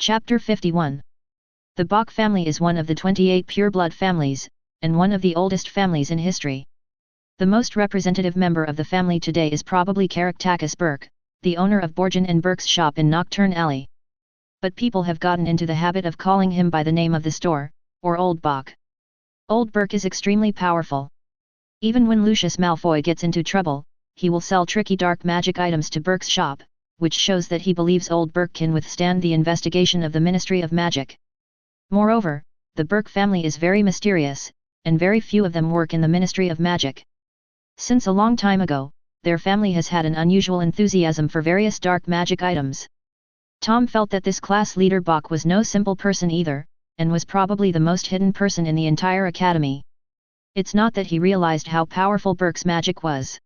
Chapter 51. The Bok family is one of the 28 pureblood families, and one of the oldest families in history. The most representative member of the family today is probably Caractacus Burke, the owner of Borgin and Burke's shop in Nocturne Alley. But people have gotten into the habit of calling him by the name of the store, or Old Bok. Old Burke is extremely powerful. Even when Lucius Malfoy gets into trouble, he will sell tricky dark magic items to Burke's shop, which shows that he believes Old Burke can withstand the investigation of the Ministry of Magic. Moreover, the Burke family is very mysterious, and very few of them work in the Ministry of Magic. Since a long time ago, their family has had an unusual enthusiasm for various dark magic items. Tom felt that this class leader Bok was no simple person either, and was probably the most hidden person in the entire academy. It's not that he realized how powerful Burke's magic was.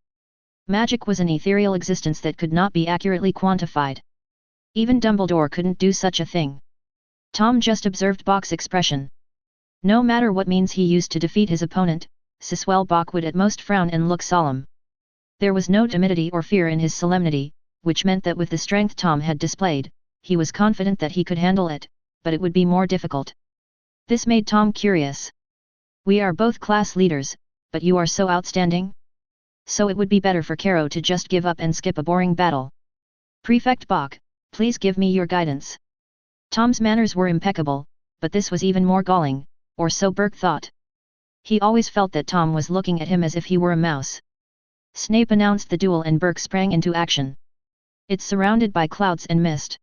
Magic was an ethereal existence that could not be accurately quantified. Even Dumbledore couldn't do such a thing. Tom just observed Bok's expression. No matter what means he used to defeat his opponent, Siswell Bok would at most frown and look solemn. There was no timidity or fear in his solemnity, which meant that with the strength Tom had displayed, he was confident that he could handle it, but it would be more difficult. This made Tom curious. We are both class leaders, but you are so outstanding? So it would be better for Caro to just give up and skip a boring battle. Prefect Bok, please give me your guidance. Tom's manners were impeccable, but this was even more galling, or so Burke thought. He always felt that Tom was looking at him as if he were a mouse. Snape announced the duel and Burke sprang into action. It's surrounded by clouds and mist.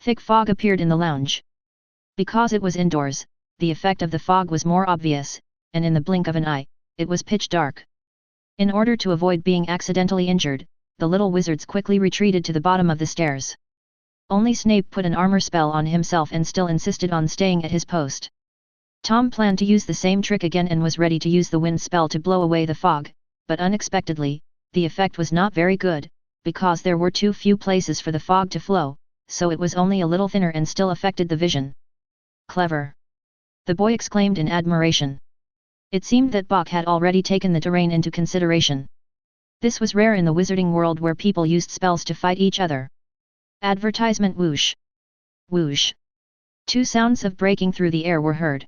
Thick fog appeared in the lounge. Because it was indoors, the effect of the fog was more obvious, and in the blink of an eye, it was pitch dark. In order to avoid being accidentally injured, the little wizards quickly retreated to the bottom of the stairs. Only Snape put an armor spell on himself and still insisted on staying at his post. Tom planned to use the same trick again and was ready to use the wind spell to blow away the fog, but unexpectedly, the effect was not very good, because there were too few places for the fog to flow, so it was only a little thinner and still affected the vision. Clever! The boy exclaimed in admiration. It seemed that Bok had already taken the terrain into consideration. This was rare in the wizarding world where people used spells to fight each other. Advertisement whoosh! Whoosh! Two sounds of breaking through the air were heard.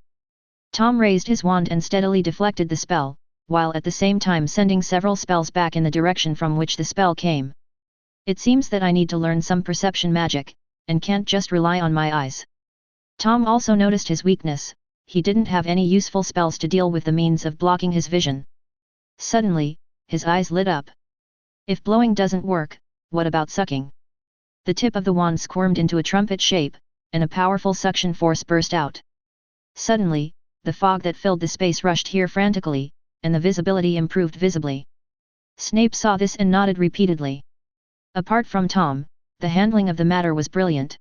Tom raised his wand and steadily deflected the spell, while at the same time sending several spells back in the direction from which the spell came. It seems that I need to learn some perception magic, and can't just rely on my eyes. Tom also noticed his weakness. He didn't have any useful spells to deal with the means of blocking his vision. Suddenly, his eyes lit up. If blowing doesn't work, what about sucking? The tip of the wand squirmed into a trumpet shape, and a powerful suction force burst out. Suddenly, the fog that filled the space rushed here frantically, and the visibility improved visibly. Snape saw this and nodded repeatedly. Apart from Tom, the handling of the matter was brilliant.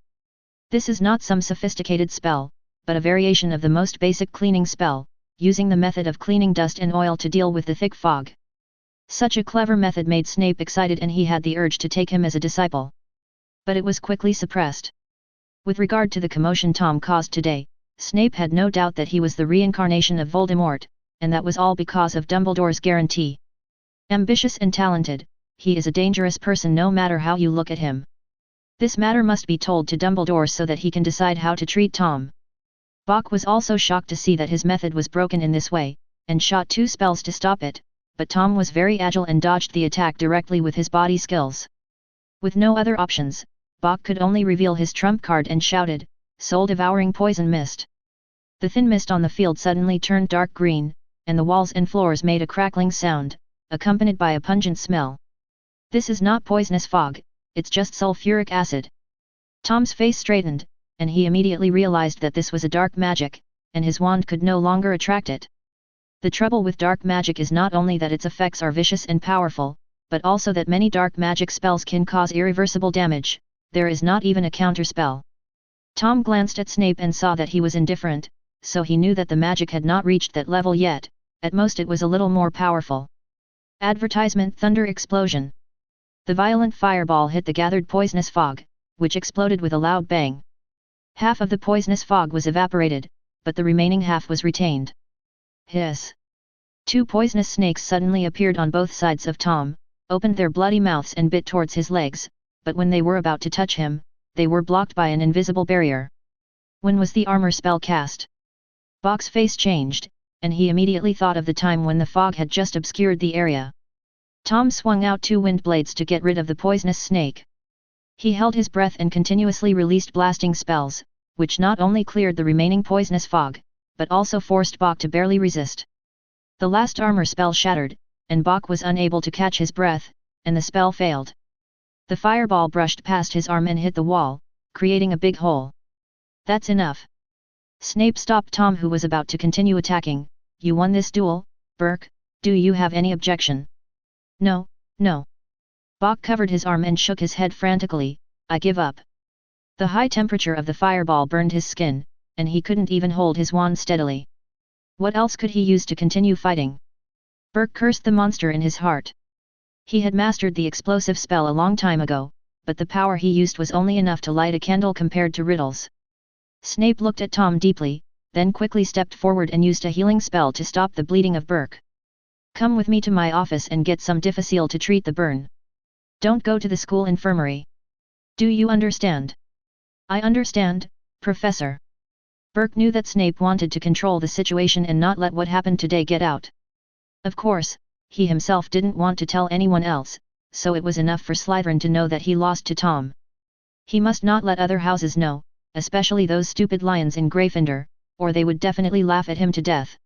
This is not some sophisticated spell, but a variation of the most basic cleaning spell, using the method of cleaning dust and oil to deal with the thick fog. Such a clever method made Snape excited and he had the urge to take him as a disciple. But it was quickly suppressed. With regard to the commotion Tom caused today, Snape had no doubt that he was the reincarnation of Voldemort, and that was all because of Dumbledore's guarantee. Ambitious and talented, he is a dangerous person no matter how you look at him. This matter must be told to Dumbledore so that he can decide how to treat Tom. Bok was also shocked to see that his method was broken in this way, and shot 2 spells to stop it, but Tom was very agile and dodged the attack directly with his body skills. With no other options, Bok could only reveal his trump card and shouted, "Soul-devouring poison mist." The thin mist on the field suddenly turned dark green, and the walls and floors made a crackling sound, accompanied by a pungent smell. This is not poisonous fog, it's just sulfuric acid. Tom's face straightened, and he immediately realized that this was a dark magic, and his wand could no longer attract it. The trouble with dark magic is not only that its effects are vicious and powerful, but also that many dark magic spells can cause irreversible damage. There is not even a counterspell. Tom glanced at Snape and saw that he was indifferent, so he knew that the magic had not reached that level yet, at most it was a little more powerful. Advertisement thunder explosion. The violent fireball hit the gathered poisonous fog, which exploded with a loud bang. Half of the poisonous fog was evaporated, but the remaining half was retained. Hiss! 2 poisonous snakes suddenly appeared on both sides of Tom, opened their bloody mouths and bit towards his legs, but when they were about to touch him, they were blocked by an invisible barrier. When was the armor spell cast? Bok's face changed, and he immediately thought of the time when the fog had just obscured the area. Tom swung out 2 wind blades to get rid of the poisonous snake. He held his breath and continuously released blasting spells, which not only cleared the remaining poisonous fog, but also forced Bok to barely resist. The last armor spell shattered, and Bok was unable to catch his breath, and the spell failed. The fireball brushed past his arm and hit the wall, creating a big hole. That's enough. Snape stopped Tom, who was about to continue attacking. You won this duel, Burke, do you have any objection? No, no. Bok covered his arm and shook his head frantically. I give up. The high temperature of the fireball burned his skin, and he couldn't even hold his wand steadily. What else could he use to continue fighting? Burke cursed the monster in his heart. He had mastered the explosive spell a long time ago, but the power he used was only enough to light a candle compared to Riddle's. Snape looked at Tom deeply, then quickly stepped forward and used a healing spell to stop the bleeding of Burke. Come with me to my office and get some difficile to treat the burn. Don't go to the school infirmary. Do you understand? I understand, Professor. Burke knew that Snape wanted to control the situation and not let what happened today get out. Of course, he himself didn't want to tell anyone else, so it was enough for Slytherin to know that he lost to Tom. He must not let other houses know, especially those stupid lions in Gryffindor, or they would definitely laugh at him to death.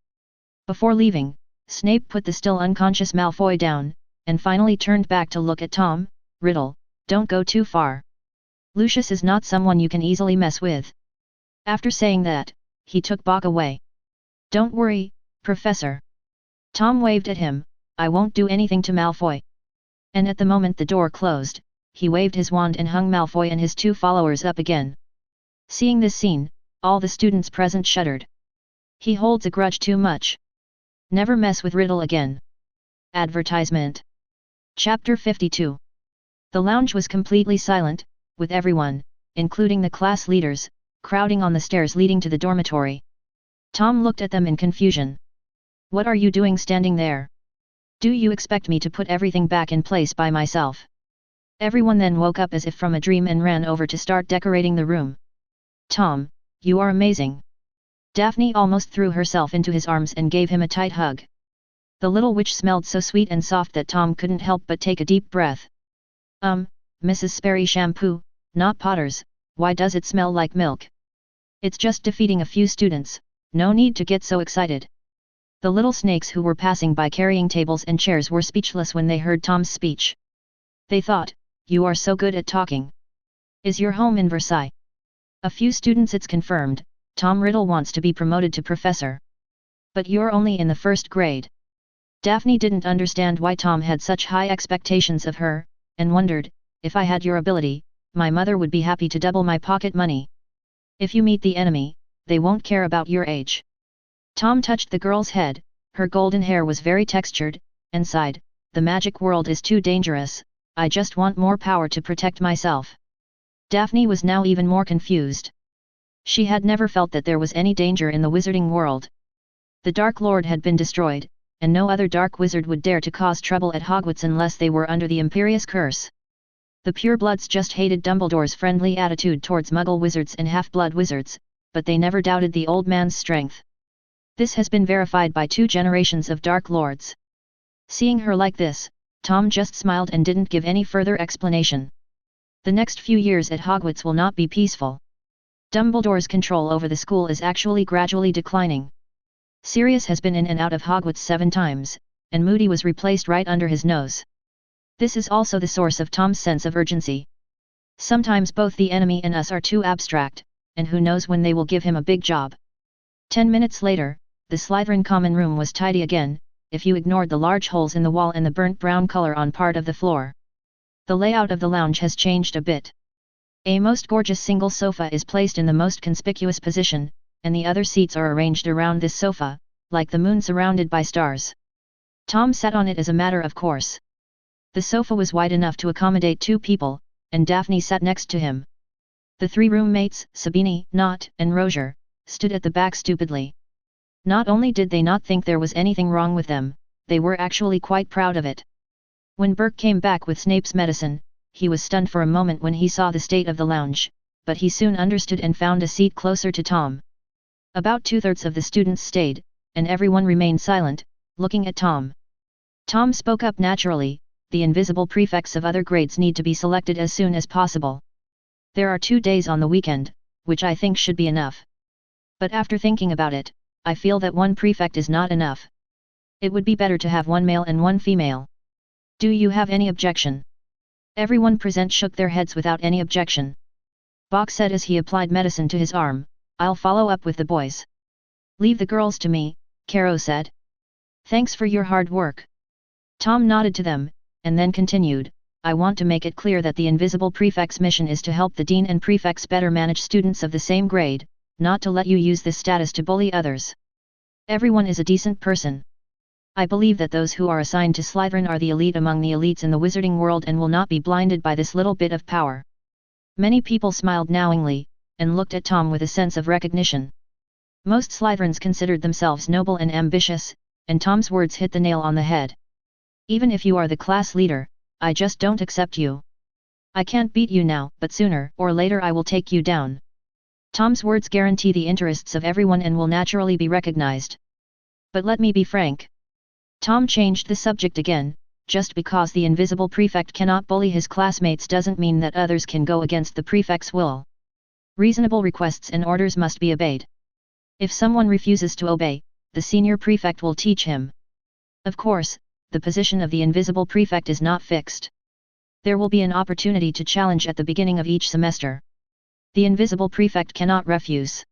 Before leaving, Snape put the still unconscious Malfoy down, and finally turned back to look at Tom. Riddle, don't go too far. Lucius is not someone you can easily mess with. After saying that, he took Bok away. Don't worry, Professor. Tom waved at him. I won't do anything to Malfoy. And at the moment the door closed, he waved his wand and hung Malfoy and his 2 followers up again. Seeing this scene, all the students present shuddered. He holds a grudge too much. Never mess with Riddle again. Advertisement. Chapter 52. The lounge was completely silent, with everyone, including the class leaders, crowding on the stairs leading to the dormitory. Tom looked at them in confusion. What are you doing standing there? Do you expect me to put everything back in place by myself? Everyone then woke up as if from a dream and ran over to start decorating the room. Tom, you are amazing. Daphne almost threw herself into his arms and gave him a tight hug. The little witch smelled so sweet and soft that Tom couldn't help but take a deep breath. Mrs. Sperry shampoo, not Potter's, why does it smell like milk? It's just defeating a few students, no need to get so excited. The little snakes who were passing by carrying tables and chairs were speechless when they heard Tom's speech. They thought, you are so good at talking. Is your home in Versailles? A few students. It's confirmed, Tom Riddle wants to be promoted to professor. But you're only in the 1st grade. Daphne didn't understand why Tom had such high expectations of her, and wondered, if I had your ability, my mother would be happy to double my pocket money. If you meet the enemy, they won't care about your age. Tom touched the girl's head, her golden hair was very textured, and sighed, the magic world is too dangerous, I just want more power to protect myself. Daphne was now even more confused. She had never felt that there was any danger in the wizarding world. The Dark Lord had been destroyed, and no other dark wizard would dare to cause trouble at Hogwarts unless they were under the Imperious curse. The Purebloods just hated Dumbledore's friendly attitude towards Muggle wizards and half-blood wizards, but they never doubted the old man's strength. This has been verified by 2 generations of Dark Lords. Seeing her like this, Tom just smiled and didn't give any further explanation. The next few years at Hogwarts will not be peaceful. Dumbledore's control over the school is actually gradually declining. Sirius has been in and out of Hogwarts 7 times, and Moody was replaced right under his nose. This is also the source of Tom's sense of urgency. Sometimes both the enemy and us are too abstract, and who knows when they will give him a big job. 10 minutes later, the Slytherin common room was tidy again, if you ignored the large holes in the wall and the burnt brown color on part of the floor. The layout of the lounge has changed a bit. A most gorgeous single sofa is placed in the most conspicuous position, and the other seats are arranged around this sofa, like the moon surrounded by stars. Tom sat on it as a matter of course. The sofa was wide enough to accommodate 2 people, and Daphne sat next to him. The 3 roommates, Sabini, Nott, and Roger, stood at the back stupidly. Not only did they not think there was anything wrong with them, they were actually quite proud of it. When Burke came back with Snape's medicine, he was stunned for a moment when he saw the state of the lounge, but he soon understood and found a seat closer to Tom. About 2/3 of the students stayed, and everyone remained silent, looking at Tom. Tom spoke up naturally, the invisible prefects of other grades need to be selected as soon as possible. There are 2 days on the weekend, which I think should be enough. But after thinking about it, I feel that 1 prefect is not enough. It would be better to have 1 male and 1 female. Do you have any objection? Everyone present shook their heads without any objection. Bach said as he applied medicine to his arm, I'll follow up with the boys. Leave the girls to me, Caro said. Thanks for your hard work. Tom nodded to them, and then continued, I want to make it clear that the invisible prefect's mission is to help the dean and prefects better manage students of the same grade, not to let you use this status to bully others. Everyone is a decent person. I believe that those who are assigned to Slytherin are the elite among the elites in the wizarding world and will not be blinded by this little bit of power. Many people smiled knowingly, and looked at Tom with a sense of recognition. Most Slytherins considered themselves noble and ambitious, and Tom's words hit the nail on the head. Even if you are the class leader, I just don't accept you. I can't beat you now, but sooner or later I will take you down. Tom's words guarantee the interests of everyone and will naturally be recognized. But let me be frank. Tom changed the subject again, just because the invisible prefect cannot bully his classmates doesn't mean that others can go against the prefect's will. Reasonable requests and orders must be obeyed. If someone refuses to obey, the senior prefect will teach him. Of course, the position of the invisible prefect is not fixed. There will be an opportunity to challenge at the beginning of each semester. The invisible prefect cannot refuse.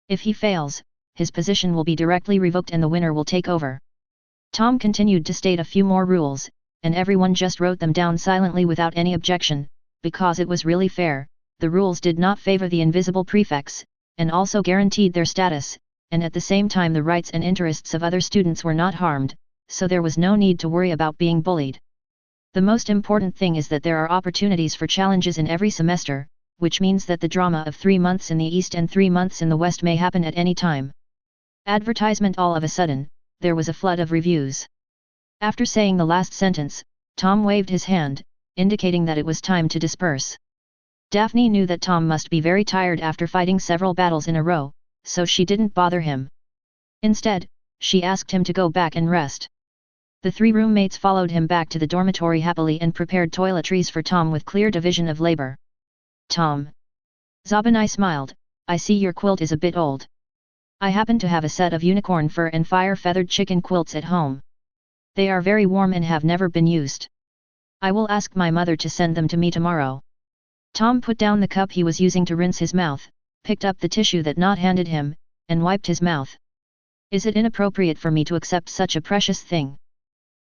If he fails, his position will be directly revoked and the winner will take over. Tom continued to state a few more rules, and everyone just wrote them down silently without any objection, because it was really fair. The rules did not favor the invisible prefects, and also guaranteed their status, and at the same time the rights and interests of other students were not harmed, so there was no need to worry about being bullied. The most important thing is that there are opportunities for challenges in every semester, which means that the drama of 3 months in the East and 3 months in the West may happen at any time. Advertisement. All of a sudden, there was a flood of reviews. After saying the last sentence, Tom waved his hand, indicating that it was time to disperse. Daphne knew that Tom must be very tired after fighting several battles in a row, so she didn't bother him. Instead, she asked him to go back and rest. The 3 roommates followed him back to the dormitory happily and prepared toiletries for Tom with clear division of labor. Tom. Zabanai smiled, I see your quilt is a bit old. I happen to have a set of unicorn fur and fire-feathered chicken quilts at home. They are very warm and have never been used. I will ask my mother to send them to me tomorrow. Tom put down the cup he was using to rinse his mouth, picked up the tissue that Nott handed him, and wiped his mouth. Is it inappropriate for me to accept such a precious thing?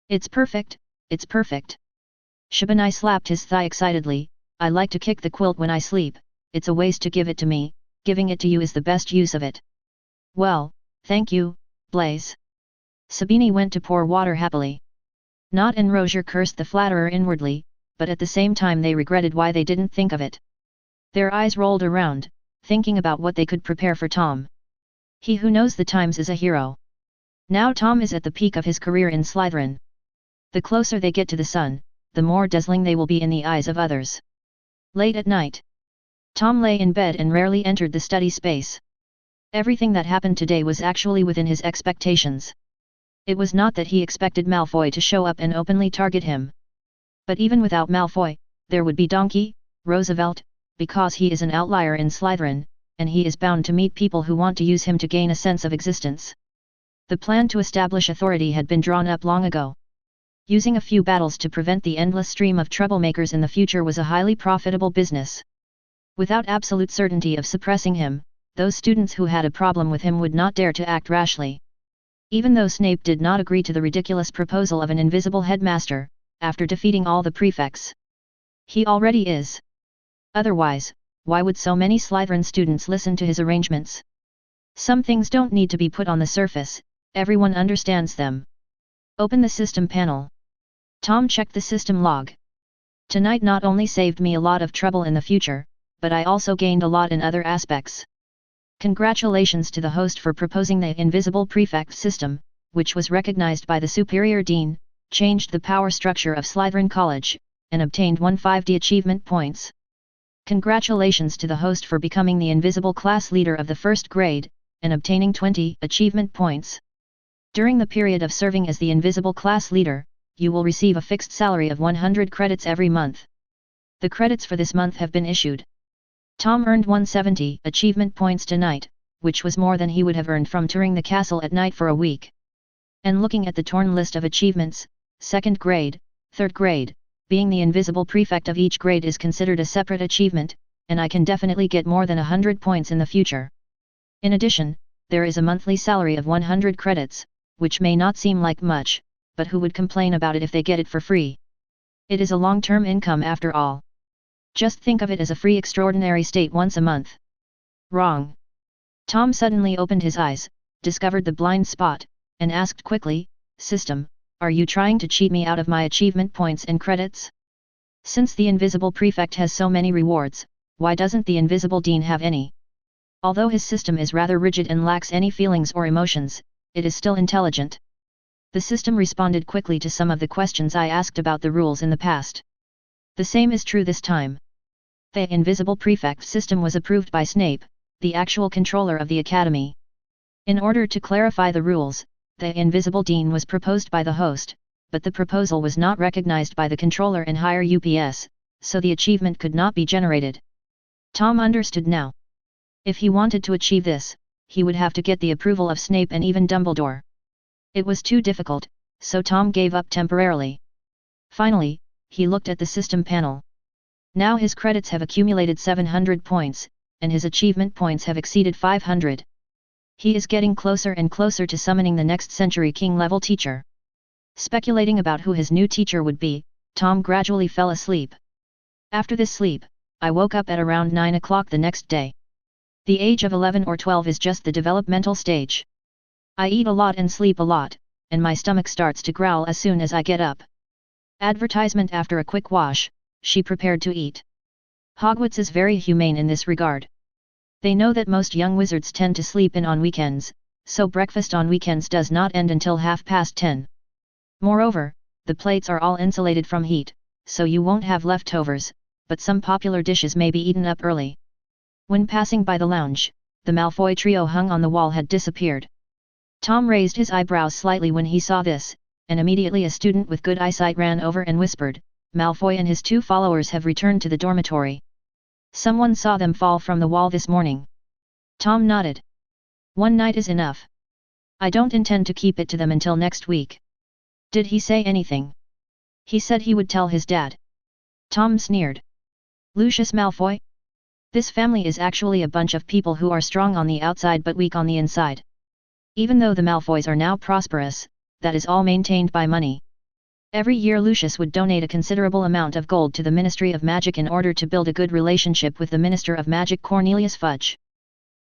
It's perfect, it's perfect. Shabanai slapped his thigh excitedly, I like to kick the quilt when I sleep, it's a waste to give it to me, giving it to you is the best use of it. Well, thank you, Blaze. Sabini went to pour water happily. Nott and Rozier cursed the flatterer inwardly, but at the same time they regretted why they didn't think of it. Their eyes rolled around, thinking about what they could prepare for Tom. He who knows the times is a hero. Now Tom is at the peak of his career in Slytherin. The closer they get to the sun, the more dazzling they will be in the eyes of others. Late at night, Tom lay in bed and rarely entered the study space. Everything that happened today was actually within his expectations. It was not that he expected Malfoy to show up and openly target him. But even without Malfoy, there would be Donkey, Roosevelt, because he is an outlier in Slytherin, and he is bound to meet people who want to use him to gain a sense of existence. The plan to establish authority had been drawn up long ago. Using a few battles to prevent the endless stream of troublemakers in the future was a highly profitable business. Without absolute certainty of suppressing him, those students who had a problem with him would not dare to act rashly. Even though Snape did not agree to the ridiculous proposal of an invisible headmaster, after defeating all the prefects. He already is. Otherwise, why would so many Slytherin students listen to his arrangements? Some things don't need to be put on the surface, everyone understands them. Open the system panel. Tom checked the system log. Tonight not only saved me a lot of trouble in the future, but I also gained a lot in other aspects. Congratulations to the host for proposing the invisible prefect system, which was recognized by the superior dean, changed the power structure of Slytherin College, and obtained 150 achievement points. Congratulations to the host for becoming the invisible class leader of the first grade, and obtaining 20 achievement points. During the period of serving as the invisible class leader, you will receive a fixed salary of 100 credits every month. The credits for this month have been issued. Tom earned 170 achievement points tonight, which was more than he would have earned from touring the castle at night for a week. And looking at the torn list of achievements, 2nd grade, 3rd grade, being the invisible prefect of each grade is considered a separate achievement, and I can definitely get more than 100 points in the future. In addition, there is a monthly salary of 100 credits, which may not seem like much, but who would complain about it if they get it for free? It is a long-term income after all. Just think of it as a free extraordinary state once a month. Wrong. Tom suddenly opened his eyes, discovered the blind spot, and asked quickly, "System, are you trying to cheat me out of my achievement points and credits? Since the invisible prefect has so many rewards, why doesn't the invisible dean have any?" Although his system is rather rigid and lacks any feelings or emotions, it is still intelligent. The system responded quickly to some of the questions I asked about the rules in the past. The same is true this time. The invisible prefect system was approved by Snape, the actual controller of the academy. In order to clarify the rules, the invisible dean was proposed by the host, but the proposal was not recognized by the controller and higher UPS, so the achievement could not be generated. Tom understood now. If he wanted to achieve this, he would have to get the approval of Snape and even Dumbledore. It was too difficult, so Tom gave up temporarily. Finally, he looked at the system panel. Now his credits have accumulated 700 points, and his achievement points have exceeded 500. He is getting closer and closer to summoning the next century king-level teacher. Speculating about who his new teacher would be, Tom gradually fell asleep. After this sleep, I woke up at around 9 o'clock the next day. The age of 11 or 12 is just the developmental stage. I eat a lot and sleep a lot, and my stomach starts to growl as soon as I get up. Advertisement: after a quick wash, she prepared to eat. Hogwarts is very humane in this regard. They know that most young wizards tend to sleep in on weekends, so breakfast on weekends does not end until 10:30. Moreover, the plates are all insulated from heat, so you won't have leftovers, but some popular dishes may be eaten up early. When passing by the lounge, the Malfoy trio hung on the wall had disappeared. Tom raised his eyebrows slightly when he saw this, and immediately a student with good eyesight ran over and whispered, "Malfoy and his 2 followers have returned to the dormitory. Someone saw them fall from the wall this morning." Tom nodded. "One night is enough. I don't intend to keep it to them until next week." "Did he say anything?" "He said he would tell his dad." Tom sneered. "Lucius Malfoy? This family is actually a bunch of people who are strong on the outside but weak on the inside. Even though the Malfoys are now prosperous, that is all maintained by money. Every year Lucius would donate a considerable amount of gold to the Ministry of Magic in order to build a good relationship with the Minister of Magic Cornelius Fudge.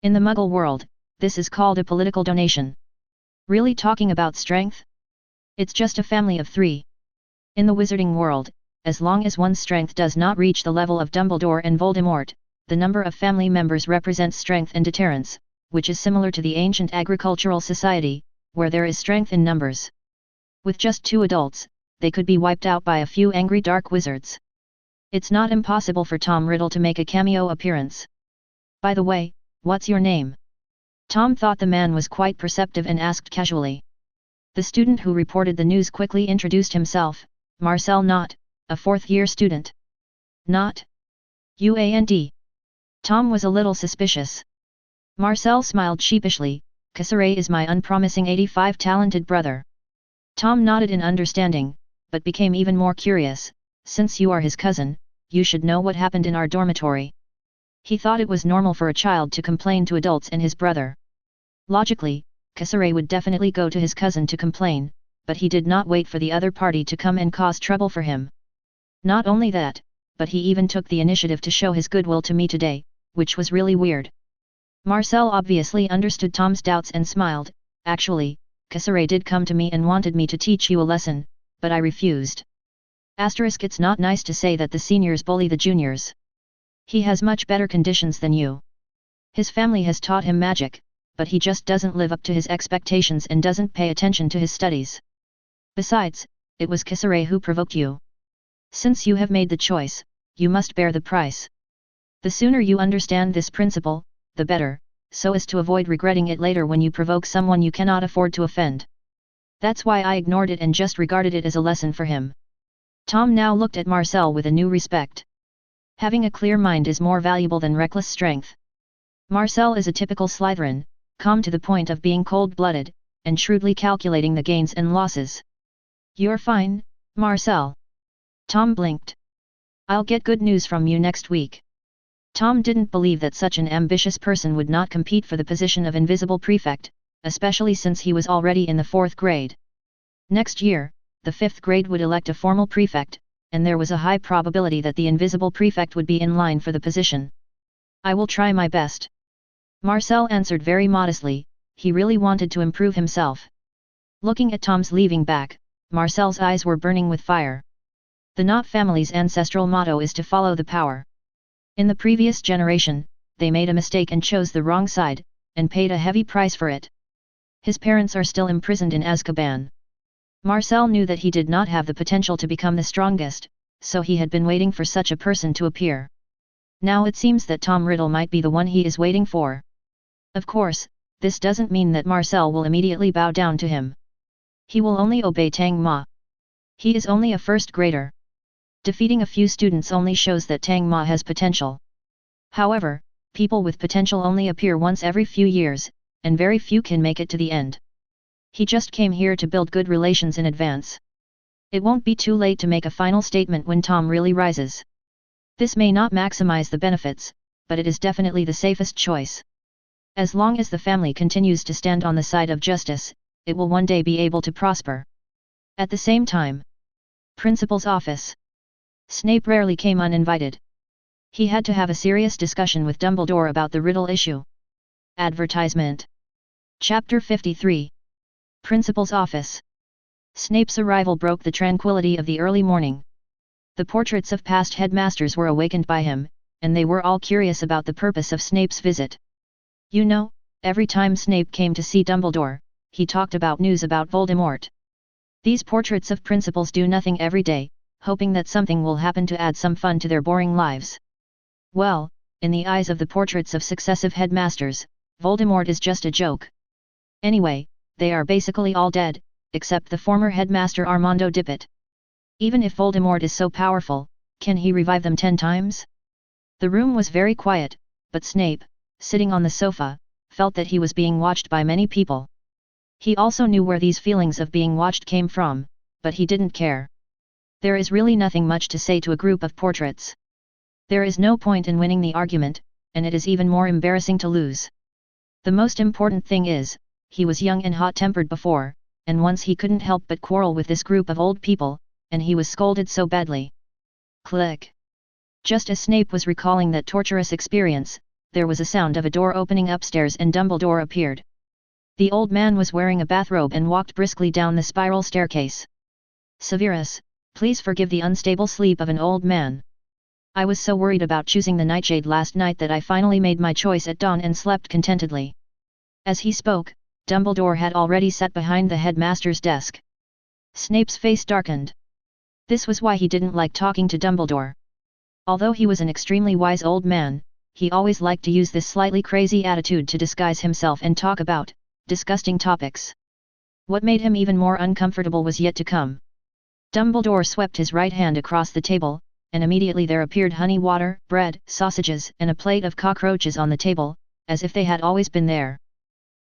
In the Muggle world, this is called a political donation. Really talking about strength? It's just a family of 3. In the wizarding world, as long as one's strength does not reach the level of Dumbledore and Voldemort, the number of family members represents strength and deterrence, which is similar to the ancient agricultural society, where there is strength in numbers. With just 2 adults, they could be wiped out by a few angry dark wizards. It's not impossible for Tom Riddle to make a cameo appearance. "By the way, what's your name?" Tom thought the man was quite perceptive and asked casually. The student who reported the news quickly introduced himself, "Marcel Knott, a 4th-year student." "Knott? UAND?" Tom was a little suspicious. Marcel smiled sheepishly, "Casseret is my unpromising 85 talented brother." Tom nodded in understanding, but became even more curious. "Since you are his cousin, you should know what happened in our dormitory." He thought it was normal for a child to complain to adults and his brother. Logically, Casseret would definitely go to his cousin to complain, but he did not wait for the other party to come and cause trouble for him. Not only that, but he even took the initiative to show his goodwill to me today, which was really weird. Marcel obviously understood Tom's doubts and smiled. "Actually, Casseret did come to me and wanted me to teach you a lesson, but I refused. It's not nice to say that the seniors bully the juniors. He has much better conditions than you. His family has taught him magic, but he just doesn't live up to his expectations and doesn't pay attention to his studies. Besides, it was Casseret who provoked you. Since you have made the choice, you must bear the price." The sooner you understand this principle, the better, so as to avoid regretting it later when you provoke someone you cannot afford to offend. That's why I ignored it and just regarded it as a lesson for him. Tom now looked at Marcel with a new respect. Having a clear mind is more valuable than reckless strength. Marcel is a typical Slytherin, calm to the point of being cold-blooded, and shrewdly calculating the gains and losses. You're fine, Marcel. Tom blinked. I'll get good news from you next week. Tom didn't believe that such an ambitious person would not compete for the position of invisible prefect, especially since he was already in the 4th grade. Next year, the 5th grade would elect a formal prefect, and there was a high probability that the invisible prefect would be in line for the position. I will try my best. Marcel answered very modestly. He really wanted to improve himself. Looking at Tom's leaving back, Marcel's eyes were burning with fire. The Knott family's ancestral motto is to follow the power. In the previous generation, they made a mistake and chose the wrong side, and paid a heavy price for it. His parents are still imprisoned in Azkaban. Marcel knew that he did not have the potential to become the strongest, so he had been waiting for such a person to appear. Now it seems that Tom Riddle might be the one he is waiting for. Of course, this doesn't mean that Marcel will immediately bow down to him. He will only obey Tang Ma. He is only a 1st grader. Defeating a few students only shows that Tang Ma has potential. However, people with potential only appear once every few years, and very few can make it to the end. He just came here to build good relations in advance. It won't be too late to make a final statement when Tom really rises. This may not maximize the benefits, but it is definitely the safest choice. As long as the family continues to stand on the side of justice, it will one day be able to prosper. At the same time, Principal's office. Snape rarely came uninvited. He had to have a serious discussion with Dumbledore about the Riddle issue. Advertisement. Chapter 53. Principal's office. Snape's arrival broke the tranquility of the early morning. The portraits of past headmasters were awakened by him, and they were all curious about the purpose of Snape's visit. You know, every time Snape came to see Dumbledore, he talked about news about Voldemort. These portraits of principals do nothing every day, hoping that something will happen to add some fun to their boring lives. Well, in the eyes of the portraits of successive headmasters, Voldemort is just a joke. Anyway, they are basically all dead, except the former headmaster Armando Dippet. Even if Voldemort is so powerful, can he revive them 10 times? The room was very quiet, but Snape, sitting on the sofa, felt that he was being watched by many people. He also knew where these feelings of being watched came from, but he didn't care. There is really nothing much to say to a group of portraits. There is no point in winning the argument, and it is even more embarrassing to lose. The most important thing is, he was young and hot-tempered before, and once he couldn't help but quarrel with this group of old people, and he was scolded so badly. Click. Just as Snape was recalling that torturous experience, there was a sound of a door opening upstairs and Dumbledore appeared. The old man was wearing a bathrobe and walked briskly down the spiral staircase. Severus, please forgive the unstable sleep of an old man. I was so worried about choosing the nightshade last night that I finally made my choice at dawn and slept contentedly. As he spoke, Dumbledore had already sat behind the headmaster's desk. Snape's face darkened. This was why he didn't like talking to Dumbledore. Although he was an extremely wise old man, he always liked to use this slightly crazy attitude to disguise himself and talk about disgusting topics. What made him even more uncomfortable was yet to come. Dumbledore swept his right hand across the table, and immediately there appeared honey water, bread, sausages, and a plate of cockroaches on the table, as if they had always been there.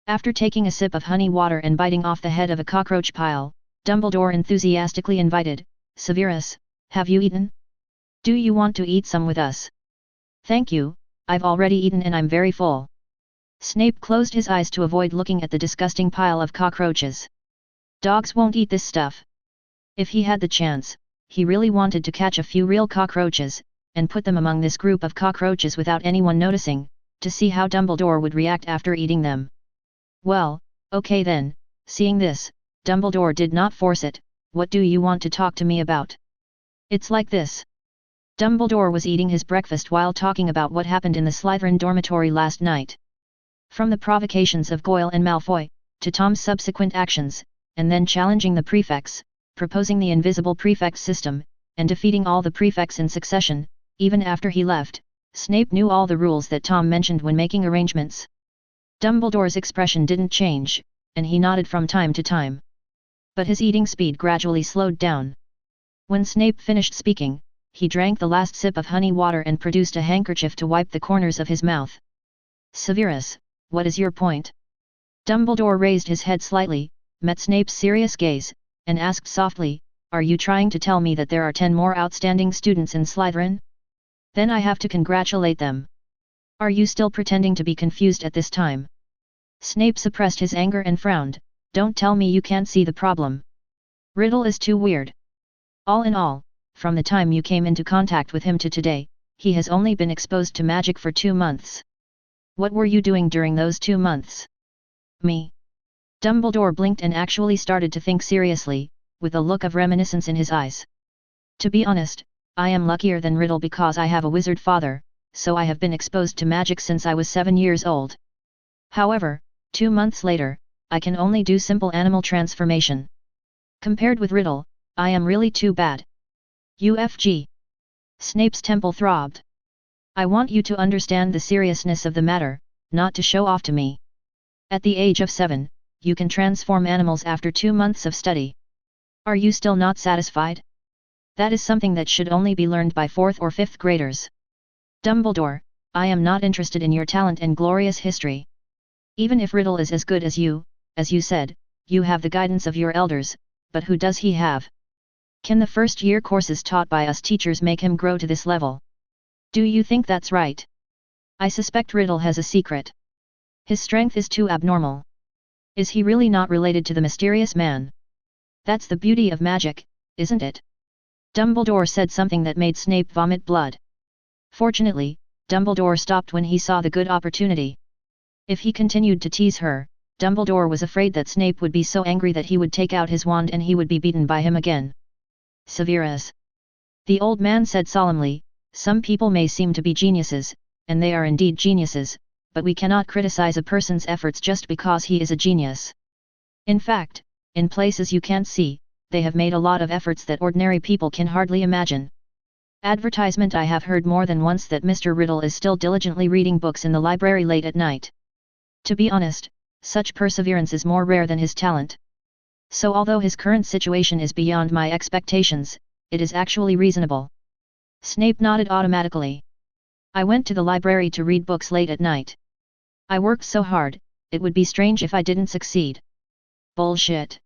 After taking a sip of honey water and biting off the head of a cockroach pile, Dumbledore enthusiastically invited, Severus, have you eaten? Do you want to eat some with us? Thank you, I've already eaten and I'm very full. Snape closed his eyes to avoid looking at the disgusting pile of cockroaches. Dogs won't eat this stuff. If he had the chance, he really wanted to catch a few real cockroaches, and put them among this group of cockroaches without anyone noticing, to see how Dumbledore would react after eating them. Well, okay then, seeing this, Dumbledore did not force it. What do you want to talk to me about? It's like this. Dumbledore was eating his breakfast while talking about what happened in the Slytherin dormitory last night. From the provocations of Goyle and Malfoy, to Tom's subsequent actions, and then challenging the prefects, proposing the invisible prefect system, and defeating all the prefects in succession, even after he left, Snape knew all the rules that Tom mentioned when making arrangements. Dumbledore's expression didn't change, and he nodded from time to time. But his eating speed gradually slowed down. When Snape finished speaking, he drank the last sip of honey water and produced a handkerchief to wipe the corners of his mouth. Severus, what is your point? Dumbledore raised his head slightly, met Snape's serious gaze, and asked softly, are you trying to tell me that there are 10 more outstanding students in Slytherin? Then I have to congratulate them. Are you still pretending to be confused at this time? Snape suppressed his anger and frowned, don't tell me you can't see the problem. Riddle is too weird. All in all, from the time you came into contact with him to today, he has only been exposed to magic for 2 months. What were you doing during those 2 months? Me. Dumbledore blinked and actually started to think seriously, with a look of reminiscence in his eyes. To be honest, I am luckier than Riddle because I have a wizard father, so I have been exposed to magic since I was 7 years old. However, 2 months later, I can only do simple animal transformation. Compared with Riddle, I am really too bad. UFG. Snape's temple throbbed. I want you to understand the seriousness of the matter, not to show off to me. At the age of 7, you can transform animals after 2 months of study. Are you still not satisfied? That is something that should only be learned by 4th or 5th graders. Dumbledore, I am not interested in your talent and glorious history. Even if Riddle is as good as you said, you have the guidance of your elders, but who does he have? Can the first-year courses taught by us teachers make him grow to this level? Do you think that's right? I suspect Riddle has a secret. His strength is too abnormal. Is he really not related to the mysterious man? That's the beauty of magic, isn't it? Dumbledore said something that made Snape vomit blood. Fortunately, Dumbledore stopped when he saw the good opportunity. If he continued to tease her, Dumbledore was afraid that Snape would be so angry that he would take out his wand and he would be beaten by him again. Severus. The old man said solemnly, some people may seem to be geniuses, and they are indeed geniuses, but we cannot criticize a person's efforts just because he is a genius. In fact, in places you can't see, they have made a lot of efforts that ordinary people can hardly imagine. Advertisement. I have heard more than once that Mr. Riddle is still diligently reading books in the library late at night. To be honest, such perseverance is more rare than his talent. So although his current situation is beyond my expectations, it is actually reasonable. Snape nodded automatically. I went to the library to read books late at night. I worked so hard, it would be strange if I didn't succeed. Bullshit.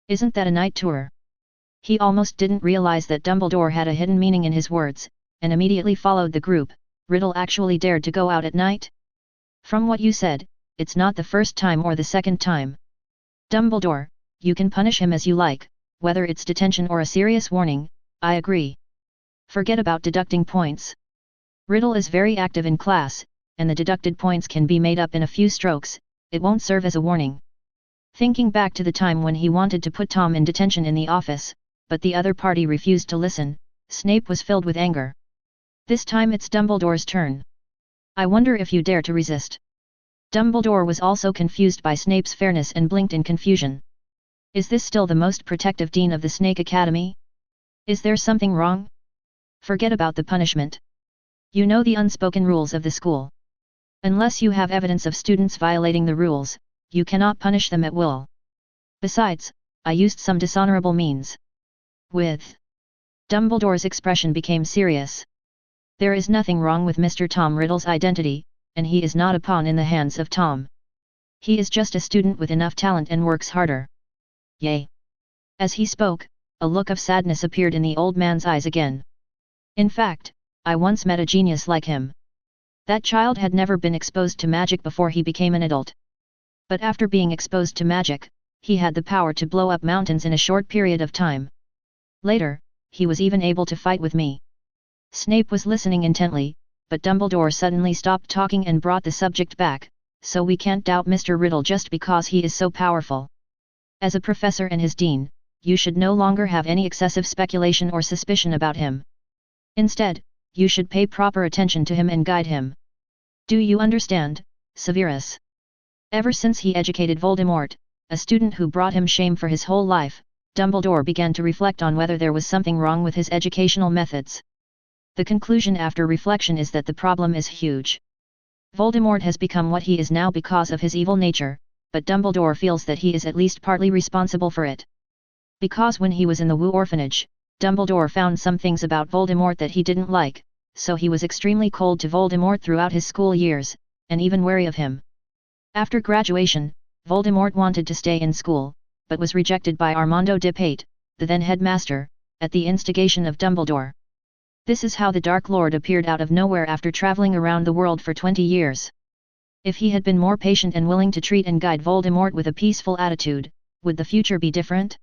Isn't that a night tour? He almost didn't realize that Dumbledore had a hidden meaning in his words, and immediately followed the group. Riddle actually dared to go out at night? From what you said, it's not the first time or the second time. Dumbledore, you can punish him as you like, whether it's detention or a serious warning, I agree. Forget about deducting points. Riddle is very active in class, and the deducted points can be made up in a few strokes, it won't serve as a warning. Thinking back to the time when he wanted to put Tom in detention in the office, but the other party refused to listen, Snape was filled with anger. This time it's Dumbledore's turn. I wonder if you dare to resist. Dumbledore was also confused by Snape's fairness and blinked in confusion. Is this still the most protective dean of the Snake Academy? Is there something wrong? Forget about the punishment. You know the unspoken rules of the school. Unless you have evidence of students violating the rules, you cannot punish them at will. Besides, I used some dishonorable means. With. Dumbledore's expression became serious. There is nothing wrong with Mr. Tom Riddle's identity, and he is not a pawn in the hands of Tom. He is just a student with enough talent and works harder. Yay! As he spoke, a look of sadness appeared in the old man's eyes again. In fact, I once met a genius like him. That child had never been exposed to magic before he became an adult. But after being exposed to magic, he had the power to blow up mountains in a short period of time. Later, he was even able to fight with me. Snape was listening intently, but Dumbledore suddenly stopped talking and brought the subject back, so we can't doubt Mr. Riddle just because he is so powerful. As a professor and his dean, you should no longer have any excessive speculation or suspicion about him. Instead, you should pay proper attention to him and guide him. Do you understand, Severus? Ever since he educated Voldemort, a student who brought him shame for his whole life, Dumbledore began to reflect on whether there was something wrong with his educational methods. The conclusion after reflection is that the problem is huge. Voldemort has become what he is now because of his evil nature, but Dumbledore feels that he is at least partly responsible for it. Because when he was in the Wu orphanage, Dumbledore found some things about Voldemort that he didn't like, so he was extremely cold to Voldemort throughout his school years, and even wary of him. After graduation, Voldemort wanted to stay in school, but was rejected by Armando Dipate, the then headmaster, at the instigation of Dumbledore. This is how the Dark Lord appeared out of nowhere after traveling around the world for 20 years. If he had been more patient and willing to treat and guide Voldemort with a peaceful attitude, would the future be different?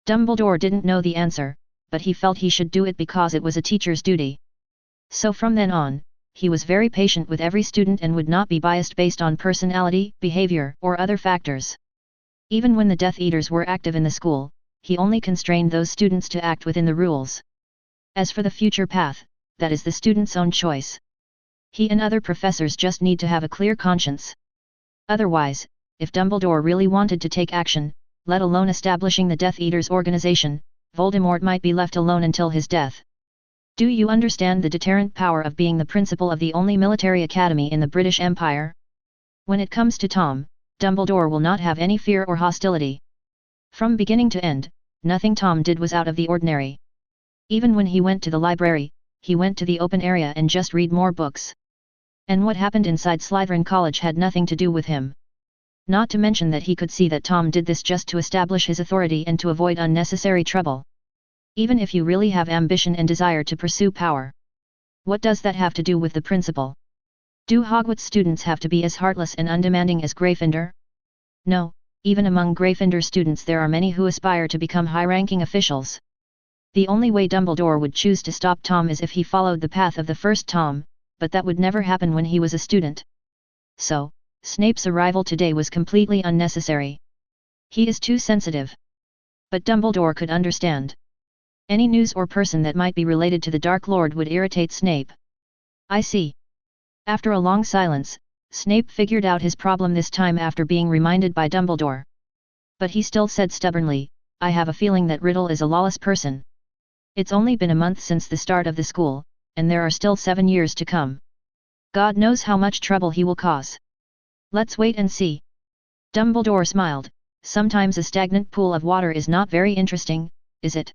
Dumbledore didn't know the answer, but he felt he should do it because it was a teacher's duty. So from then on, he was very patient with every student and would not be biased based on personality, behavior, or other factors. Even when the Death Eaters were active in the school, he only constrained those students to act within the rules. As for the future path, that is the student's own choice. He and other professors just need to have a clear conscience. Otherwise, if Dumbledore really wanted to take action, let alone establishing the Death Eaters organization, Voldemort might be left alone until his death. Do you understand the deterrent power of being the principal of the only military academy in the British Empire? When it comes to Tom, Dumbledore will not have any fear or hostility. From beginning to end, nothing Tom did was out of the ordinary. Even when he went to the library, he went to the open area and just read more books. And what happened inside Slytherin College had nothing to do with him. Not to mention that he could see that Tom did this just to establish his authority and to avoid unnecessary trouble. Even if you really have ambition and desire to pursue power, what does that have to do with the principal? Do Hogwarts students have to be as heartless and undemanding as Gryffindor? No, even among Gryffindor students there are many who aspire to become high-ranking officials. The only way Dumbledore would choose to stop Tom is if he followed the path of the first Tom, but that would never happen when he was a student. So, Snape's arrival today was completely unnecessary. He is too sensitive. But Dumbledore could understand. Any news or person that might be related to the Dark Lord would irritate Snape. I see. After a long silence, Snape figured out his problem this time after being reminded by Dumbledore. But he still said stubbornly, I have a feeling that Riddle is a lawless person. It's only been a month since the start of the school, and there are still 7 years to come. God knows how much trouble he will cause. Let's wait and see. Dumbledore smiled. Sometimes a stagnant pool of water is not very interesting, is it?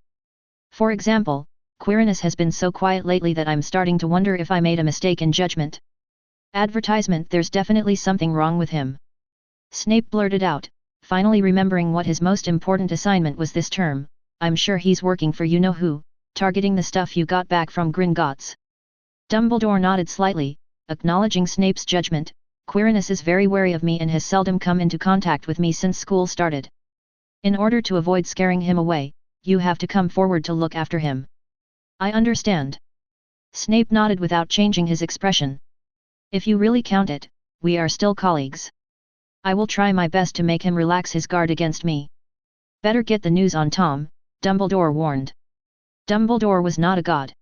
For example, Quirinus has been so quiet lately that I'm starting to wonder if I made a mistake in judgment. Advertisement, there's definitely something wrong with him. Snape blurted out, finally remembering what his most important assignment was this term. I'm sure he's working for you-know-who, targeting the stuff you got back from Gringotts. Dumbledore nodded slightly, acknowledging Snape's judgment. Quirinus is very wary of me and has seldom come into contact with me since school started. In order to avoid scaring him away, you have to come forward to look after him. I understand. Snape nodded without changing his expression. If you really count it, we are still colleagues. I will try my best to make him relax his guard against me. Better get the news on Tom, Dumbledore warned. Dumbledore was not a god.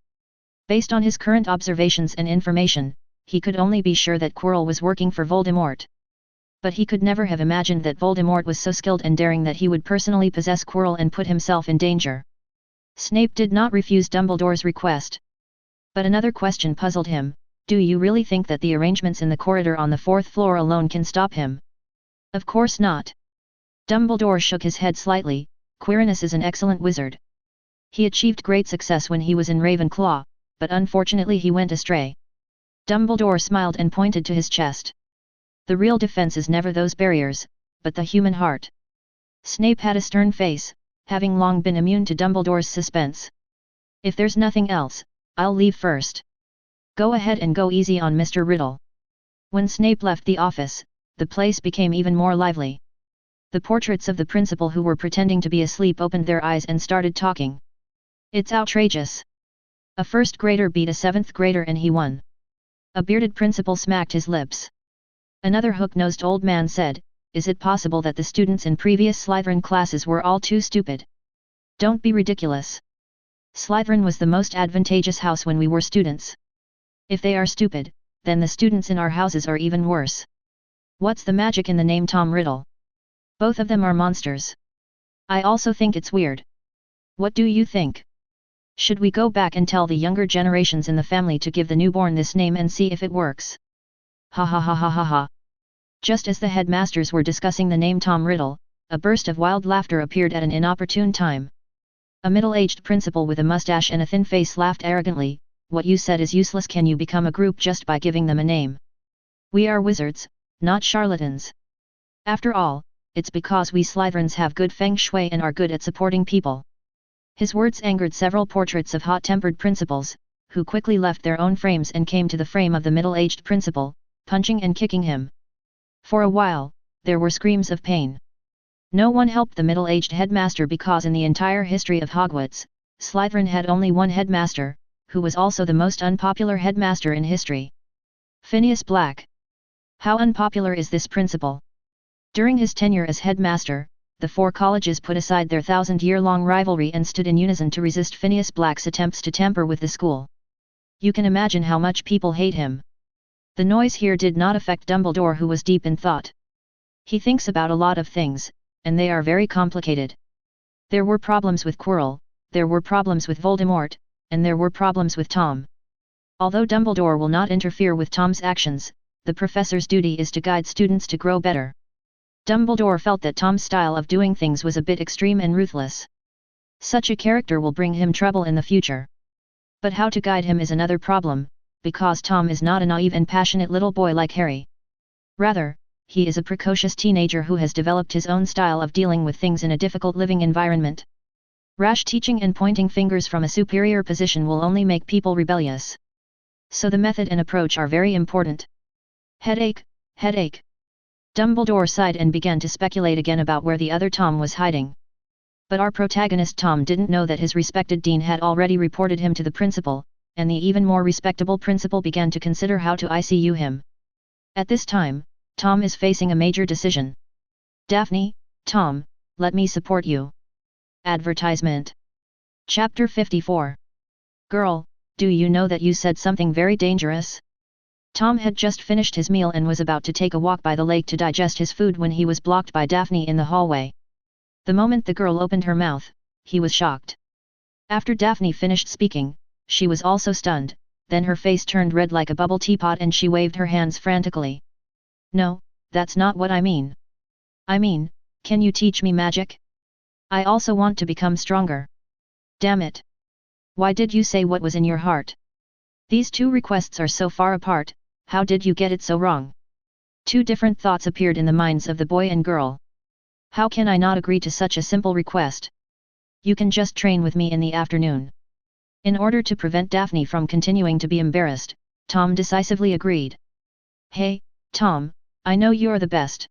Based on his current observations and information, he could only be sure that Quirrell was working for Voldemort. But he could never have imagined that Voldemort was so skilled and daring that he would personally possess Quirrell and put himself in danger. Snape did not refuse Dumbledore's request. But another question puzzled him. Do you really think that the arrangements in the corridor on the 4th floor alone can stop him? Of course not. Dumbledore shook his head slightly. Quirinus is an excellent wizard. He achieved great success when he was in Ravenclaw, but unfortunately he went astray. Dumbledore smiled and pointed to his chest. The real defense is never those barriers, but the human heart. Snape had a stern face, having long been immune to Dumbledore's suspense. If there's nothing else, I'll leave first. Go ahead and go easy on Mr. Riddle. When Snape left the office, the place became even more lively. The portraits of the principal who were pretending to be asleep opened their eyes and started talking. It's outrageous. A first grader beat a 7th grader and he won. A bearded principal smacked his lips. Another hook-nosed old man said, is it possible that the students in previous Slytherin classes were all too stupid? Don't be ridiculous. Slytherin was the most advantageous house when we were students. If they are stupid, then the students in our houses are even worse. What's the magic in the name Tom Riddle? Both of them are monsters. I also think it's weird. What do you think? Should we go back and tell the younger generations in the family to give the newborn this name and see if it works? Ha ha ha ha ha ha. Just as the headmasters were discussing the name Tom Riddle, a burst of wild laughter appeared at an inopportune time. A middle-aged principal with a mustache and a thin face laughed arrogantly. What you said is useless. Can you become a group just by giving them a name? We are wizards, not charlatans. After all, it's because we Slytherins have good feng shui and are good at supporting people. His words angered several portraits of hot-tempered principals, who quickly left their own frames and came to the frame of the middle-aged principal, punching and kicking him. For a while, there were screams of pain. No one helped the middle-aged headmaster because in the entire history of Hogwarts, Slytherin had only one headmaster, who was also the most unpopular headmaster in history. Phineas Black. How unpopular is this principal? During his tenure as headmaster, the four colleges put aside their 1,000-year-long rivalry and stood in unison to resist Phineas Black's attempts to tamper with the school. You can imagine how much people hate him. The noise here did not affect Dumbledore, who was deep in thought. He thinks about a lot of things, and they are very complicated. There were problems with Quirrell, there were problems with Voldemort, and there were problems with Tom. Although Dumbledore will not interfere with Tom's actions, the professor's duty is to guide students to grow better. Dumbledore felt that Tom's style of doing things was a bit extreme and ruthless. Such a character will bring him trouble in the future. But how to guide him is another problem, because Tom is not a naive and passionate little boy like Harry. Rather, he is a precocious teenager who has developed his own style of dealing with things in a difficult living environment. Rash teaching and pointing fingers from a superior position will only make people rebellious. So the method and approach are very important. Headache, headache. Dumbledore sighed and began to speculate again about where the other Tom was hiding. But our protagonist Tom didn't know that his respected dean had already reported him to the principal, and the even more respectable principal began to consider how to ICU him. At this time, Tom is facing a major decision. Daphne, Tom, let me support you. Advertisement. Chapter 54. Girl, do you know that you said something very dangerous? Tom had just finished his meal and was about to take a walk by the lake to digest his food when he was blocked by Daphne in the hallway. The moment the girl opened her mouth, he was shocked. After Daphne finished speaking, she was also stunned, then her face turned red like a bubble teapot and she waved her hands frantically. No, that's not what I mean. I mean, can you teach me magic? I also want to become stronger. Damn it. Why did you say what was in your heart? These two requests are so far apart, how did you get it so wrong? Two different thoughts appeared in the minds of the boy and girl. How can I not agree to such a simple request? You can just train with me in the afternoon. In order to prevent Daphne from continuing to be embarrassed, Tom decisively agreed. Hey, Tom, I know you're the best.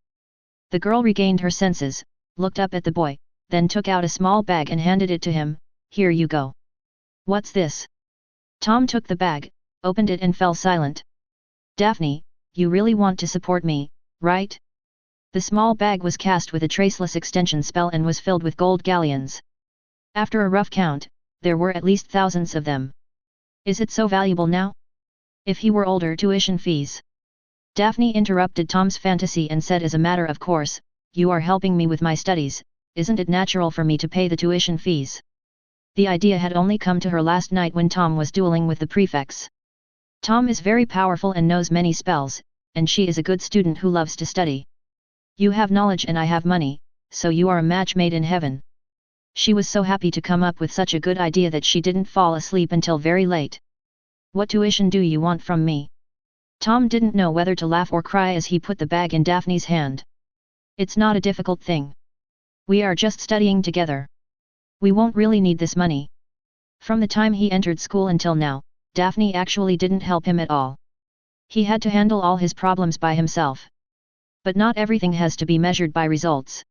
The girl regained her senses, looked up at the boy, then took out a small bag and handed it to him. Here you go. What's this? Tom took the bag, opened it and fell silent. Daphne, you really want to support me, right? The small bag was cast with a traceless extension spell and was filled with gold galleons. After a rough count, there were at least thousands of them. Is it so valuable now? If he were older, tuition fees. Daphne interrupted Tom's fantasy and said, as a matter of course, you are helping me with my studies, isn't it natural for me to pay the tuition fees? The idea had only come to her last night when Tom was dueling with the prefects. Tom is very powerful and knows many spells, and she is a good student who loves to study. You have knowledge and I have money, so you are a match made in heaven. She was so happy to come up with such a good idea that she didn't fall asleep until very late. What tuition do you want from me? Tom didn't know whether to laugh or cry as he put the bag in Daphne's hand. It's not a difficult thing. We are just studying together. We won't really need this money. From the time he entered school until now, Daphne actually didn't help him at all. He had to handle all his problems by himself. But not everything has to be measured by results.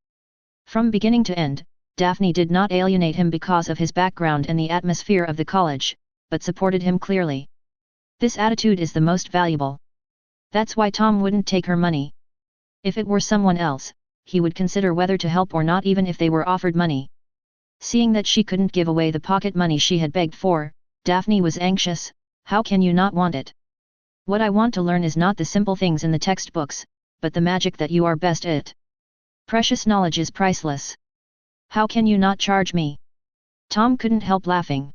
From beginning to end, Daphne did not alienate him because of his background and the atmosphere of the college, but supported him clearly. This attitude is the most valuable. That's why Tom wouldn't take her money. If it were someone else, he would consider whether to help or not even if they were offered money. Seeing that she couldn't give away the pocket money she had begged for, Daphne was anxious. How can you not want it? What I want to learn is not the simple things in the textbooks, but the magic that you are best at. Precious knowledge is priceless. How can you not charge me? Tom couldn't help laughing.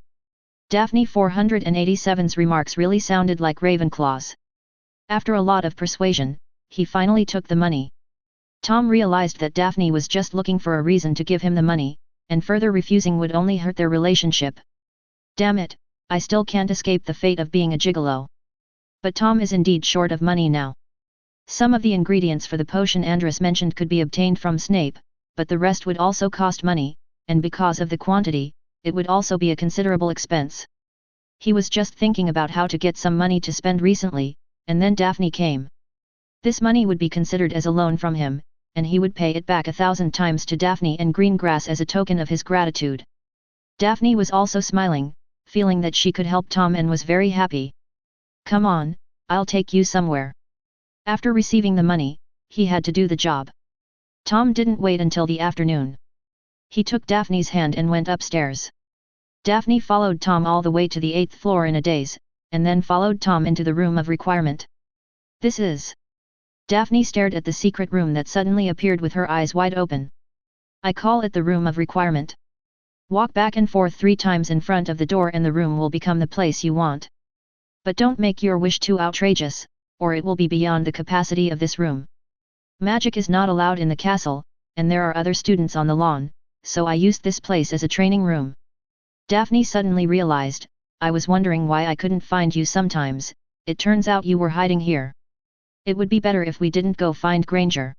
Daphne 487's remarks really sounded like Ravenclaw's. After a lot of persuasion, he finally took the money. Tom realized that Daphne was just looking for a reason to give him the money, and further refusing would only hurt their relationship. Damn it, I still can't escape the fate of being a gigolo. But Tom is indeed short of money now. Some of the ingredients for the potion Andrus mentioned could be obtained from Snape, but the rest would also cost money, and because of the quantity, it would also be a considerable expense. He was just thinking about how to get some money to spend recently, and then Daphne came. This money would be considered as a loan from him, and he would pay it back 1,000 times to Daphne and Greengrass as a token of his gratitude. Daphne was also smiling, feeling that she could help Tom and was very happy. Come on, I'll take you somewhere. After receiving the money, he had to do the job. Tom didn't wait until the afternoon. He took Daphne's hand and went upstairs. Daphne followed Tom all the way to the 8th floor in a daze, and then followed Tom into the room of requirement. This is... Daphne stared at the secret room that suddenly appeared with her eyes wide open. I call it the room of requirement. Walk back and forth 3 times in front of the door and the room will become the place you want. But don't make your wish too outrageous, or it will be beyond the capacity of this room. Magic is not allowed in the castle, and there are other students on the lawn, so I used this place as a training room. Daphne suddenly realized, I was wondering why I couldn't find you sometimes, it turns out you were hiding here. It would be better if we didn't go find Granger.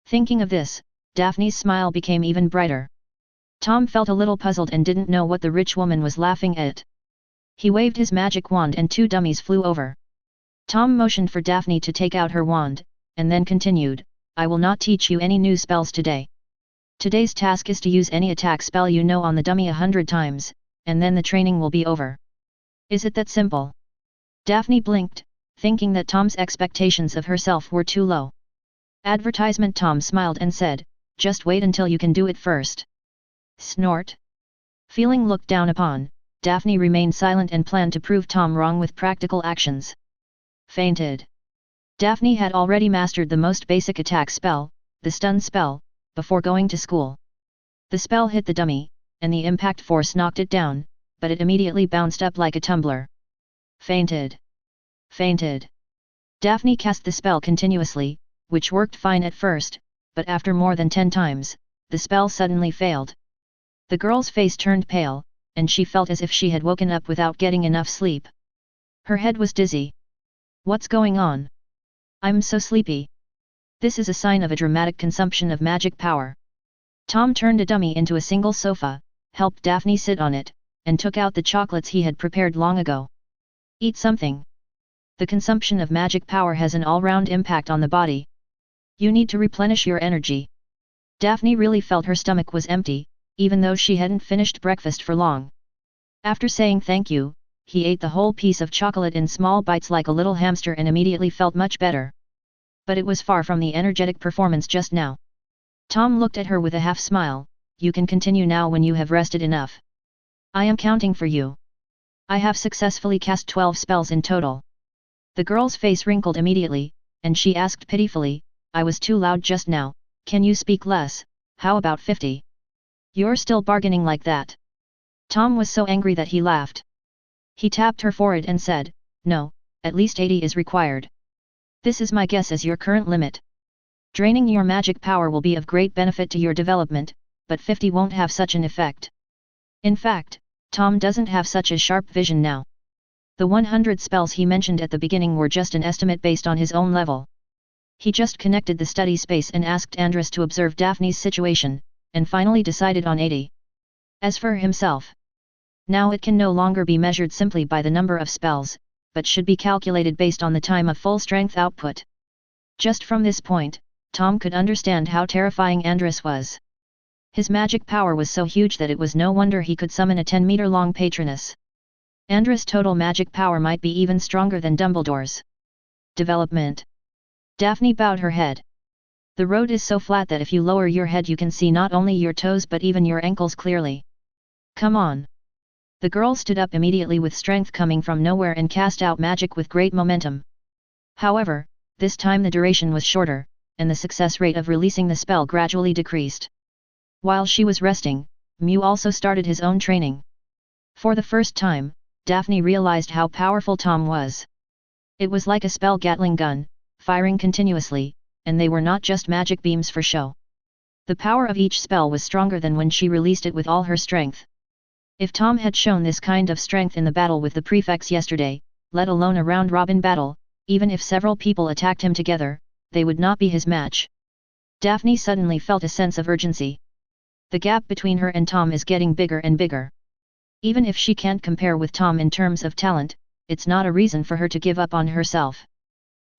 Thinking of this, Daphne's smile became even brighter. Tom felt a little puzzled and didn't know what the rich woman was laughing at. He waved his magic wand and 2 dummies flew over. Tom motioned for Daphne to take out her wand, and then continued, I will not teach you any new spells today. Today's task is to use any attack spell you know on the dummy 100 times, and then the training will be over. Is it that simple? Daphne blinked, thinking that Tom's expectations of herself were too low. Advertisement. Tom smiled and said, just wait until you can do it first. Snort. Feeling looked down upon, Daphne remained silent and planned to prove Tom wrong with practical actions. Fainted. Daphne had already mastered the most basic attack spell, the stun spell, before going to school. The spell hit the dummy, and the impact force knocked it down, but it immediately bounced up like a tumbler. Fainted. Fainted. Daphne cast the spell continuously, which worked fine at first, but after more than 10 times, the spell suddenly failed. The girl's face turned pale, and she felt as if she had woken up without getting enough sleep. Her head was dizzy. What's going on? I'm so sleepy. This is a sign of a dramatic consumption of magic power. Tom turned a dummy into a single sofa, helped Daphne sit on it, and took out the chocolates he had prepared long ago. Eat something. The consumption of magic power has an all-round impact on the body. You need to replenish your energy. Daphne really felt her stomach was empty, even though she hadn't finished breakfast for long. After saying thank you, he ate the whole piece of chocolate in small bites like a little hamster and immediately felt much better. But it was far from the energetic performance just now. Tom looked at her with a half smile, you can continue now when you have rested enough. I am counting for you. I have successfully cast 12 spells in total. The girl's face wrinkled immediately, and she asked pitifully, I was too loud just now, can you speak less, how about 50? You're still bargaining like that. Tom was so angry that he laughed. He tapped her forehead and said, no, at least 80 is required. This is my guess as your current limit. Draining your magic power will be of great benefit to your development, but 50 won't have such an effect. In fact, Tom doesn't have such a sharp vision now. The 100 spells he mentioned at the beginning were just an estimate based on his own level. He just connected the study space and asked Andrus to observe Daphne's situation, and finally decided on 80. As for himself, now it can no longer be measured simply by the number of spells, but should be calculated based on the time of full strength output. Just from this point, Tom could understand how terrifying Andrus was. His magic power was so huge that it was no wonder he could summon a 10-meter-long Patronus. Andrus' total magic power might be even stronger than Dumbledore's. Development. Daphne bowed her head. The road is so flat that if you lower your head you can see not only your toes but even your ankles clearly. Come on. The girl stood up immediately with strength coming from nowhere and cast out magic with great momentum. However, this time the duration was shorter, and the success rate of releasing the spell gradually decreased. While she was resting, Mew also started his own training. For the first time, Daphne realized how powerful Tom was. It was like a spell Gatling gun, firing continuously, and they were not just magic beams for show. The power of each spell was stronger than when she released it with all her strength. If Tom had shown this kind of strength in the battle with the prefects yesterday, let alone a round-robin battle, even if several people attacked him together, they would not be his match. Daphne suddenly felt a sense of urgency. The gap between her and Tom is getting bigger and bigger. Even if she can't compare with Tom in terms of talent, it's not a reason for her to give up on herself.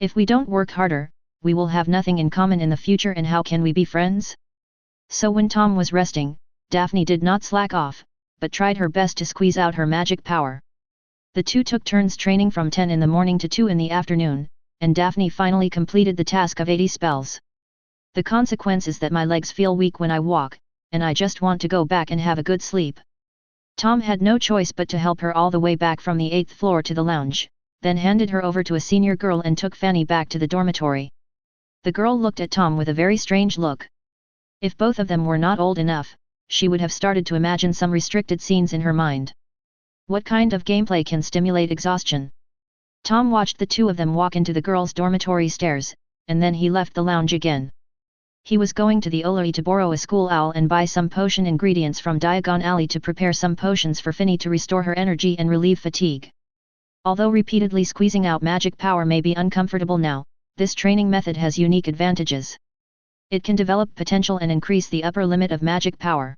If we don't work harder, we will have nothing in common in the future, and how can we be friends? So when Tom was resting, Daphne did not slack off, but tried her best to squeeze out her magic power. The two took turns training from 10 in the morning to 2 in the afternoon, and Daphne finally completed the task of 80 spells. The consequence is that my legs feel weak when I walk, and I just want to go back and have a good sleep. Tom had no choice but to help her all the way back from the 8th floor to the lounge, then handed her over to a senior girl and took Fanny back to the dormitory. The girl looked at Tom with a very strange look. If both of them were not old enough, she would have started to imagine some restricted scenes in her mind. What kind of gameplay can stimulate exhaustion? Tom watched the two of them walk into the girls' dormitory stairs, and then he left the lounge again. He was going to the Oloi to borrow a school owl and buy some potion ingredients from Diagon Alley to prepare some potions for Finny to restore her energy and relieve fatigue. Although repeatedly squeezing out magic power may be uncomfortable now, this training method has unique advantages. It can develop potential and increase the upper limit of magic power.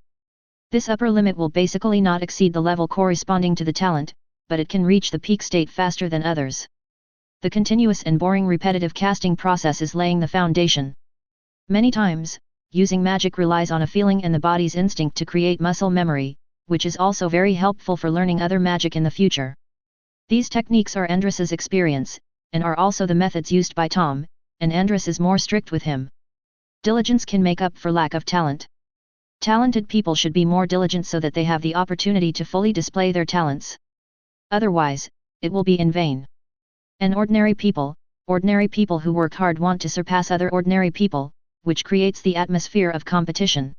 This upper limit will basically not exceed the level corresponding to the talent, but it can reach the peak state faster than others. The continuous and boring repetitive casting process is laying the foundation. Many times, using magic relies on a feeling and the body's instinct to create muscle memory, which is also very helpful for learning other magic in the future. These techniques are Andrus's experience, and are also the methods used by Tom, and Andrus is more strict with him. Diligence can make up for lack of talent. Talented people should be more diligent so that they have the opportunity to fully display their talents. Otherwise, it will be in vain. And ordinary people who work hard want to surpass other ordinary people, which creates the atmosphere of competition.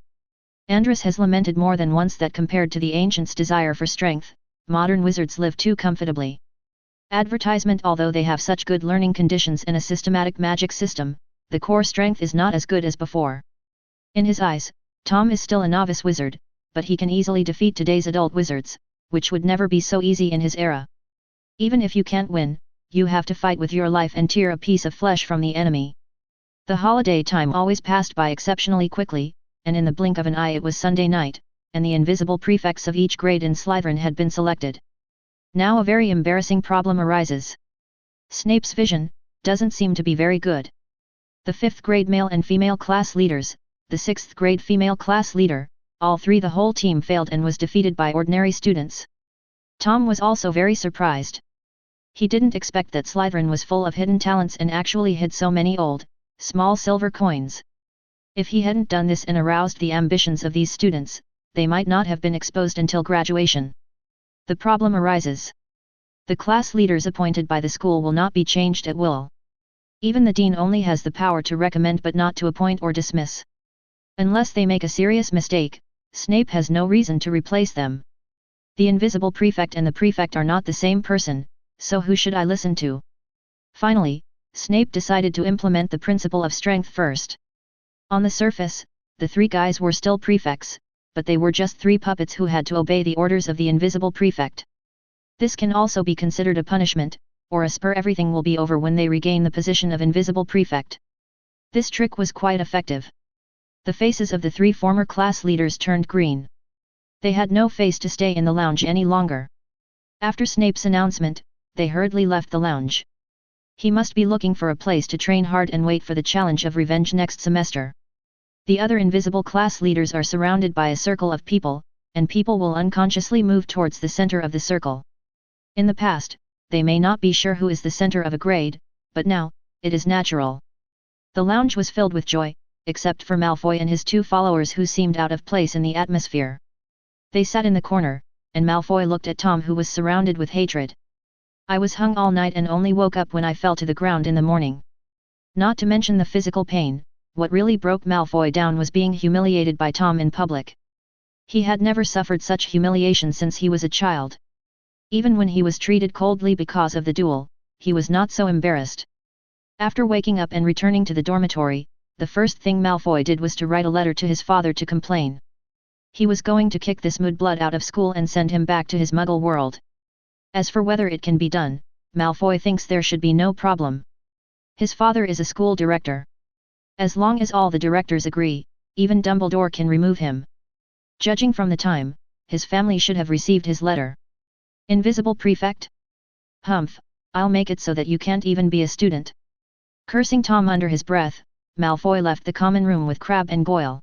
Andrus has lamented more than once that compared to the ancients' desire for strength, modern wizards live too comfortably. Advertisement: although they have such good learning conditions and a systematic magic system, the core strength is not as good as before. In his eyes, Tom is still a novice wizard, but he can easily defeat today's adult wizards, which would never be so easy in his era. Even if you can't win, you have to fight with your life and tear a piece of flesh from the enemy. The holiday time always passed by exceptionally quickly, and in the blink of an eye it was Sunday night, and the invisible prefects of each grade in Slytherin had been selected. Now a very embarrassing problem arises. Snape's vision doesn't seem to be very good. The 5th grade male and female class leaders, the 6th grade female class leader, all three the whole team failed and was defeated by ordinary students. Tom was also very surprised. He didn't expect that Slytherin was full of hidden talents and actually hid so many old, small silver coins. If he hadn't done this and aroused the ambitions of these students, they might not have been exposed until graduation. The problem arises. The class leaders appointed by the school will not be changed at will. Even the dean only has the power to recommend but not to appoint or dismiss. Unless they make a serious mistake, Snape has no reason to replace them. The invisible prefect and the prefect are not the same person, so who should I listen to? Finally, Snape decided to implement the principle of strength first. On the surface, the three guys were still prefects, but they were just three puppets who had to obey the orders of the invisible prefect. This can also be considered a punishment, or a spur. Everything will be over when they regain the position of invisible prefect. This trick was quite effective. The faces of the three former class leaders turned green. They had no face to stay in the lounge any longer. After Snape's announcement, they hurriedly left the lounge. He must be looking for a place to train hard and wait for the challenge of revenge next semester. The other invisible class leaders are surrounded by a circle of people, and people will unconsciously move towards the center of the circle. In the past, they may not be sure who is the center of a grade, but now, it is natural. The lounge was filled with joy, except for Malfoy and his two followers who seemed out of place in the atmosphere. They sat in the corner, and Malfoy looked at Tom, who was surrounded with hatred. I was hung all night and only woke up when I fell to the ground in the morning. Not to mention the physical pain, what really broke Malfoy down was being humiliated by Tom in public. He had never suffered such humiliation since he was a child. Even when he was treated coldly because of the duel, he was not so embarrassed. After waking up and returning to the dormitory, the first thing Malfoy did was to write a letter to his father to complain. He was going to kick this mudblood out of school and send him back to his muggle world. As for whether it can be done, Malfoy thinks there should be no problem. His father is a school director. As long as all the directors agree, even Dumbledore can remove him. Judging from the time, his family should have received his letter. Invisible prefect? Humph, I'll make it so that you can't even be a student. Cursing Tom under his breath, Malfoy left the common room with Crabbe and Goyle.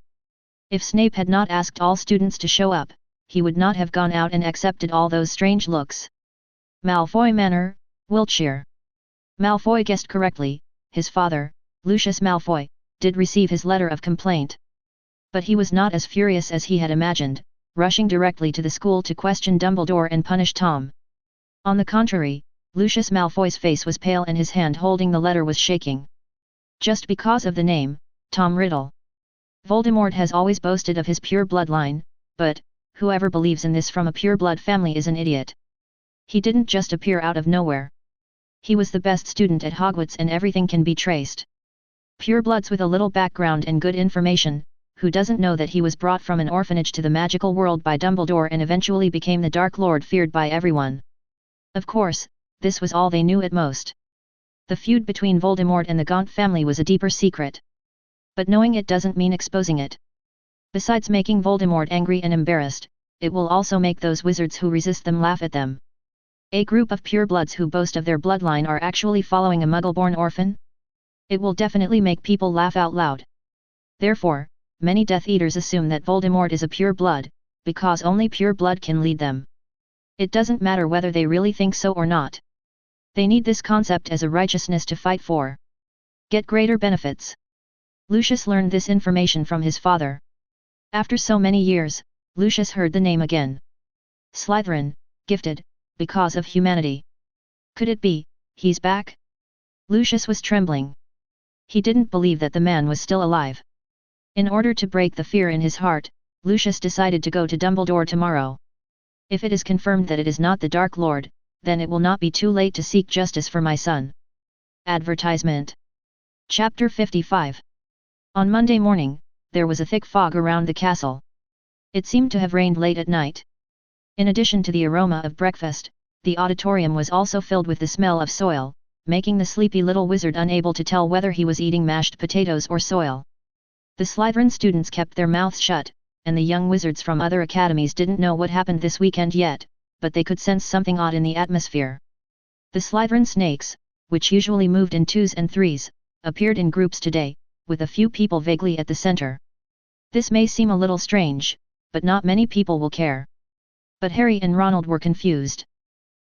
If Snape had not asked all students to show up, he would not have gone out and accepted all those strange looks. Malfoy Manor, Wiltshire. Malfoy guessed correctly. His father, Lucius Malfoy, did receive his letter of complaint. But he was not as furious as he had imagined, rushing directly to the school to question Dumbledore and punish Tom. On the contrary, Lucius Malfoy's face was pale and his hand holding the letter was shaking. Just because of the name, Tom Riddle. Voldemort has always boasted of his pure bloodline, but, whoever believes in this from a pure-blood family is an idiot. He didn't just appear out of nowhere. He was the best student at Hogwarts and everything can be traced. Purebloods with a little background and good information, who doesn't know that he was brought from an orphanage to the magical world by Dumbledore and eventually became the Dark Lord feared by everyone. Of course, this was all they knew at most. The feud between Voldemort and the Gaunt family was a deeper secret. But knowing it doesn't mean exposing it. Besides making Voldemort angry and embarrassed, it will also make those wizards who resist them laugh at them. A group of purebloods who boast of their bloodline are actually following a muggle-born orphan? It will definitely make people laugh out loud. Therefore, many Death Eaters assume that Voldemort is a pure blood, because only pure blood can lead them. It doesn't matter whether they really think so or not. They need this concept as a righteousness to fight for. Get greater benefits. Lucius learned this information from his father. After so many years, Lucius heard the name again. Slytherin, gifted, because of humanity. Could it be, he's back? Lucius was trembling. He didn't believe that the man was still alive. In order to break the fear in his heart, Lucius decided to go to Dumbledore tomorrow. If it is confirmed that it is not the Dark Lord, then it will not be too late to seek justice for my son. Advertisement. Chapter 55. On Monday morning, there was a thick fog around the castle. It seemed to have rained late at night. In addition to the aroma of breakfast, the auditorium was also filled with the smell of soil, making the sleepy little wizard unable to tell whether he was eating mashed potatoes or soil. The Slytherin students kept their mouths shut, and the young wizards from other academies didn't know what happened this weekend yet, but they could sense something odd in the atmosphere. The Slytherin snakes, which usually moved in 2s and 3s, appeared in groups today, with a few people vaguely at the center. This may seem a little strange, but not many people will care. But Harry and Ronald were confused.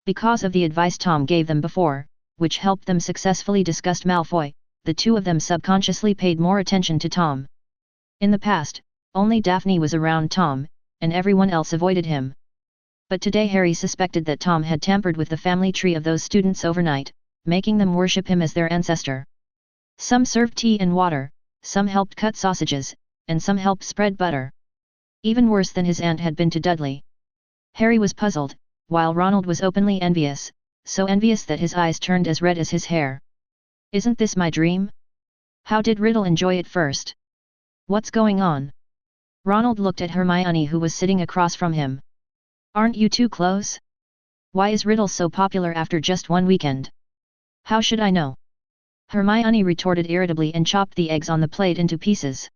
Because of the advice Tom gave them before, which helped them successfully disgust Malfoy, the two of them subconsciously paid more attention to Tom. In the past, only Daphne was around Tom, and everyone else avoided him. But today Harry suspected that Tom had tampered with the family tree of those students overnight, making them worship him as their ancestor. Some served tea and water, some helped cut sausages, and some helped spread butter. Even worse than his aunt had been to Dudley. Harry was puzzled, while Ronald was openly envious, so envious that his eyes turned as red as his hair. Isn't this my dream? How did Riddle enjoy it first? What's going on? Ronald looked at Hermione who was sitting across from him. Aren't you too close? Why is Riddle so popular after just one weekend? How should I know? Hermione retorted irritably and chopped the eggs on the plate into pieces.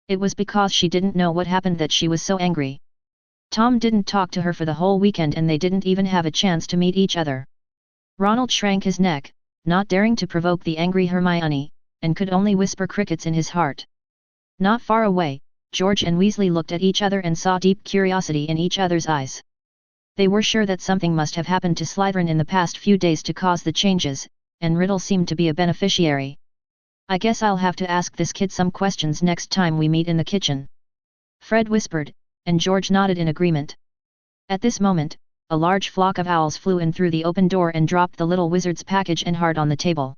It was because she didn't know what happened that she was so angry. Tom didn't talk to her for the whole weekend and they didn't even have a chance to meet each other. Ronald shrank his neck, not daring to provoke the angry Hermione, and could only whisper crickets in his heart. Not far away, George and Weasley looked at each other and saw deep curiosity in each other's eyes. They were sure that something must have happened to Slytherin in the past few days to cause the changes, and Riddle seemed to be a beneficiary. I guess I'll have to ask this kid some questions next time we meet in the kitchen. Fred whispered, and George nodded in agreement. At this moment, a large flock of owls flew in through the open door and dropped the little wizard's package and heart on the table.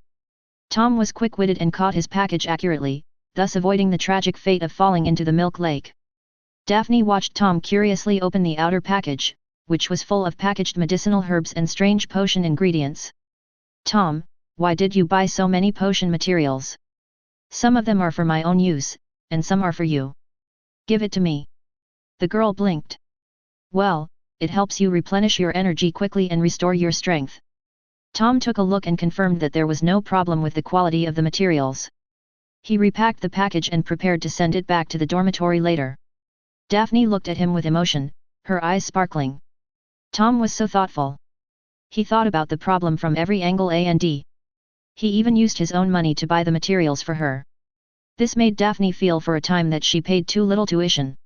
Tom was quick-witted and caught his package accurately, thus avoiding the tragic fate of falling into the milk lake. Daphne watched Tom curiously open the outer package, which was full of packaged medicinal herbs and strange potion ingredients. Tom, why did you buy so many potion materials? Some of them are for my own use, and some are for you. Give it to me. The girl blinked. Well, it helps you replenish your energy quickly and restore your strength. Tom took a look and confirmed that there was no problem with the quality of the materials. He repacked the package and prepared to send it back to the dormitory later. Daphne looked at him with emotion, her eyes sparkling. Tom was so thoughtful. He thought about the problem from every angle and he even used his own money to buy the materials for her. This made Daphne feel for a time that she paid too little tuition.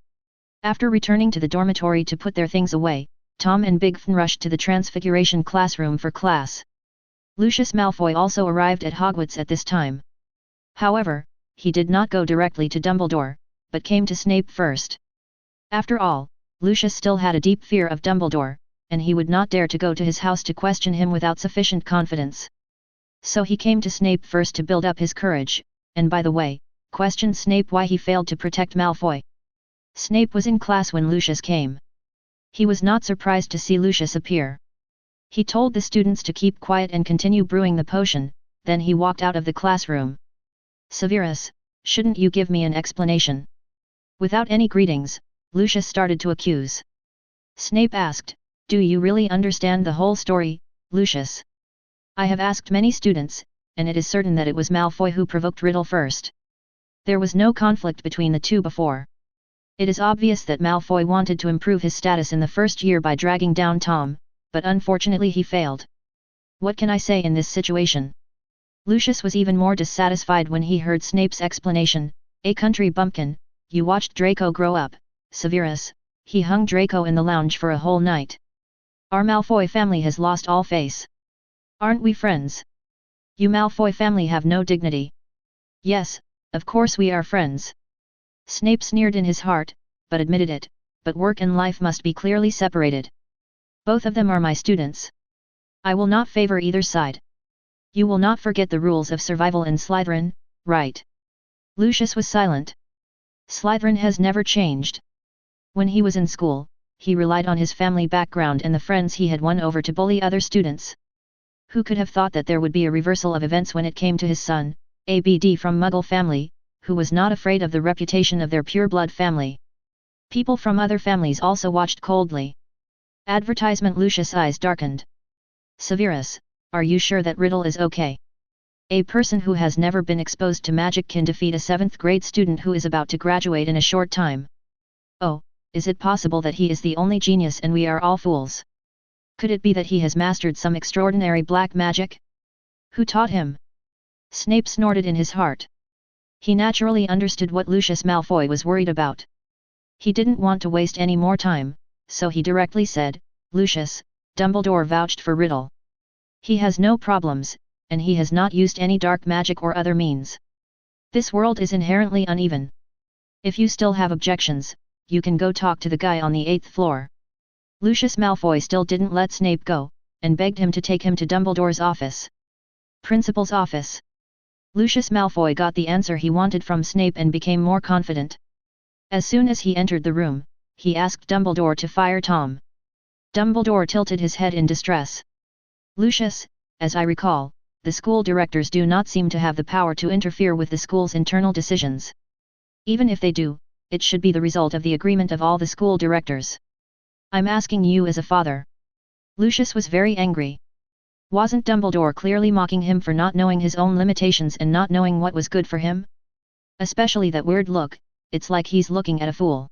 After returning to the dormitory to put their things away, Tom and Big Fn rushed to the Transfiguration classroom for class. Lucius Malfoy also arrived at Hogwarts at this time. However, he did not go directly to Dumbledore, but came to Snape first. After all, Lucius still had a deep fear of Dumbledore, and he would not dare to go to his house to question him without sufficient confidence. So he came to Snape first to build up his courage, and by the way, questioned Snape why he failed to protect Malfoy. Snape was in class when Lucius came. He was not surprised to see Lucius appear. He told the students to keep quiet and continue brewing the potion, then he walked out of the classroom. Severus, shouldn't you give me an explanation? Without any greetings, Lucius started to accuse. Snape asked, do you really understand the whole story, Lucius? I have asked many students, and it is certain that it was Malfoy who provoked Riddle first. There was no conflict between the two before. It is obvious that Malfoy wanted to improve his status in the first year by dragging down Tom, but unfortunately he failed. What can I say in this situation? Lucius was even more dissatisfied when he heard Snape's explanation, a country bumpkin, you watched Draco grow up, Severus, he hung Draco in the lounge for a whole night. Our Malfoy family has lost all face. Aren't we friends? You Malfoy family have no dignity. Yes, of course we are friends. Snape sneered in his heart, but admitted it, but work and life must be clearly separated. Both of them are my students. I will not favor either side. You will not forget the rules of survival in Slytherin, right? Lucius was silent. Slytherin has never changed. When he was in school, he relied on his family background and the friends he had won over to bully other students. Who could have thought that there would be a reversal of events when it came to his son, ABD from Muggle family, who was not afraid of the reputation of their pureblood family. People from other families also watched coldly. Advertisement. Lucius' eyes darkened. Severus, are you sure that Riddle is okay? A person who has never been exposed to magic can defeat a 7th grade student who is about to graduate in a short time. Oh, is it possible that he is the only genius and we are all fools? Could it be that he has mastered some extraordinary black magic? Who taught him? Snape snorted in his heart. He naturally understood what Lucius Malfoy was worried about. He didn't want to waste any more time, so he directly said, Lucius, Dumbledore vouched for Riddle. He has no problems, and he has not used any dark magic or other means. This world is inherently uneven. If you still have objections, you can go talk to the guy on the 8th floor. Lucius Malfoy still didn't let Snape go, and begged him to take him to Dumbledore's office. Principal's office. Lucius Malfoy got the answer he wanted from Snape and became more confident. As soon as he entered the room, he asked Dumbledore to fire Tom. Dumbledore tilted his head in distress. Lucius, as I recall, the school directors do not seem to have the power to interfere with the school's internal decisions. Even if they do, it should be the result of the agreement of all the school directors. I'm asking you as a father. Lucius was very angry. Wasn't Dumbledore clearly mocking him for not knowing his own limitations and not knowing what was good for him? Especially that weird look, it's like he's looking at a fool.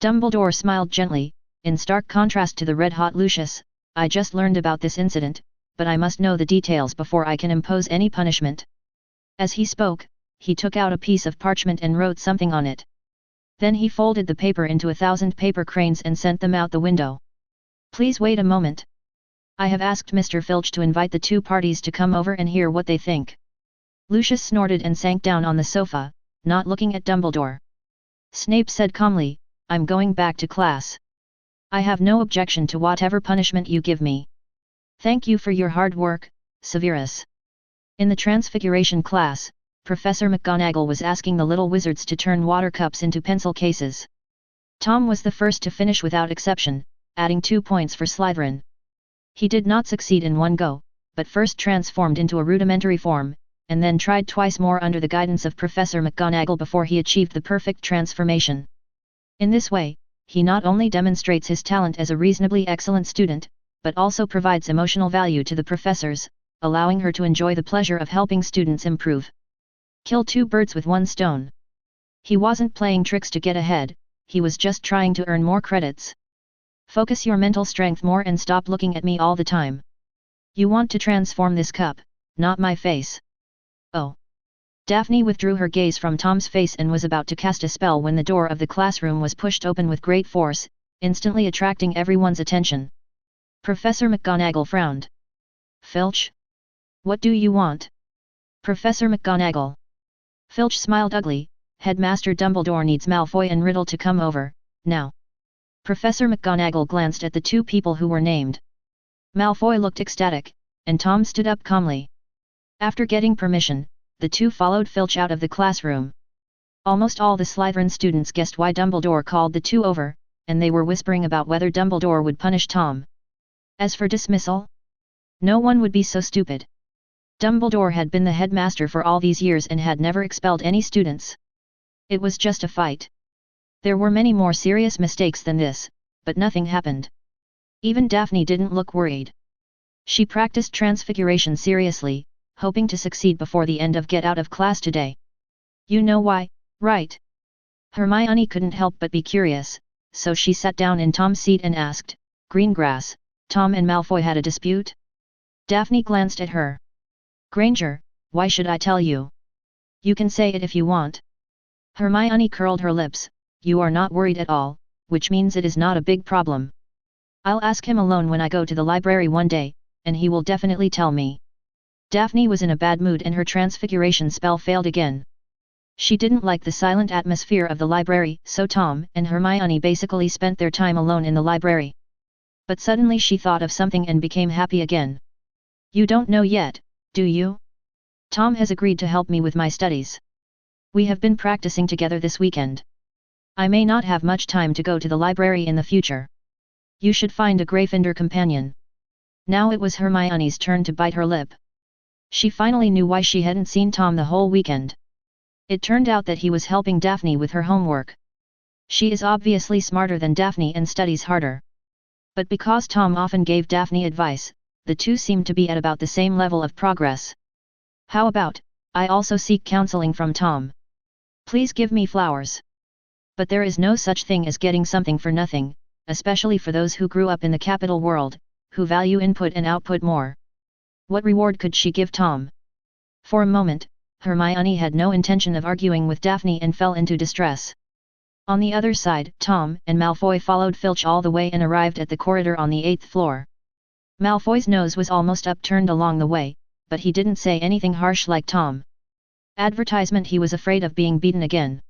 Dumbledore smiled gently, in stark contrast to the red-hot Lucius, I just learned about this incident, but I must know the details before I can impose any punishment. As he spoke, he took out a piece of parchment and wrote something on it. Then he folded the paper into 1,000 paper cranes and sent them out the window. Please wait a moment. I have asked Mr. Filch to invite the two parties to come over and hear what they think. Lucius snorted and sank down on the sofa, not looking at Dumbledore. Snape said calmly, I'm going back to class. I have no objection to whatever punishment you give me. Thank you for your hard work, Severus. In the Transfiguration class, Professor McGonagall was asking the little wizards to turn water cups into pencil cases. Tom was the first to finish without exception, adding 2 points for Slytherin. He did not succeed in one go, but first transformed into a rudimentary form, and then tried twice more under the guidance of Professor McGonagall before he achieved the perfect transformation. In this way, he not only demonstrates his talent as a reasonably excellent student, but also provides emotional value to the professors, allowing her to enjoy the pleasure of helping students improve. Kill 2 birds with 1 stone. He wasn't playing tricks to get ahead, he was just trying to earn more credits. Focus your mental strength more and stop looking at me all the time. You want to transform this cup, not my face. Oh. Daphne withdrew her gaze from Tom's face and was about to cast a spell when the door of the classroom was pushed open with great force, instantly attracting everyone's attention. Professor McGonagall frowned. Filch? What do you want? Professor McGonagall. Filch smiled ugly. Headmaster Dumbledore needs Malfoy and Riddle to come over, now. Professor McGonagall glanced at the 2 people who were named. Malfoy looked ecstatic, and Tom stood up calmly. After getting permission, the 2 followed Filch out of the classroom. Almost all the Slytherin students guessed why Dumbledore called the 2 over, and they were whispering about whether Dumbledore would punish Tom. As for dismissal? No one would be so stupid. Dumbledore had been the headmaster for all these years and had never expelled any students. It was just a fight. There were many more serious mistakes than this, but nothing happened. Even Daphne didn't look worried. She practiced transfiguration seriously, hoping to succeed before the end of Get Out of Class today. You know why, right? Hermione couldn't help but be curious, so she sat down in Tom's seat and asked, Greengrass, Tom and Malfoy had a dispute? Daphne glanced at her. Granger, why should I tell you? You can say it if you want. Hermione curled her lips. You are not worried at all, which means it is not a big problem. I'll ask him alone when I go to the library one day, and he will definitely tell me. Daphne was in a bad mood and her transfiguration spell failed again. She didn't like the silent atmosphere of the library, so Tom and Hermione basically spent their time alone in the library. But suddenly she thought of something and became happy again. You don't know yet, do you? Tom has agreed to help me with my studies. We have been practicing together this weekend. I may not have much time to go to the library in the future. You should find a Gryffindor companion. Now it was Hermione's turn to bite her lip. She finally knew why she hadn't seen Tom the whole weekend. It turned out that he was helping Daphne with her homework. She is obviously smarter than Daphne and studies harder. But because Tom often gave Daphne advice, the 2 seemed to be at about the same level of progress. How about, I also seek counseling from Tom. Please give me flowers. But there is no such thing as getting something for nothing, especially for those who grew up in the capital world, who value input and output more. What reward could she give Tom? For a moment, Hermione had no intention of arguing with Daphne and fell into distress. On the other side, Tom and Malfoy followed Filch all the way and arrived at the corridor on the 8th floor. Malfoy's nose was almost upturned along the way, but he didn't say anything harsh like Tom. Advertisement: he was afraid of being beaten again.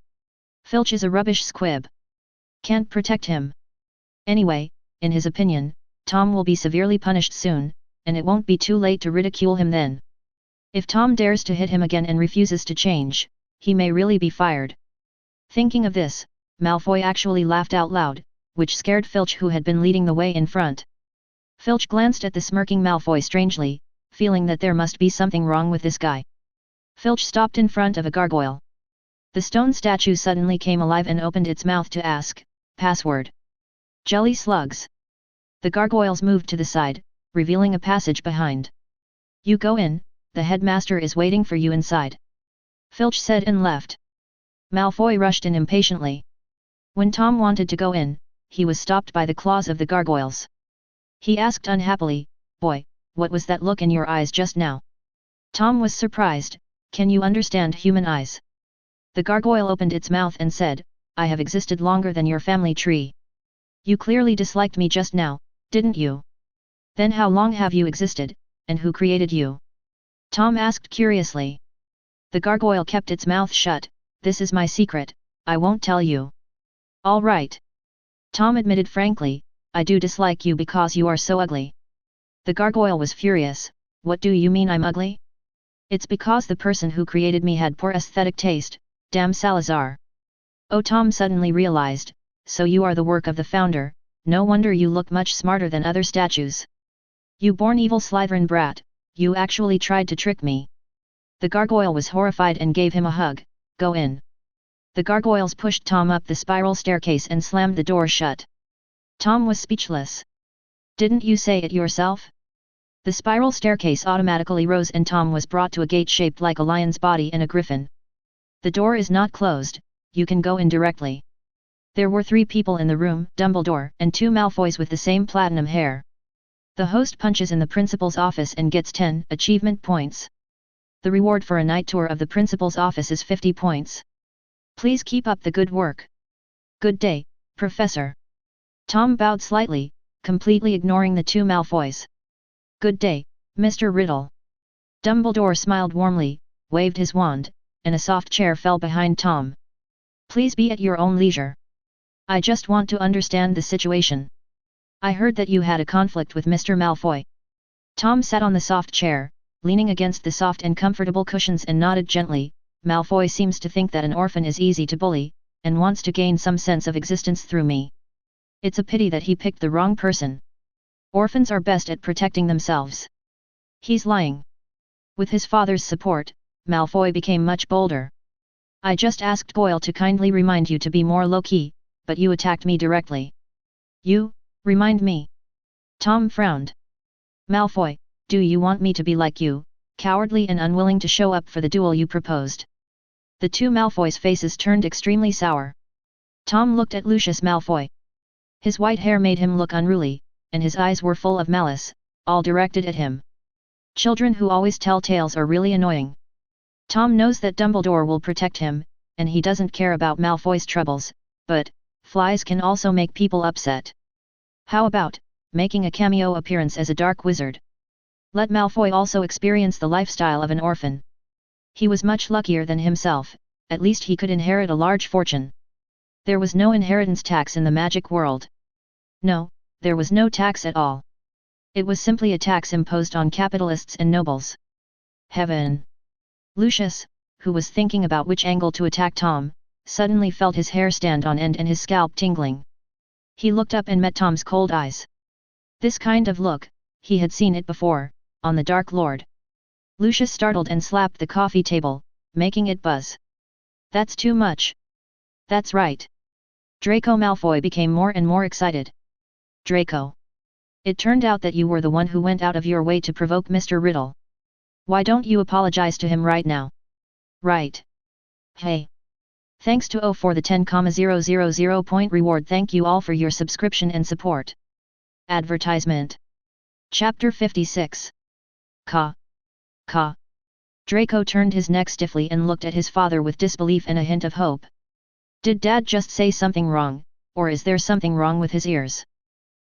Filch is a rubbish squib. Can't protect him. Anyway, in his opinion, Tom will be severely punished soon, and it won't be too late to ridicule him then. If Tom dares to hit him again and refuses to change, he may really be fired. Thinking of this, Malfoy actually laughed out loud, which scared Filch, who had been leading the way in front. Filch glanced at the smirking Malfoy strangely, feeling that there must be something wrong with this guy. Filch stopped in front of a gargoyle. The stone statue suddenly came alive and opened its mouth to ask, "Password." "Jelly slugs." The gargoyles moved to the side, revealing a passage behind. "You go in, the headmaster is waiting for you inside," Filch said and left. Malfoy rushed in impatiently. When Tom wanted to go in, he was stopped by the claws of the gargoyles. He asked unhappily, "Boy, what was that look in your eyes just now?" Tom was surprised. "Can you understand human eyes?" The gargoyle opened its mouth and said, "I have existed longer than your family tree. You clearly disliked me just now, didn't you? Then how long have you existed, and who created you?" Tom asked curiously. The gargoyle kept its mouth shut. "This is my secret, I won't tell you." "All right." Tom admitted frankly, "I do dislike you because you are so ugly." The gargoyle was furious. "What do you mean I'm ugly?" "It's because the person who created me had poor aesthetic taste, damn Salazar." Oh, Tom suddenly realized, so you are the work of the founder, no wonder you look much smarter than other statues. You born evil Slytherin brat, you actually tried to trick me. The gargoyle was horrified and gave him a hug. Go in. The gargoyles pushed Tom up the spiral staircase and slammed the door shut. Tom was speechless. Didn't you say it yourself? The spiral staircase automatically rose and Tom was brought to a gate shaped like a lion's body and a griffin. The door is not closed, you can go in directly. There were 3 people in the room, Dumbledore and 2 Malfoys with the same platinum hair. The host punches in the principal's office and gets 10 achievement points. The reward for a night tour of the principal's office is 50 points. Please keep up the good work. Good day, Professor. Tom bowed slightly, completely ignoring the 2 Malfoys. Good day, Mr. Riddle. Dumbledore smiled warmly, waved his wand, and a soft chair fell behind Tom. Please be at your own leisure. I just want to understand the situation. I heard that you had a conflict with Mr. Malfoy. Tom sat on the soft chair, leaning against the soft and comfortable cushions and nodded gently. Malfoy seems to think that an orphan is easy to bully, and wants to gain some sense of existence through me. It's a pity that he picked the wrong person. Orphans are best at protecting themselves. He's lying. With his father's support, Malfoy became much bolder. I just asked Goyle to kindly remind you to be more low-key, but you attacked me directly. You, remind me? Tom frowned. Malfoy, do you want me to be like you, cowardly and unwilling to show up for the duel you proposed? The 2 Malfoys' faces turned extremely sour. Tom looked at Lucius Malfoy. His white hair made him look unruly, and his eyes were full of malice, all directed at him. Children who always tell tales are really annoying. Tom knows that Dumbledore will protect him, and he doesn't care about Malfoy's troubles, but flies can also make people upset. How about making a cameo appearance as a dark wizard? Let Malfoy also experience the lifestyle of an orphan. He was much luckier than himself, at least he could inherit a large fortune. There was no inheritance tax in the magic world. No, there was no tax at all. It was simply a tax imposed on capitalists and nobles. Heaven! Lucius, who was thinking about which angle to attack Tom, suddenly felt his hair stand on end and his scalp tingling. He looked up and met Tom's cold eyes. This kind of look, he had seen it before, on the Dark Lord. Lucius startled and slapped the coffee table, making it buzz. That's too much. That's right. Draco Malfoy became more and more excited. Draco. It turned out that you were the one who went out of your way to provoke Mr. Riddle. Why don't you apologize to him right now? Right. Hey. Thanks to O for the 10,000 point reward. Thank you all for your subscription and support. Advertisement. Chapter 56. Ka. Draco turned his neck stiffly and looked at his father with disbelief and a hint of hope. Did Dad just say something wrong, or is there something wrong with his ears?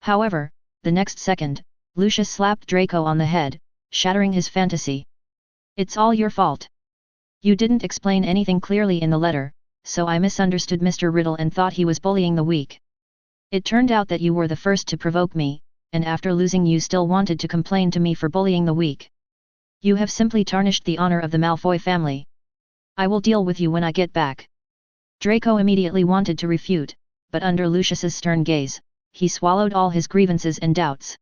However, the next second, Lucius slapped Draco on the head, shattering his fantasy. It's all your fault. You didn't explain anything clearly in the letter, so I misunderstood Mr. Riddle and thought he was bullying the weak. It turned out that you were the first to provoke me, and after losing you still wanted to complain to me for bullying the weak. You have simply tarnished the honor of the Malfoy family. I will deal with you when I get back. Draco immediately wanted to refute, but under Lucius's stern gaze, he swallowed all his grievances and doubts.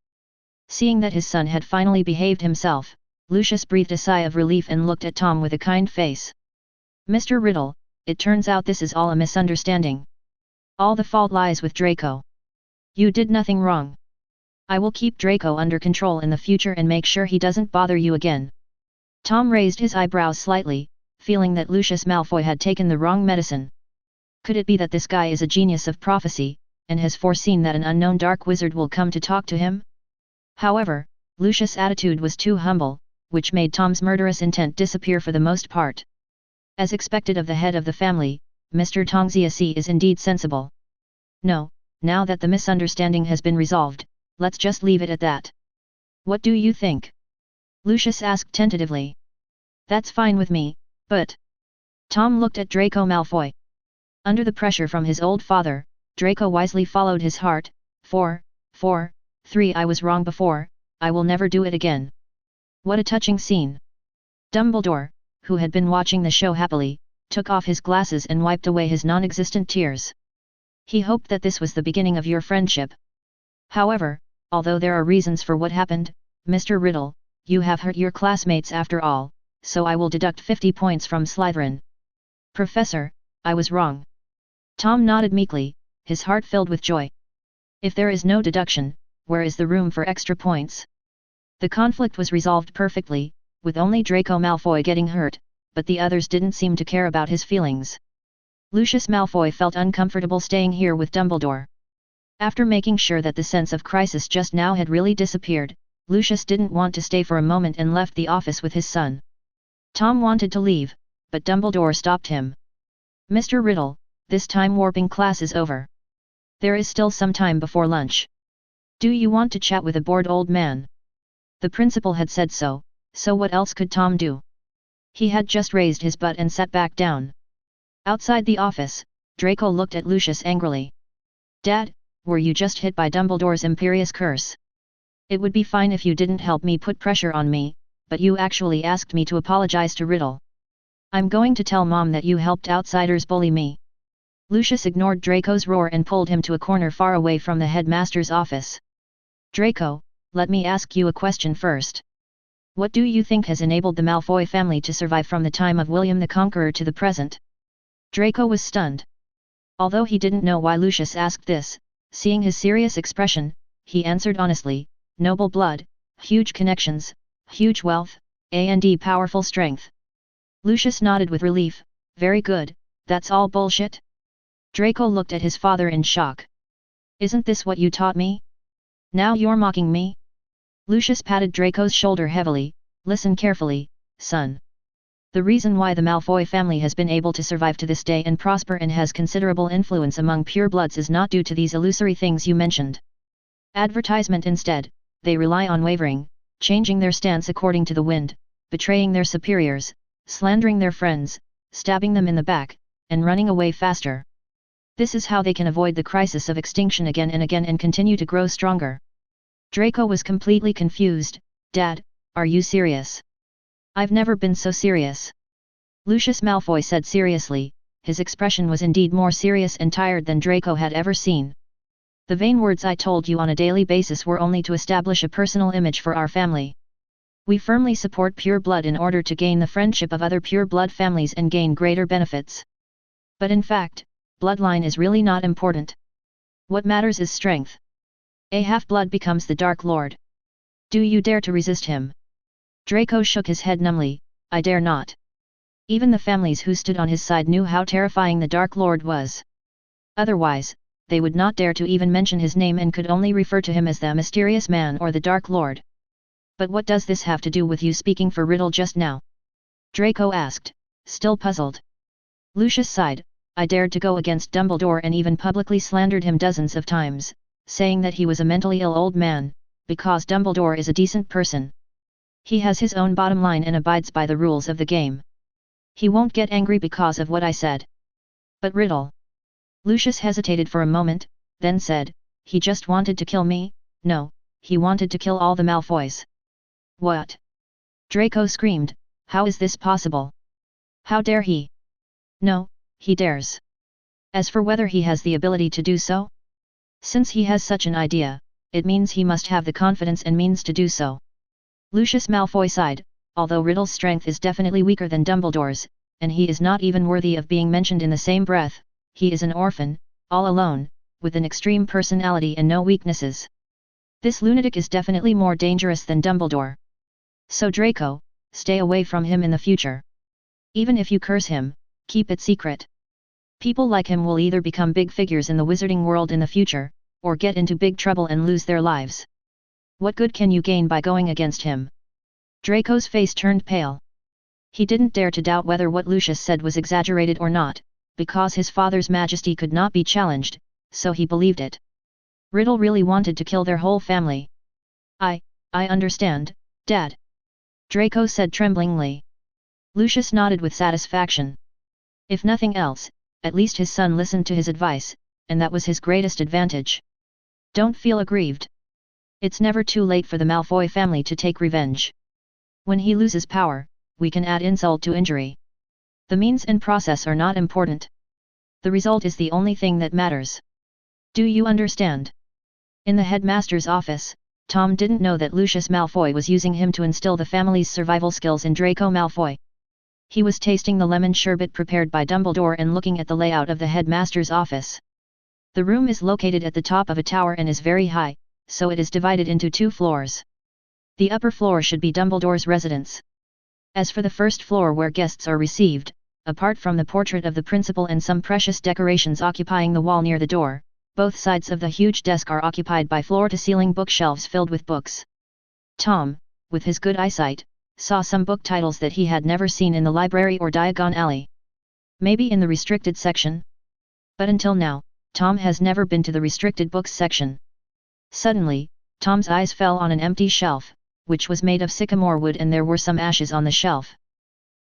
Seeing that his son had finally behaved himself, Lucius breathed a sigh of relief and looked at Tom with a kind face. Mr. Riddle, it turns out this is all a misunderstanding. All the fault lies with Draco. You did nothing wrong. I will keep Draco under control in the future and make sure he doesn't bother you again. Tom raised his eyebrows slightly, feeling that Lucius Malfoy had taken the wrong medicine. Could it be that this guy is a genius of prophecy, and has foreseen that an unknown dark wizard will come to talk to him? However, Lucius' attitude was too humble, which made Tom's murderous intent disappear for the most part. As expected of the head of the family, Mr. Tongziasi is indeed sensible. No, now that the misunderstanding has been resolved, let's just leave it at that. What do you think? Lucius asked tentatively. That's fine with me, but... Tom looked at Draco Malfoy. Under the pressure from his old father, Draco wisely followed his heart. 3 I was wrong before, I will never do it again. What a touching scene. Dumbledore, who had been watching the show happily, took off his glasses and wiped away his non-existent tears. He hoped that this was the beginning of your friendship. However, although there are reasons for what happened, Mr. Riddle, you have hurt your classmates after all, so I will deduct 50 points from Slytherin. Professor, I was wrong. Tom nodded meekly, his heart filled with joy. If there is no deduction, where is the room for extra points? The conflict was resolved perfectly, with only Draco Malfoy getting hurt, but the others didn't seem to care about his feelings. Lucius Malfoy felt uncomfortable staying here with Dumbledore. After making sure that the sense of crisis just now had really disappeared, Lucius didn't want to stay for a moment and left the office with his son. Tom wanted to leave, but Dumbledore stopped him. Mr. Riddle, this time warping class is over. There is still some time before lunch. Do you want to chat with a bored old man? The principal had said so, so what else could Tom do? He had just raised his butt and sat back down. Outside the office, Draco looked at Lucius angrily. Dad, were you just hit by Dumbledore's imperious curse? It would be fine if you didn't help me put pressure on me, but you actually asked me to apologize to Riddle. I'm going to tell Mom that you helped outsiders bully me. Lucius ignored Draco's roar and pulled him to a corner far away from the headmaster's office. Draco, let me ask you a question first. What do you think has enabled the Malfoy family to survive from the time of William the Conqueror to the present? Draco was stunned. Although he didn't know why Lucius asked this, seeing his serious expression, he answered honestly, noble blood, huge connections, huge wealth, and powerful strength. Lucius nodded with relief, very good, that's all bullshit? Draco looked at his father in shock. Isn't this what you taught me? Now you're mocking me? Lucius patted Draco's shoulder heavily, listen carefully, son. The reason why the Malfoy family has been able to survive to this day and prosper and has considerable influence among purebloods is not due to these illusory things you mentioned. Advertisement instead, they rely on wavering, changing their stance according to the wind, betraying their superiors, slandering their friends, stabbing them in the back, and running away faster. This is how they can avoid the crisis of extinction again and continue to grow stronger. Draco was completely confused. Dad, are you serious? I've never been so serious. Lucius Malfoy said seriously, his expression was indeed more serious and tired than Draco had ever seen. The vain words I told you on a daily basis were only to establish a personal image for our family. We firmly support pure blood in order to gain the friendship of other pure blood families and gain greater benefits. But in fact, bloodline is really not important. What matters is strength. A half-blood becomes the Dark Lord. Do you dare to resist him? Draco shook his head numbly, I dare not. Even the families who stood on his side knew how terrifying the Dark Lord was. Otherwise, they would not dare to even mention his name and could only refer to him as the Mysterious Man or the Dark Lord. But what does this have to do with you speaking for Riddle just now? Draco asked, still puzzled. Lucius sighed, I dared to go against Dumbledore and even publicly slandered him dozens of times, saying that he was a mentally ill old man, because Dumbledore is a decent person. He has his own bottom line and abides by the rules of the game. He won't get angry because of what I said. But Riddle. Lucius hesitated for a moment, then said, he just wanted to kill me? No, he wanted to kill all the Malfoys. What? Draco screamed, how is this possible? How dare he? No, he dares. As for whether he has the ability to do so? Since he has such an idea, it means he must have the confidence and means to do so. Lucius Malfoy sighed, although Riddle's strength is definitely weaker than Dumbledore's, and he is not even worthy of being mentioned in the same breath, he is an orphan, all alone, with an extreme personality and no weaknesses. This lunatic is definitely more dangerous than Dumbledore. So Draco, stay away from him in the future. Even if you curse him, keep it secret. People like him will either become big figures in the wizarding world in the future, or get into big trouble and lose their lives. What good can you gain by going against him? Draco's face turned pale. He didn't dare to doubt whether what Lucius said was exaggerated or not, because his father's majesty could not be challenged, so he believed it. Riddle really wanted to kill their whole family. I understand, Dad. Draco said tremblingly. Lucius nodded with satisfaction. If nothing else, at least his son listened to his advice, and that was his greatest advantage. Don't feel aggrieved. It's never too late for the Malfoy family to take revenge. When he loses power, we can add insult to injury. The means and process are not important. The result is the only thing that matters. Do you understand? In the headmaster's office, Tom didn't know that Lucius Malfoy was using him to instill the family's survival skills in Draco Malfoy. He was tasting the lemon sherbet prepared by Dumbledore and looking at the layout of the headmaster's office. The room is located at the top of a tower and is very high, so it is divided into 2 floors. The upper floor should be Dumbledore's residence. As for the first floor where guests are received, apart from the portrait of the principal and some precious decorations occupying the wall near the door, both sides of the huge desk are occupied by floor-to-ceiling bookshelves filled with books. Tom, with his good eyesight, saw some book titles that he had never seen in the library or Diagon Alley. Maybe in the restricted section? But until now, Tom has never been to the restricted books section. Suddenly, Tom's eyes fell on an empty shelf, which was made of sycamore wood, and there were some ashes on the shelf.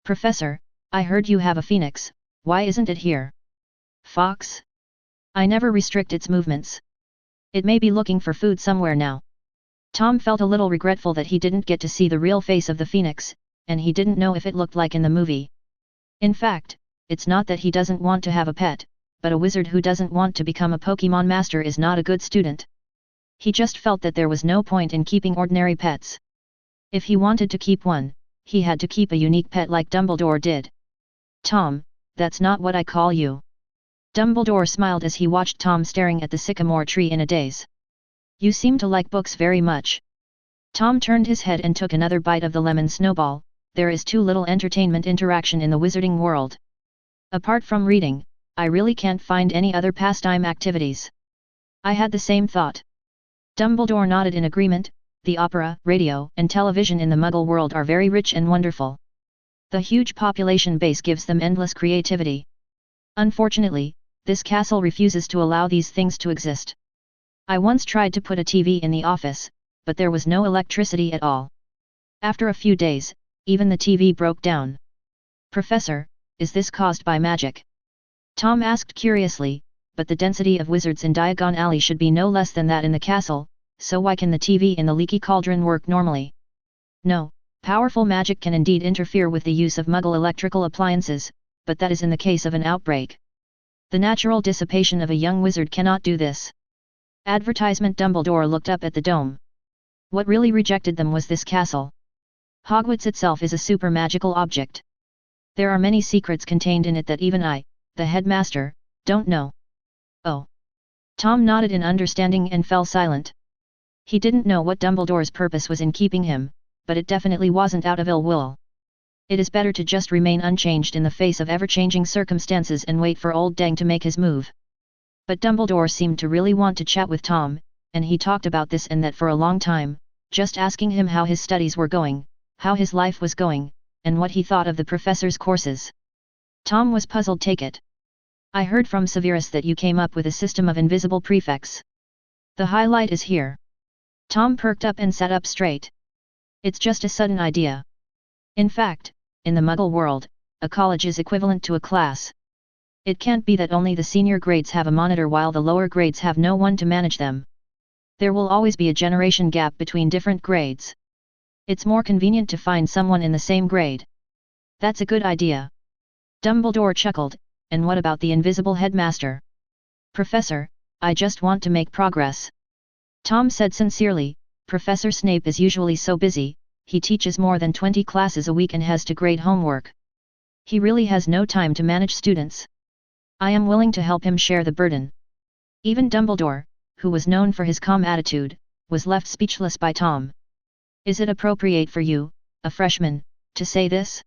Professor, I heard you have a phoenix, why isn't it here? Fox? I never restrict its movements. It may be looking for food somewhere now. Tom felt a little regretful that he didn't get to see the real face of the phoenix, and he didn't know if it looked like in the movie. In fact, it's not that he doesn't want to have a pet, but a wizard who doesn't want to become a Pokémon master is not a good student. He just felt that there was no point in keeping ordinary pets. If he wanted to keep one, he had to keep a unique pet like Dumbledore did. Tom, that's not what I call you. Dumbledore smiled as he watched Tom staring at the sycamore tree in a daze. You seem to like books very much. Tom turned his head and took another bite of the lemon snowball. There is too little entertainment interaction in the wizarding world. Apart from reading, I really can't find any other pastime activities. I had the same thought. Dumbledore nodded in agreement. The opera, radio, and television in the Muggle world are very rich and wonderful. The huge population base gives them endless creativity. Unfortunately, this castle refuses to allow these things to exist. I once tried to put a TV in the office, but there was no electricity at all. After a few days, even the TV broke down. Professor, is this caused by magic? Tom asked curiously, but the density of wizards in Diagon Alley should be no less than that in the castle, so why can the TV in the leaky cauldron work normally? No, powerful magic can indeed interfere with the use of Muggle electrical appliances, but that is in the case of an outbreak. The natural dissipation of a young wizard cannot do this. Advertisement. Dumbledore looked up at the dome. What really rejected them was this castle. Hogwarts itself is a super magical object. There are many secrets contained in it that even I, the headmaster, don't know. Oh. Tom nodded in understanding and fell silent. He didn't know what Dumbledore's purpose was in keeping him, but it definitely wasn't out of ill will. It is better to just remain unchanged in the face of ever-changing circumstances and wait for old Dang to make his move. But Dumbledore seemed to really want to chat with Tom, and he talked about this and that for a long time, just asking him how his studies were going, how his life was going, and what he thought of the professor's courses. Tom was puzzled. Take it. I heard from Severus that you came up with a system of invisible prefects. The highlight is here. Tom perked up and sat up straight. It's just a sudden idea. In fact, in the Muggle world, a college is equivalent to a class. It can't be that only the senior grades have a monitor while the lower grades have no one to manage them. There will always be a generation gap between different grades. It's more convenient to find someone in the same grade. That's a good idea. Dumbledore chuckled, and what about the invisible headmaster? Professor, I just want to make progress. Tom said sincerely, Professor Snape is usually so busy, he teaches more than 20 classes a week and has to grade homework. He really has no time to manage students. I am willing to help him share the burden. Even Dumbledore, who was known for his calm attitude, was left speechless by Tom. Is it appropriate for you, a freshman, to say this?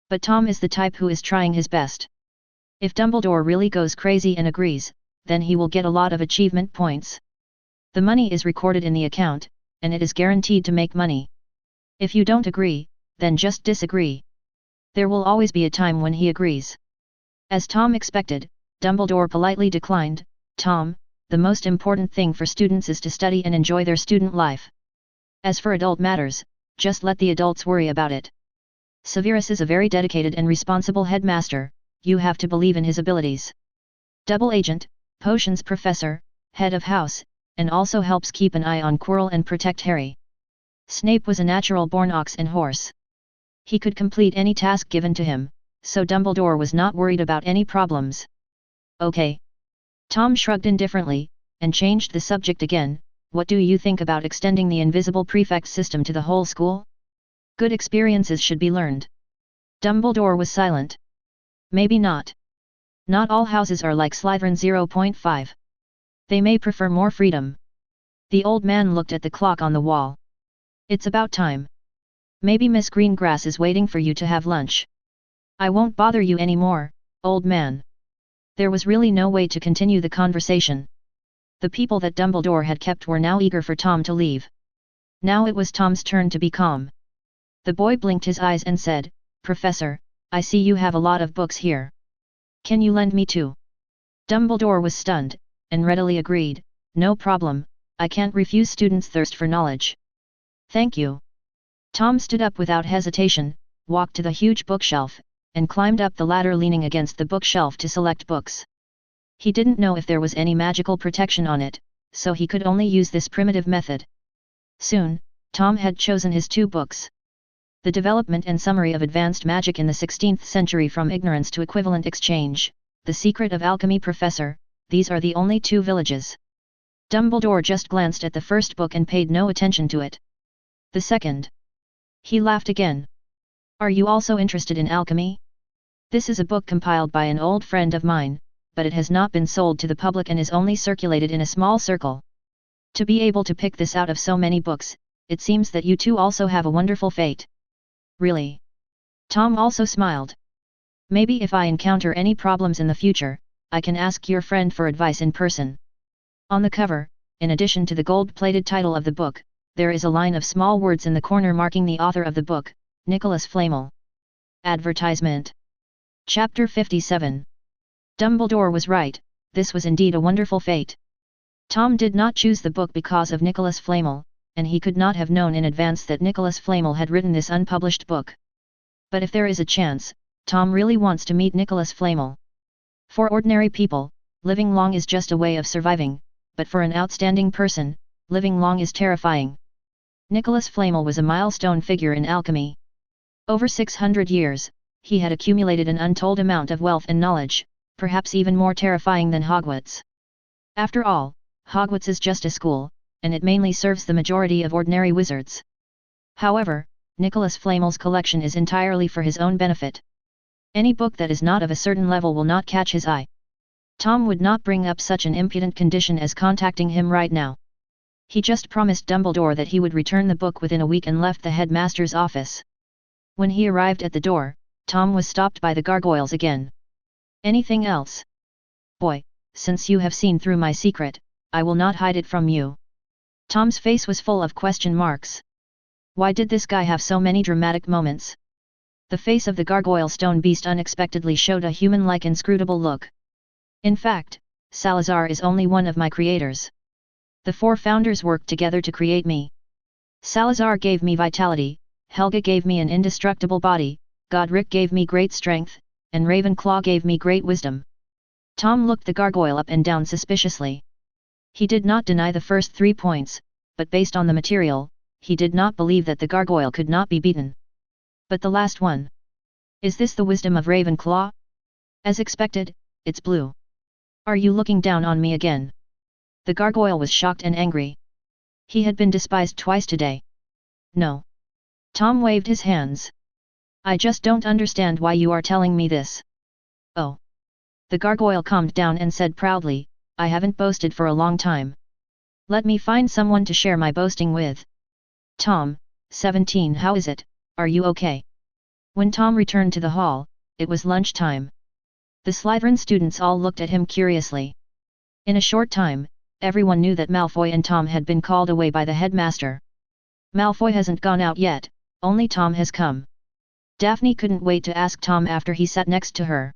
But Tom is the type who is trying his best. If Dumbledore really goes crazy and agrees, then he will get a lot of achievement points. The money is recorded in the account, and it is guaranteed to make money. If you don't agree, then just disagree. There will always be a time when he agrees. As Tom expected, Dumbledore politely declined. Tom, the most important thing for students is to study and enjoy their student life. As for adult matters, just let the adults worry about it. Severus is a very dedicated and responsible headmaster, you have to believe in his abilities. Double agent, potions professor, head of house, and also helps keep an eye on Quirrell and protect Harry. Snape was a natural-born ox and horse. He could complete any task given to him, so Dumbledore was not worried about any problems. Okay. Tom shrugged indifferently, and changed the subject again. What do you think about extending the invisible prefect system to the whole school? Good experiences should be learned. Dumbledore was silent. Maybe not. Not all houses are like Slytherin 0.5. They may prefer more freedom. The old man looked at the clock on the wall. It's about time. Maybe Miss Greengrass is waiting for you to have lunch. I won't bother you anymore, old man. There was really no way to continue the conversation. The people that Dumbledore had kept were now eager for Tom to leave. Now it was Tom's turn to be calm. The boy blinked his eyes and said, Professor, I see you have a lot of books here. Can you lend me two? Dumbledore was stunned, and readily agreed, no problem, I can't refuse students' thirst for knowledge. Thank you. Tom stood up without hesitation, walked to the huge bookshelf, and climbed up the ladder leaning against the bookshelf to select books. He didn't know if there was any magical protection on it, so he could only use this primitive method. Soon, Tom had chosen his two books. The Development and Summary of Advanced Magic in the 16th Century from Ignorance to Equivalent Exchange, The Secret of Alchemy Professor, these are the only two villages. Dumbledore just glanced at the first book and paid no attention to it. The second. He laughed again. Are you also interested in alchemy? This is a book compiled by an old friend of mine, but it has not been sold to the public and is only circulated in a small circle. To be able to pick this out of so many books, it seems that you two also have a wonderful fate. Really? Tom also smiled. Maybe if I encounter any problems in the future, I can ask your friend for advice in person. On the cover, in addition to the gold-plated title of the book, there is a line of small words in the corner marking the author of the book, Nicholas Flamel. Advertisement. Chapter 57. Dumbledore was right, this was indeed a wonderful fate. Tom did not choose the book because of Nicholas Flamel, and he could not have known in advance that Nicholas Flamel had written this unpublished book. But if there is a chance, Tom really wants to meet Nicholas Flamel. For ordinary people, living long is just a way of surviving, but for an outstanding person, living long is terrifying. Nicholas Flamel was a milestone figure in alchemy. Over 600 years, he had accumulated an untold amount of wealth and knowledge, perhaps even more terrifying than Hogwarts. After all, Hogwarts is just a school, and it mainly serves the majority of ordinary wizards. However, Nicholas Flamel's collection is entirely for his own benefit. Any book that is not of a certain level will not catch his eye. Tom would not bring up such an impudent condition as contacting him right now. He just promised Dumbledore that he would return the book within a week and left the headmaster's office. When he arrived at the door, Tom was stopped by the gargoyles again. Anything else? Boy, since you have seen through my secret, I will not hide it from you. Tom's face was full of question marks. Why did this guy have so many dramatic moments? The face of the gargoyle stone beast unexpectedly showed a human-like inscrutable look. In fact, Salazar is only one of my creators. The four founders worked together to create me. Salazar gave me vitality, Helga gave me an indestructible body, Godric gave me great strength, and Ravenclaw gave me great wisdom. Tom looked the gargoyle up and down suspiciously. He did not deny the first 3 points, but based on the material, he did not believe that the gargoyle could not be beaten. But the last one. Is this the wisdom of Ravenclaw? As expected, it's blue. Are you looking down on me again? The gargoyle was shocked and angry. He had been despised twice today. No. Tom waved his hands. I just don't understand why you are telling me this. Oh. The gargoyle calmed down and said proudly, I haven't boasted for a long time. Let me find someone to share my boasting with. Tom, 17, how is it, are you okay? When Tom returned to the hall, it was lunchtime. The Slytherin students all looked at him curiously. In a short time, everyone knew that Malfoy and Tom had been called away by the headmaster. Malfoy hasn't gone out yet, only Tom has come. Daphne couldn't wait to ask Tom after he sat next to her.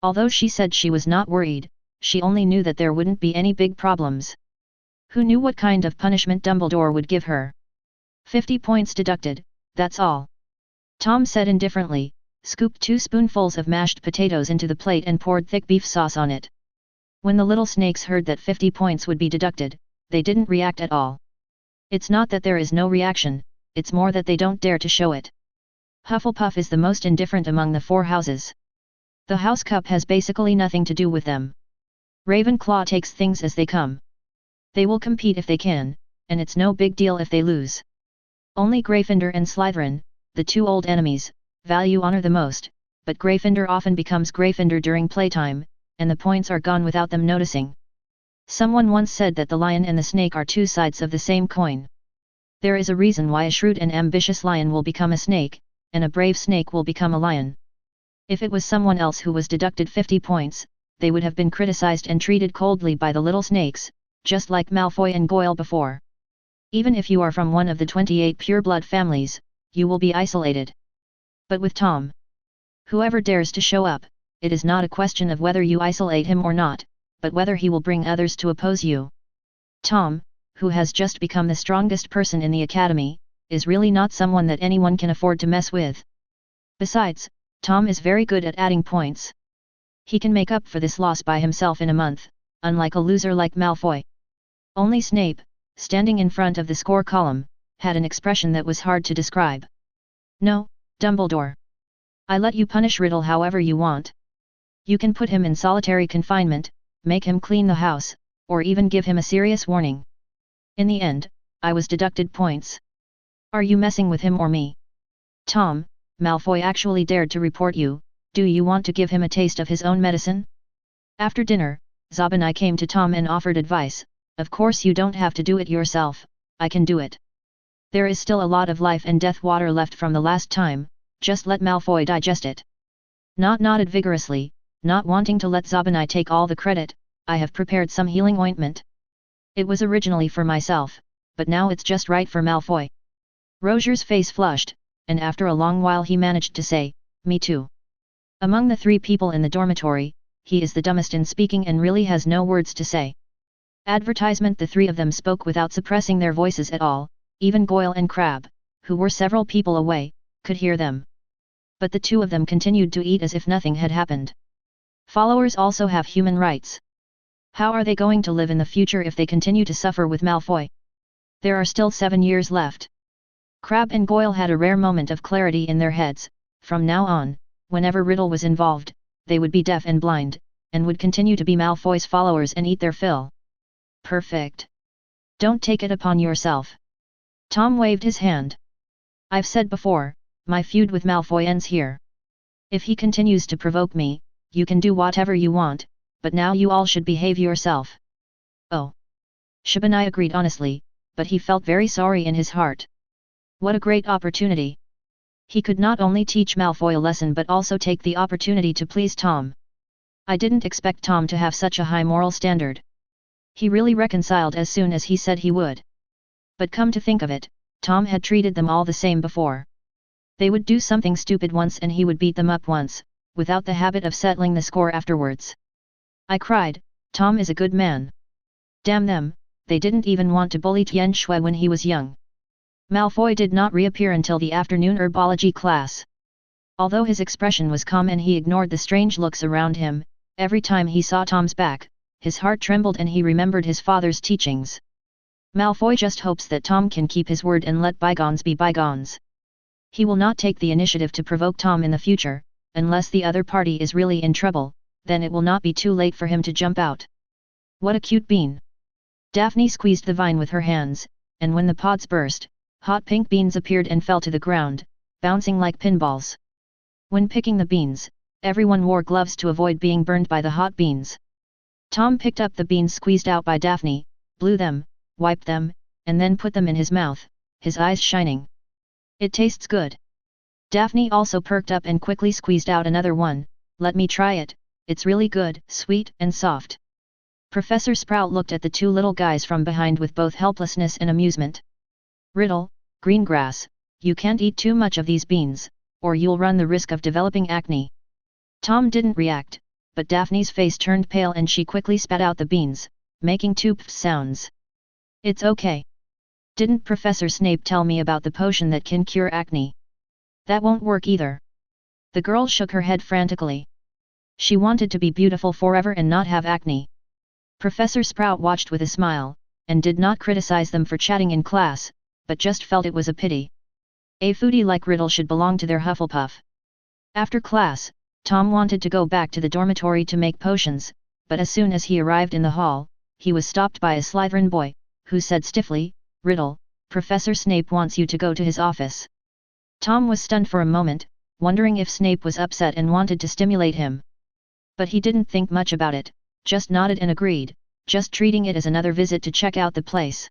Although she said she was not worried, she only knew that there wouldn't be any big problems. Who knew what kind of punishment Dumbledore would give her? 50 points deducted, that's all. Tom said indifferently, scooped 2 spoonfuls of mashed potatoes into the plate and poured thick beef sauce on it. When the little snakes heard that 50 points would be deducted, they didn't react at all. It's not that there is no reaction, it's more that they don't dare to show it. Hufflepuff is the most indifferent among the 4 houses. The House Cup has basically nothing to do with them. Ravenclaw takes things as they come. They will compete if they can, and it's no big deal if they lose. Only Gryffindor and Slytherin, the two old enemies, value honor the most, but Gryffindor often becomes Gryffindor during playtime, and the points are gone without them noticing. Someone once said that the lion and the snake are two sides of the same coin. There is a reason why a shrewd and ambitious lion will become a snake, and a brave snake will become a lion. If it was someone else who was deducted 50 points, they would have been criticized and treated coldly by the little snakes, just like Malfoy and Goyle before. Even if you are from one of the 28 pureblood families, you will be isolated. But with Tom, whoever dares to show up, it is not a question of whether you isolate him or not, but whether he will bring others to oppose you. Tom, who has just become the strongest person in the academy, is really not someone that anyone can afford to mess with. Besides, Tom is very good at adding points. He can make up for this loss by himself in a month, unlike a loser like Malfoy. Only Snape, standing in front of the score column, had an expression that was hard to describe. "No, Dumbledore. I let you punish Riddle however you want. You can put him in solitary confinement, make him clean the house, or even give him a serious warning. In the end, I was deducted points. Are you messing with him or me? Tom, Malfoy actually dared to report you. Do you want to give him a taste of his own medicine?" After dinner, Zob and I came to Tom and offered advice. "Of course you don't have to do it yourself, I can do it. There is still a lot of life and death water left from the last time, just let Malfoy digest it." Not nodded vigorously, not wanting to let Zob and I take all the credit. "I have prepared some healing ointment. It was originally for myself, but now it's just right for Malfoy." Rozier's face flushed, and after a long while he managed to say, "Me too." Among the three people in the dormitory, he is the dumbest in speaking and really has no words to say. Advertisement. The three of them spoke without suppressing their voices at all, even Goyle and Crabbe, who were several people away, could hear them. But the two of them continued to eat as if nothing had happened. Followers also have human rights. How are they going to live in the future if they continue to suffer with Malfoy? There are still 7 years left. Crabbe and Goyle had a rare moment of clarity in their heads. From now on, whenever Riddle was involved, they would be deaf and blind, and would continue to be Malfoy's followers and eat their fill. Perfect. Don't take it upon yourself. Tom waved his hand. I've said before, my feud with Malfoy ends here. If he continues to provoke me, you can do whatever you want, but now you all should behave yourself. Oh. Shabani agreed honestly, but he felt very sorry in his heart. What a great opportunity. He could not only teach Malfoy a lesson but also take the opportunity to please Tom. I didn't expect Tom to have such a high moral standard. He really reconciled as soon as he said he would. But come to think of it, Tom had treated them all the same before. They would do something stupid once and he would beat them up once, without the habit of settling the score afterwards. I cried, Tom is a good man. Damn them, they didn't even want to bully Tian Shui when he was young. Malfoy did not reappear until the afternoon herbology class. Although his expression was calm and he ignored the strange looks around him, every time he saw Tom's back, his heart trembled and he remembered his father's teachings. Malfoy just hopes that Tom can keep his word and let bygones be bygones. He will not take the initiative to provoke Tom in the future, unless the other party is really in trouble, then it will not be too late for him to jump out. What a cute bean! Daphne squeezed the vine with her hands, and when the pods burst, hot pink beans appeared and fell to the ground, bouncing like pinballs. When picking the beans, everyone wore gloves to avoid being burned by the hot beans. Tom picked up the beans squeezed out by Daphne, blew them, wiped them, and then put them in his mouth, his eyes shining. It tastes good. Daphne also perked up and quickly squeezed out another one. Let me try it, it's really good, sweet and soft. Professor Sprout looked at the two little guys from behind with both helplessness and amusement. Riddle, Greengrass, you can't eat too much of these beans, or you'll run the risk of developing acne. Tom didn't react, but Daphne's face turned pale and she quickly spat out the beans, making two pff sounds. It's okay. Didn't Professor Snape tell me about the potion that can cure acne? That won't work either. The girl shook her head frantically. She wanted to be beautiful forever and not have acne. Professor Sprout watched with a smile, and did not criticize them for chatting in class, but just felt it was a pity. A foodie like Riddle should belong to their Hufflepuff. After class, Tom wanted to go back to the dormitory to make potions, but as soon as he arrived in the hall, he was stopped by a Slytherin boy, who said stiffly, "Riddle, Professor Snape wants you to go to his office." Tom was stunned for a moment, wondering if Snape was upset and wanted to stimulate him. But he didn't think much about it, just nodded and agreed, just treating it as another visit to check out the place.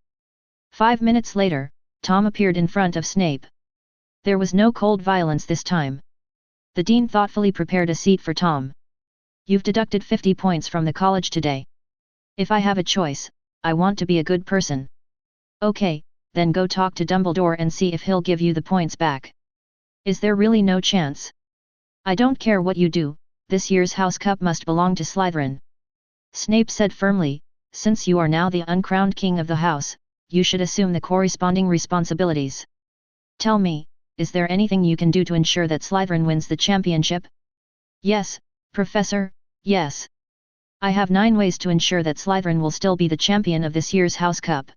5 minutes later, Tom appeared in front of Snape. There was no cold violence this time. The dean thoughtfully prepared a seat for Tom. "You've deducted 50 points from the college today. If I have a choice, I want to be a good person." "Okay, then go talk to Dumbledore and see if he'll give you the points back." "Is there really no chance?" "I don't care what you do, this year's House Cup must belong to Slytherin," Snape said firmly. "Since you are now the uncrowned king of the house, you should assume the corresponding responsibilities. Tell me, is there anything you can do to ensure that Slytherin wins the championship?" "Yes, Professor, yes. I have 9 ways to ensure that Slytherin will still be the champion of this year's House Cup."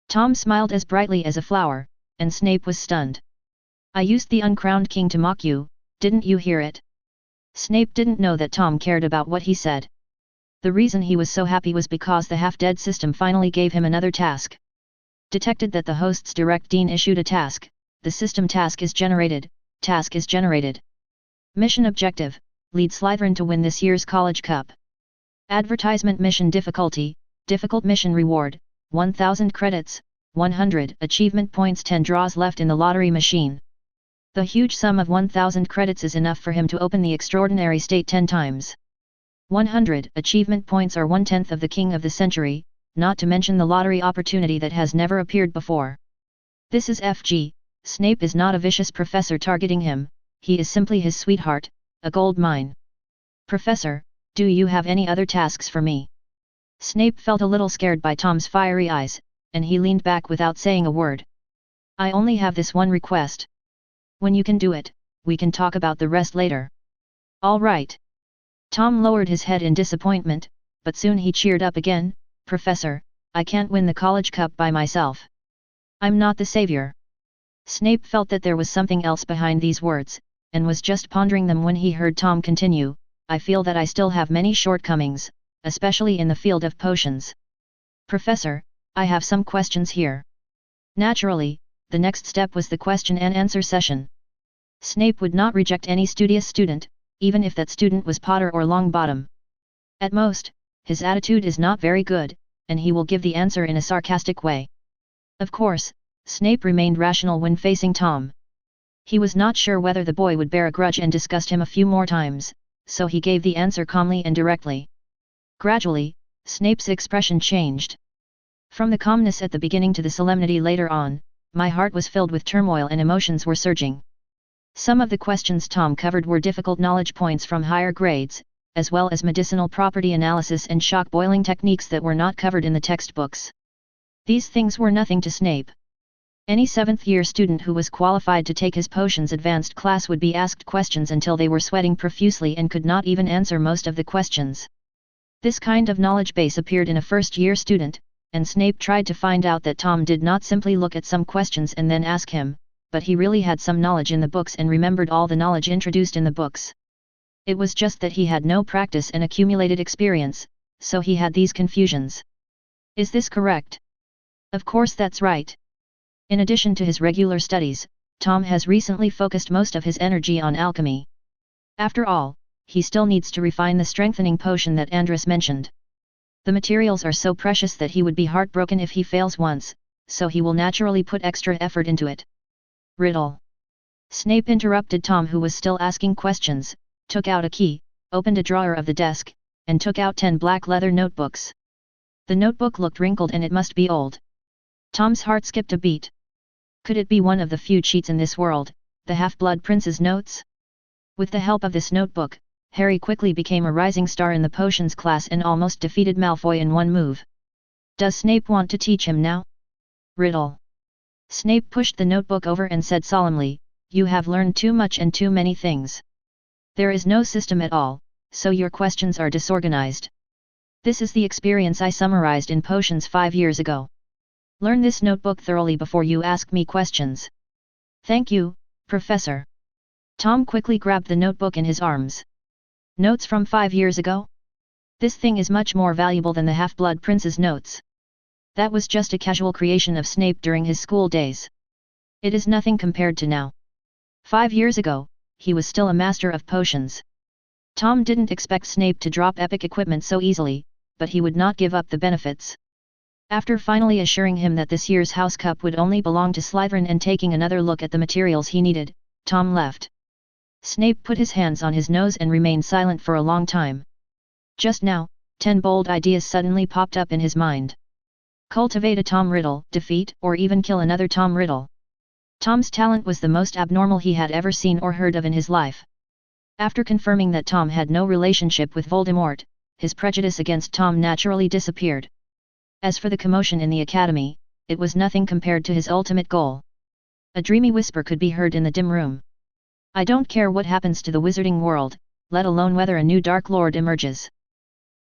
Tom smiled as brightly as a flower, and Snape was stunned. "I used the uncrowned king to mock you, didn't you hear it?" Snape didn't know that Tom cared about what he said. The reason he was so happy was because the half-dead system finally gave him another task. Detected that the host's direct dean issued a task, the system task is generated, task is generated. Mission objective, lead Slytherin to win this year's College Cup. Advertisement mission difficulty, difficult mission reward, 1000 credits, 100 achievement points, 10 draws left in the lottery machine. The huge sum of 1000 credits is enough for him to open the extraordinary state 10 times. 100 achievement points are 1/10 of the King of the Century, not to mention the lottery opportunity that has never appeared before. This is FG, Snape is not a vicious professor targeting him, he is simply his sweetheart, a gold mine. "Professor, do you have any other tasks for me?" Snape felt a little scared by Tom's fiery eyes, and he leaned back without saying a word. "I only have this one request. When you can do it, we can talk about the rest later." "All right." Tom lowered his head in disappointment, but soon he cheered up again. "Professor, I can't win the College Cup by myself. I'm not the savior." Snape felt that there was something else behind these words, and was just pondering them when he heard Tom continue, "I feel that I still have many shortcomings, especially in the field of potions. Professor, I have some questions here." Naturally, the next step was the question and answer session. Snape would not reject any studious student, even if that student was Potter or Longbottom. At most, his attitude is not very good, and he will give the answer in a sarcastic way. Of course, Snape remained rational when facing Tom. He was not sure whether the boy would bear a grudge and disgust him a few more times, so he gave the answer calmly and directly. Gradually, Snape's expression changed. "From the calmness at the beginning to the solemnity later on, my heart was filled with turmoil and emotions were surging." Some of the questions Tom covered were difficult knowledge points from higher grades, as well as medicinal property analysis and shock boiling techniques that were not covered in the textbooks. These things were nothing to Snape. Any 7th-year student who was qualified to take his potions advanced class would be asked questions until they were sweating profusely and could not even answer most of the questions. This kind of knowledge base appeared in a first-year student, and Snape tried to find out that Tom did not simply look at some questions and then ask him, but he really had some knowledge in the books and remembered all the knowledge introduced in the books. It was just that he had no practice and accumulated experience, so he had these confusions. Is this correct? Of course that's right. In addition to his regular studies, Tom has recently focused most of his energy on alchemy. After all, he still needs to refine the strengthening potion that Andrus mentioned. The materials are so precious that he would be heartbroken if he fails once, so he will naturally put extra effort into it. Riddle. Snape interrupted Tom, who was still asking questions, took out a key, opened a drawer of the desk, and took out 10 black leather notebooks. The notebook looked wrinkled and it must be old. Tom's heart skipped a beat. Could it be one of the few cheats in this world, the Half-Blood Prince's notes? With the help of this notebook, Harry quickly became a rising star in the potions class and almost defeated Malfoy in one move. Does Snape want to teach him now? Riddle. Snape pushed the notebook over and said solemnly, "You have learned too much and too many things. There is no system at all, so your questions are disorganized. This is the experience I summarized in Potions 5 years ago. Learn this notebook thoroughly before you ask me questions." "Thank you, Professor." Tom quickly grabbed the notebook in his arms. "Notes from 5 years ago?" This thing is much more valuable than the Half-Blood Prince's notes. That was just a casual creation of Snape during his school days. It is nothing compared to now. 5 years ago, he was still a master of potions. Tom didn't expect Snape to drop epic equipment so easily, but he would not give up the benefits. After finally assuring him that this year's House Cup would only belong to Slytherin and taking another look at the materials he needed, Tom left. Snape put his hands on his nose and remained silent for a long time. Just now, 10 bold ideas suddenly popped up in his mind. Cultivate a Tom Riddle, defeat or even kill another Tom Riddle. Tom's talent was the most abnormal he had ever seen or heard of in his life. After confirming that Tom had no relationship with Voldemort, his prejudice against Tom naturally disappeared. As for the commotion in the academy, it was nothing compared to his ultimate goal. A dreamy whisper could be heard in the dim room. I don't care what happens to the wizarding world, let alone whether a new Dark Lord emerges.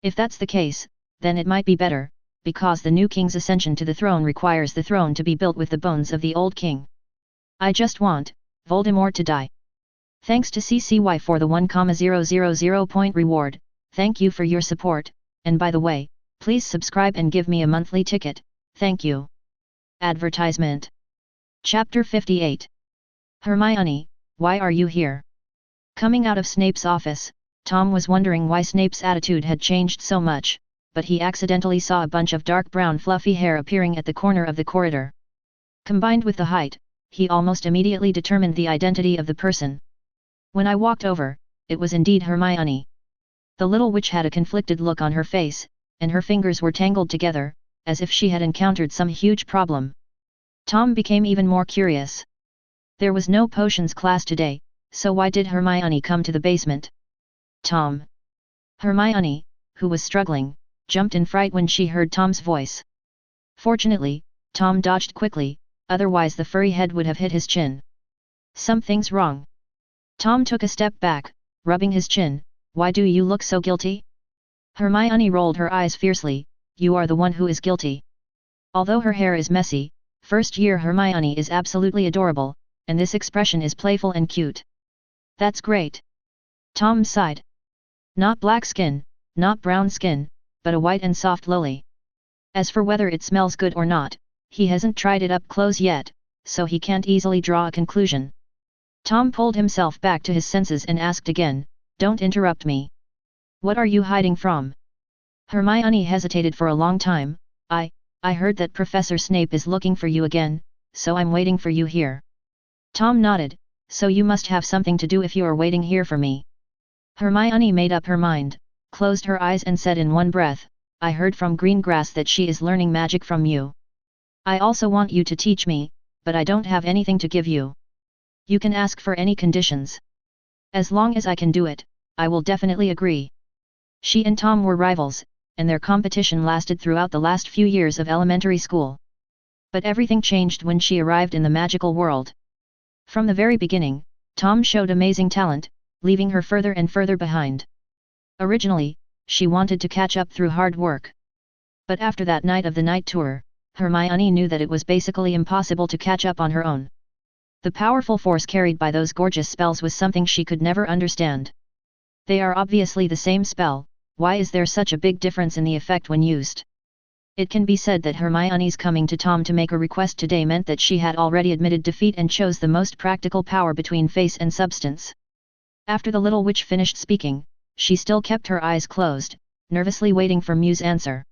If that's the case, then it might be better, because the new king's ascension to the throne requires the throne to be built with the bones of the old king. I just want Voldemort to die. Thanks to CCY for the 1,000 point reward, thank you for your support, and by the way, please subscribe and give me a monthly ticket, thank you. Advertisement. Chapter 58. Hermione, why are you here? Coming out of Snape's office, Tom was wondering why Snape's attitude had changed so much, but he accidentally saw a bunch of dark brown fluffy hair appearing at the corner of the corridor. Combined with the height, he almost immediately determined the identity of the person. When I walked over, it was indeed Hermione. The little witch had a conflicted look on her face, and her fingers were tangled together, as if she had encountered some huge problem. Tom became even more curious. There was no potions class today, so why did Hermione come to the basement? Tom. Hermione, who was struggling, jumped in fright when she heard Tom's voice. Fortunately, Tom dodged quickly, otherwise the furry head would have hit his chin. Something's wrong. Tom took a step back, rubbing his chin. Why do you look so guilty? Hermione rolled her eyes fiercely. You are the one who is guilty. Although her hair is messy, first-year Hermione is absolutely adorable, and this expression is playful and cute. That's great. Tom sighed. Not black skin, not brown skin, but a white and soft lily. As for whether it smells good or not, he hasn't tried it up close yet, so he can't easily draw a conclusion. Tom pulled himself back to his senses and asked again, don't interrupt me. What are you hiding from? Hermione hesitated for a long time. I heard that Professor Snape is looking for you again, so I'm waiting for you here. Tom nodded, so you must have something to do if you are waiting here for me. Hermione made up her mind, closed her eyes and said in one breath, I heard from Greengrass that she is learning magic from you. I also want you to teach me, but I don't have anything to give you. You can ask for any conditions. As long as I can do it, I will definitely agree. She and Tom were rivals, and their competition lasted throughout the last few years of elementary school. But everything changed when she arrived in the magical world. From the very beginning, Tom showed amazing talent, leaving her further and further behind. Originally, she wanted to catch up through hard work. But after that night of the night tour, Hermione knew that it was basically impossible to catch up on her own. The powerful force carried by those gorgeous spells was something she could never understand. They are obviously the same spell, why is there such a big difference in the effect when used? It can be said that Hermione's coming to Tom to make a request today meant that she had already admitted defeat and chose the most practical power between face and substance. After the little witch finished speaking, she still kept her eyes closed, nervously waiting for Mew's answer.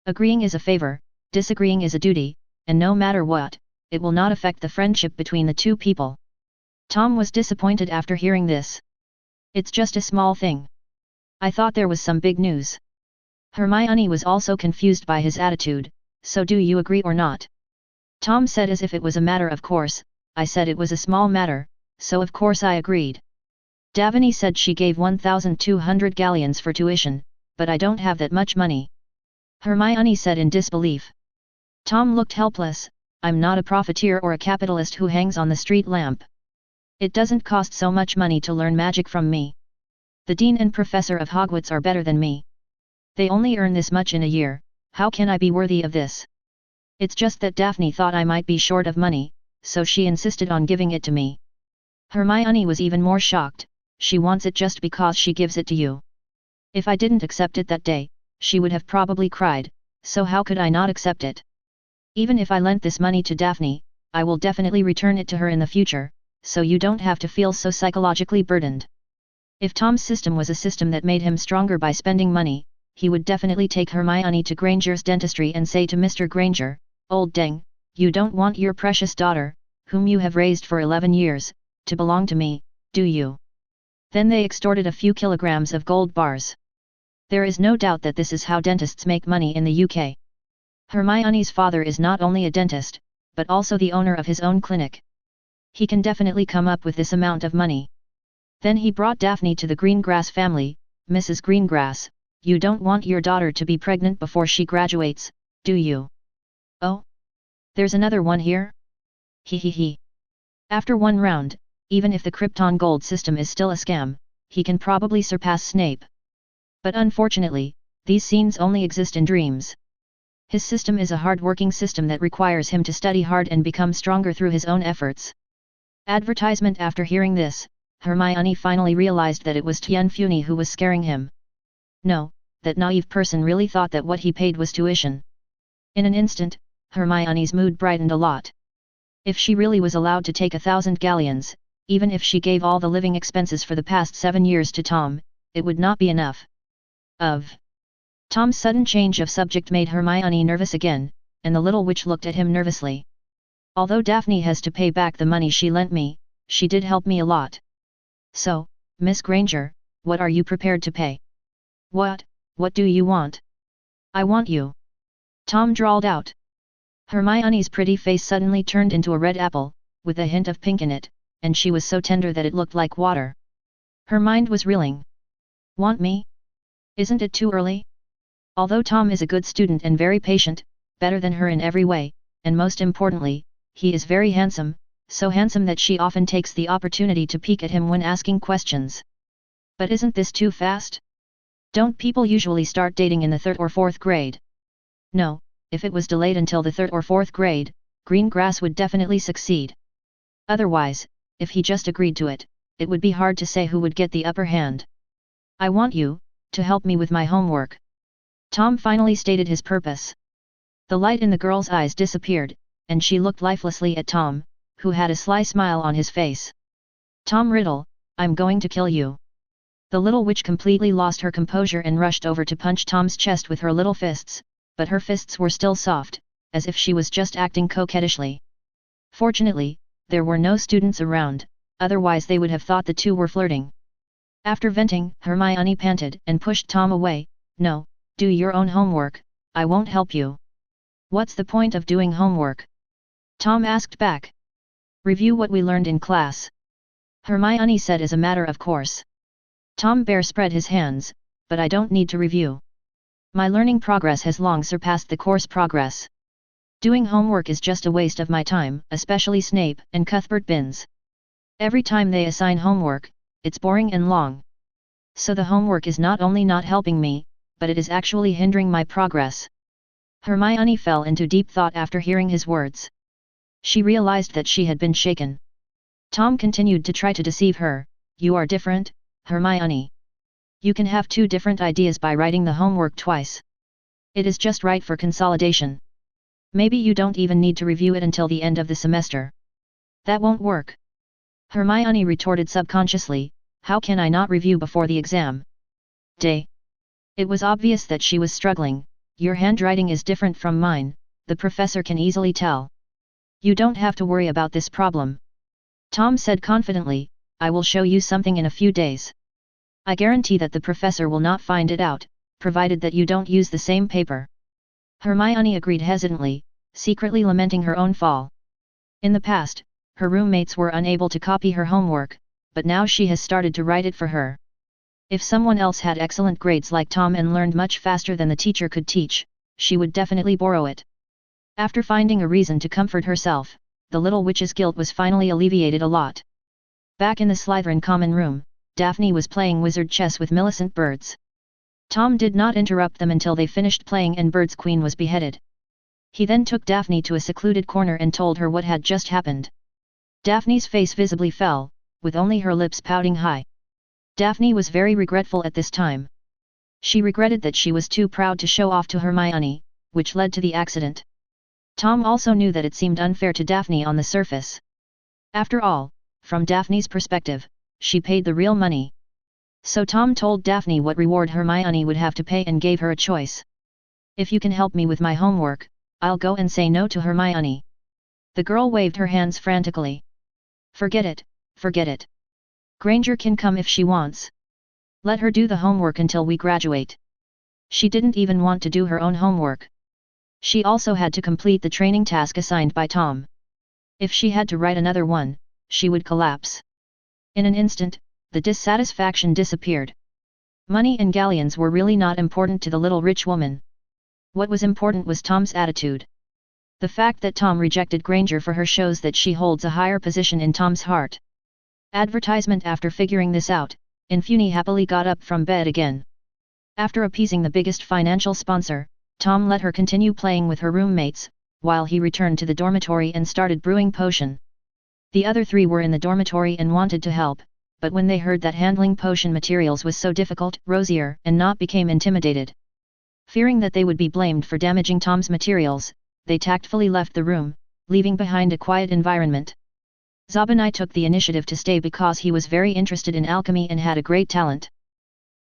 Agreeing is a favor, disagreeing is a duty, and no matter what, it will not affect the friendship between the two people. Tom was disappointed after hearing this. It's just a small thing. I thought there was some big news. Hermione was also confused by his attitude, so do you agree or not? Tom said as if it was a matter of course, I said it was a small matter, so of course I agreed. Davini said she gave 1,200 galleons for tuition, but I don't have that much money. Hermione said in disbelief. Tom looked helpless. I'm not a profiteer or a capitalist who hangs on the street lamp. It doesn't cost so much money to learn magic from me. The dean and professor of Hogwarts are better than me. They only earn this much in a year, how can I be worthy of this? It's just that Daphne thought I might be short of money, so she insisted on giving it to me. Hermione was even more shocked. She wants it just because she gives it to you. If I didn't accept it that day, she would have probably cried, so how could I not accept it? Even if I lent this money to Daphne, I will definitely return it to her in the future, so you don't have to feel so psychologically burdened. If Tom's system was a system that made him stronger by spending money, he would definitely take Hermione to Granger's dentistry and say to Mr. Granger, "Old deng, you don't want your precious daughter, whom you have raised for 11 years, to belong to me, do you?" Then they extorted a few kilograms of gold bars. There is no doubt that this is how dentists make money in the UK. Hermione's father is not only a dentist, but also the owner of his own clinic. He can definitely come up with this amount of money. Then he brought Daphne to the Greengrass family. "Mrs. Greengrass, you don't want your daughter to be pregnant before she graduates, do you?" "Oh? There's another one here?" He. After one round, even if the Krypton gold system is still a scam, he can probably surpass Snape. But unfortunately, these scenes only exist in dreams. His system is a hard-working system that requires him to study hard and become stronger through his own efforts. Advertisement. After hearing this, Hermione finally realized that it was Tian Funi who was scaring him. No, that naive person really thought that what he paid was tuition. In an instant, Hermione's mood brightened a lot. If she really was allowed to take 1,000 galleons, even if she gave all the living expenses for the past 7 years to Tom, it would not be enough. Tom's sudden change of subject made Hermione nervous again, and the little witch looked at him nervously. "Although Daphne has to pay back the money she lent me, she did help me a lot. So, Miss Granger, what are you prepared to pay?" What do you want?" "I want you." Tom drawled out. Hermione's pretty face suddenly turned into a red apple, with a hint of pink in it, and she was so tender that it looked like water. Her mind was reeling. "Want me? Isn't it too early?" Although Tom is a good student and very patient, better than her in every way, and most importantly, he is very handsome, so handsome that she often takes the opportunity to peek at him when asking questions. But isn't this too fast? Don't people usually start dating in the 3rd or 4th grade? No, if it was delayed until the 3rd or 4th grade, Greengrass would definitely succeed. Otherwise, if he just agreed to it, it would be hard to say who would get the upper hand. "I want you to help me with my homework." Tom finally stated his purpose. The light in the girl's eyes disappeared, and she looked lifelessly at Tom, who had a sly smile on his face. "Tom Riddle, I'm going to kill you." The little witch completely lost her composure and rushed over to punch Tom's chest with her little fists, but her fists were still soft, as if she was just acting coquettishly. Fortunately, there were no students around, otherwise they would have thought the two were flirting. After venting, Hermione panted and pushed Tom away. "No, do your own homework, I won't help you." "What's the point of doing homework?" Tom asked back. "Review what we learned in class," Hermione said as a matter of course. Tom Bear spread his hands, "But I don't need to review. My learning progress has long surpassed the course progress. Doing homework is just a waste of my time, especially Snape and Cuthbert Binns. Every time they assign homework, it's boring and long. So the homework is not only not helping me, but it is actually hindering my progress." Hermione fell into deep thought after hearing his words. She realized that she had been shaken. Tom continued to try to deceive her. "You are different, Hermione. You can have 2 different ideas by writing the homework twice. It is just right for consolidation. Maybe you don't even need to review it until the end of the semester." "That won't work," Hermione retorted subconsciously. "How can I not review before the exam day?" It was obvious that she was struggling. "Your handwriting is different from mine, the professor can easily tell. You don't have to worry about this problem," Tom said confidently. "I will show you something in a few days. I guarantee that the professor will not find it out, provided that you don't use the same paper." Hermione agreed hesitantly, secretly lamenting her own fall. In the past, her roommates were unable to copy her homework, but now she has started to write it for her. If someone else had excellent grades like Tom and learned much faster than the teacher could teach, she would definitely borrow it. After finding a reason to comfort herself, the little witch's guilt was finally alleviated a lot. Back in the Slytherin common room, Daphne was playing wizard chess with Millicent Birds. Tom did not interrupt them until they finished playing and Bird's queen was beheaded. He then took Daphne to a secluded corner and told her what had just happened. Daphne's face visibly fell, with only her lips pouting high. Daphne was very regretful at this time. She regretted that she was too proud to show off to Hermione, which led to the accident. Tom also knew that it seemed unfair to Daphne on the surface. After all, from Daphne's perspective, she paid the real money. So Tom told Daphne what reward Hermione would have to pay and gave her a choice. If you can help me with my homework, I'll go and say no to Hermione. The girl waved her hands frantically. Forget it, forget it. Granger can come if she wants. Let her do the homework until we graduate. She didn't even want to do her own homework. She also had to complete the training task assigned by Tom. If she had to write another one, she would collapse. In an instant, the dissatisfaction disappeared. Money and galleons were really not important to the little rich woman. What was important was Tom's attitude. The fact that Tom rejected Granger for her shows that she holds a higher position in Tom's heart. Advertisement. After figuring this out, Infuni happily got up from bed again. After appeasing the biggest financial sponsor, Tom let her continue playing with her roommates, while he returned to the dormitory and started brewing potion. The other three were in the dormitory and wanted to help, but when they heard that handling potion materials was so difficult, Rosier and Not became intimidated. Fearing that they would be blamed for damaging Tom's materials, they tactfully left the room, leaving behind a quiet environment. Zabanai took the initiative to stay because he was very interested in alchemy and had a great talent.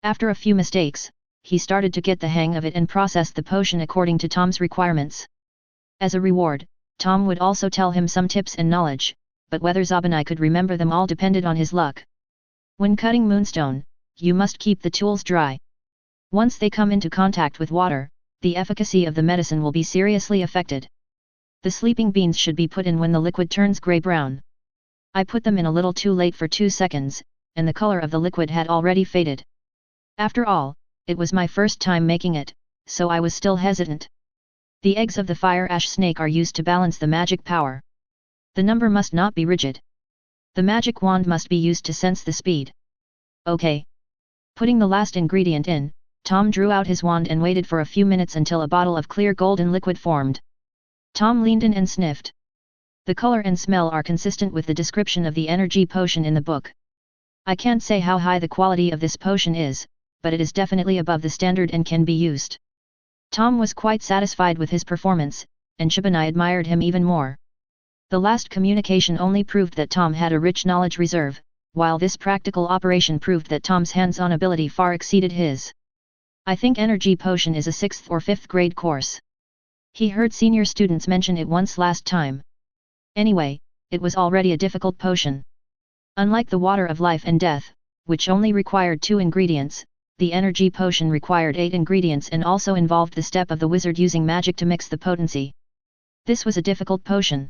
After a few mistakes, he started to get the hang of it and processed the potion according to Tom's requirements. As a reward, Tom would also tell him some tips and knowledge, but whether Zabanai could remember them all depended on his luck. When cutting moonstone, you must keep the tools dry. Once they come into contact with water, the efficacy of the medicine will be seriously affected. The sleeping beans should be put in when the liquid turns grey-brown. I put them in a little too late for 2 seconds, and the color of the liquid had already faded. After all, it was my first time making it, so I was still hesitant. The eggs of the fire ash snake are used to balance the magic power. The number must not be rigid. The magic wand must be used to sense the speed. Okay. Putting the last ingredient in, Tom drew out his wand and waited for a few minutes until a bottle of clear golden liquid formed. Tom leaned in and sniffed. The color and smell are consistent with the description of the energy potion in the book. I can't say how high the quality of this potion is, but it is definitely above the standard and can be used. Tom was quite satisfied with his performance, and Zabanai admired him even more. The last communication only proved that Tom had a rich knowledge reserve, while this practical operation proved that Tom's hands-on ability far exceeded his. I think energy potion is a 6th or 5th grade course. He heard senior students mention it once last time. Anyway, it was already a difficult potion. Unlike the water of life and death, which only required 2 ingredients, the energy potion required 8 ingredients and also involved the step of the wizard using magic to mix the potency. This was a difficult potion.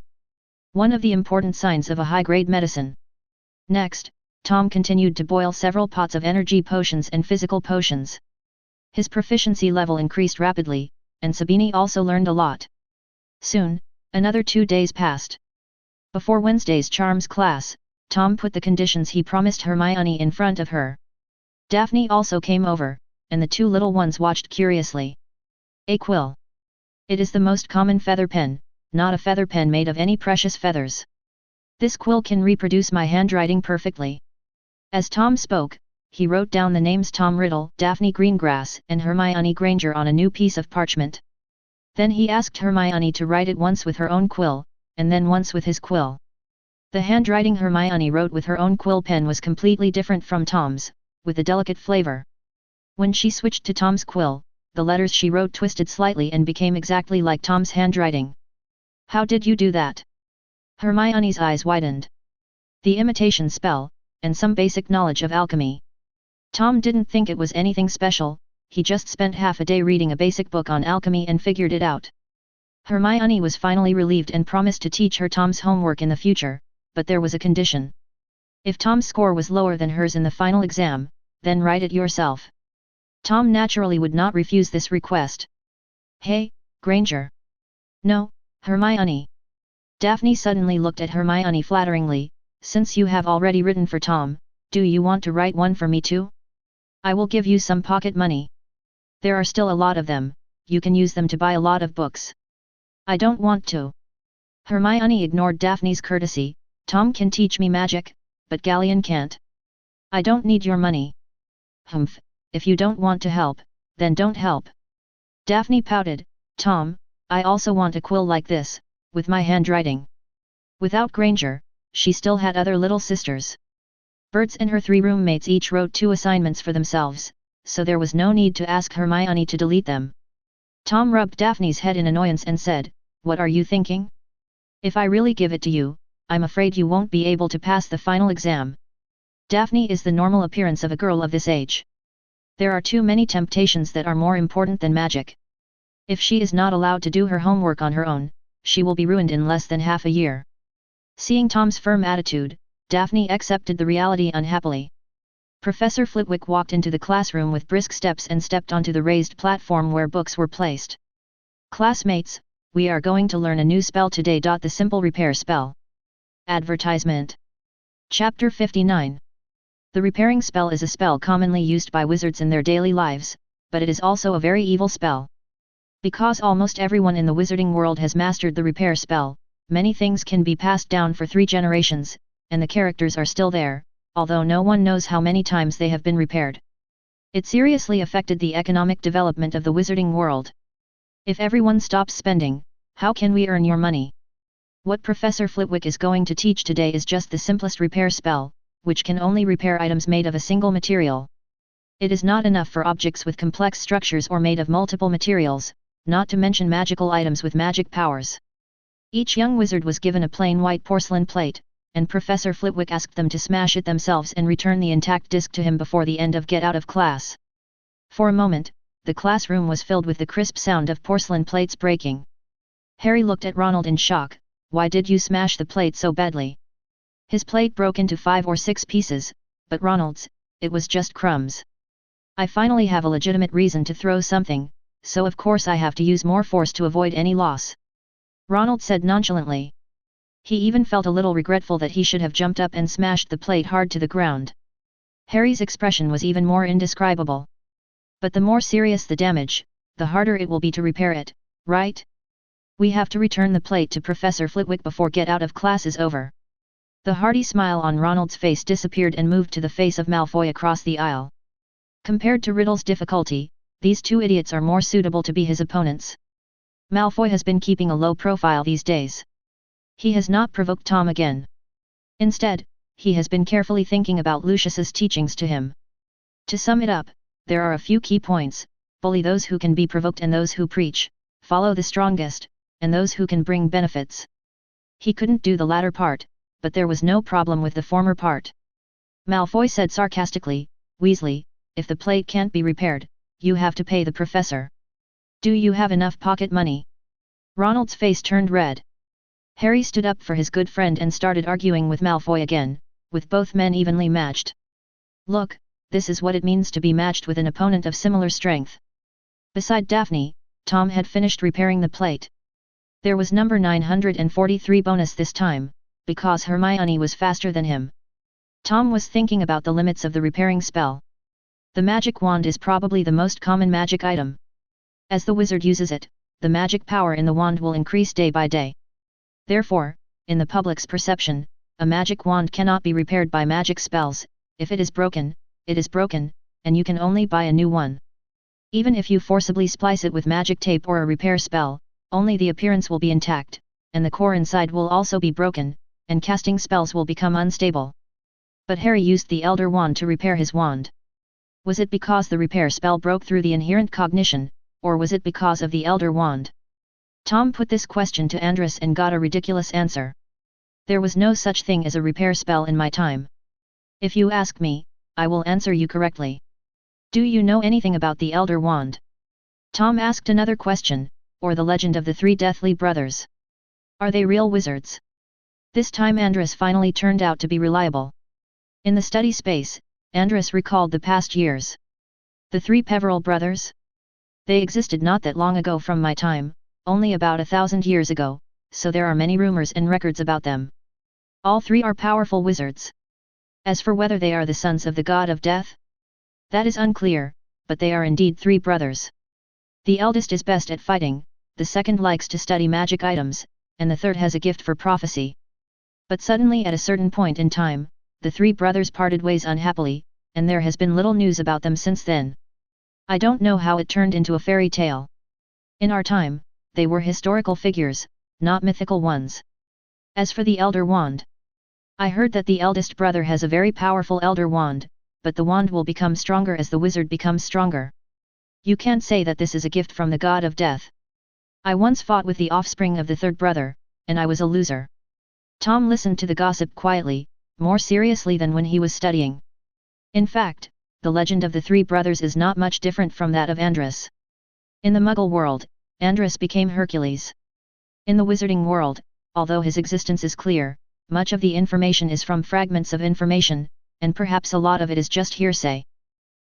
One of the important signs of a high-grade medicine. Next, Tom continued to boil several pots of energy potions and physical potions. His proficiency level increased rapidly, and Sabini also learned a lot. Soon, another 2 days passed. Before Wednesday's charms class, Tom put the conditions he promised Hermione in front of her. Daphne also came over, and the 2 little ones watched curiously. A quill. It is the most common feather pen, not a feather pen made of any precious feathers. This quill can reproduce my handwriting perfectly. As Tom spoke, he wrote down the names Tom Riddle, Daphne Greengrass, and Hermione Granger on a new piece of parchment. Then he asked Hermione to write it once with her own quill, and then once with his quill. The handwriting Hermione wrote with her own quill pen was completely different from Tom's, with a delicate flavor. When she switched to Tom's quill, the letters she wrote twisted slightly and became exactly like Tom's handwriting. How did you do that? Hermione's eyes widened. The imitation spell, and some basic knowledge of alchemy. Tom didn't think it was anything special, he just spent half a day reading a basic book on alchemy and figured it out. Hermione was finally relieved and promised to teach her Tom's homework in the future, but there was a condition. If Tom's score was lower than hers in the final exam, then write it yourself. Tom naturally would not refuse this request. Hey, Granger. No, Hermione. Daphne suddenly looked at Hermione flatteringly. Since you have already written for Tom, do you want to write one for me too? I will give you some pocket money. There are still a lot of them, you can use them to buy a lot of books. I don't want to. Hermione ignored Daphne's courtesy. Tom can teach me magic, but Galleon can't. I don't need your money. Humph, if you don't want to help, then don't help. Daphne pouted, Tom, I also want a quill like this, with my handwriting. Without Granger, she still had other little sisters. Bert's and her 3 roommates each wrote 2 assignments for themselves, so there was no need to ask Hermione to delete them. Tom rubbed Daphne's head in annoyance and said, What are you thinking? If I really give it to you, I'm afraid you won't be able to pass the final exam. Daphne is the normal appearance of a girl of this age. There are too many temptations that are more important than magic. If she is not allowed to do her homework on her own, she will be ruined in less than half a year. Seeing Tom's firm attitude, Daphne accepted the reality unhappily. Professor Flitwick walked into the classroom with brisk steps and stepped onto the raised platform where books were placed. Classmates, we are going to learn a new spell today. The simple repair spell. Advertisement. Chapter 59. The repairing spell is a spell commonly used by wizards in their daily lives, but it is also a very evil spell. Because almost everyone in the wizarding world has mastered the repair spell, many things can be passed down for 3 generations, and the characters are still there, although no one knows how many times they have been repaired. It seriously affected the economic development of the wizarding world. If everyone stops spending, how can we earn your money? What Professor Flitwick is going to teach today is just the simplest repair spell, which can only repair items made of a single material. It is not enough for objects with complex structures or made of multiple materials, not to mention magical items with magic powers. Each young wizard was given a plain white porcelain plate, and Professor Flitwick asked them to smash it themselves and return the intact disc to him before the end of get out of class. For a moment, the classroom was filled with the crisp sound of porcelain plates breaking. Harry looked at Ronald in shock. Why did you smash the plate so badly? His plate broke into 5 or 6 pieces, but Ronald's, it was just crumbs. I finally have a legitimate reason to throw something, so of course I have to use more force to avoid any loss. Ronald said nonchalantly. He even felt a little regretful that he should have jumped up and smashed the plate hard to the ground. Harry's expression was even more indescribable. But the more serious the damage, the harder it will be to repair it, right? We have to return the plate to Professor Flitwick before get out of class is over. The hearty smile on Ronald's face disappeared and moved to the face of Malfoy across the aisle. Compared to Riddle's difficulty, these 2 idiots are more suitable to be his opponents. Malfoy has been keeping a low profile these days. He has not provoked Tom again. Instead, he has been carefully thinking about Lucius's teachings to him. To sum it up, there are a few key points: bully those who can be provoked and those who preach, follow the strongest, and those who can bring benefits. He couldn't do the latter part, but there was no problem with the former part. Malfoy said sarcastically, Weasley, if the plate can't be repaired, you have to pay the professor. Do you have enough pocket money? Ronald's face turned red. Harry stood up for his good friend and started arguing with Malfoy again, with both men evenly matched. Look, this is what it means to be matched with an opponent of similar strength. Beside Daphne, Tom had finished repairing the plate. There was number 943 bonus this time, because Hermione was faster than him. Tom was thinking about the limits of the repairing spell. The magic wand is probably the most common magic item. As the wizard uses it, the magic power in the wand will increase day by day. Therefore, in the public's perception, a magic wand cannot be repaired by magic spells. If it is broken, and you can only buy a new one. Even if you forcibly splice it with magic tape or a repair spell, only the appearance will be intact, and the core inside will also be broken, and casting spells will become unstable. But Harry used the Elder Wand to repair his wand. Was it because the repair spell broke through the inherent cognition, or was it because of the Elder Wand? Tom put this question to Andrus and got a ridiculous answer. There was no such thing as a repair spell in my time. If you ask me, I will answer you correctly. Do you know anything about the Elder Wand? Tom asked another question, or the legend of the 3 Deathly Brothers. Are they real wizards? This time Andrus finally turned out to be reliable. In the study space, Andrus recalled the past years. The 3 Peverell brothers? They existed not that long ago from my time, only about 1,000 years ago, so there are many rumors and records about them. All 3 are powerful wizards. As for whether they are the sons of the god of death, that is unclear, but they are indeed 3 brothers. The eldest is best at fighting, the second likes to study magic items, and the third has a gift for prophecy. But suddenly at a certain point in time, the 3 brothers parted ways unhappily, and there has been little news about them since then. I don't know how it turned into a fairy tale. In our time, they were historical figures, not mythical ones. As for the Elder Wand, I heard that the eldest brother has a very powerful Elder Wand, but the wand will become stronger as the wizard becomes stronger. You can't say that this is a gift from the god of death. I once fought with the offspring of the third brother, and I was a loser. Tom listened to the gossip quietly, more seriously than when he was studying. In fact, the legend of the three brothers is not much different from that of Andrus. In the Muggle world, Andrus became Hercules. In the Wizarding world, although his existence is clear, much of the information is from fragments of information, and perhaps a lot of it is just hearsay.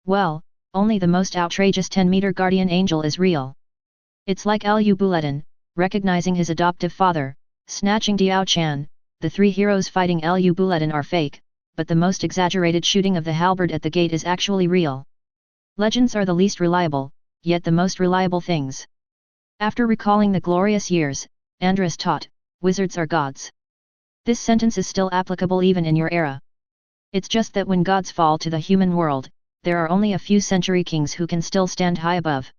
Well, only the most outrageous 10-meter guardian angel is real. It's like Lu Buletin, recognizing his adoptive father, snatching Diao Chan. The three heroes fighting Lu Buletin are fake, but the most exaggerated shooting of the halberd at the gate is actually real. Legends are the least reliable, yet the most reliable things. After recalling the glorious years, Andrus taught, "Wizards are gods." This sentence is still applicable even in your era. It's just that when gods fall to the human world, there are only a few century kings who can still stand high above.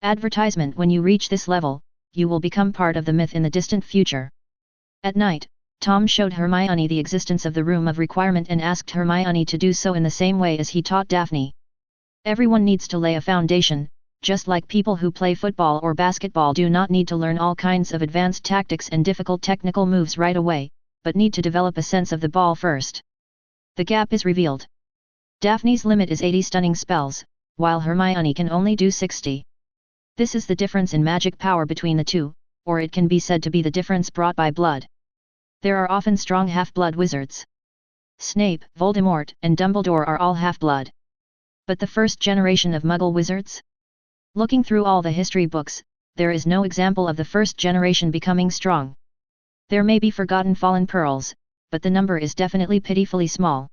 Advertisement: when you reach this level, you will become part of the myth in the distant future. At night, Tom showed Hermione the existence of the Room of Requirement and asked Hermione to do so in the same way as he taught Daphne. Everyone needs to lay a foundation, just like people who play football or basketball do not need to learn all kinds of advanced tactics and difficult technical moves right away, but need to develop a sense of the ball first. The gap is revealed. Daphne's limit is 80 stunning spells, while Hermione can only do 60. This is the difference in magic power between the two, or it can be said to be the difference brought by blood. There are often strong half-blood wizards. Snape, Voldemort, and Dumbledore are all half-blood. But the first generation of Muggle wizards? Looking through all the history books, there is no example of the first generation becoming strong. There may be forgotten fallen pearls, but the number is definitely pitifully small.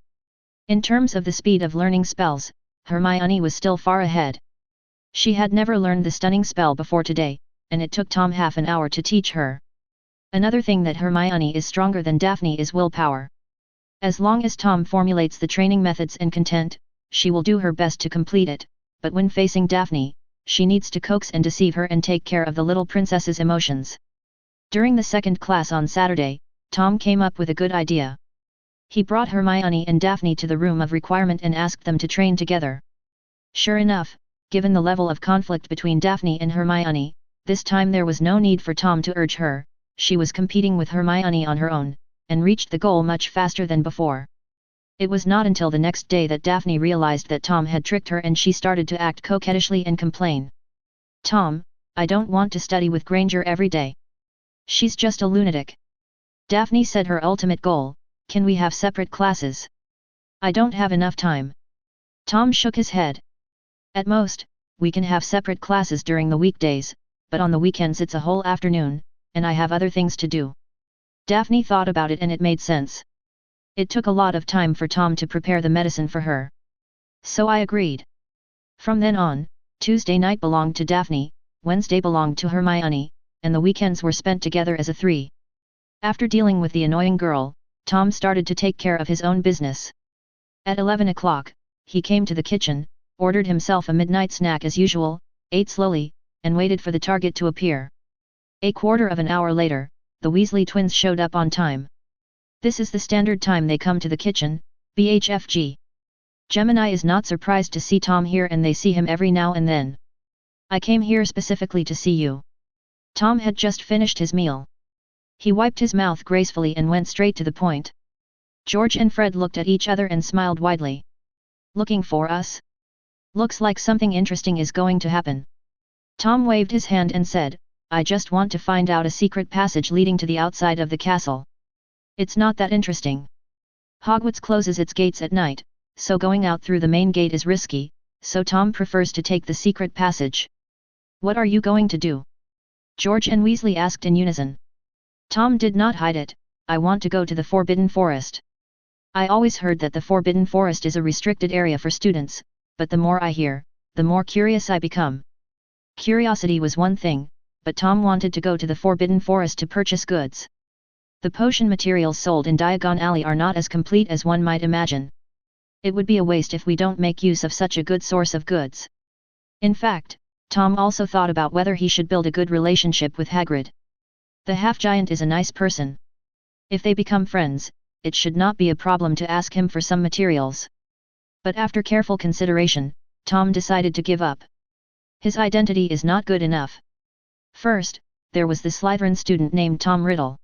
In terms of the speed of learning spells, Hermione was still far ahead. She had never learned the stunning spell before today, and it took Tom half an hour to teach her. Another thing that Hermione is stronger than Daphne is willpower. As long as Tom formulates the training methods and content, she will do her best to complete it, but when facing Daphne, she needs to coax and deceive her and take care of the little princess's emotions. During the second class on Saturday, Tom came up with a good idea. He brought Hermione and Daphne to the Room of Requirement and asked them to train together. Sure enough, given the level of conflict between Daphne and Hermione, this time there was no need for Tom to urge her. She was competing with Hermione on her own, and reached the goal much faster than before. It was not until the next day that Daphne realized that Tom had tricked her and she started to act coquettishly and complain. "Tom, I don't want to study with Granger every day. She's just a lunatic." Daphne said her ultimate goal: "Can we have separate classes? I don't have enough time." Tom shook his head. "At most, we can have separate classes during the weekdays, but on the weekends it's a whole afternoon, and I have other things to do." Daphne thought about it and it made sense. It took a lot of time for Tom to prepare the medicine for her. So I agreed. From then on, Tuesday night belonged to Daphne, Wednesday belonged to Hermione, and the weekends were spent together as a three. After dealing with the annoying girl, Tom started to take care of his own business. At 11 o'clock, he came to the kitchen, ordered himself a midnight snack as usual, ate slowly, and waited for the target to appear. A quarter of an hour later, the Weasley twins showed up on time. This is the standard time they come to the kitchen, BHFG. Gemini is not surprised to see Tom here and they see him every now and then. "I came here specifically to see you." Tom had just finished his meal. He wiped his mouth gracefully and went straight to the point. George and Fred looked at each other and smiled widely. "Looking for us? Looks like something interesting is going to happen." Tom waved his hand and said, "I just want to find out a secret passage leading to the outside of the castle. It's not that interesting. Hogwarts closes its gates at night, so going out through the main gate is risky, so Tom prefers to take the secret passage." "What are you going to do?" George and Weasley asked in unison. Tom did not hide it. "I want to go to the Forbidden Forest. I always heard that the Forbidden Forest is a restricted area for students, but the more I hear, the more curious I become." Curiosity was one thing, but Tom wanted to go to the Forbidden Forest to purchase goods. The potion materials sold in Diagon Alley are not as complete as one might imagine. It would be a waste if we don't make use of such a good source of goods. In fact, Tom also thought about whether he should build a good relationship with Hagrid. The half-giant is a nice person. If they become friends, it should not be a problem to ask him for some materials. But after careful consideration, Tom decided to give up. His identity is not good enough. First, there was the Slytherin student named Tom Riddle.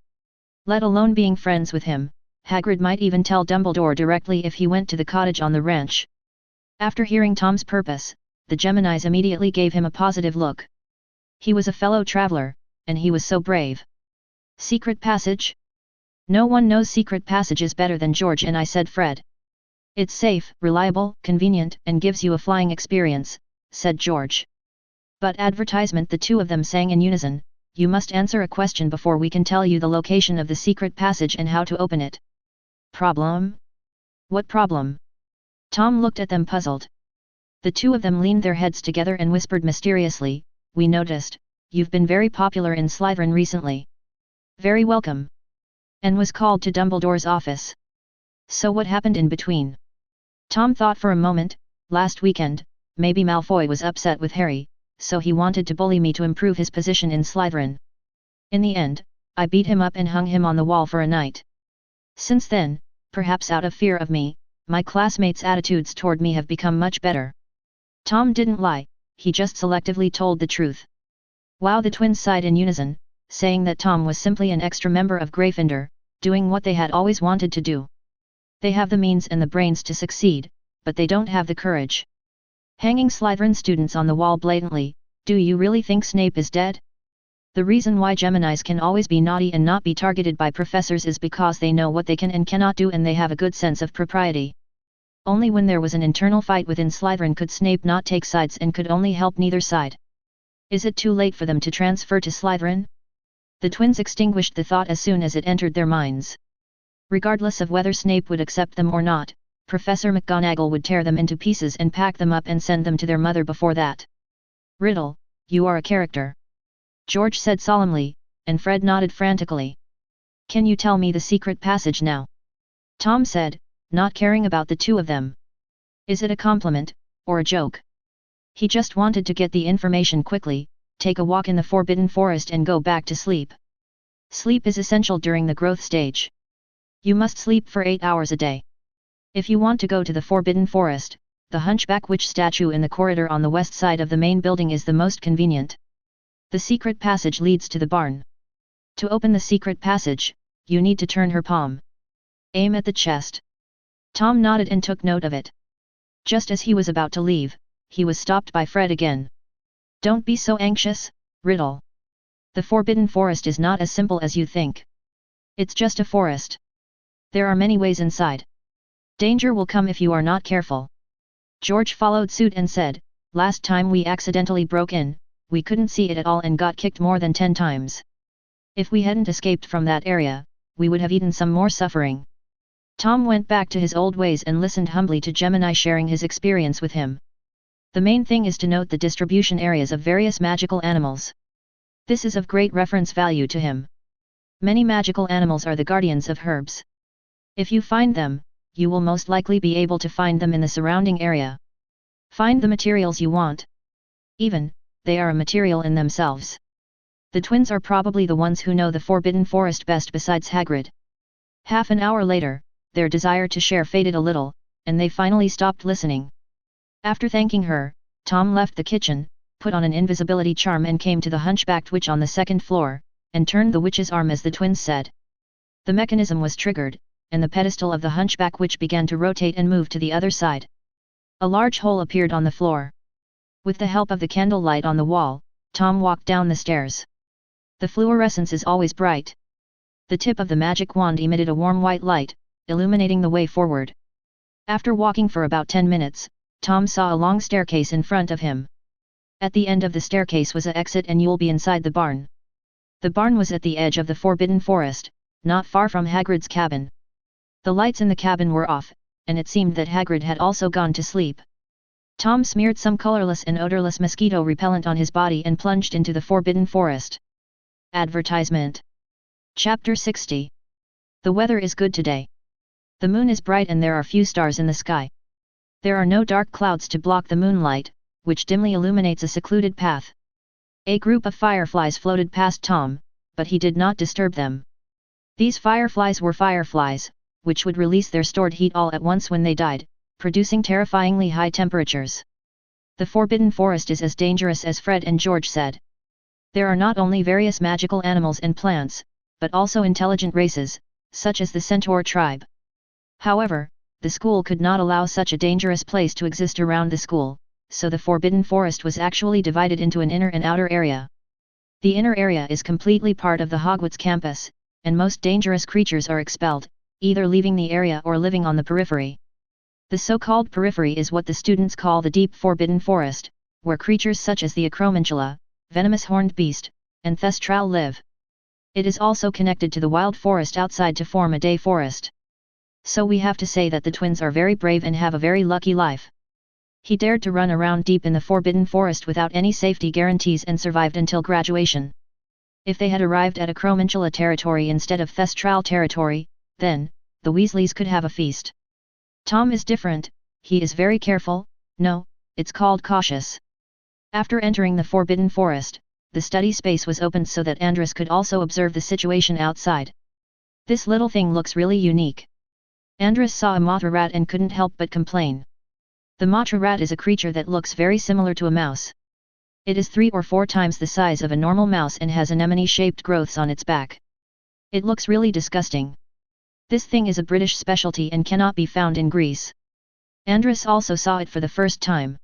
Let alone being friends with him, Hagrid might even tell Dumbledore directly if he went to the cottage on the ranch. After hearing Tom's purpose, the Geminis immediately gave him a positive look. He was a fellow traveler, and he was so brave. Secret passage? No one knows secret passages better than George and I, said Fred. It's safe, reliable, convenient, and gives you a flying experience, said George. But advertisement, the two of them sang in unison. You must answer a question before we can tell you the location of the secret passage and how to open it. Problem? What problem? Tom looked at them puzzled. The two of them leaned their heads together and whispered mysteriously, We noticed, you've been very popular in Slytherin recently. Very welcome. And was called to Dumbledore's office. So what happened in between? Tom thought for a moment. Last weekend, maybe Malfoy was upset with Harry, so he wanted to bully me to improve his position in Slytherin. In the end, I beat him up and hung him on the wall for a night. Since then, perhaps out of fear of me, my classmates' attitudes toward me have become much better. Tom didn't lie, he just selectively told the truth. Wow, the twins sighed in unison, saying that Tom was simply an extra member of Gryffindor, doing what they had always wanted to do. They have the means and the brains to succeed, but they don't have the courage. Hanging Slytherin students on the wall blatantly, do you really think Snape is dead? The reason why Geminis can always be naughty and not be targeted by professors is because they know what they can and cannot do, and they have a good sense of propriety. Only when there was an internal fight within Slytherin could Snape not take sides and could only help neither side. Is it too late for them to transfer to Slytherin? The twins extinguished the thought as soon as it entered their minds. Regardless of whether Snape would accept them or not, Professor McGonagall would tear them into pieces and pack them up and send them to their mother before that. Riddle, you are a character. George said solemnly, and Fred nodded frantically. Can you tell me the secret passage now? Tom said, not caring about the two of them. Is it a compliment, or a joke? He just wanted to get the information quickly, take a walk in the Forbidden Forest and go back to sleep. Sleep is essential during the growth stage. You must sleep for 8 hours a day. If you want to go to the Forbidden Forest, the Hunchback Witch statue in the corridor on the west side of the main building is the most convenient. The secret passage leads to the barn. To open the secret passage, you need to turn her palm. Aim at the chest. Tom nodded and took note of it. Just as he was about to leave, he was stopped by Fred again. Don't be so anxious, Riddle. The Forbidden Forest is not as simple as you think. It's just a forest. There are many ways inside. Danger will come if you are not careful. George followed suit and said, Last time we accidentally broke in, we couldn't see it at all and got kicked more than 10 times. If we hadn't escaped from that area, we would have eaten some more suffering. Tom went back to his old ways and listened humbly to Gemini sharing his experience with him. The main thing is to note the distribution areas of various magical animals. This is of great reference value to him. Many magical animals are the guardians of herbs. If you find them, you will most likely be able to find them in the surrounding area. Find the materials you want. Even, they are a material in themselves. The twins are probably the ones who know the Forbidden Forest best besides Hagrid. Half an hour later, their desire to share faded a little, and they finally stopped listening. After thanking her, Tom left the kitchen, put on an invisibility charm and came to the Hunchbacked Witch on the second floor, and turned the witch's arm as the twins said. The mechanism was triggered, and the pedestal of the Hunchback Witch began to rotate and move to the other side. A large hole appeared on the floor. With the help of the candlelight on the wall, Tom walked down the stairs. The fluorescence is always bright. The tip of the magic wand emitted a warm white light, illuminating the way forward. After walking for about 10 minutes, Tom saw a long staircase in front of him. At the end of the staircase was an exit and you'll be inside the barn. The barn was at the edge of the Forbidden Forest, not far from Hagrid's cabin. The lights in the cabin were off, and it seemed that Hagrid had also gone to sleep. Tom smeared some colorless and odorless mosquito repellent on his body and plunged into the Forbidden Forest. Advertisement. Chapter 60. The weather is good today. The moon is bright and there are few stars in the sky. There are no dark clouds to block the moonlight, which dimly illuminates a secluded path. A group of fireflies floated past Tom, but he did not disturb them. These fireflies were fireflies, which would release their stored heat all at once when they died, producing terrifyingly high temperatures. The Forbidden Forest is as dangerous as Fred and George said. There are not only various magical animals and plants, but also intelligent races, such as the Centaur tribe. However, the school could not allow such a dangerous place to exist around the school, so the Forbidden Forest was actually divided into an inner and outer area. The inner area is completely part of the Hogwarts campus, and most dangerous creatures are expelled, either leaving the area or living on the periphery. The so-called periphery is what the students call the Deep Forbidden Forest, where creatures such as the Acromantula, venomous horned beast, and Thestral live. It is also connected to the wild forest outside to form a day forest. So we have to say that the twins are very brave and have a very lucky life. He dared to run around deep in the Forbidden Forest without any safety guarantees and survived until graduation. If they had arrived at Acromantula territory instead of Thestral territory, then, the Weasleys could have a feast. Tom is different, he is very careful, no, it's called cautious. After entering the Forbidden Forest, the study space was opened so that Andres could also observe the situation outside. This little thing looks really unique. Andres saw a Mothra rat and couldn't help but complain. The Mothra rat is a creature that looks very similar to a mouse. It is 3 or 4 times the size of a normal mouse and has anemone-shaped growths on its back. It looks really disgusting. This thing is a British specialty and cannot be found in Greece. Andres also saw it for the first time.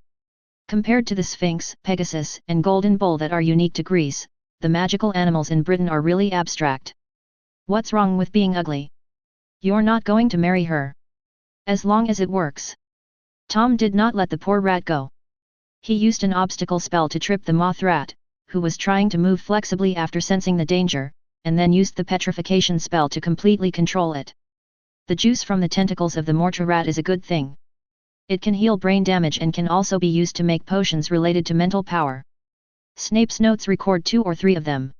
Compared to the Sphinx, Pegasus, and Golden Bull that are unique to Greece, the magical animals in Britain are really abstract. What's wrong with being ugly? You're not going to marry her. As long as it works. Tom did not let the poor rat go. He used an obstacle spell to trip the moth rat, who was trying to move flexibly after sensing the danger, and then used the petrification spell to completely control it. The juice from the tentacles of the Mothra rat is a good thing. It can heal brain damage and can also be used to make potions related to mental power. Snape's notes record 2 or 3 of them.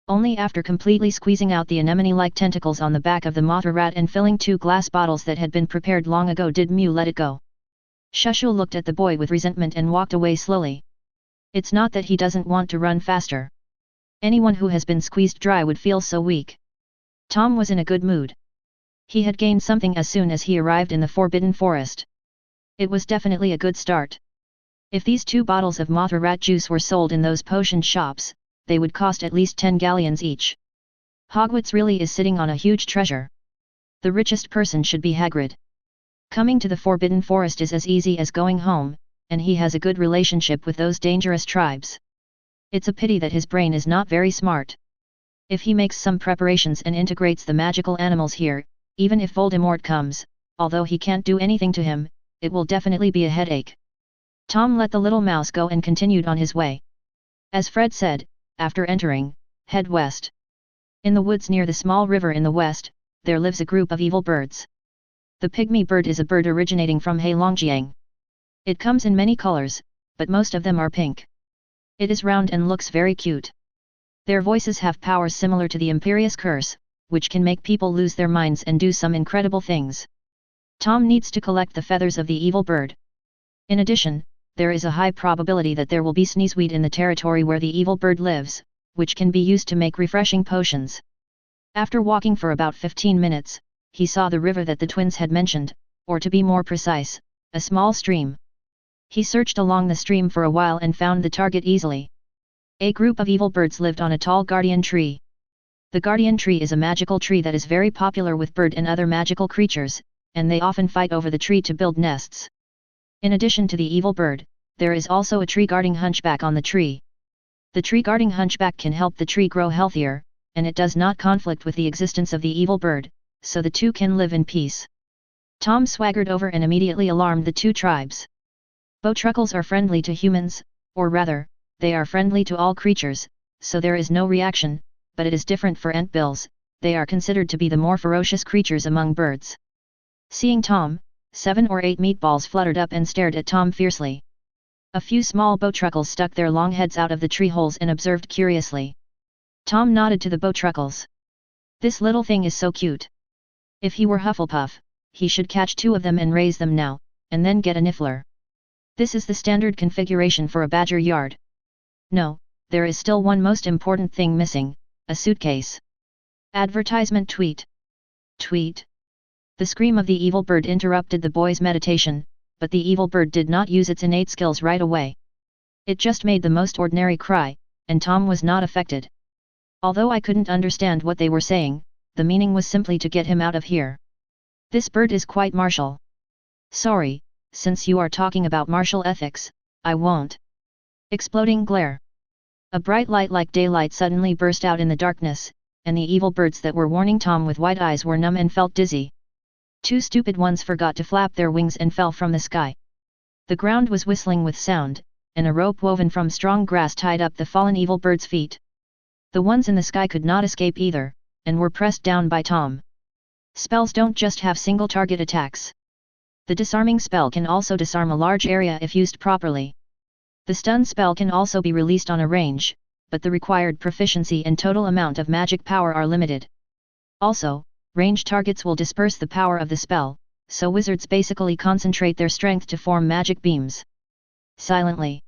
Only after completely squeezing out the anemone-like tentacles on the back of the Mothra rat and filling 2 glass bottles that had been prepared long ago did Mew let it go. Shushu looked at the boy with resentment and walked away slowly. It's not that he doesn't want to run faster. Anyone who has been squeezed dry would feel so weak. Tom was in a good mood. He had gained something as soon as he arrived in the Forbidden Forest. It was definitely a good start. If these 2 bottles of Mothra rat juice were sold in those potion shops, they would cost at least 10 galleons each. Hogwarts really is sitting on a huge treasure. The richest person should be Hagrid. Coming to the Forbidden Forest is as easy as going home, and he has a good relationship with those dangerous tribes. It's a pity that his brain is not very smart. If he makes some preparations and integrates the magical animals here, even if Voldemort comes, although he can't do anything to him, it will definitely be a headache. Tom let the little mouse go and continued on his way. As Fred said, after entering, head west. In the woods near the small river in the west, there lives a group of evil birds. The pygmy bird is a bird originating from Heilongjiang. It comes in many colors, but most of them are pink. It is round and looks very cute. Their voices have powers similar to the Imperious Curse, which can make people lose their minds and do some incredible things. Tom needs to collect the feathers of the evil bird. In addition, there is a high probability that there will be sneezeweed in the territory where the evil bird lives, which can be used to make refreshing potions. After walking for about 15 minutes, he saw the river that the twins had mentioned, or to be more precise, a small stream. He searched along the stream for a while and found the target easily. A group of evil birds lived on a tall guardian tree. The guardian tree is a magical tree that is very popular with bird and other magical creatures, and they often fight over the tree to build nests. In addition to the evil bird, there is also a tree guarding hunchback on the tree. The tree guarding hunchback can help the tree grow healthier, and it does not conflict with the existence of the evil bird, so the two can live in peace. Tom swaggered over and immediately alarmed the 2 tribes. Bowtruckles are friendly to humans, or rather, they are friendly to all creatures, so there is no reaction, but it is different for Entbills, they are considered to be the more ferocious creatures among birds. Seeing Tom, 7 or 8 meatballs fluttered up and stared at Tom fiercely. A few small bowtruckles stuck their long heads out of the tree holes and observed curiously. Tom nodded to the bowtruckles. This little thing is so cute. If he were Hufflepuff, he should catch 2 of them and raise them now, and then get a niffler. This is the standard configuration for a badger yard. No, there is still one most important thing missing, a suitcase. Advertisement tweet. Tweet. The scream of the evil bird interrupted the boy's meditation, but the evil bird did not use its innate skills right away. It just made the most ordinary cry, and Tom was not affected. Although I couldn't understand what they were saying, the meaning was simply to get him out of here. This bird is quite martial. Sorry, since you are talking about martial ethics, I won't. Exploding glare. A bright light like daylight suddenly burst out in the darkness, and the evil birds that were warning Tom with wide eyes were numb and felt dizzy. Two stupid ones forgot to flap their wings and fell from the sky. The ground was whistling with sound, and a rope woven from strong grass tied up the fallen evil bird's feet. The ones in the sky could not escape either, and were pressed down by Tom. Spells don't just have single target attacks. The disarming spell can also disarm a large area if used properly. The stun spell can also be released on a range, but the required proficiency and total amount of magic power are limited. Also, range targets will disperse the power of the spell, so wizards basically concentrate their strength to form magic beams. Silently.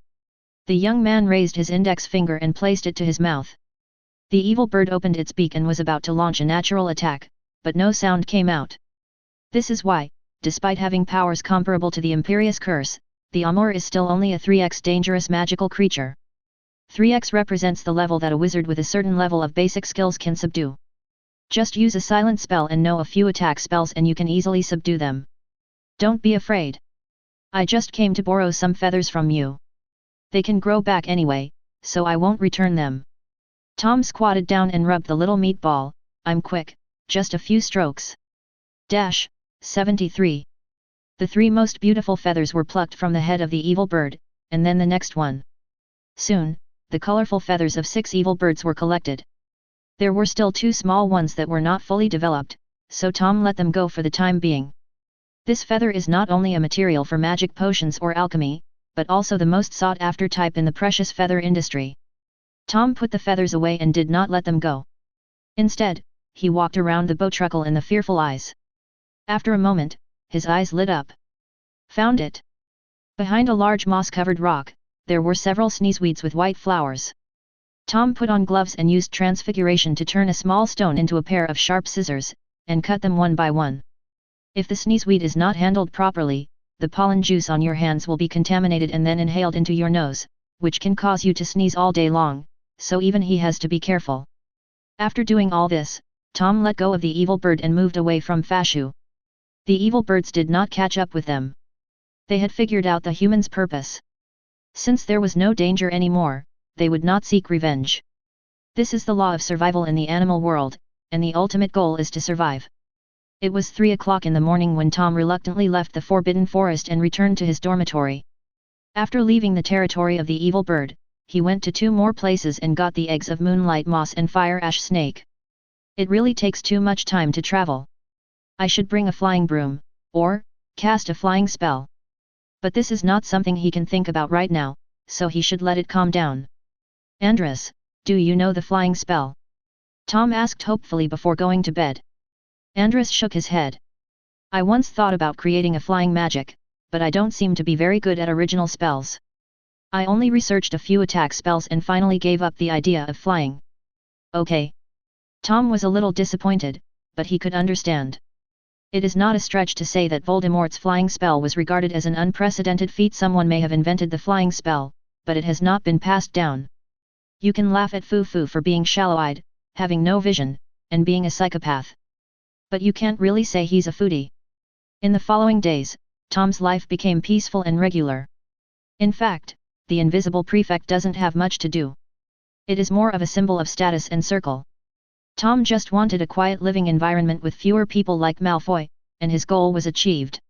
The young man raised his index finger and placed it to his mouth. The evil bird opened its beak and was about to launch a natural attack, but no sound came out. This is why, despite having powers comparable to the Imperious Curse, the Amor is still only a 3x dangerous magical creature. 3x represents the level that a wizard with a certain level of basic skills can subdue. Just use a silent spell and know a few attack spells and you can easily subdue them. Don't be afraid. I just came to borrow some feathers from you. They can grow back anyway, so I won't return them. Tom squatted down and rubbed the little meatball. I'm quick, just a few strokes. 73. The 3 most beautiful feathers were plucked from the head of the evil bird, and then the next one. Soon, the colorful feathers of 6 evil birds were collected. There were still 2 small ones that were not fully developed, so Tom let them go for the time being. This feather is not only a material for magic potions or alchemy, but also the most sought-after type in the precious feather industry. Tom put the feathers away and did not let them go. Instead, he walked around the bowtruckle in the fearful eyes. After a moment, his eyes lit up. Found it! Behind a large moss-covered rock, there were several sneezeweeds with white flowers. Tom put on gloves and used transfiguration to turn a small stone into a pair of sharp scissors, and cut them one by one. If the sneezeweed is not handled properly, the pollen juice on your hands will be contaminated and then inhaled into your nose, which can cause you to sneeze all day long, so even he has to be careful. After doing all this, Tom let go of the evil bird and moved away from Fashu. The evil birds did not catch up with them. They had figured out the human's purpose. Since there was no danger anymore, they would not seek revenge. This is the law of survival in the animal world, and the ultimate goal is to survive. It was 3 o'clock in the morning when Tom reluctantly left the Forbidden Forest and returned to his dormitory. After leaving the territory of the evil bird, he went to 2 more places and got the eggs of moonlight moss and fire ash snake. It really takes too much time to travel. I should bring a flying broom, or cast a flying spell. But this is not something he can think about right now, so he should let it calm down. Andres, do you know the flying spell? Tom asked hopefully before going to bed. Andres shook his head. I once thought about creating a flying magic, but I don't seem to be very good at original spells. I only researched a few attack spells and finally gave up the idea of flying. Okay. Tom was a little disappointed, but he could understand. It is not a stretch to say that Voldemort's flying spell was regarded as an unprecedented feat. Someone may have invented the flying spell, but it has not been passed down. You can laugh at Foo-Foo for being shallow-eyed, having no vision, and being a psychopath. But you can't really say he's a foodie. In the following days, Tom's life became peaceful and regular. In fact, the invisible prefect doesn't have much to do. It is more of a symbol of status and circle. Tom just wanted a quiet living environment with fewer people like Malfoy, and his goal was achieved.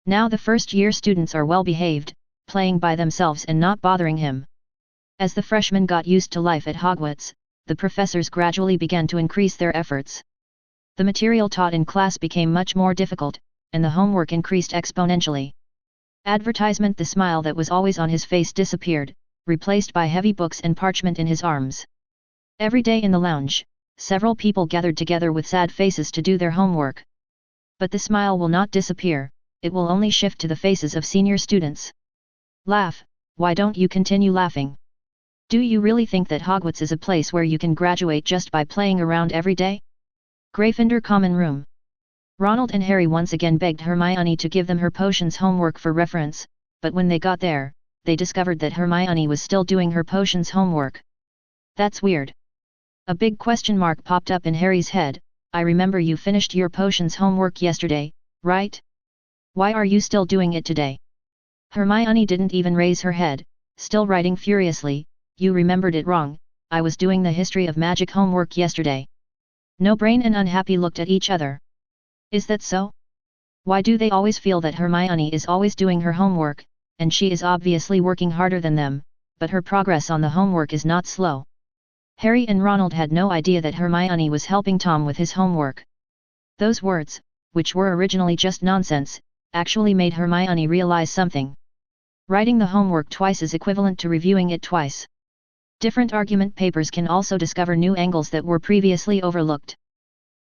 Now the first-year students are well-behaved, playing by themselves and not bothering him. As the freshmen got used to life at Hogwarts, the professors gradually began to increase their efforts. The material taught in class became much more difficult, and the homework increased exponentially. Advertisement. The smile that was always on his face disappeared, replaced by heavy books and parchment in his arms. Every day in the lounge, several people gathered together with sad faces to do their homework. But the smile will not disappear, it will only shift to the faces of senior students. Laugh, why don't you continue laughing? Do you really think that Hogwarts is a place where you can graduate just by playing around every day? Gryffindor Common Room. Ronald and Harry once again begged Hermione to give them her potions homework for reference, but when they got there, they discovered that Hermione was still doing her potions homework. That's weird. A big question mark popped up in Harry's head. I remember you finished your potions homework yesterday, right? Why are you still doing it today? Hermione didn't even raise her head, still writing furiously. You remembered it wrong, I was doing the history of magic homework yesterday. No Brain and Unhappy looked at each other. Is that so? Why do they always feel that Hermione is always doing her homework, and she is obviously working harder than them, but her progress on the homework is not slow? Harry and Ronald had no idea that Hermione was helping Tom with his homework. Those words, which were originally just nonsense, actually made Hermione realize something. Writing the homework twice is equivalent to reviewing it twice. Different argument papers can also discover new angles that were previously overlooked.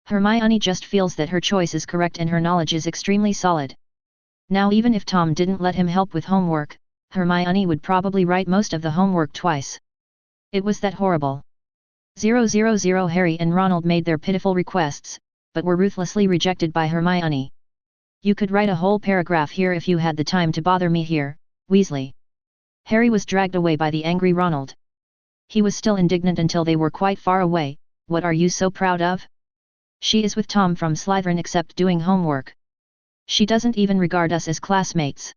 Hermione just feels that her choice is correct and her knowledge is extremely solid. Now even if Tom didn't let him help with homework, Hermione would probably write most of the homework twice. It was that horrible. 000 Harry and Ronald made their pitiful requests, but were ruthlessly rejected by Hermione. You could write a whole paragraph here if you had the time to bother me here, Weasley. Harry was dragged away by the angry Ronald. He was still indignant until they were quite far away. What are you so proud of? She is with Tom from Slytherin except doing homework. She doesn't even regard us as classmates.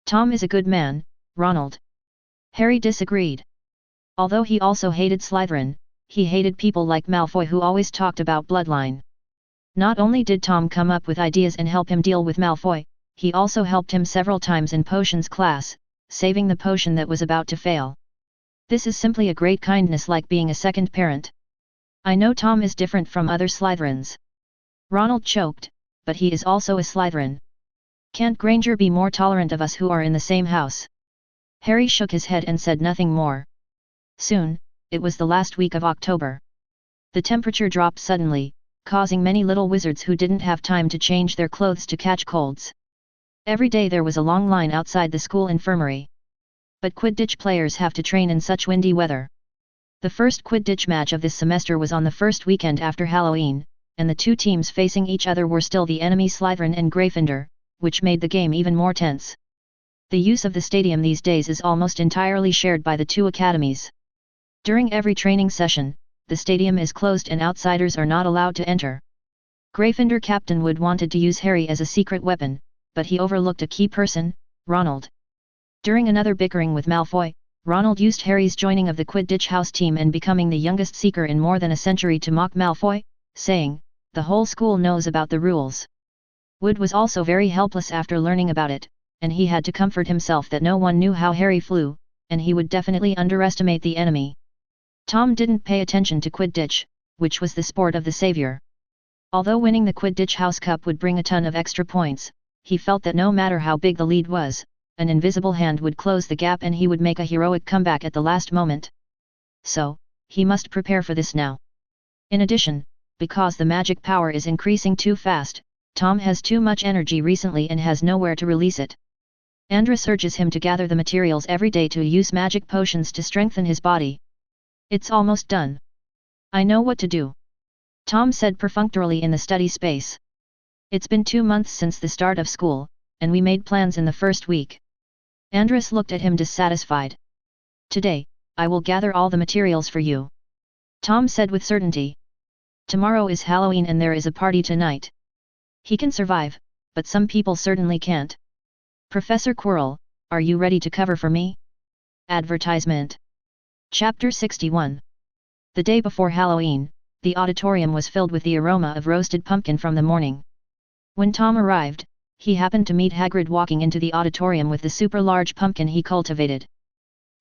Tom is a good man, Ronald. Harry disagreed. Although he also hated Slytherin, he hated people like Malfoy who always talked about bloodline. Not only did Tom come up with ideas and help him deal with Malfoy, he also helped him several times in potions class, saving the potion that was about to fail. This is simply a great kindness, like being a second parent. I know Tom is different from other Slytherins. Ronald choked, but he is also a Slytherin. Can't Granger be more tolerant of us who are in the same house? Harry shook his head and said nothing more. Soon, it was the last week of October. The temperature dropped suddenly, causing many little wizards who didn't have time to change their clothes to catch colds. Every day there was a long line outside the school infirmary. But Quidditch players have to train in such windy weather. The first Quidditch match of this semester was on the first weekend after Halloween, and the two teams facing each other were still the enemy Slytherin and Gryffindor, which made the game even more tense. The use of the stadium these days is almost entirely shared by the two academies. During every training session, the stadium is closed and outsiders are not allowed to enter. Gryffindor Captain Wood wanted to use Harry as a secret weapon, but he overlooked a key person, Ronald. During another bickering with Malfoy, Ronald used Harry's joining of the Quidditch house team and becoming the youngest seeker in more than a century to mock Malfoy, saying, "The whole school knows about the rules." Wood was also very helpless after learning about it, and he had to comfort himself that no one knew how Harry flew, and he would definitely underestimate the enemy. Tom didn't pay attention to Quidditch, which was the sport of the savior. Although winning the Quidditch House Cup would bring a ton of extra points, he felt that no matter how big the lead was, an invisible hand would close the gap and he would make a heroic comeback at the last moment. So, he must prepare for this now. In addition, because the magic power is increasing too fast, Tom has too much energy recently and has nowhere to release it. Andrus urges him to gather the materials every day to use magic potions to strengthen his body. It's almost done. I know what to do, Tom said perfunctorily in the study space. It's been 2 months since the start of school, and we made plans in the first week. Andrus looked at him dissatisfied. Today, I will gather all the materials for you, Tom said with certainty. Tomorrow is Halloween and there is a party tonight. He can survive, but some people certainly can't. Professor Quirrell, are you ready to cover for me? Advertisement. Chapter 61. The day before Halloween, the auditorium was filled with the aroma of roasted pumpkin from the morning. When Tom arrived, he happened to meet Hagrid walking into the auditorium with the super-large pumpkin he cultivated.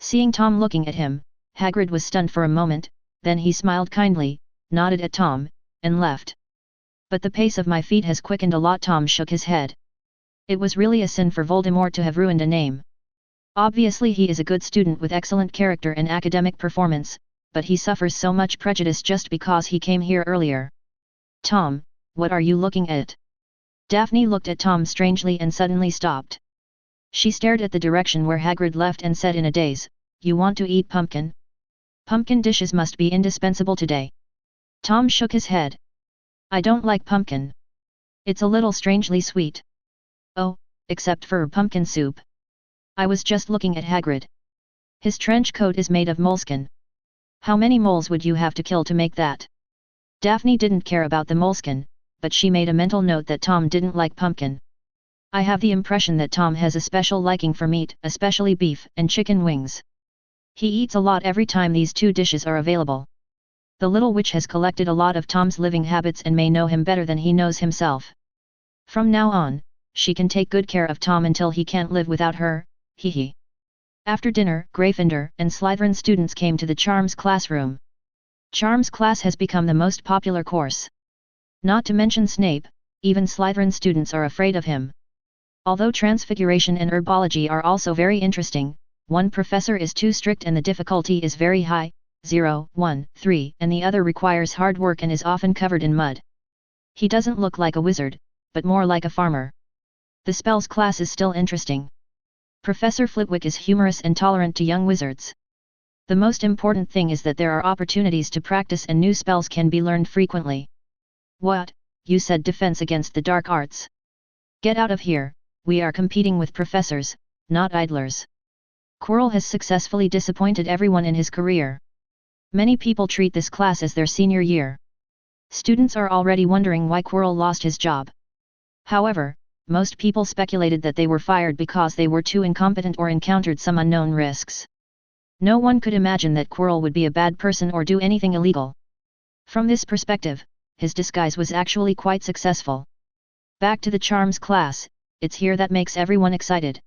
Seeing Tom looking at him, Hagrid was stunned for a moment, then he smiled kindly, nodded at Tom, and left. But the pace of my feet has quickened a lot. Tom shook his head. It was really a sin for Voldemort to have ruined a name. Obviously he is a good student with excellent character and academic performance, but he suffers so much prejudice just because he came here earlier. Tom, what are you looking at? Daphne looked at Tom strangely and suddenly stopped. She stared at the direction where Hagrid left and said in a daze, "You want to eat pumpkin? Pumpkin dishes must be indispensable today." Tom shook his head. "I don't like pumpkin. It's a little strangely sweet." "Oh, except for pumpkin soup." "I was just looking at Hagrid. His trench coat is made of moleskin. How many moles would you have to kill to make that?" Daphne didn't care about the moleskin, but she made a mental note that Tom didn't like pumpkin. "I have the impression that Tom has a special liking for meat, especially beef and chicken wings. He eats a lot every time these two dishes are available." The little witch has collected a lot of Tom's living habits and may know him better than he knows himself. From now on, she can take good care of Tom until he can't live without her, hee. After dinner, Gryffindor and Slytherin students came to the Charms classroom. Charms class has become the most popular course. Not to mention Snape, even Slytherin students are afraid of him. Although Transfiguration and Herbology are also very interesting, one professor is too strict and the difficulty is very high, 0, 1, 3, and the other requires hard work and is often covered in mud. He doesn't look like a wizard, but more like a farmer. The spells class is still interesting. Professor Flitwick is humorous and tolerant to young wizards. The most important thing is that there are opportunities to practice and new spells can be learned frequently. "What, you said defense against the dark arts? Get out of here, we are competing with professors, not idlers." Quirrell has successfully disappointed everyone in his career. Many people treat this class as their senior year. Students are already wondering why Quirrell lost his job. However, most people speculated that they were fired because they were too incompetent or encountered some unknown risks. No one could imagine that Quirrell would be a bad person or do anything illegal. From this perspective, his disguise was actually quite successful. Back to the Charms class, it's here that makes everyone excited.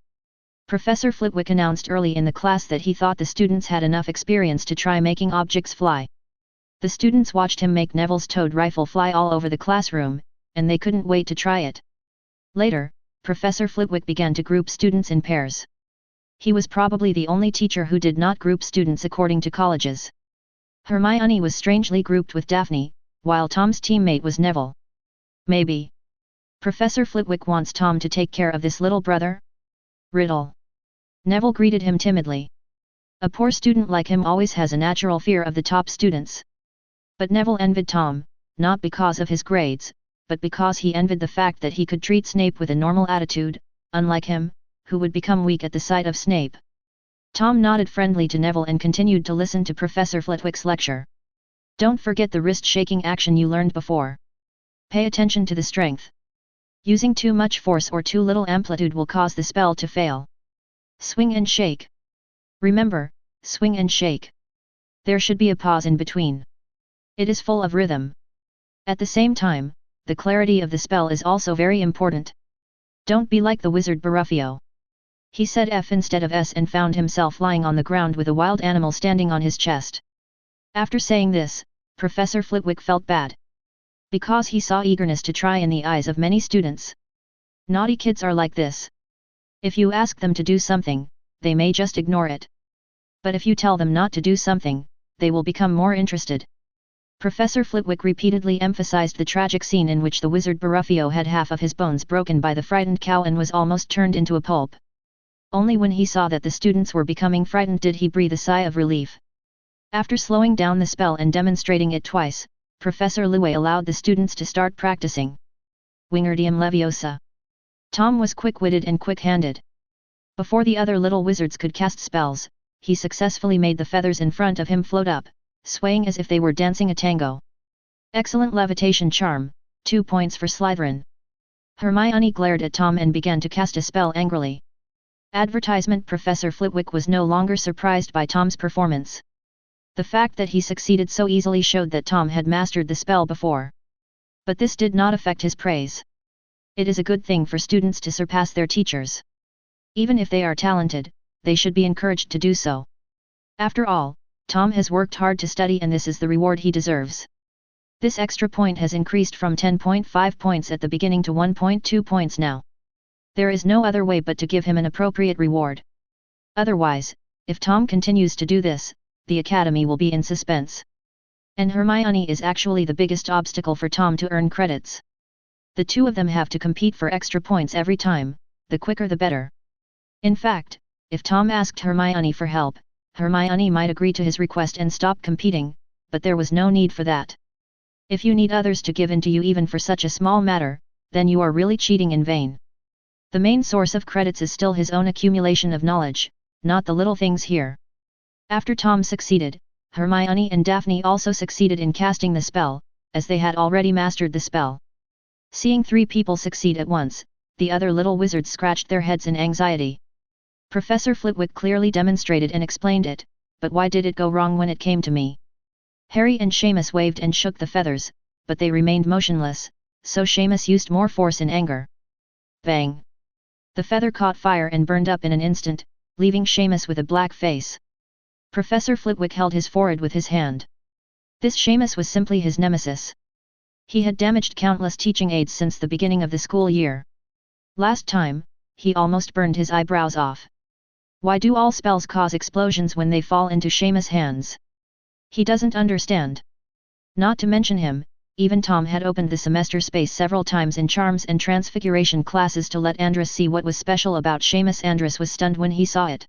Professor Flitwick announced early in the class that he thought the students had enough experience to try making objects fly. The students watched him make Neville's towed rifle fly all over the classroom, and they couldn't wait to try it. Later, Professor Flitwick began to group students in pairs. He was probably the only teacher who did not group students according to colleges. Hermione was strangely grouped with Daphne, while Tom's teammate was Neville. Maybe Professor Flitwick wants Tom to take care of this little brother? Riddle. Neville greeted him timidly. A poor student like him always has a natural fear of the top students. But Neville envied Tom, not because of his grades, but because he envied the fact that he could treat Snape with a normal attitude, unlike him, who would become weak at the sight of Snape. Tom nodded friendly to Neville and continued to listen to Professor Flitwick's lecture. "Don't forget the wrist-shaking action you learned before. Pay attention to the strength. Using too much force or too little amplitude will cause the spell to fail. Swing and shake. Remember, swing and shake. There should be a pause in between. It is full of rhythm. At the same time, the clarity of the spell is also very important. Don't be like the wizard Baruffio." He said F instead of S and found himself lying on the ground with a wild animal standing on his chest. After saying this, Professor Flitwick felt bad. Because he saw eagerness to try in the eyes of many students. Naughty kids are like this. If you ask them to do something, they may just ignore it. But if you tell them not to do something, they will become more interested. Professor Flitwick repeatedly emphasized the tragic scene in which the wizard Baruffio had half of his bones broken by the frightened cow and was almost turned into a pulp. Only when he saw that the students were becoming frightened did he breathe a sigh of relief. After slowing down the spell and demonstrating it twice, Professor Leway allowed the students to start practicing. Wingardium Leviosa. Tom was quick-witted and quick-handed. Before the other little wizards could cast spells, he successfully made the feathers in front of him float up, swaying as if they were dancing a tango. Excellent levitation charm, 2 points for Slytherin. Hermione glared at Tom and began to cast a spell angrily. Advertisement. Professor Flitwick was no longer surprised by Tom's performance. The fact that he succeeded so easily showed that Tom had mastered the spell before. But this did not affect his praise. It is a good thing for students to surpass their teachers. Even if they are talented, they should be encouraged to do so. After all, Tom has worked hard to study and this is the reward he deserves. This extra point has increased from 10.5 points at the beginning to 1.2 points now. There is no other way but to give him an appropriate reward. Otherwise, if Tom continues to do this, the Academy will be in suspense. And Hermione is actually the biggest obstacle for Tom to earn credits. The two of them have to compete for extra points every time, the quicker the better. In fact, if Tom asked Hermione for help, Hermione might agree to his request and stop competing, but there was no need for that. If you need others to give in to you even for such a small matter, then you are really cheating in vain. The main source of credits is still his own accumulation of knowledge, not the little things here. After Tom succeeded, Hermione and Daphne also succeeded in casting the spell, as they had already mastered the spell. Seeing 3 people succeed at once, the other little wizards scratched their heads in anxiety. Professor Flitwick clearly demonstrated and explained it, but why did it go wrong when it came to me? Harry and Seamus waved and shook the feathers, but they remained motionless, so Seamus used more force in anger. Bang! The feather caught fire and burned up in an instant, leaving Seamus with a black face. Professor Flitwick held his forehead with his hand. This Seamus was simply his nemesis. He had damaged countless teaching aids since the beginning of the school year. Last time, he almost burned his eyebrows off. Why do all spells cause explosions when they fall into Seamus' hands? He doesn't understand. Not to mention him, even Tom had opened the semester space several times in charms and transfiguration classes to let Andrus see what was special about Seamus. Andrus was stunned when he saw it.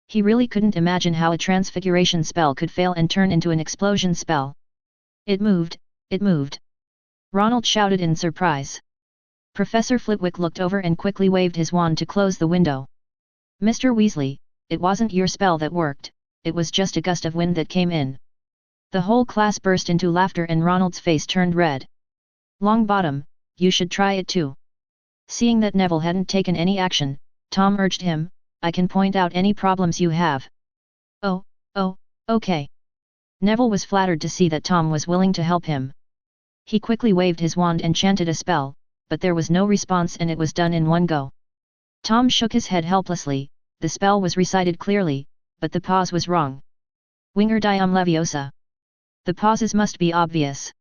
He really couldn't imagine how a transfiguration spell could fail and turn into an explosion spell. It moved, it moved. Ronald shouted in surprise. Professor Flitwick looked over and quickly waved his wand to close the window. Mr. Weasley, it wasn't your spell that worked, it was just a gust of wind that came in. The whole class burst into laughter and Ronald's face turned red. Longbottom, you should try it too. Seeing that Neville hadn't taken any action, Tom urged him, I can point out any problems you have. Oh, okay. Neville was flattered to see that Tom was willing to help him. He quickly waved his wand and chanted a spell, but there was no response and it was done in one go. Tom shook his head helplessly, the spell was recited clearly, but the pause was wrong. Wingardium Leviosa. The pauses must be obvious.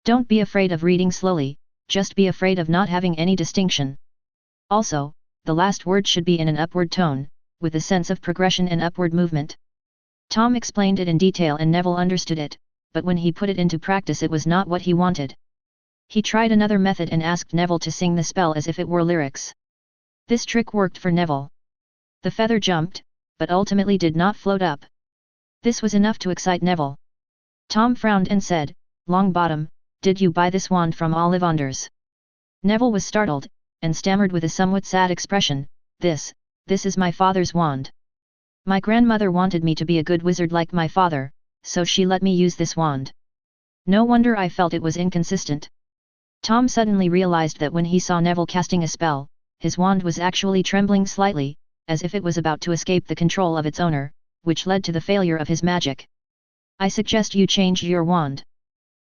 Don't be afraid of reading slowly, just be afraid of not having any distinction. Also, the last word should be in an upward tone, with a sense of progression and upward movement. Tom explained it in detail and Neville understood it, but when he put it into practice it was not what he wanted. He tried another method and asked Neville to sing the spell as if it were lyrics. This trick worked for Neville. The feather jumped, but ultimately did not float up. This was enough to excite Neville. Tom frowned and said, Longbottom, did you buy this wand from Ollivanders? Neville was startled, and stammered with a somewhat sad expression, This is my father's wand. My grandmother wanted me to be a good wizard like my father, so she let me use this wand. No wonder I felt it was inconsistent. Tom suddenly realized that when he saw Neville casting a spell, his wand was actually trembling slightly, as if it was about to escape the control of its owner, which led to the failure of his magic. I suggest you change your wand.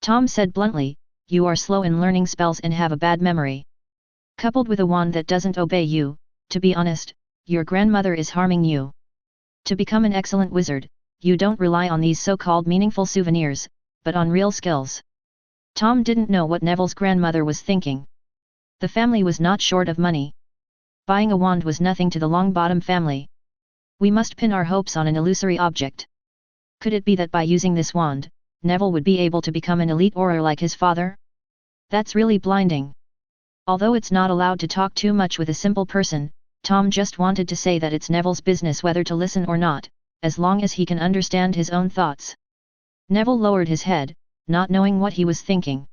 Tom said bluntly, you are slow in learning spells and have a bad memory. Coupled with a wand that doesn't obey you, to be honest, your grandmother is harming you. To become an excellent wizard, you don't rely on these so-called meaningful souvenirs, but on real skills. Tom didn't know what Neville's grandmother was thinking. The family was not short of money. Buying a wand was nothing to the Longbottom family. We must pin our hopes on an illusory object. Could it be that by using this wand, Neville would be able to become an elite Auror like his father? That's really blinding. Although it's not allowed to talk too much with a simple person, Tom just wanted to say that it's Neville's business whether to listen or not, as long as he can understand his own thoughts. Neville lowered his head, not knowing what he was thinking.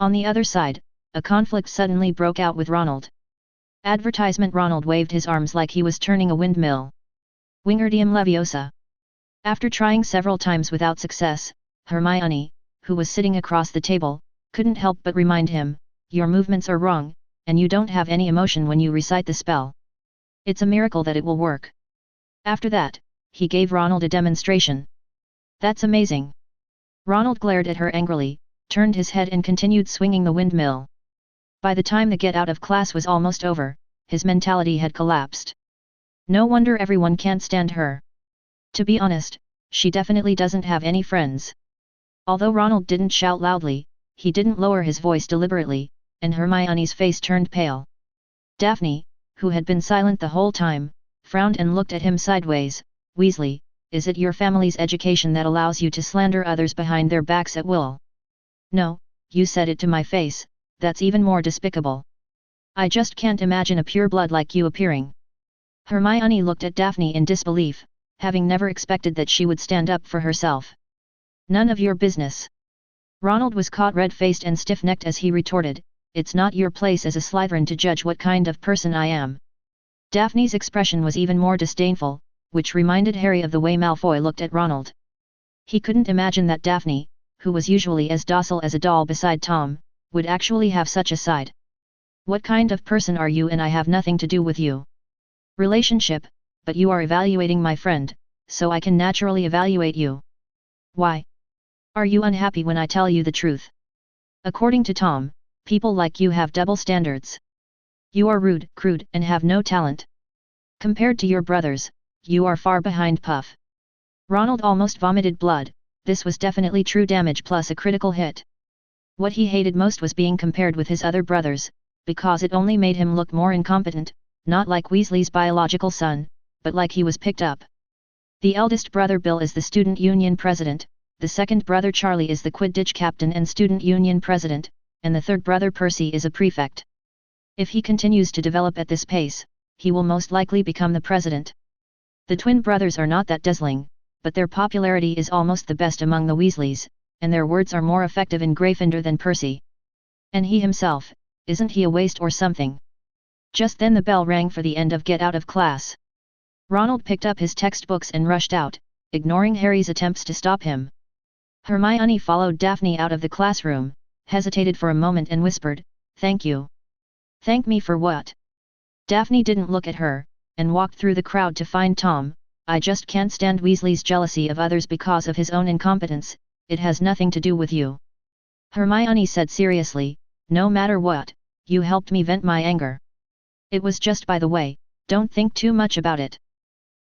On the other side, a conflict suddenly broke out with Ronald. Advertisement. Ronald waved his arms like he was turning a windmill. Wingardium Leviosa. After trying several times without success, Hermione, who was sitting across the table, couldn't help but remind him, your movements are wrong, and you don't have any emotion when you recite the spell. It's a miracle that it will work. After that, he gave Ronald a demonstration. That's amazing. Ronald glared at her angrily, turned his head and continued swinging the windmill. By the time the get out of class was almost over, his mentality had collapsed. No wonder everyone can't stand her. To be honest, she definitely doesn't have any friends. Although Ronald didn't shout loudly, he didn't lower his voice deliberately, and Hermione's face turned pale. Daphne, who had been silent the whole time, frowned and looked at him sideways. Weasley, is it your family's education that allows you to slander others behind their backs at will? No, you said it to my face, that's even more despicable. I just can't imagine a pureblood like you appearing. Hermione looked at Daphne in disbelief, having never expected that she would stand up for herself. None of your business. Ronald was caught red-faced and stiff-necked as he retorted, "It's not your place as a Slytherin to judge what kind of person I am." Daphne's expression was even more disdainful, which reminded Harry of the way Malfoy looked at Ronald. He couldn't imagine that Daphne, who was usually as docile as a doll beside Tom, would actually have such a side. "What kind of person are you, and I have nothing to do with you?" "Relationship, but you are evaluating my friend, so I can naturally evaluate you." "Why? Are you unhappy when I tell you the truth?" "According to Tom, people like you have double standards. You are rude, crude, and have no talent. Compared to your brothers, you are far behind." Puff. Ronald almost vomited blood. This was definitely true damage plus a critical hit. What he hated most was being compared with his other brothers, because it only made him look more incompetent, not like Weasley's biological son, but like he was picked up. The eldest brother Bill is the student union president, the second brother Charlie is the Quidditch captain and student union president, and the third brother Percy is a prefect. If he continues to develop at this pace, he will most likely become the president. The twin brothers are not that dazzling, but their popularity is almost the best among the Weasleys, and their words are more effective in Gryffindor than Percy. And he himself, isn't he a waste or something? Just then the bell rang for the end of Get Out of Class. Ronald picked up his textbooks and rushed out, ignoring Harry's attempts to stop him. Hermione followed Daphne out of the classroom, hesitated for a moment and whispered, "Thank you." "Thank me for what?" Daphne didn't look at her, and walked through the crowd to find Tom. "I just can't stand Weasley's jealousy of others because of his own incompetence. It has nothing to do with you." Hermione said seriously, "No matter what, you helped me vent my anger. It was just by the way, don't think too much about it."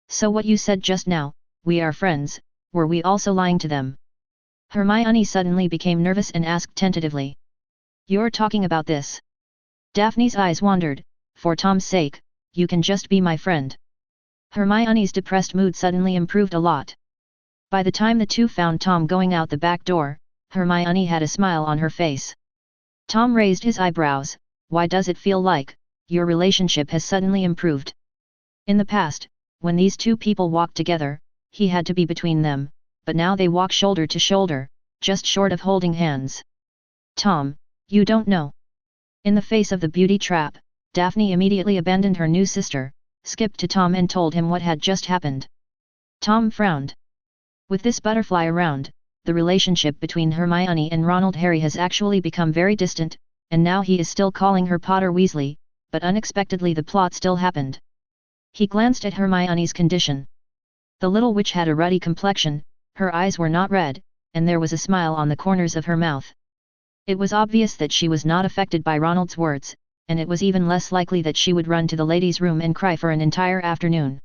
"So what you said just now, we are friends, were we also lying to them?" Hermione suddenly became nervous and asked tentatively. "You're talking about this?" Daphne's eyes wandered. "For Tom's sake, you can just be my friend." Hermione's depressed mood suddenly improved a lot. By the time the two found Tom going out the back door, Hermione had a smile on her face. Tom raised his eyebrows. "Why does it feel like your relationship has suddenly improved?" In the past, when these two people walked together, he had to be between them, but now they walk shoulder to shoulder, just short of holding hands. "Tom, you don't know." In the face of the beauty trap, Daphne immediately abandoned her new sister, skipped to Tom and told him what had just happened. Tom frowned. With this butterfly around, the relationship between Hermione and Ronald Harry has actually become very distant, and now he is still calling her Potter Weasley, but unexpectedly the plot still happened. He glanced at Hermione's condition. The little witch had a ruddy complexion, her eyes were not red, and there was a smile on the corners of her mouth. It was obvious that she was not affected by Ronald's words, and it was even less likely that she would run to the ladies' room and cry for an entire afternoon.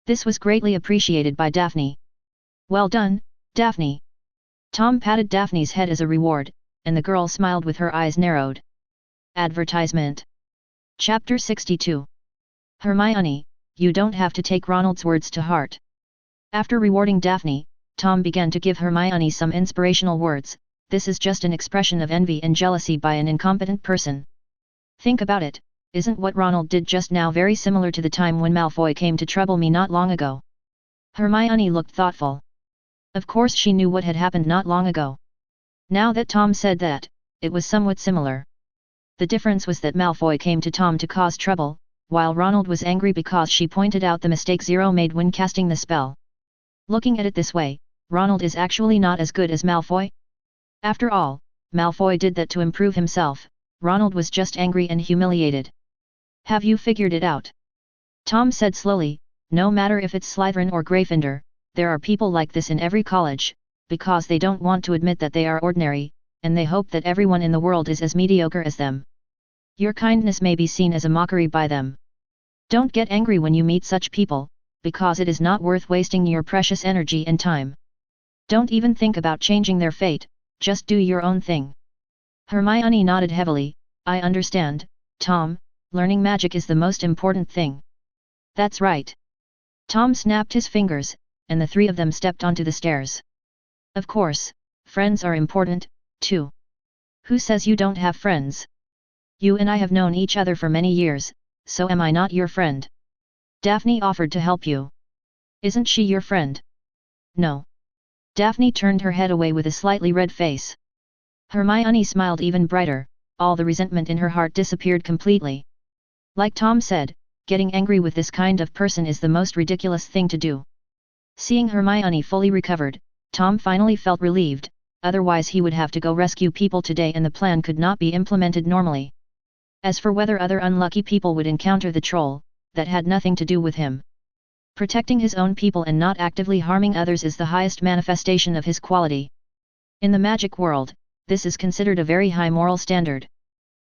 This was greatly appreciated by Daphne. "Well done, Daphne." Tom patted Daphne's head as a reward, and the girl smiled with her eyes narrowed. Advertisement. Chapter 62. Hermione, you don't have to take Ronald's words to heart. After rewarding Daphne, Tom began to give Hermione some inspirational words. "This is just an expression of envy and jealousy by an incompetent person. Think about it, isn't what Ronald did just now very similar to the time when Malfoy came to trouble me not long ago?" Hermione looked thoughtful. Of course she knew what had happened not long ago. Now that Tom said that, it was somewhat similar. The difference was that Malfoy came to Tom to cause trouble, while Ronald was angry because she pointed out the mistake Zero made when casting the spell. Looking at it this way, Ronald is actually not as good as Malfoy? After all, Malfoy did that to improve himself. Ronald was just angry and humiliated. "Have you figured it out?" Tom said slowly, "No matter if it's Slytherin or Gryffindor, there are people like this in every college, because they don't want to admit that they are ordinary, and they hope that everyone in the world is as mediocre as them. Your kindness may be seen as a mockery by them. Don't get angry when you meet such people, because it is not worth wasting your precious energy and time. Don't even think about changing their fate, just do your own thing." Hermione nodded heavily. "I understand, Tom, learning magic is the most important thing." "That's right." Tom snapped his fingers, and the three of them stepped onto the stairs. "Of course, friends are important, too. Who says you don't have friends? You and I have known each other for many years, so am I not your friend?" Daphne offered to help you. Isn't she your friend? No. Daphne turned her head away with a slightly red face. Hermione smiled even brighter, all the resentment in her heart disappeared completely. Like Tom said, getting angry with this kind of person is the most ridiculous thing to do. Seeing Hermione fully recovered, Tom finally felt relieved, otherwise he would have to go rescue people today and the plan could not be implemented normally. As for whether other unlucky people would encounter the troll, that had nothing to do with him. Protecting his own people and not actively harming others is the highest manifestation of his quality. In the magic world, this is considered a very high moral standard.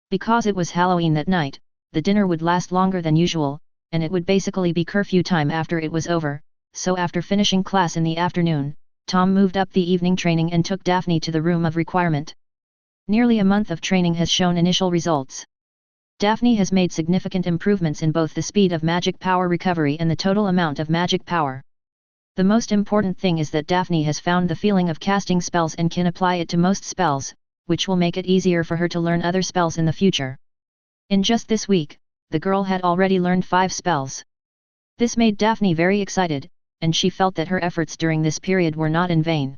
Because it was Halloween that night, the dinner would last longer than usual, and it would basically be curfew time after it was over, so after finishing class in the afternoon, Tom moved up the evening training and took Daphne to the room of requirement. Nearly a month of training has shown initial results. Daphne has made significant improvements in both the speed of magic power recovery and the total amount of magic power. The most important thing is that Daphne has found the feeling of casting spells and can apply it to most spells, which will make it easier for her to learn other spells in the future. In just this week, the girl had already learned 5 spells. This made Daphne very excited, and she felt that her efforts during this period were not in vain.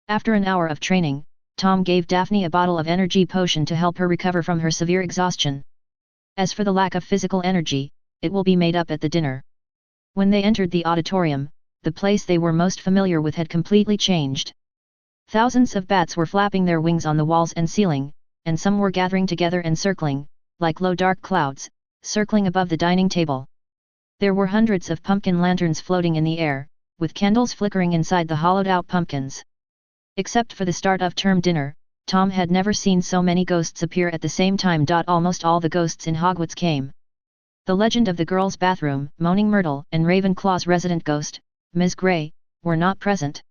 After an hour of training, Tom gave Daphne a bottle of energy potion to help her recover from her severe exhaustion. As for the lack of physical energy, it will be made up at the dinner. When they entered the auditorium, the place they were most familiar with had completely changed. Thousands of bats were flapping their wings on the walls and ceiling, and some were gathering together and circling, like low dark clouds, circling above the dining table. There were hundreds of pumpkin lanterns floating in the air, with candles flickering inside the hollowed-out pumpkins. Except for the start of term dinner, Tom had never seen so many ghosts appear at the same time. Almost all the ghosts in Hogwarts came. The legend of the girls' bathroom, Moaning Myrtle, and Ravenclaw's resident ghost, Ms. Grey, were not present.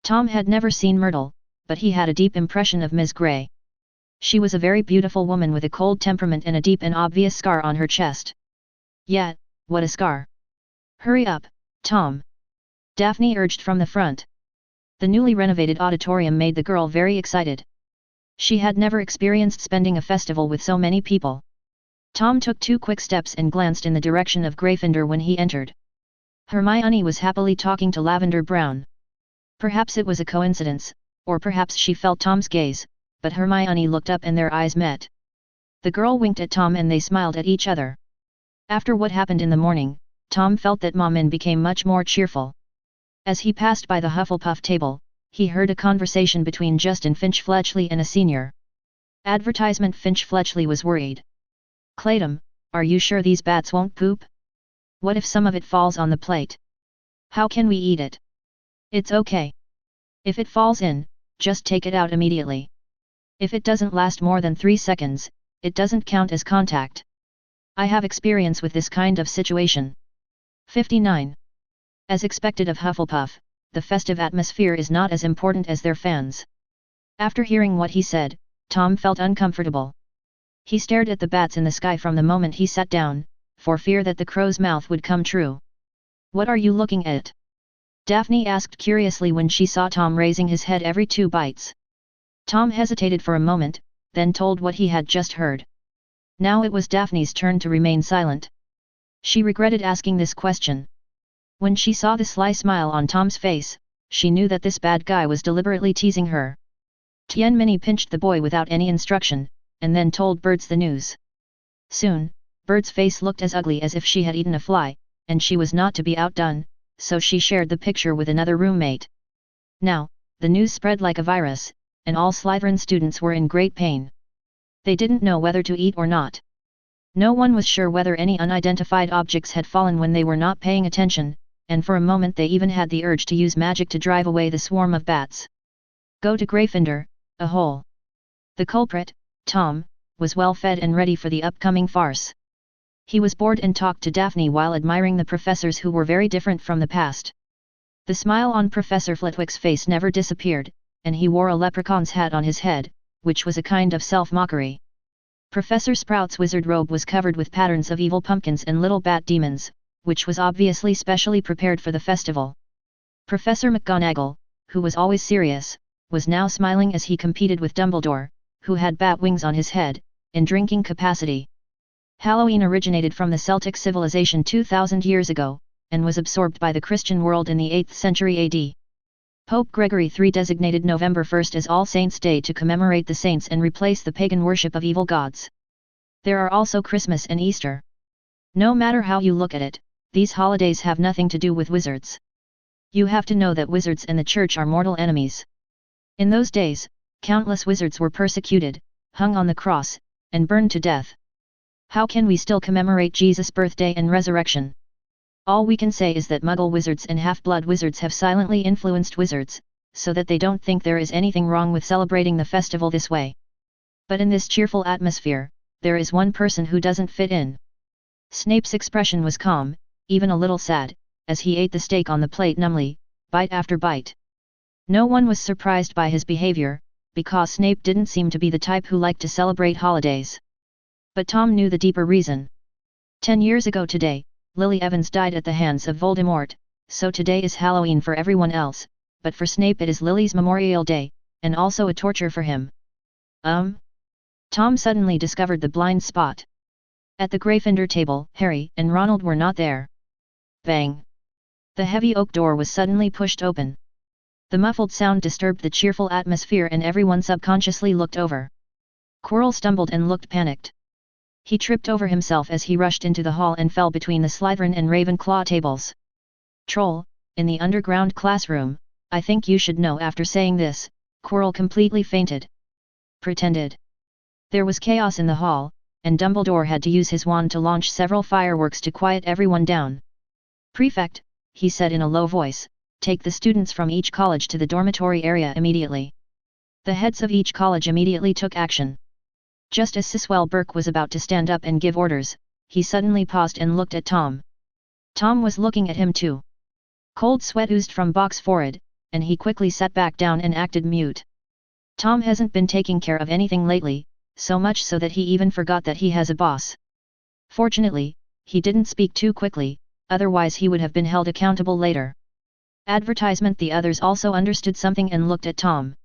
Tom had never seen Myrtle, but he had a deep impression of Ms. Grey. She was a very beautiful woman with a cold temperament and a deep and obvious scar on her chest. Yet, what a scar! Hurry up, Tom! Daphne urged from the front. The newly renovated auditorium made the girl very excited. She had never experienced spending a festival with so many people. Tom took 2 quick steps and glanced in the direction of Gryffindor when he entered. Hermione was happily talking to Lavender Brown. Perhaps it was a coincidence, or perhaps she felt Tom's gaze, but Hermione looked up and their eyes met. The girl winked at Tom and they smiled at each other. After what happened in the morning, Tom felt that Mom became much more cheerful. As he passed by the Hufflepuff table, he heard a conversation between Justin Finch-Fletchley and a senior. Advertisement. Finch-Fletchley was worried. Claydom, are you sure these bats won't poop? What if some of it falls on the plate? How can we eat it? It's okay. If it falls in, just take it out immediately. If it doesn't last more than 3 seconds, it doesn't count as contact. I have experience with this kind of situation. 59. As expected of Hufflepuff, the festive atmosphere is not as important as their fans. After hearing what he said, Tom felt uncomfortable. He stared at the bats in the sky from the moment he sat down, for fear that the crow's mouth would come true. What are you looking at? Daphne asked curiously when she saw Tom raising his head every 2 bites. Tom hesitated for a moment, then told what he had just heard. Now it was Daphne's turn to remain silent. She regretted asking this question. When she saw the sly smile on Tom's face, she knew that this bad guy was deliberately teasing her. Tianmini pinched the boy without any instruction, and then told Birds the news. Soon, Bird's face looked as ugly as if she had eaten a fly, and she was not to be outdone, so she shared the picture with another roommate. Now, the news spread like a virus, and all Slytherin students were in great pain. They didn't know whether to eat or not. No one was sure whether any unidentified objects had fallen when they were not paying attention, and for a moment they even had the urge to use magic to drive away the swarm of bats. Go to Gryffindor, a hole. The culprit, Tom, was well fed and ready for the upcoming farce. He was bored and talked to Daphne while admiring the professors who were very different from the past. The smile on Professor Flitwick's face never disappeared, and he wore a leprechaun's hat on his head, which was a kind of self-mockery. Professor Sprout's wizard robe was covered with patterns of evil pumpkins and little bat demons, which was obviously specially prepared for the festival. Professor McGonagall, who was always serious, was now smiling as he competed with Dumbledore, who had bat wings on his head, in drinking capacity. Halloween originated from the Celtic civilization 2000 years ago, and was absorbed by the Christian world in the 8th century AD. Pope Gregory III designated November 1st as All Saints' Day to commemorate the saints and replace the pagan worship of evil gods. There are also Christmas and Easter. No matter how you look at it, these holidays have nothing to do with wizards. You have to know that wizards and the church are mortal enemies. In those days, countless wizards were persecuted, hung on the cross, and burned to death. How can we still commemorate Jesus' birthday and resurrection? All we can say is that Muggle wizards and half-blood wizards have silently influenced wizards, so that they don't think there is anything wrong with celebrating the festival this way. But in this cheerful atmosphere, there is one person who doesn't fit in. Snape's expression was calm, even a little sad, as he ate the steak on the plate numbly, bite after bite. No one was surprised by his behavior, because Snape didn't seem to be the type who liked to celebrate holidays. But Tom knew the deeper reason. 10 years ago today, Lily Evans died at the hands of Voldemort, so today is Halloween for everyone else, but for Snape it is Lily's Memorial Day, and also a torture for him. Tom suddenly discovered the blind spot. At the Gryffindor table, Harry and Ronald were not there. Bang! The heavy oak door was suddenly pushed open. The muffled sound disturbed the cheerful atmosphere and everyone subconsciously looked over. Quirrell stumbled and looked panicked. He tripped over himself as he rushed into the hall and fell between the Slytherin and Ravenclaw tables. Troll, in the underground classroom, I think you should know. After saying this, Quirrell completely fainted. Pretended. There was chaos in the hall, and Dumbledore had to use his wand to launch several fireworks to quiet everyone down. Prefect, he said in a low voice, take the students from each college to the dormitory area immediately. The heads of each college immediately took action. Just as Siswell Burke was about to stand up and give orders, he suddenly paused and looked at Tom. Tom was looking at him too. Cold sweat oozed from Bock's forehead, and he quickly sat back down and acted mute. Tom hasn't been taking care of anything lately, so much so that he even forgot that he has a boss. Fortunately, he didn't speak too quickly, otherwise he would have been held accountable later. Advertisement. The others also understood something and looked at Tom.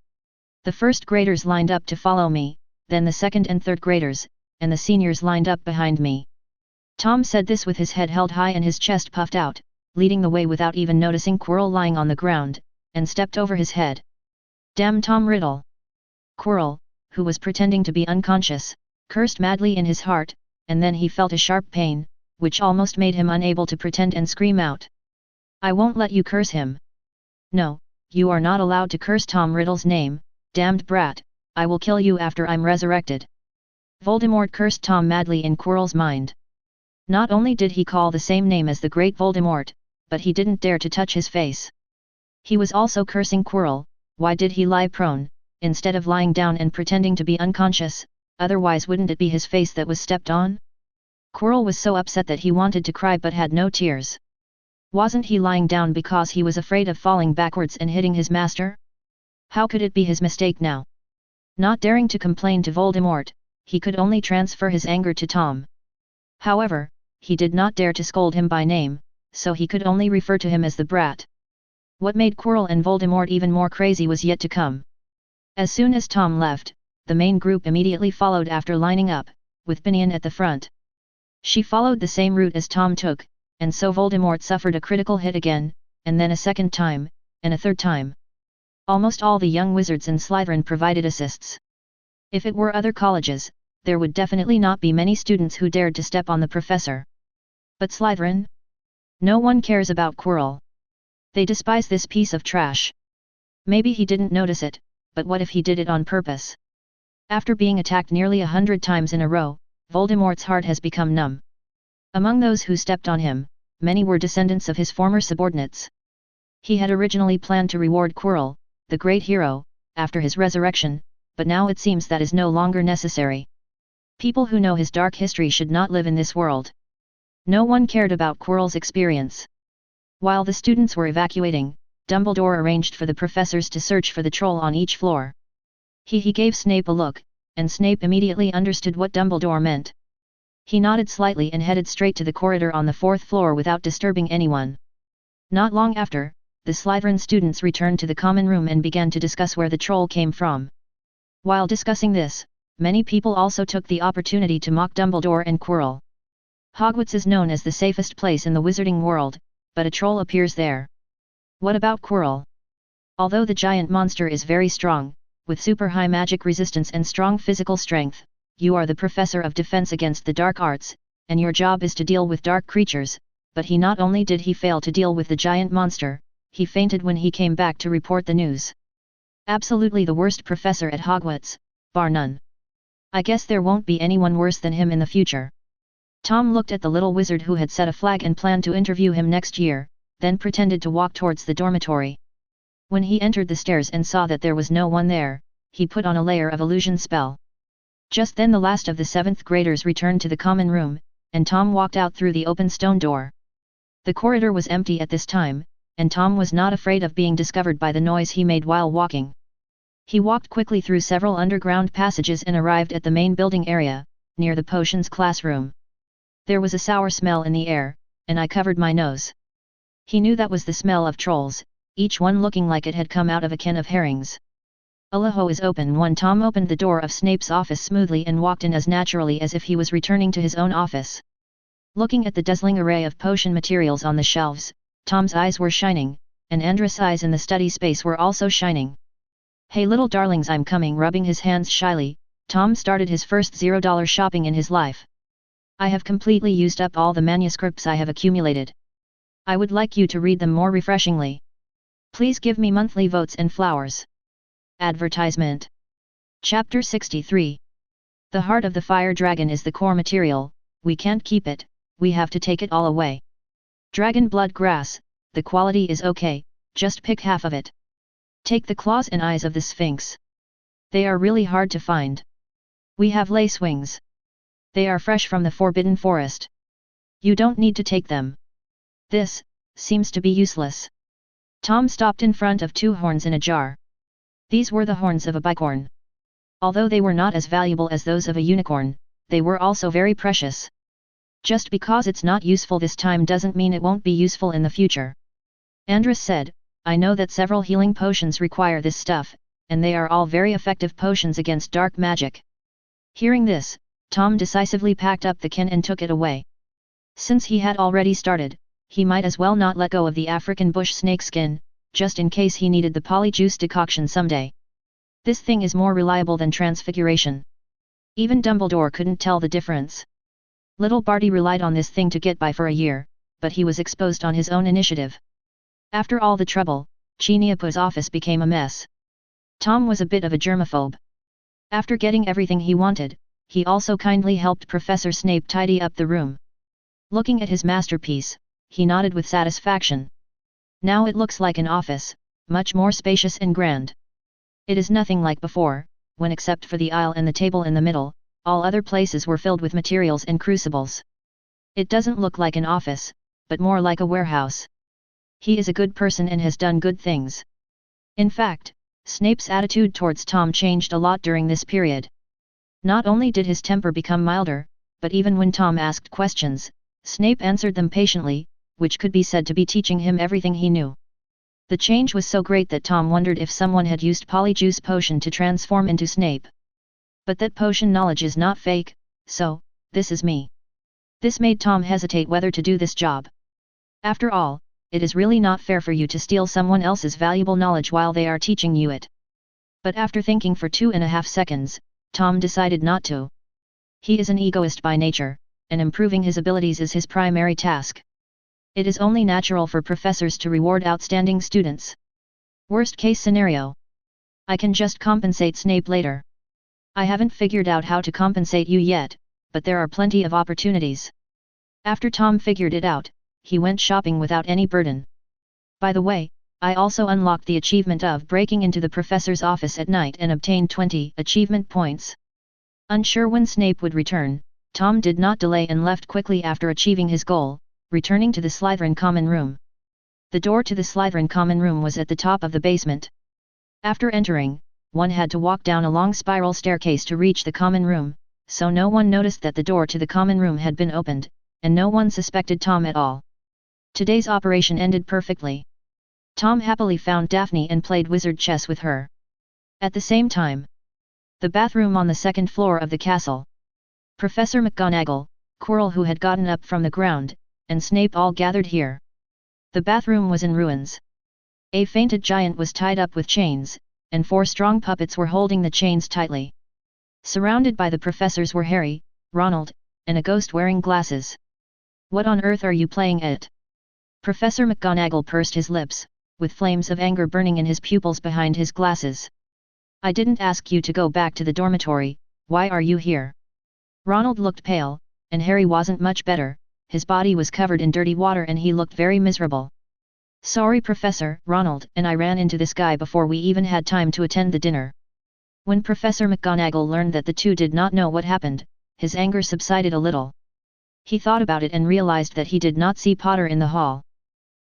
The first graders lined up to follow me, then the second and third graders, and the seniors lined up behind me. Tom said this with his head held high and his chest puffed out, leading the way without even noticing Quirrell lying on the ground, and stepped over his head. Damn Tom Riddle! Quirrell, who was pretending to be unconscious, cursed madly in his heart, and then he felt a sharp pain, which almost made him unable to pretend and scream out. I won't let you curse him. No, you are not allowed to curse Tom Riddle's name, damned brat, I will kill you after I'm resurrected. Voldemort cursed Tom madly in Quirrell's mind. Not only did he call the same name as the great Voldemort, but he didn't dare to touch his face. He was also cursing Quirrell. Why did he lie prone, instead of lying down and pretending to be unconscious, otherwise wouldn't it be his face that was stepped on? Quirrell was so upset that he wanted to cry but had no tears. Wasn't he lying down because he was afraid of falling backwards and hitting his master? How could it be his mistake now? Not daring to complain to Voldemort, he could only transfer his anger to Tom. However, he did not dare to scold him by name, so he could only refer to him as the brat. What made Quirrell and Voldemort even more crazy was yet to come. As soon as Tom left, the main group immediately followed after lining up, with Binion at the front. She followed the same route as Tom took, and so Voldemort suffered a critical hit again, and then a second time, and a third time. Almost all the young wizards in Slytherin provided assists. If it were other colleges, there would definitely not be many students who dared to step on the professor. But Slytherin? No one cares about Quirrell. They despise this piece of trash. Maybe he didn't notice it, but what if he did it on purpose? After being attacked nearly 100 times in a row, Voldemort's heart has become numb. Among those who stepped on him, many were descendants of his former subordinates. He had originally planned to reward Quirrell, the great hero, after his resurrection, but now it seems that is no longer necessary. People who know his dark history should not live in this world. No one cared about Quirrell's experience. While the students were evacuating, Dumbledore arranged for the professors to search for the troll on each floor. He gave Snape a look, and Snape immediately understood what Dumbledore meant. He nodded slightly and headed straight to the corridor on the 4th floor without disturbing anyone. Not long after, the Slytherin students returned to the common room and began to discuss where the troll came from. While discussing this, many people also took the opportunity to mock Dumbledore and Quirrell. Hogwarts is known as the safest place in the wizarding world, but a troll appears there. What about Quirrell? Although the giant monster is very strong, with super high magic resistance and strong physical strength, you are the professor of defense against the dark arts, and your job is to deal with dark creatures, but he not only did he fail to deal with the giant monster, he fainted when he came back to report the news. Absolutely the worst professor at Hogwarts, bar none. I guess there won't be anyone worse than him in the future. Tom looked at the little wizard who had set a flag and planned to interview him next year, then pretended to walk towards the dormitory. When he entered the stairs and saw that there was no one there, he put on a layer of illusion spell. Just then the last of the 7th graders returned to the common room, and Tom walked out through the open stone door. The corridor was empty at this time, and Tom was not afraid of being discovered by the noise he made while walking. He walked quickly through several underground passages and arrived at the main building area, near the potions classroom. There was a sour smell in the air, and I covered my nose. He knew that was the smell of trolls, each one looking like it had come out of a can of herrings. Allaho is open. When Tom opened the door of Snape's office smoothly and walked in as naturally as if he was returning to his own office. Looking at the dazzling array of potion materials on the shelves, Tom's eyes were shining, and Andrew's eyes in the study space were also shining. Hey little darlings, I'm coming. Rubbing his hands shyly, Tom started his first $0 shopping in his life. I have completely used up all the manuscripts I have accumulated. I would like you to read them more refreshingly. Please give me monthly votes and flowers. Advertisement. Chapter 63. The heart of the fire dragon is the core material, we can't keep it, we have to take it all away. Dragon blood grass, the quality is okay, just pick half of it. Take the claws and eyes of the Sphinx. They are really hard to find. We have lace wings. They are fresh from the Forbidden Forest. You don't need to take them. This seems to be useless. Tom stopped in front of 2 horns in a jar. These were the horns of a bicorn. Although they were not as valuable as those of a unicorn, they were also very precious. Just because it's not useful this time doesn't mean it won't be useful in the future. Andrus said, I know that several healing potions require this stuff, and they are all very effective potions against dark magic. Hearing this, Tom decisively packed up the can and took it away. Since he had already started, he might as well not let go of the African bush snakeskin, just in case he needed the polyjuice decoction someday. This thing is more reliable than transfiguration. Even Dumbledore couldn't tell the difference. Little Barty relied on this thing to get by for a year, but he was exposed on his own initiative. After all the trouble, Chiniapu's office became a mess. Tom was a bit of a germaphobe. After getting everything he wanted, he also kindly helped Professor Snape tidy up the room. Looking at his masterpiece, he nodded with satisfaction. Now it looks like an office, much more spacious and grand. It is nothing like before, when except for the aisle and the table in the middle, all other places were filled with materials and crucibles. It doesn't look like an office, but more like a warehouse. He is a good person and has done good things. In fact, Snape's attitude towards Tom changed a lot during this period. Not only did his temper become milder, but even when Tom asked questions, Snape answered them patiently, which could be said to be teaching him everything he knew. The change was so great that Tom wondered if someone had used Polyjuice Potion to transform into Snape. But that potion knowledge is not fake, so, this is me. This made Tom hesitate whether to do this job. After all, it is really not fair for you to steal someone else's valuable knowledge while they are teaching you it. But after thinking for 2.5 seconds, Tom decided not to. He is an egoist by nature, and improving his abilities is his primary task. It is only natural for professors to reward outstanding students. Worst case scenario. I can just compensate Snape later. I haven't figured out how to compensate you yet, but there are plenty of opportunities. After Tom figured it out, he went shopping without any burden. By the way, I also unlocked the achievement of breaking into the professor's office at night and obtained 20 achievement points. Unsure when Snape would return, Tom did not delay and left quickly after achieving his goal, returning to the Slytherin common room. The door to the Slytherin common room was at the top of the basement. After entering, one had to walk down a long spiral staircase to reach the common room, so no one noticed that the door to the common room had been opened, and no one suspected Tom at all. Today's operation ended perfectly. Tom happily found Daphne and played wizard chess with her. At the same time, The bathroom on the second floor of the castle. Professor McGonagall, Quirrell who had gotten up from the ground, and Snape all gathered here. The bathroom was in ruins. A fainted giant was tied up with chains, and 4 strong puppets were holding the chains tightly. Surrounded by the professors were Harry, Ronald, and a ghost wearing glasses. "What on earth are you playing at?" Professor McGonagall pursed his lips, with flames of anger burning in his pupils behind his glasses. "I didn't ask you to go back to the dormitory, why are you here?" Ronald looked pale, and Harry wasn't much better, his body was covered in dirty water and he looked very miserable. "Sorry Professor," Ronald and I ran into this guy before we even had time to attend the dinner. When Professor McGonagall learned that the two did not know what happened, his anger subsided a little. He thought about it and realized that he did not see Potter in the hall.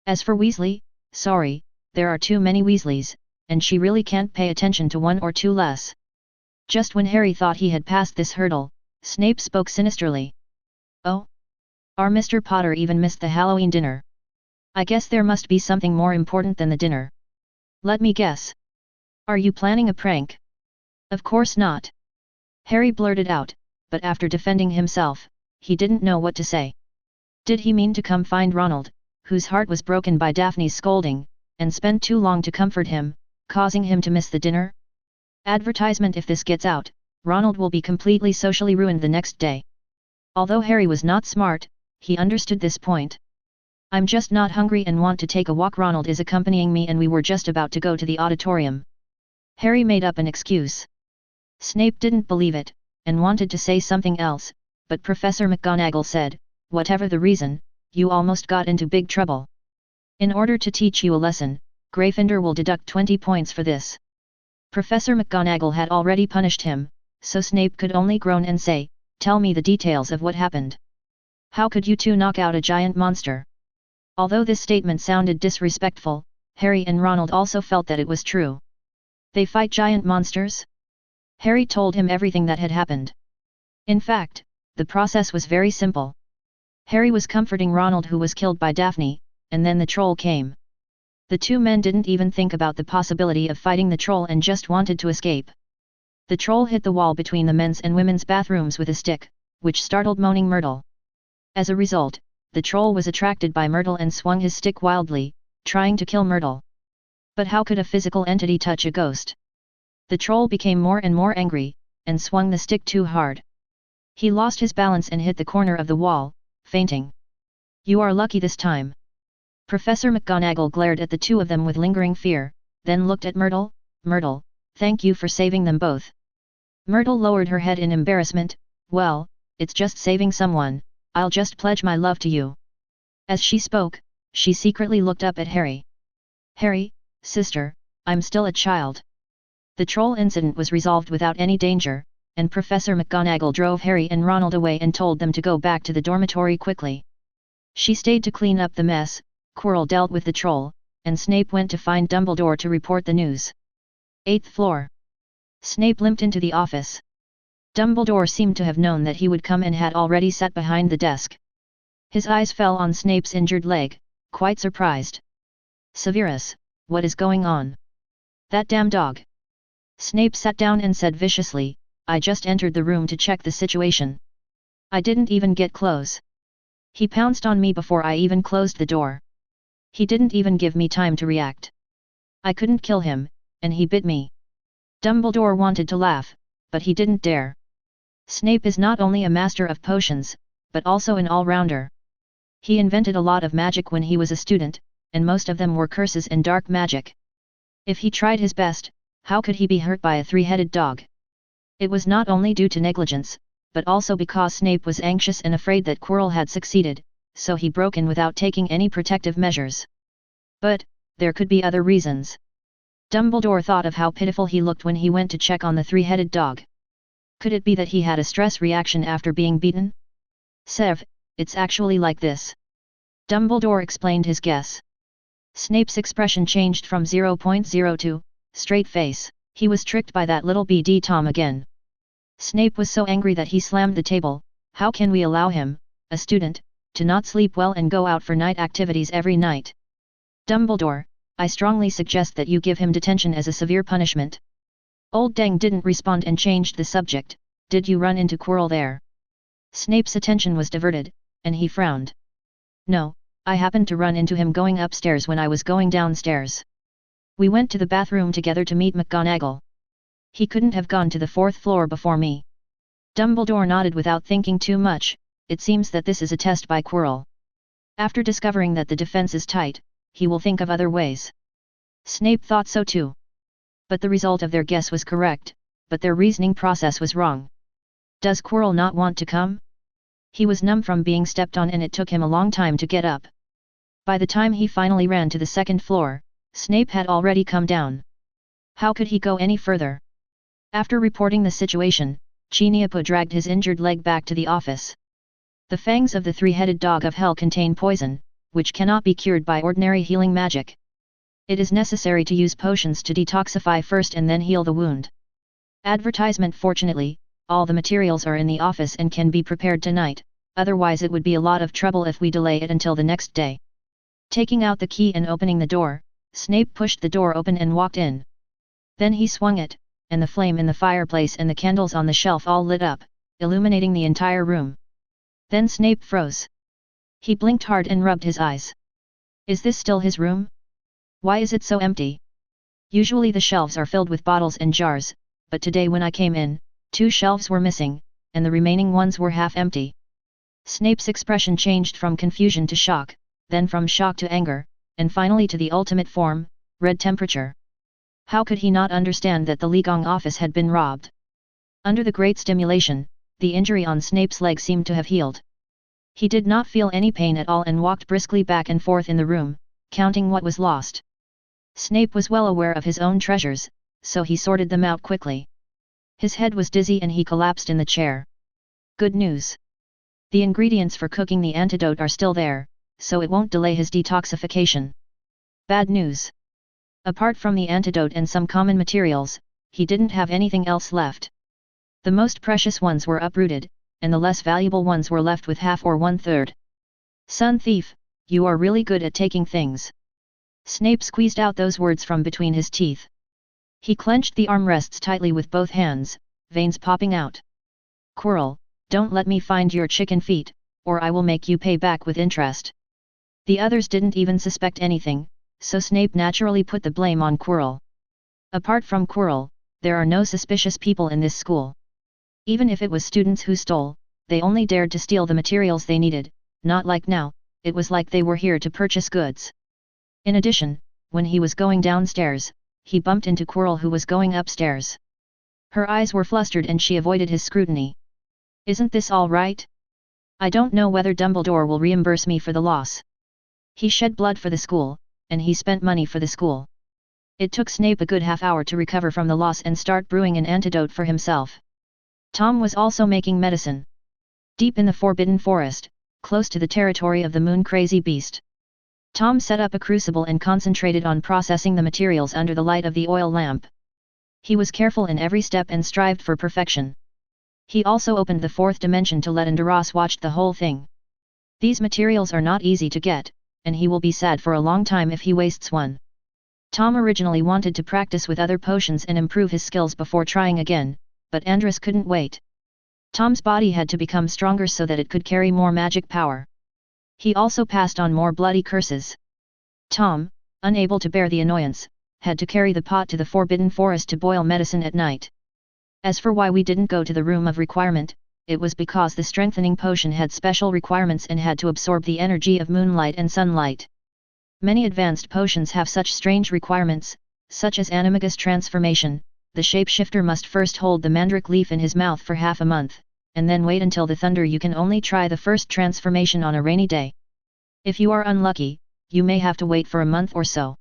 "As for Weasley, sorry, there are too many Weasleys, and she really can't pay attention to one or two less." Just when Harry thought he had passed this hurdle, Snape spoke sinisterly. "Oh? Our Mr. Potter even missed the Halloween dinner. I guess there must be something more important than the dinner. Let me guess. Are you planning a prank?" "Of course not." Harry blurted out, but after defending himself, he didn't know what to say. Did he mean to come find Ronald, whose heart was broken by Daphne's scolding, and spend too long to comfort him, causing him to miss the dinner? Advertisement: if this gets out, Ronald will be completely socially ruined the next day. Although Harry was not smart, he understood this point. "I'm just not hungry and want to take a walk. Ronald is accompanying me and we were just about to go to the auditorium." Harry made up an excuse. Snape didn't believe it, and wanted to say something else, but Professor McGonagall said, "Whatever the reason, you almost got into big trouble. In order to teach you a lesson, Gryffindor will deduct 20 points for this." Professor McGonagall had already punished him, so Snape could only groan and say, "Tell me the details of what happened. How could you two knock out a giant monster?" Although this statement sounded disrespectful, Harry and Ronald also felt that it was true. "They fight giant monsters?" Harry told him everything that had happened. In fact, the process was very simple. Harry was comforting Ronald, who was killed by Daphne, and then the troll came. The two men didn't even think about the possibility of fighting the troll and just wanted to escape. The troll hit the wall between the men's and women's bathrooms with a stick, which startled moaning Myrtle. As a result, the troll was attracted by Myrtle and swung his stick wildly, trying to kill Myrtle. But how could a physical entity touch a ghost? The troll became more and more angry, and swung the stick too hard. He lost his balance and hit the corner of the wall, fainting. "You are lucky this time." Professor McGonagall glared at the two of them with lingering fear, then looked at Myrtle. "Myrtle, thank you for saving them both." Myrtle lowered her head in embarrassment. "Well, it's just saving someone, I'll just pledge my love to you." As she spoke, she secretly looked up at Harry. "Harry, sister, I'm still a child." The troll incident was resolved without any danger, and Professor McGonagall drove Harry and Ronald away and told them to go back to the dormitory quickly. She stayed to clean up the mess, Quirrell dealt with the troll, and Snape went to find Dumbledore to report the news. 8th floor. Snape limped into the office. Dumbledore seemed to have known that he would come and had already sat behind the desk. His eyes fell on Snape's injured leg, quite surprised. "Severus, what is going on?" "That damn dog." Snape sat down and said viciously, "I just entered the room to check the situation. I didn't even get close. He pounced on me before I even closed the door. He didn't even give me time to react. I couldn't kill him, and he bit me." Dumbledore wanted to laugh, but he didn't dare. Snape is not only a master of potions, but also an all-rounder. He invented a lot of magic when he was a student, and most of them were curses and dark magic. If he tried his best, how could he be hurt by a three-headed dog? It was not only due to negligence, but also because Snape was anxious and afraid that Quirrell had succeeded, so he broke in without taking any protective measures. But, there could be other reasons. Dumbledore thought of how pitiful he looked when he went to check on the three-headed dog. Could it be that he had a stress reaction after being beaten? "Sev, it's actually like this." Dumbledore explained his guess. Snape's expression changed from 0.02, straight face. He was tricked by that little BD Tom again. Snape was so angry that he slammed the table. How can we allow him, a student, to not sleep well and go out for night activities every night? Dumbledore, I strongly suggest that you give him detention as a severe punishment. Old Deng didn't respond and changed the subject. Did you run into Quirrell there? Snape's attention was diverted, and he frowned. No, I happened to run into him going upstairs when I was going downstairs. We went to the bathroom together to meet McGonagall. He couldn't have gone to the 4th floor before me. Dumbledore nodded without thinking too much. It seems that this is a test by Quirrell. After discovering that the defense is tight, he will think of other ways. Snape thought so too. But the result of their guess was correct, but their reasoning process was wrong. Does Quirrell not want to come? He was numb from being stepped on and it took him a long time to get up. By the time he finally ran to the 2nd floor, Snape had already come down. How could he go any further? After reporting the situation, Chineapu dragged his injured leg back to the office. The fangs of the 3-headed dog of hell contain poison, which cannot be cured by ordinary healing magic. It is necessary to use potions to detoxify first and then heal the wound. Advertisement. Fortunately, all the materials are in the office and can be prepared tonight, otherwise it would be a lot of trouble if we delay it until the next day. Taking out the key and opening the door, Snape pushed the door open and walked in. Then he swung it, and the flame in the fireplace and the candles on the shelf all lit up, illuminating the entire room. Then Snape froze. He blinked hard and rubbed his eyes. Is this still his room? Why is it so empty? Usually the shelves are filled with bottles and jars, but today when I came in, 2 shelves were missing, and the remaining ones were half empty. Snape's expression changed from confusion to shock, then from shock to anger, and finally to the ultimate form, red temperature. How could he not understand that the Ligong office had been robbed? Under the great stimulation, the injury on Snape's leg seemed to have healed. He did not feel any pain at all and walked briskly back and forth in the room, counting what was lost. Snape was well aware of his own treasures, so he sorted them out quickly. His head was dizzy and he collapsed in the chair. Good news. The ingredients for cooking the antidote are still there, so it won't delay his detoxification. Bad news. Apart from the antidote and some common materials, he didn't have anything else left. The most precious ones were uprooted, and the less valuable ones were left with half or 1/3. Son thief, you are really good at taking things. Snape squeezed out those words from between his teeth. He clenched the armrests tightly with both hands, veins popping out. Quirrell, don't let me find your chicken feet, or I will make you pay back with interest. The others didn't even suspect anything, so Snape naturally put the blame on Quirrell. Apart from Quirrell, there are no suspicious people in this school. Even if it was students who stole, they only dared to steal the materials they needed, not like now, it was like they were here to purchase goods. In addition, when he was going downstairs, he bumped into Quirrell who was going upstairs. Her eyes were flustered and she avoided his scrutiny. Isn't this all right? I don't know whether Dumbledore will reimburse me for the loss. He shed blood for the school, and he spent money for the school. It took Snape a good half hour to recover from the loss and start brewing an antidote for himself. Tom was also making medicine. Deep in the Forbidden Forest, close to the territory of the moon-crazy beast. Tom set up a crucible and concentrated on processing the materials under the light of the oil lamp. He was careful in every step and strived for perfection. He also opened the 4th dimension to let Andaros watch the whole thing. These materials are not easy to get, and he will be sad for a long time if he wastes one. Tom originally wanted to practice with other potions and improve his skills before trying again, but Andros couldn't wait. Tom's body had to become stronger so that it could carry more magic power. He also passed on more bloody curses. Tom, unable to bear the annoyance, had to carry the pot to the Forbidden Forest to boil medicine at night. As for why we didn't go to the Room of Requirement, it was because the strengthening potion had special requirements and had to absorb the energy of moonlight and sunlight. Many advanced potions have such strange requirements, such as animagus transformation. The shapeshifter must first hold the mandrake leaf in his mouth for half a month, and then wait until the thunder. You can only try the first transformation on a rainy day. If you are unlucky, you may have to wait for a month or so.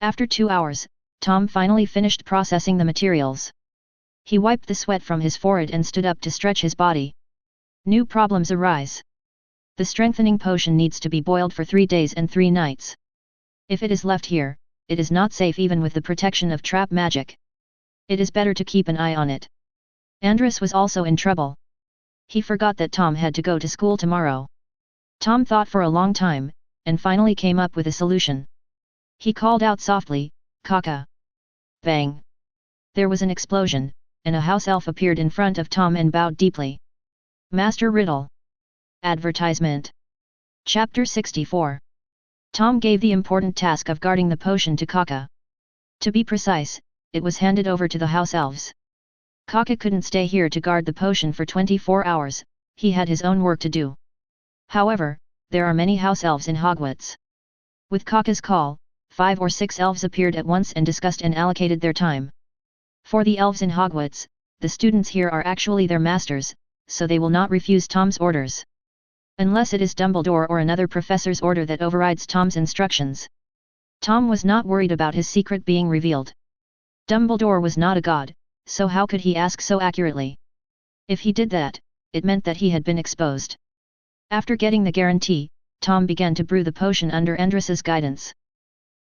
After 2 hours, Tom finally finished processing the materials. He wiped the sweat from his forehead and stood up to stretch his body. New problems arise. The strengthening potion needs to be boiled for 3 days and 3 nights. If it is left here, it is not safe even with the protection of trap magic. It is better to keep an eye on it. Andros was also in trouble. He forgot that Tom had to go to school tomorrow. Tom thought for a long time, and finally came up with a solution. He called out softly, "Kaka!" Bang! There was an explosion, and a house elf appeared in front of Tom and bowed deeply. Master Riddle. Advertisement. Chapter 64. Tom gave the important task of guarding the potion to Kaka. To be precise, it was handed over to the house elves. Kaka couldn't stay here to guard the potion for 24 hours, he had his own work to do. However, there are many house elves in Hogwarts. With Kaka's call, 5 or 6 elves appeared at once and discussed and allocated their time. For the elves in Hogwarts, the students here are actually their masters, so they will not refuse Tom's orders. Unless it is Dumbledore or another professor's order that overrides Tom's instructions. Tom was not worried about his secret being revealed. Dumbledore was not a god, so how could he ask so accurately? If he did that, it meant that he had been exposed. After getting the guarantee, Tom began to brew the potion under Endris's guidance.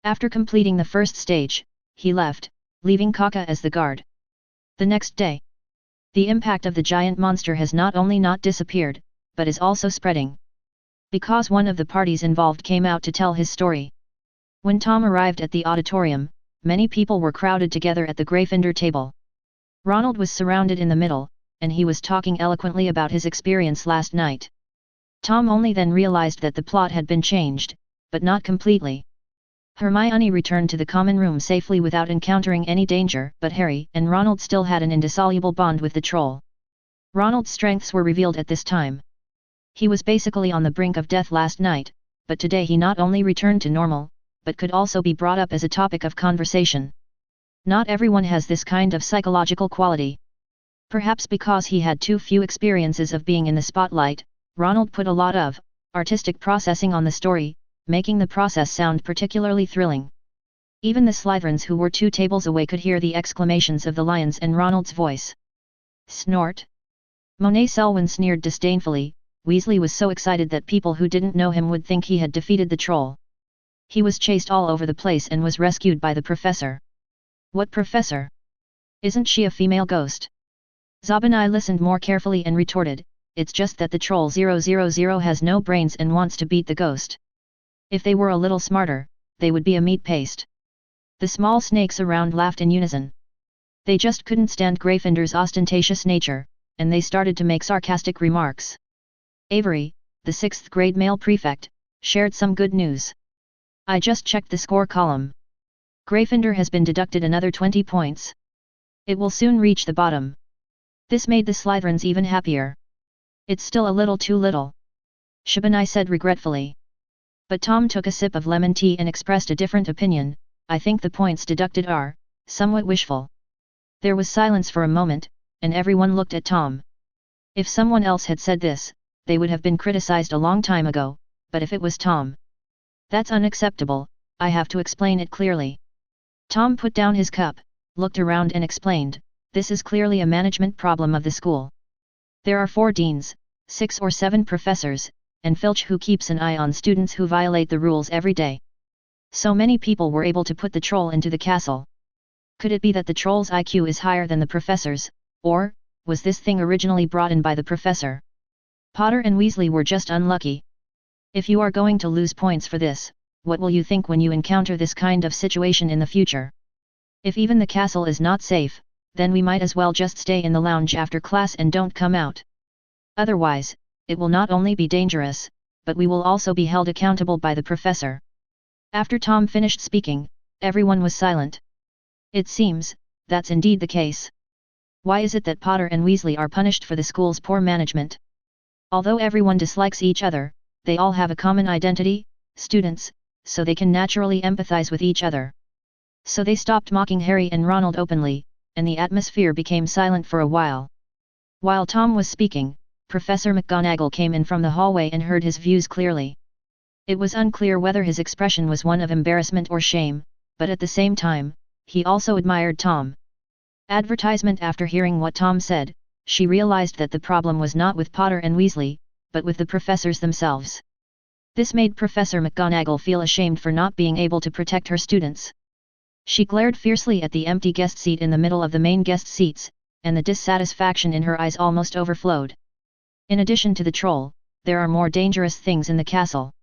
After completing the first stage, he left, leaving Kaka as the guard. The next day, the impact of the giant monster has not only not disappeared, but is also spreading. Because one of the parties involved came out to tell his story. When Tom arrived at the auditorium, many people were crowded together at the Gryffindor table. Ronald was surrounded in the middle, and he was talking eloquently about his experience last night. Tom only then realized that the plot had been changed, but not completely. Hermione returned to the common room safely without encountering any danger, but Harry and Ronald still had an indissoluble bond with the troll. Ronald's strengths were revealed at this time. He was basically on the brink of death last night, but today he not only returned to normal, but could also be brought up as a topic of conversation. Not everyone has this kind of psychological quality. Perhaps because he had too few experiences of being in the spotlight, Ronald put a lot of artistic processing on the story, making the process sound particularly thrilling. Even the Slytherins who were 2 tables away could hear the exclamations of the lions and Ronald's voice. Snort! Monet Selwyn sneered disdainfully. Weasley was so excited that people who didn't know him would think he had defeated the troll. He was chased all over the place and was rescued by the professor. What professor? Isn't she a female ghost? Zabanai listened more carefully and retorted, it's just that the troll 000 has no brains and wants to beat the ghost. If they were a little smarter, they would be a meat paste. The small snakes around laughed in unison. They just couldn't stand Gryffindor's ostentatious nature, and they started to make sarcastic remarks. Avery, the 6th grade male prefect, shared some good news. I just checked the score column. Gryffindor has been deducted another 20 points. It will soon reach the bottom. This made the Slytherins even happier. It's still a little too little. Shabanai said regretfully. But Tom took a sip of lemon tea and expressed a different opinion. I think the points deducted are somewhat wishful. There was silence for a moment, and everyone looked at Tom. If someone else had said this, they would have been criticized a long time ago, but if it was Tom, that's unacceptable, I have to explain it clearly. Tom put down his cup, looked around and explained, this is clearly a management problem of the school. There are 4 deans, 6 or 7 professors, and Filch who keeps an eye on students who violate the rules every day. So many people were able to put the troll into the castle. Could it be that the troll's IQ is higher than the professor's, or was this thing originally brought in by the professor? Potter and Weasley were just unlucky. If you are going to lose points for this, what will you think when you encounter this kind of situation in the future? If even the castle is not safe, then we might as well just stay in the lounge after class and don't come out. Otherwise, it will not only be dangerous, but we will also be held accountable by the professor. After Tom finished speaking, everyone was silent. It seems, that's indeed the case. Why is it that Potter and Weasley are punished for the school's poor management? Although everyone dislikes each other, they all have a common identity, students, so they can naturally empathize with each other. So they stopped mocking Harry and Ronald openly, and the atmosphere became silent for a while. While Tom was speaking, Professor McGonagall came in from the hallway and heard his views clearly. It was unclear whether his expression was one of embarrassment or shame, but at the same time, he also admired Tom. Advertisement. After hearing what Tom said, she realized that the problem was not with Potter and Weasley, but with the professors themselves. This made Professor McGonagall feel ashamed for not being able to protect her students. She glared fiercely at the empty guest seat in the middle of the main guest seats, and the dissatisfaction in her eyes almost overflowed. In addition to the troll, there are more dangerous things in the castle.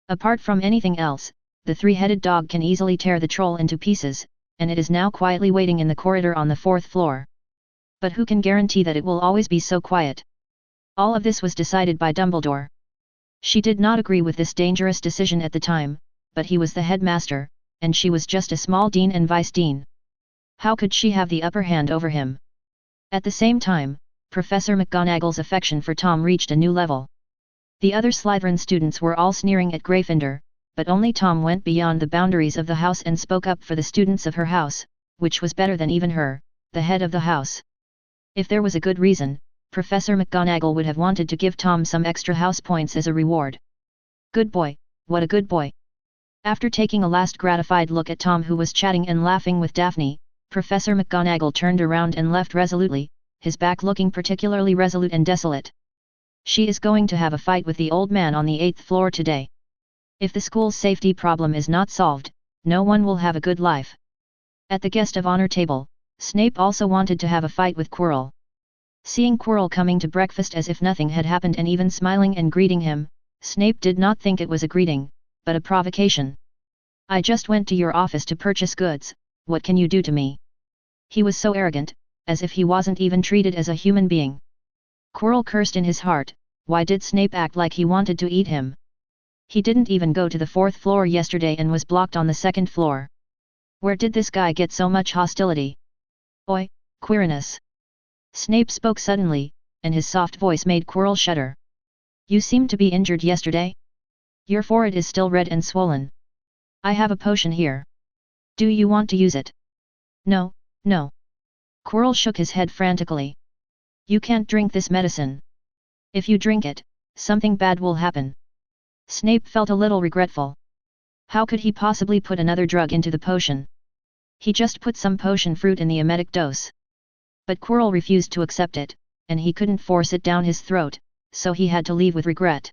Apart from anything else, the 3-headed dog can easily tear the troll into pieces, and it is now quietly waiting in the corridor on the 4th floor. But who can guarantee that it will always be so quiet? All of this was decided by Dumbledore. She did not agree with this dangerous decision at the time, but he was the headmaster, and she was just a small dean and vice dean. How could she have the upper hand over him? At the same time, Professor McGonagall's affection for Tom reached a new level. The other Slytherin students were all sneering at Gryffindor, but only Tom went beyond the boundaries of the house and spoke up for the students of her house, which was better than even her, the head of the house. If there was a good reason, Professor McGonagall would have wanted to give Tom some extra house points as a reward. Good boy, what a good boy. After taking a last gratified look at Tom, who was chatting and laughing with Daphne, Professor McGonagall turned around and left resolutely, his back looking particularly resolute and desolate. She is going to have a fight with the old man on the 8th floor today. If the school's safety problem is not solved, no one will have a good life. At the guest of honor table, Snape also wanted to have a fight with Quirrell. Seeing Quirrell coming to breakfast as if nothing had happened and even smiling and greeting him, Snape did not think it was a greeting, but a provocation. I just went to your office to purchase goods, what can you do to me? He was so arrogant, as if he wasn't even treated as a human being. Quirrell cursed in his heart, why did Snape act like he wanted to eat him? He didn't even go to the 4th floor yesterday and was blocked on the 2nd floor. Where did this guy get so much hostility? Oi, Quirinus! Snape spoke suddenly, and his soft voice made Quirrell shudder. You seemed to be injured yesterday? Your forehead is still red and swollen. I have a potion here. Do you want to use it? No, no. Quirrell shook his head frantically. You can't drink this medicine. If you drink it, something bad will happen. Snape felt a little regretful. How could he possibly put another drug into the potion? He just put some potion fruit in the emetic dose. But Quirrell refused to accept it, and he couldn't force it down his throat, so he had to leave with regret.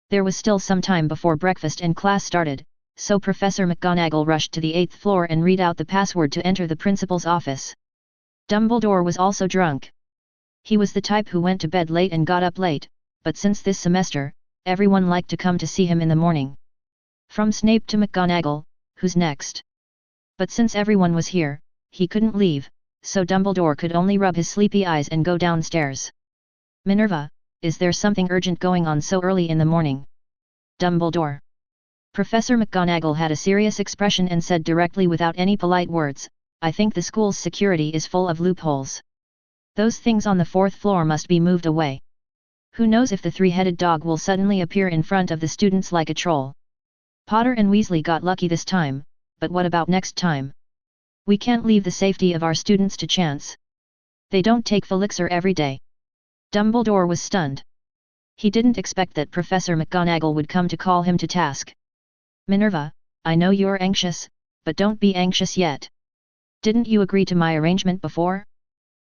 There was still some time before breakfast and class started, so Professor McGonagall rushed to the 8th floor and read out the password to enter the principal's office. Dumbledore was also drunk. He was the type who went to bed late and got up late, but since this semester, everyone liked to come to see him in the morning. From Snape to McGonagall, who's next? But since everyone was here, he couldn't leave, so Dumbledore could only rub his sleepy eyes and go downstairs. Minerva, is there something urgent going on so early in the morning? Dumbledore. Professor McGonagall had a serious expression and said directly without any polite words, I think the school's security is full of loopholes. Those things on the 4th floor must be moved away. Who knows if the three-headed dog will suddenly appear in front of the students like a troll. Potter and Weasley got lucky this time, but what about next time? We can't leave the safety of our students to chance. They don't take Felixer every day. Dumbledore was stunned. He didn't expect that Professor McGonagall would come to call him to task. Minerva, I know you're anxious, but don't be anxious yet. Didn't you agree to my arrangement before?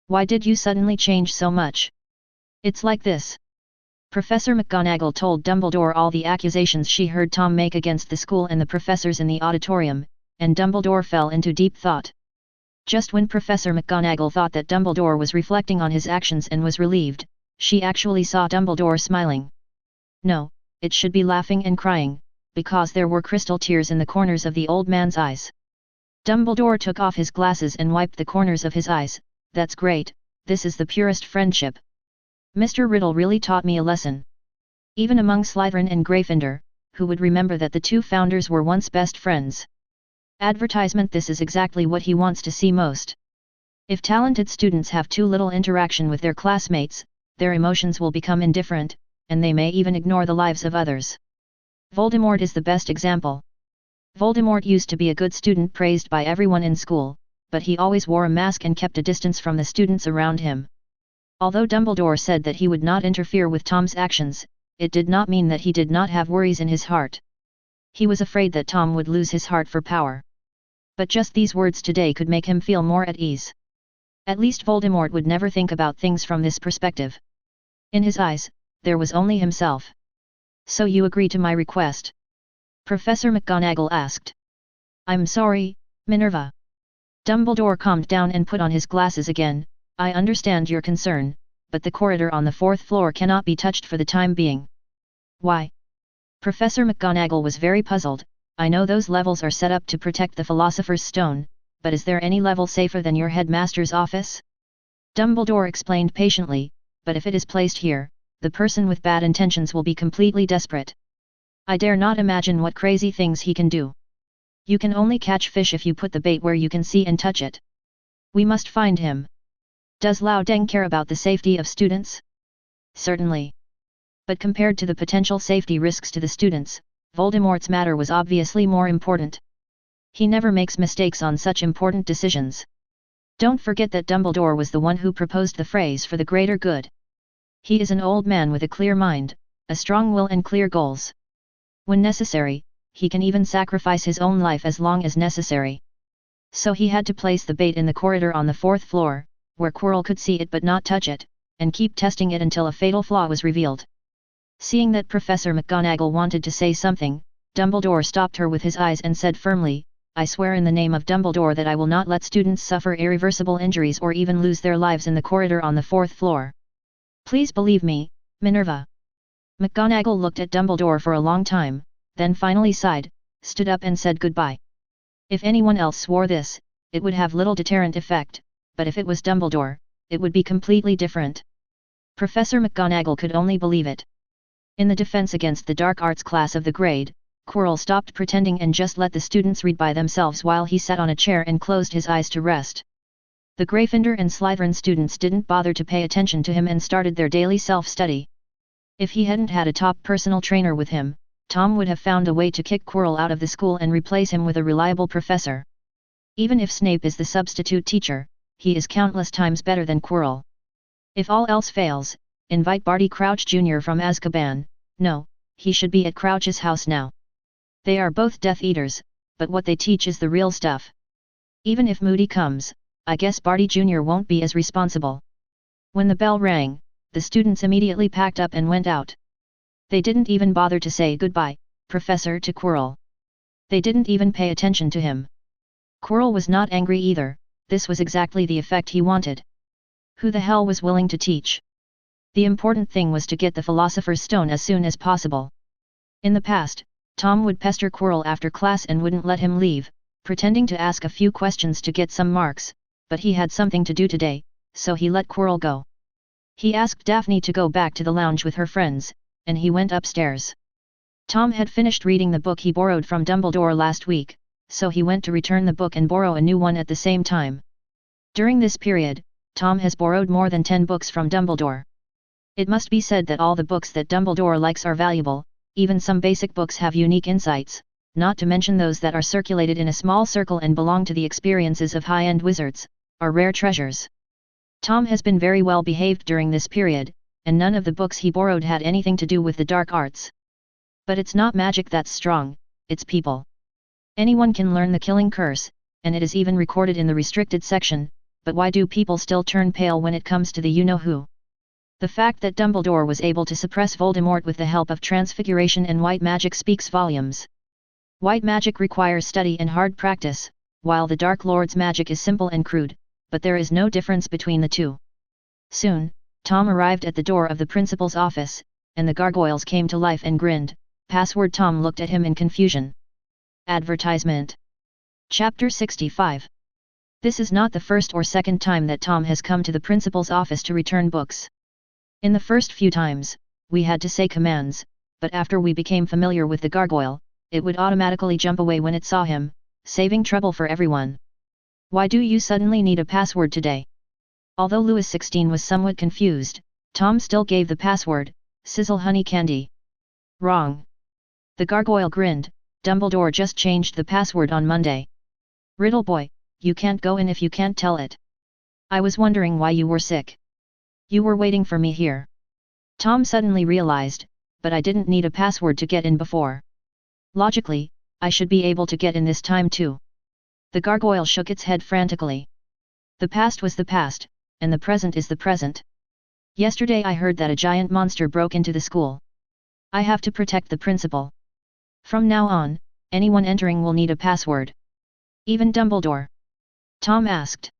Why did you suddenly change so much? It's like this. Professor McGonagall told Dumbledore all the accusations she heard Tom make against the school and the professors in the auditorium, and Dumbledore fell into deep thought. Just when Professor McGonagall thought that Dumbledore was reflecting on his actions and was relieved, she actually saw Dumbledore smiling. No, it should be laughing and crying, because there were crystal tears in the corners of the old man's eyes. Dumbledore took off his glasses and wiped the corners of his eyes. That's great, this is the purest friendship. Mr. Riddle really taught me a lesson. Even among Slytherin and Gryffindor, who would remember that the two founders were once best friends? Advertisement. This is exactly what he wants to see most. If talented students have too little interaction with their classmates, their emotions will become indifferent, and they may even ignore the lives of others. Voldemort is the best example. Voldemort used to be a good student praised by everyone in school, but he always wore a mask and kept a distance from the students around him. Although Dumbledore said that he would not interfere with Tom's actions, it did not mean that he did not have worries in his heart. He was afraid that Tom would lose his heart for power. But just these words today could make him feel more at ease. At least Voldemort would never think about things from this perspective. In his eyes, there was only himself. So you agree to my request? Professor McGonagall asked. I'm sorry, Minerva. Dumbledore calmed down and put on his glasses again. I understand your concern, but the corridor on the 4th floor cannot be touched for the time being. Why? Professor McGonagall was very puzzled. I know those levels are set up to protect the Philosopher's Stone, but is there any level safer than your headmaster's office? Dumbledore explained patiently, but if it is placed here, the person with bad intentions will be completely desperate. I dare not imagine what crazy things he can do. You can only catch fish if you put the bait where you can see and touch it. We must find him. Does Lao Deng care about the safety of students? Certainly. But compared to the potential safety risks to the students, Voldemort's matter was obviously more important. He never makes mistakes on such important decisions. Don't forget that Dumbledore was the one who proposed the phrase for the greater good. He is an old man with a clear mind, a strong will and clear goals. When necessary, he can even sacrifice his own life as long as necessary. So he had to place the bait in the corridor on the 4th floor, where Quirrell could see it but not touch it, and keep testing it until a fatal flaw was revealed. Seeing that Professor McGonagall wanted to say something, Dumbledore stopped her with his eyes and said firmly, I swear in the name of Dumbledore that I will not let students suffer irreversible injuries or even lose their lives in the corridor on the 4th floor. Please believe me, Minerva. McGonagall looked at Dumbledore for a long time, then finally sighed, stood up and said goodbye. If anyone else swore this, it would have little deterrent effect, but if it was Dumbledore, it would be completely different. Professor McGonagall could only believe it. In the defense against the dark arts class of the grade, Quirrell stopped pretending and just let the students read by themselves while he sat on a chair and closed his eyes to rest. The Gryffindor and Slytherin students didn't bother to pay attention to him and started their daily self-study. If he hadn't had a top personal trainer with him, Tom would have found a way to kick Quirrell out of the school and replace him with a reliable professor. Even if Snape is the substitute teacher, he is countless times better than Quirrell. If all else fails, invite Barty Crouch Jr. from Azkaban. No, he should be at Crouch's house now. They are both Death Eaters, but what they teach is the real stuff. Even if Moody comes, I guess Barty Jr. won't be as responsible. When the bell rang, the students immediately packed up and went out. They didn't even bother to say goodbye, Professor, to Quirrell. They didn't even pay attention to him. Quirrell was not angry either, this was exactly the effect he wanted. Who the hell was willing to teach? The important thing was to get the Philosopher's Stone as soon as possible. In the past, Tom would pester Quirrell after class and wouldn't let him leave, pretending to ask a few questions to get some marks, but he had something to do today, so he let Quirrell go. He asked Daphne to go back to the lounge with her friends, and he went upstairs. Tom had finished reading the book he borrowed from Dumbledore last week, so he went to return the book and borrow a new one at the same time. During this period, Tom has borrowed more than 10 books from Dumbledore. It must be said that all the books that Dumbledore likes are valuable, even some basic books have unique insights, not to mention those that are circulated in a small circle and belong to the experiences of high-end wizards, are rare treasures. Tom has been very well behaved during this period, and none of the books he borrowed had anything to do with the dark arts. But it's not magic that's strong, it's people. Anyone can learn the killing curse, and it is even recorded in the restricted section, but why do people still turn pale when it comes to the you-know-who? The fact that Dumbledore was able to suppress Voldemort with the help of transfiguration and white magic speaks volumes. White magic requires study and hard practice, while the Dark Lord's magic is simple and crude, but there is no difference between the two. Soon, Tom arrived at the door of the principal's office, and the gargoyles came to life and grinned. Password. Tom looked at him in confusion. Advertisement. Chapter 65. This is not the first or second time that Tom has come to the principal's office to return books. In the first few times, we had to say commands, but after we became familiar with the gargoyle, it would automatically jump away when it saw him, saving trouble for everyone. Why do you suddenly need a password today? Although Louis 16 was somewhat confused, Tom still gave the password, Sizzle Honey Candy. Wrong. The gargoyle grinned, Dumbledore just changed the password on Monday. Riddle boy, you can't go in if you can't tell it. I was wondering why you were sick. You were waiting for me here. Tom suddenly realized, but I didn't need a password to get in before. Logically, I should be able to get in this time too. The gargoyle shook its head frantically. The past was the past, and the present is the present. Yesterday I heard that a giant monster broke into the school. I have to protect the principal. From now on, anyone entering will need a password. Even Dumbledore? Tom asked.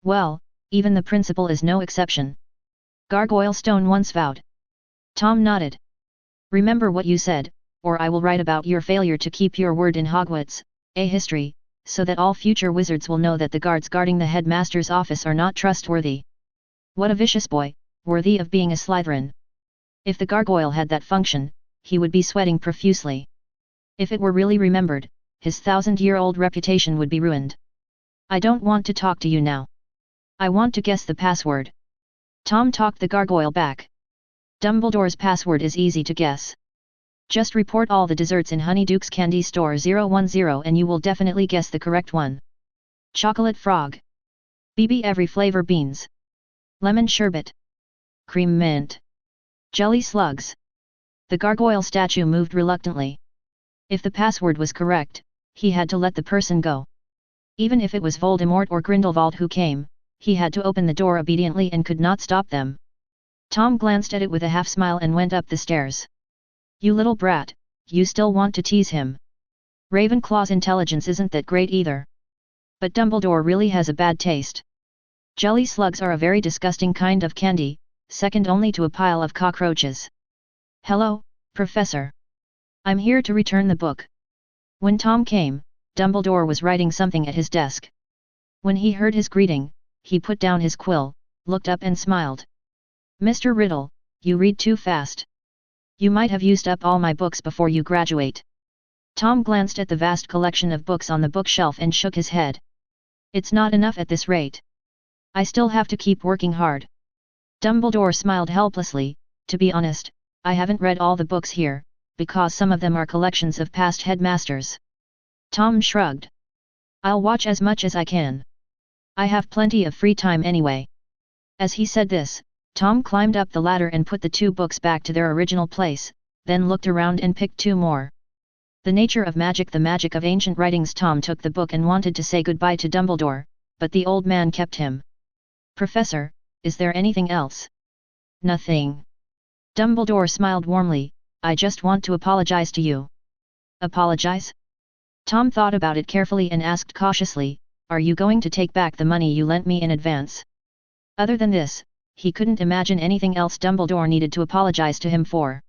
Well, even the principal is no exception. Gargoyle Stone once vowed. Tom nodded. Remember what you said, or I will write about your failure to keep your word in Hogwarts, a history, so that all future wizards will know that the guards guarding the headmaster's office are not trustworthy. What a vicious boy, worthy of being a Slytherin. If the gargoyle had that function, he would be sweating profusely. If it were really remembered, his 1,000-year-old reputation would be ruined. I don't want to talk to you now. I want to guess the password. Tom talked the gargoyle back. Dumbledore's password is easy to guess. Just report all the desserts in Honeyduke's Candy Store 010 and you will definitely guess the correct one. Chocolate frog. BB every flavor beans. Lemon sherbet. Cream mint. Jelly slugs. The gargoyle statue moved reluctantly. If the password was correct, he had to let the person go. Even if it was Voldemort or Grindelwald who came, he had to open the door obediently and could not stop them. Tom glanced at it with a half-smile and went up the stairs. You little brat, you still want to tease him. Ravenclaw's intelligence isn't that great either. But Dumbledore really has a bad taste. Jelly slugs are a very disgusting kind of candy, second only to a pile of cockroaches. Hello, Professor. I'm here to return the book. When Tom came, Dumbledore was writing something at his desk. When he heard his greeting, he put down his quill, looked up and smiled. Mr. Riddle, you read too fast. You might have used up all my books before you graduate. Tom glanced at the vast collection of books on the bookshelf and shook his head. It's not enough at this rate. I still have to keep working hard. Dumbledore smiled helplessly. To be honest, I haven't read all the books here, because some of them are collections of past headmasters. Tom shrugged. I'll watch as much as I can. I have plenty of free time anyway. As he said this, Tom climbed up the ladder and put the 2 books back to their original place, then looked around and picked 2 more. The Nature of Magic, the Magic of Ancient Writings. Tom took the book and wanted to say goodbye to Dumbledore, but the old man kept him. Professor, is there anything else? Nothing. Dumbledore smiled warmly. I just want to apologize to you. Apologize? Tom thought about it carefully and asked cautiously, are you going to take back the money you lent me in advance? Other than this, he couldn't imagine anything else Dumbledore needed to apologize to him for.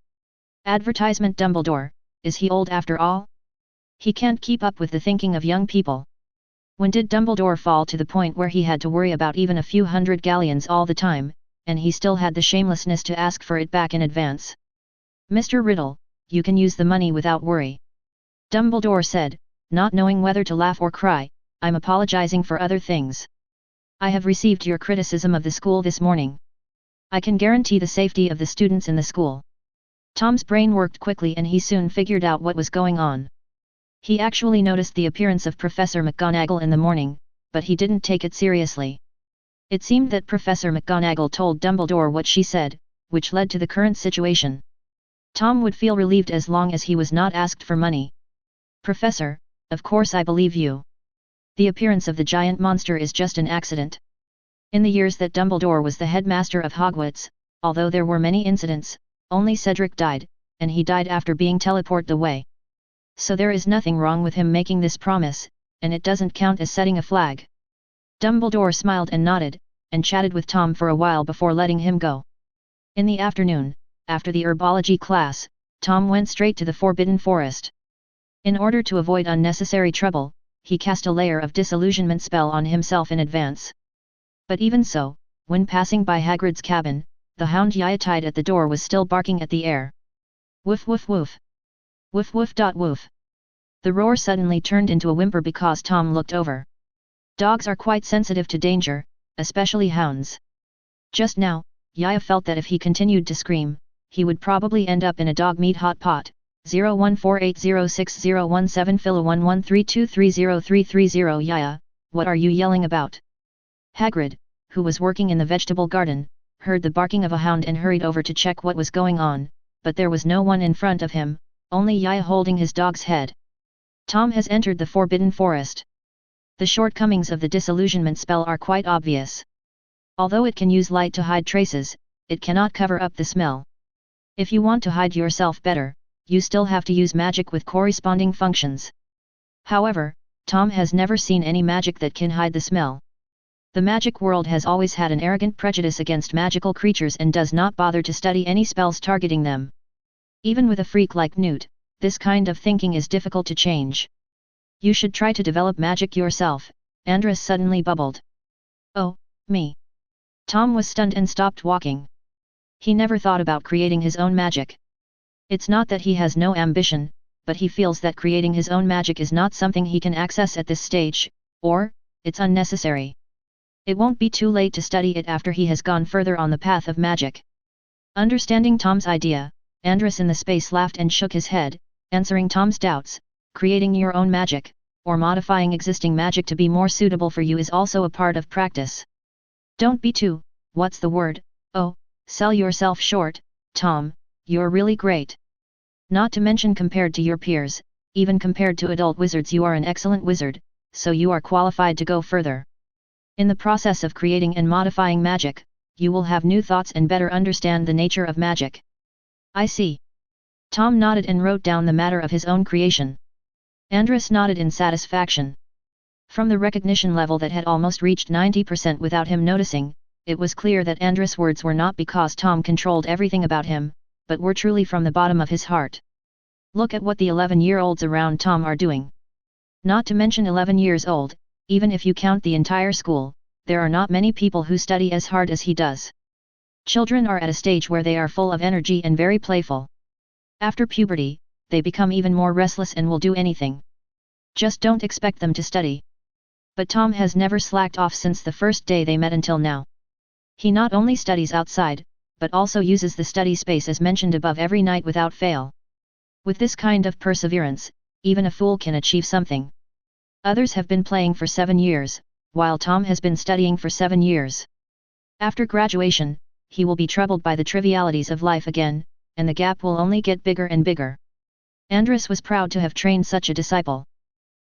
Advertisement Dumbledore, is he old after all? He can't keep up with the thinking of young people. When did Dumbledore fall to the point where he had to worry about even a few hundred galleons all the time, and he still had the shamelessness to ask for it back in advance? Mr. Riddle, you can use the money without worry. Dumbledore said, not knowing whether to laugh or cry, I'm apologizing for other things. I have received your criticism of the school this morning. I can guarantee the safety of the students in the school. Tom's brain worked quickly and he soon figured out what was going on. He actually noticed the appearance of Professor McGonagall in the morning, but he didn't take it seriously. It seemed that Professor McGonagall told Dumbledore what she said, which led to the current situation. Tom would feel relieved as long as he was not asked for money. Professor, of course I believe you. The appearance of the giant monster is just an accident. In the years that Dumbledore was the headmaster of Hogwarts, although there were many incidents, only Cedric died, and he died after being teleported away. So there is nothing wrong with him making this promise, and it doesn't count as setting a flag. Dumbledore smiled and nodded, and chatted with Tom for a while before letting him go. In the afternoon, after the herbology class, Tom went straight to the Forbidden Forest. In order to avoid unnecessary trouble, he cast a layer of disillusionment spell on himself in advance. But even so, when passing by Hagrid's cabin, the hound Yaya tied at the door was still barking at the air. Woof woof woof. Woof woof dot woof. The roar suddenly turned into a whimper because Tom looked over. Dogs are quite sensitive to danger, especially hounds. Just now, Yaya felt that if he continued to scream, he would probably end up in a dog meat hot pot. 014806017 Philo 1132303330 Yaya, what are you yelling about? Hagrid, who was working in the vegetable garden, heard the barking of a hound and hurried over to check what was going on, but there was no one in front of him, only Yaya holding his dog's head. Tom has entered the Forbidden Forest. The shortcomings of the disillusionment spell are quite obvious. Although it can use light to hide traces, it cannot cover up the smell. If you want to hide yourself better, you still have to use magic with corresponding functions. However, Tom has never seen any magic that can hide the smell. The magic world has always had an arrogant prejudice against magical creatures and does not bother to study any spells targeting them. Even with a freak like Newt, this kind of thinking is difficult to change. You should try to develop magic yourself, Andrus suddenly bubbled. Oh, me. Tom was stunned and stopped walking. He never thought about creating his own magic. It's not that he has no ambition, but he feels that creating his own magic is not something he can access at this stage, or, it's unnecessary. It won't be too late to study it after he has gone further on the path of magic. Understanding Tom's idea, Andrus in the space laughed and shook his head, answering Tom's doubts. Creating your own magic, or modifying existing magic to be more suitable for you is also a part of practice. Don't be too, what's the word, sell yourself short, Tom, you're really great. Not to mention compared to your peers, even compared to adult wizards you are an excellent wizard, so you are qualified to go further. In the process of creating and modifying magic, you will have new thoughts and better understand the nature of magic. I see. Tom nodded and wrote down the matter of his own creation. Andrus nodded in satisfaction. From the recognition level that had almost reached 90% without him noticing, it was clear that Andrus' words were not because Tom controlled everything about him, but were truly from the bottom of his heart. Look at what the 11-year-olds around Tom are doing. Not to mention 11 years old, even if you count the entire school, there are not many people who study as hard as he does. Children are at a stage where they are full of energy and very playful. After puberty, they become even more restless and will do anything. Just don't expect them to study. But Tom has never slacked off since the first day they met until now. He not only studies outside, but also uses the study space as mentioned above every night without fail. With this kind of perseverance, even a fool can achieve something. Others have been playing for 7 years, while Tom has been studying for 7 years. After graduation, he will be troubled by the trivialities of life again, and the gap will only get bigger and bigger. Andrus was proud to have trained such a disciple.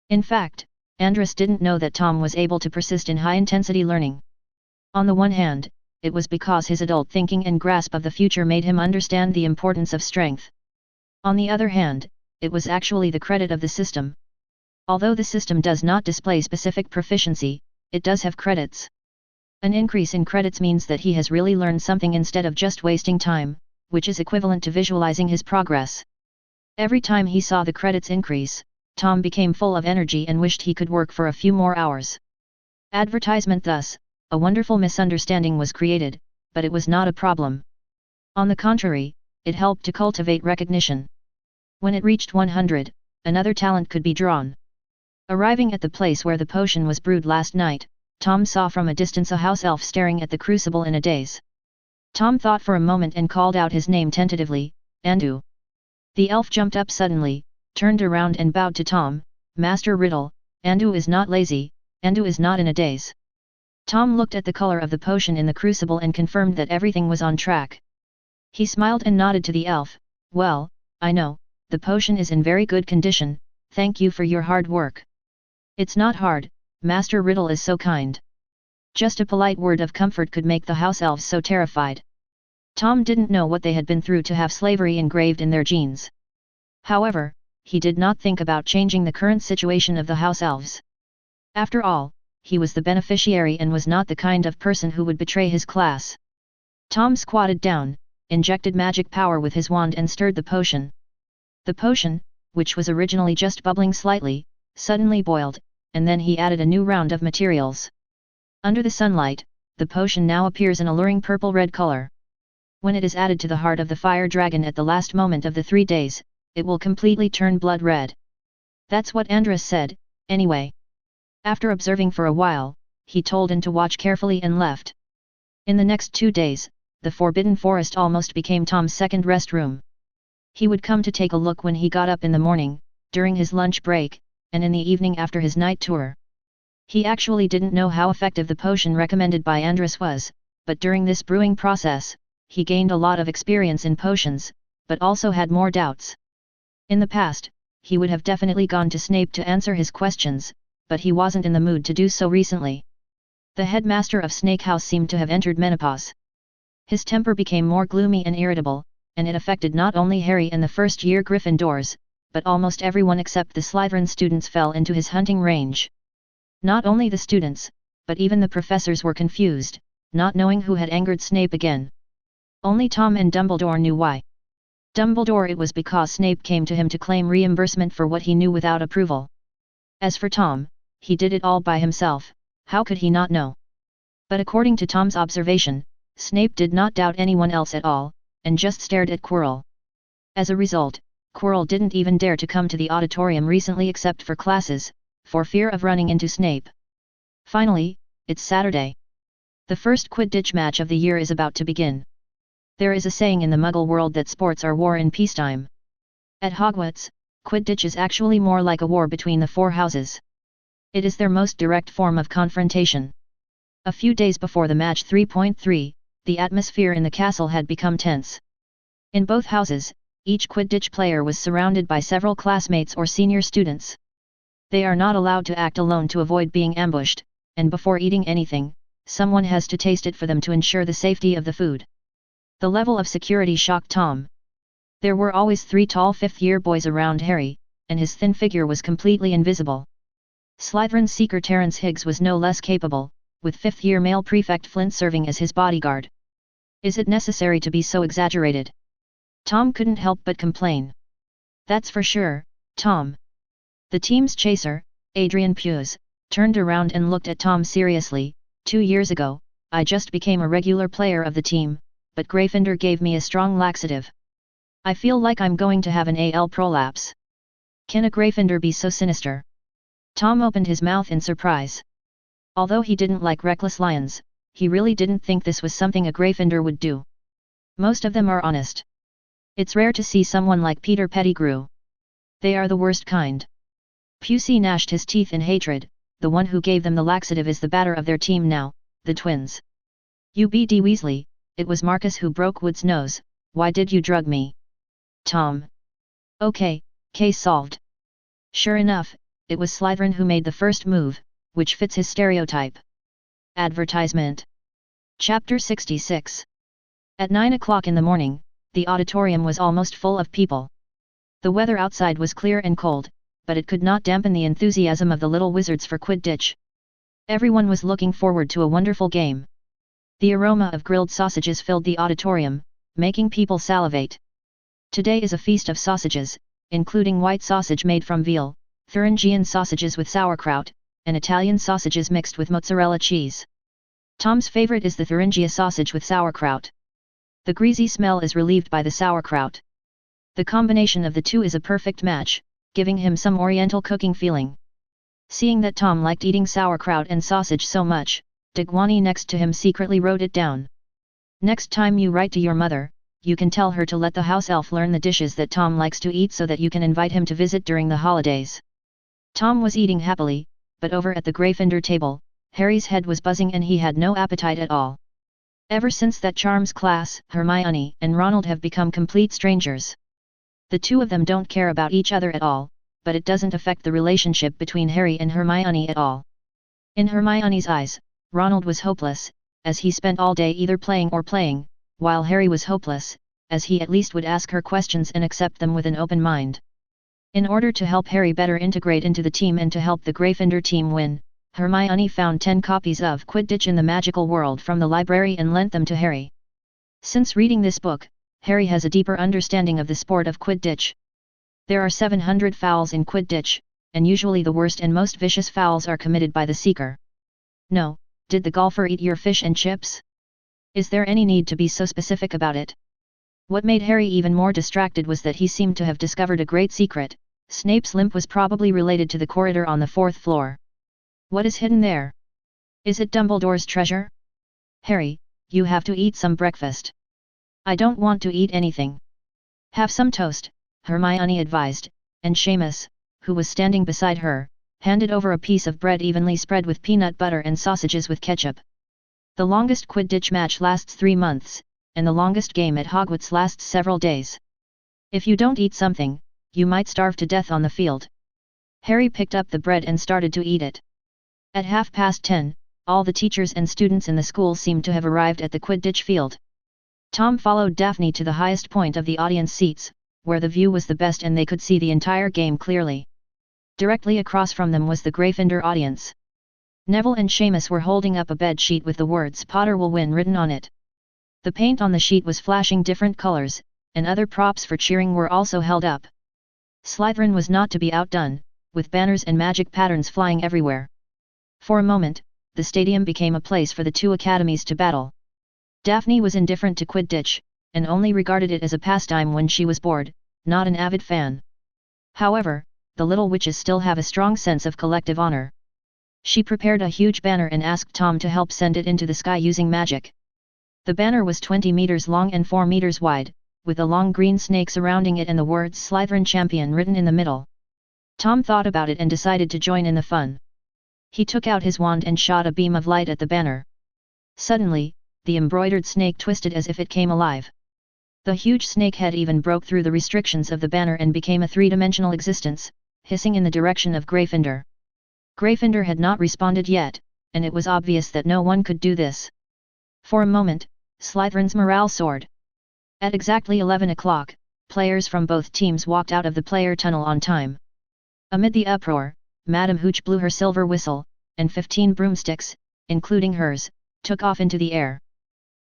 In fact, Andrus didn't know that Tom was able to persist in high-intensity learning. On the one hand, it was because his adult thinking and grasp of the future made him understand the importance of strength. On the other hand, it was actually the credit of the system. Although the system does not display specific proficiency, it does have credits. An increase in credits means that he has really learned something instead of just wasting time, which is equivalent to visualizing his progress. Every time he saw the credits increase, Tom became full of energy and wished he could work for a few more hours. Advertisement thus, a wonderful misunderstanding was created, but it was not a problem. On the contrary, it helped to cultivate recognition. When it reached 100, another talent could be drawn. Arriving at the place where the potion was brewed last night, Tom saw from a distance a house elf staring at the crucible in a daze. Tom thought for a moment and called out his name tentatively, Andu. The elf jumped up suddenly, turned around and bowed to Tom, Master Riddle, Andu is not lazy, Andu is not in a daze. Tom looked at the color of the potion in the crucible and confirmed that everything was on track. He smiled and nodded to the elf, well, I know, the potion is in very good condition, thank you for your hard work. It's not hard, Master Riddle is so kind. Just a polite word of comfort could make the house elves so terrified. Tom didn't know what they had been through to have slavery engraved in their genes. However, he did not think about changing the current situation of the house elves. After all, he was the beneficiary and was not the kind of person who would betray his class. Tom squatted down, injected magic power with his wand and stirred the potion. The potion, which was originally just bubbling slightly, suddenly boiled, and then he added a new round of materials. Under the sunlight, the potion now appears an alluring purple-red color. When it is added to the heart of the fire dragon at the last moment of the 3 days, it will completely turn blood red. That's what Andrus said, anyway. After observing for a while, he told Anne to watch carefully and left. In the next 2 days, the Forbidden Forest almost became Tom's second rest room. He would come to take a look when he got up in the morning, during his lunch break, and in the evening after his night tour. He actually didn't know how effective the potion recommended by Andrus was, but during this brewing process, he gained a lot of experience in potions, but also had more doubts. In the past, he would have definitely gone to Snape to answer his questions, but he wasn't in the mood to do so recently. The headmaster of Snake House seemed to have entered menopause. His temper became more gloomy and irritable, and it affected not only Harry and the first-year Gryffindors, but almost everyone except the Slytherin students fell into his hunting range. Not only the students, but even the professors were confused, not knowing who had angered Snape again. Only Tom and Dumbledore knew why. Dumbledore, it was because Snape came to him to claim reimbursement for what he knew without approval. As for Tom, he did it all by himself, how could he not know? But according to Tom's observation, Snape did not doubt anyone else at all, and just stared at Quirrell. As a result, Quirrell didn't even dare to come to the auditorium recently except for classes, for fear of running into Snape. Finally, it's Saturday. The first Quidditch match of the year is about to begin. There is a saying in the Muggle world that sports are war in peacetime. At Hogwarts, Quidditch is actually more like a war between the four houses. It is their most direct form of confrontation. A few days before the match 3.3, the atmosphere in the castle had become tense. In both houses, each Quidditch player was surrounded by several classmates or senior students. They are not allowed to act alone to avoid being ambushed, and before eating anything, someone has to taste it for them to ensure the safety of the food. The level of security shocked Tom. There were always 3 tall fifth-year boys around Harry, and his thin figure was completely invisible. Slytherin seeker Terence Higgs was no less capable, with fifth-year male prefect Flint serving as his bodyguard. Is it necessary to be so exaggerated? Tom couldn't help but complain. That's for sure, Tom. The team's chaser, Adrian Puez, turned around and looked at Tom seriously. 2 years ago, I just became a regular player of the team, but Gryffindor gave me a strong laxative. I feel like I'm going to have an AL prolapse. Can a Gryffindor be so sinister? Tom opened his mouth in surprise. Although he didn't like reckless lions, he really didn't think this was something a Gryffindor would do. Most of them are honest. It's rare to see someone like Peter Pettigrew. They are the worst kind. Pusey gnashed his teeth in hatred. The one who gave them the laxative is the batter of their team now, the twins. UBD Weasley, it was Marcus who broke Wood's nose, why did you drug me? Tom. Okay, case solved. Sure enough, it was Slytherin who made the first move, which fits his stereotype. Advertisement. Chapter 66. At 9 o'clock in the morning, the auditorium was almost full of people. The weather outside was clear and cold, but it could not dampen the enthusiasm of the little wizards for Quidditch. Everyone was looking forward to a wonderful game. The aroma of grilled sausages filled the auditorium, making people salivate. Today is a feast of sausages, including white sausage made from veal, Thuringian sausages with sauerkraut, and Italian sausages mixed with mozzarella cheese. Tom's favorite is the Thuringia sausage with sauerkraut. The greasy smell is relieved by the sauerkraut. The combination of the two is a perfect match, giving him some oriental cooking feeling. Seeing that Tom liked eating sauerkraut and sausage so much, Digwani next to him secretly wrote it down. Next time you write to your mother, you can tell her to let the house elf learn the dishes that Tom likes to eat so that you can invite him to visit during the holidays. Tom was eating happily, but over at the Gryffindor table, Harry's head was buzzing and he had no appetite at all. Ever since that charms class, Hermione and Ronald have become complete strangers. The two of them don't care about each other at all, but it doesn't affect the relationship between Harry and Hermione at all. In Hermione's eyes, Ronald was hopeless, as he spent all day either playing or playing, while Harry was hopeless, as he at least would ask her questions and accept them with an open mind. In order to help Harry better integrate into the team and to help the Gryffindor team win, Hermione found 10 copies of Quidditch in the Magical World from the library and lent them to Harry. Since reading this book, Harry has a deeper understanding of the sport of Quidditch. There are 700 fouls in Quidditch, and usually the worst and most vicious fouls are committed by the seeker. No, did the golfer eat your fish and chips? Is there any need to be so specific about it? What made Harry even more distracted was that he seemed to have discovered a great secret. Snape's limp was probably related to the corridor on the 4th floor. What is hidden there? Is it Dumbledore's treasure? Harry, you have to eat some breakfast. I don't want to eat anything. Have some toast, Hermione advised, and Seamus, who was standing beside her, handed over a piece of bread evenly spread with peanut butter and sausages with ketchup. The longest Quidditch match lasts 3 months, and the longest game at Hogwarts lasts several days. If you don't eat something, you might starve to death on the field. Harry picked up the bread and started to eat it. At 10:30, all the teachers and students in the school seemed to have arrived at the Quidditch field. Tom followed Daphne to the highest point of the audience seats, where the view was the best and they could see the entire game clearly. Directly across from them was the Gryffindor audience. Neville and Seamus were holding up a bed sheet with the words "Potter will win" written on it. The paint on the sheet was flashing different colors, and other props for cheering were also held up. Slytherin was not to be outdone, with banners and magic patterns flying everywhere. For a moment, the stadium became a place for the two academies to battle. Daphne was indifferent to Quidditch, and only regarded it as a pastime when she was bored, not an avid fan. However, the little witches still have a strong sense of collective honor. She prepared a huge banner and asked Tom to help send it into the sky using magic. The banner was 20 meters long and 4 meters wide, with a long green snake surrounding it and the words Slytherin Champion written in the middle. Tom thought about it and decided to join in the fun. He took out his wand and shot a beam of light at the banner. Suddenly, the embroidered snake twisted as if it came alive. The huge snake head even broke through the restrictions of the banner and became a three-dimensional existence, hissing in the direction of Gryffindor. Gryffindor had not responded yet, and it was obvious that no one could do this. For a moment, Slytherin's morale soared. At exactly 11 o'clock, players from both teams walked out of the player tunnel on time. Amid the uproar, Madame Hooch blew her silver whistle, and 15 broomsticks, including hers, took off into the air.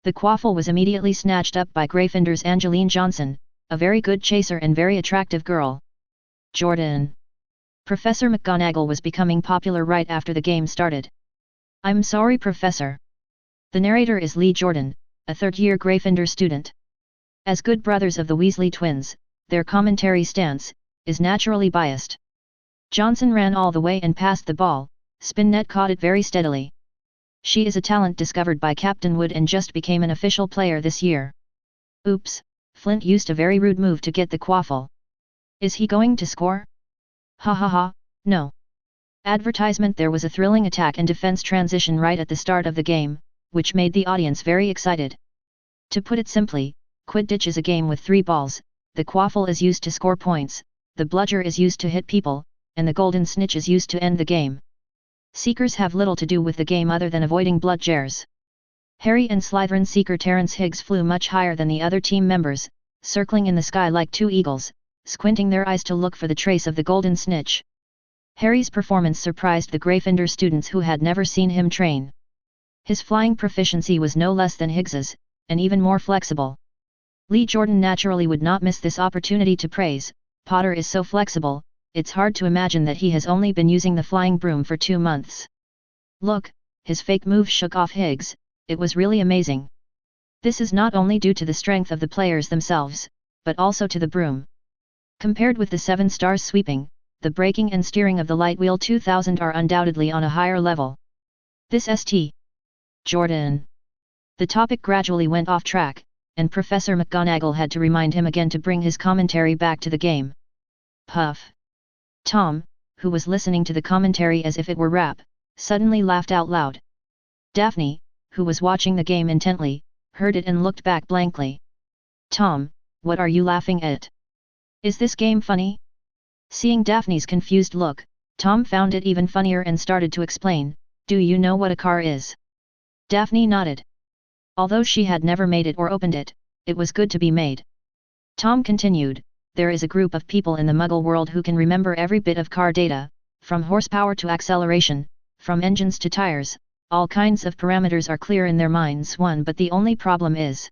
The quaffle was immediately snatched up by Gryffindor's Angeline Johnson, a very good chaser and very attractive girl. Jordan. Professor McGonagall was becoming popular right after the game started. "I'm sorry, Professor." The narrator is Lee Jordan, a third-year Gryffindor student. As good brothers of the Weasley twins, their commentary stance is naturally biased. Johnson ran all the way and passed the ball, Spinnet caught it very steadily. She is a talent discovered by Captain Wood and just became an official player this year. Oops, Flint used a very rude move to get the quaffle. Is he going to score? Ha ha ha, no. Advertisement. There was a thrilling attack and defense transition right at the start of the game, which made the audience very excited. To put it simply, Quidditch is a game with 3 balls, the quaffle is used to score points, the bludger is used to hit people, and the golden snitch is used to end the game. Seekers have little to do with the game other than avoiding bludgers. Harry and Slytherin seeker Terence Higgs flew much higher than the other team members, circling in the sky like 2 eagles, squinting their eyes to look for the trace of the golden snitch. Harry's performance surprised the Gryffindor students who had never seen him train. His flying proficiency was no less than Higgs's, and even more flexible. Lee Jordan naturally would not miss this opportunity to praise, "Potter is so flexible, it's hard to imagine that he has only been using the flying broom for 2 months. Look, his fake move shook off Higgs, it was really amazing." This is not only due to the strength of the players themselves, but also to the broom. Compared with the 7 stars sweeping, the braking and steering of the Light Wheel 2000 are undoubtedly on a higher level. This St. Jordan. The topic gradually went off track, and Professor McGonagall had to remind him again to bring his commentary back to the game. Puff. Tom, who was listening to the commentary as if it were rap, suddenly laughed out loud. Daphne, who was watching the game intently, heard it and looked back blankly. "Tom, what are you laughing at? Is this game funny?" Seeing Daphne's confused look, Tom found it even funnier and started to explain, "Do you know what a car is?" Daphne nodded. Although she had never made it or opened it, it was good to be made. Tom continued, "There is a group of people in the Muggle world who can remember every bit of car data, from horsepower to acceleration, from engines to tires, all kinds of parameters are clear in their minds. But the only problem is..."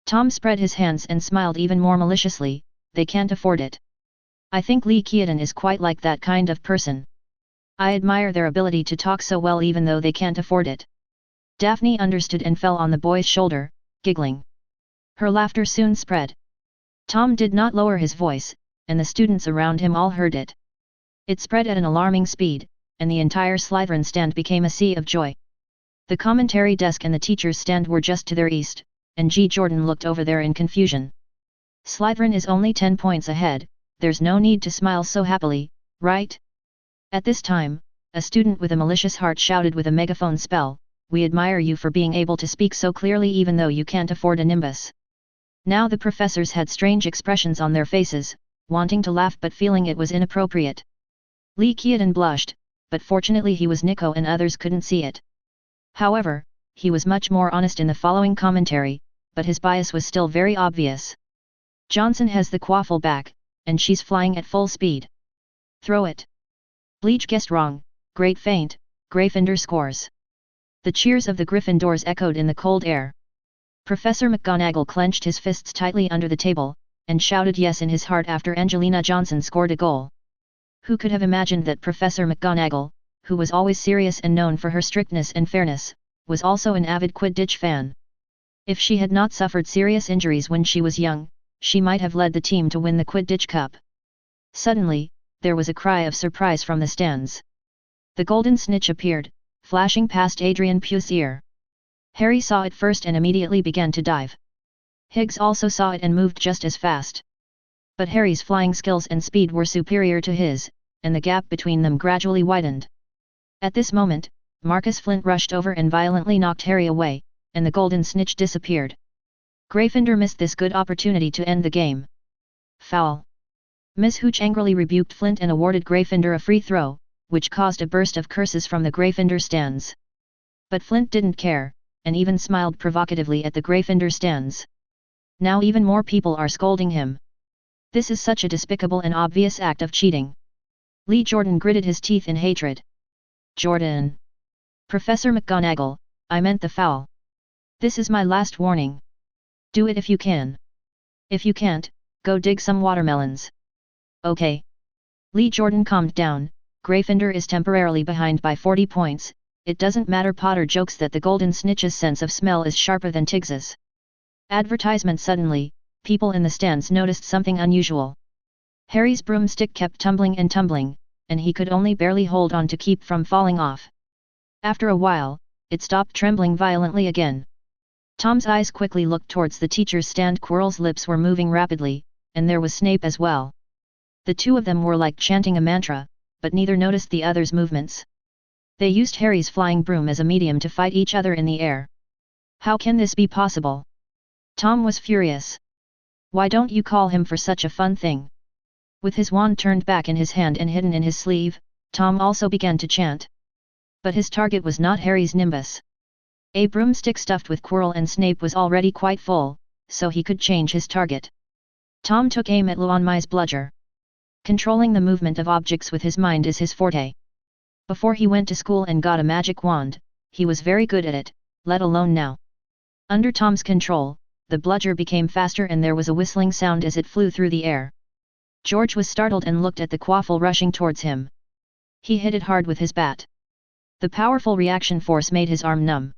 Tom spread his hands and smiled even more maliciously, "They can't afford it. I think Lee Keaton is quite like that kind of person. I admire their ability to talk so well even though they can't afford it." Daphne understood and fell on the boy's shoulder, giggling. Her laughter soon spread. Tom did not lower his voice, and the students around him all heard it. It spread at an alarming speed, and the entire Slytherin stand became a sea of joy. The commentary desk and the teacher's stand were just to their east, and G. Jordan looked over there in confusion. "Slytherin is only 10 points ahead, there's no need to smile so happily, right?" At this time, a student with a malicious heart shouted with a megaphone spell, "We admire you for being able to speak so clearly even though you can't afford a nimbus." Now the professors had strange expressions on their faces, wanting to laugh but feeling it was inappropriate. Lee Keaton blushed, but fortunately he was Nico and others couldn't see it. However, he was much more honest in the following commentary, but his bias was still very obvious. "Johnson has the quaffle back, and she's flying at full speed. Throw it." Bleach guessed wrong, great feint, Gryffindor scores. The cheers of the Gryffindors echoed in the cold air. Professor McGonagall clenched his fists tightly under the table, and shouted yes in his heart after Angelina Johnson scored a goal. Who could have imagined that Professor McGonagall, who was always serious and known for her strictness and fairness, was also an avid Quidditch fan? If she had not suffered serious injuries when she was young, she might have led the team to win the Quidditch Cup. Suddenly, there was a cry of surprise from the stands. The golden snitch appeared, flashing past Adrian Pugh's ear. Harry saw it first and immediately began to dive. Higgs also saw it and moved just as fast. But Harry's flying skills and speed were superior to his, and the gap between them gradually widened. At this moment, Marcus Flint rushed over and violently knocked Harry away, and the golden snitch disappeared. Gryffindor missed this good opportunity to end the game. Foul. Miss Hooch angrily rebuked Flint and awarded Gryffindor a free throw, which caused a burst of curses from the Gryffindor stands. But Flint didn't care, and even smiled provocatively at the Gryffindor stands. Now even more people are scolding him. This is such a despicable and obvious act of cheating. Lee Jordan gritted his teeth in hatred. Jordan. Professor McGonagall, I meant the foul. This is my last warning. Do it if you can. If you can't, go dig some watermelons. Okay. Lee Jordan calmed down. Gryffindor is temporarily behind by 40 points, it doesn't matter. Potter jokes that the golden snitch's sense of smell is sharper than Tiggs's. Advertisement. Suddenly, people in the stands noticed something unusual. Harry's broomstick kept tumbling and tumbling, and he could only barely hold on to keep from falling off. After a while, it stopped trembling violently again. Tom's eyes quickly looked towards the teacher's stand. Quirrell's lips were moving rapidly, and there was Snape as well. The two of them were like chanting a mantra, but neither noticed the other's movements. They used Harry's flying broom as a medium to fight each other in the air. How can this be possible? Tom was furious. Why don't you call him for such a fun thing? With his wand turned back in his hand and hidden in his sleeve, Tom also began to chant. But his target was not Harry's nimbus. A broomstick stuffed with Quirrell and Snape was already quite full, so he could change his target. Tom took aim at Luonmai's bludger. Controlling the movement of objects with his mind is his forte. Before he went to school and got a magic wand, he was very good at it, let alone now. Under Tom's control, the bludger became faster and there was a whistling sound as it flew through the air. George was startled and looked at the quaffle rushing towards him. He hit it hard with his bat. The powerful reaction force made his arm numb.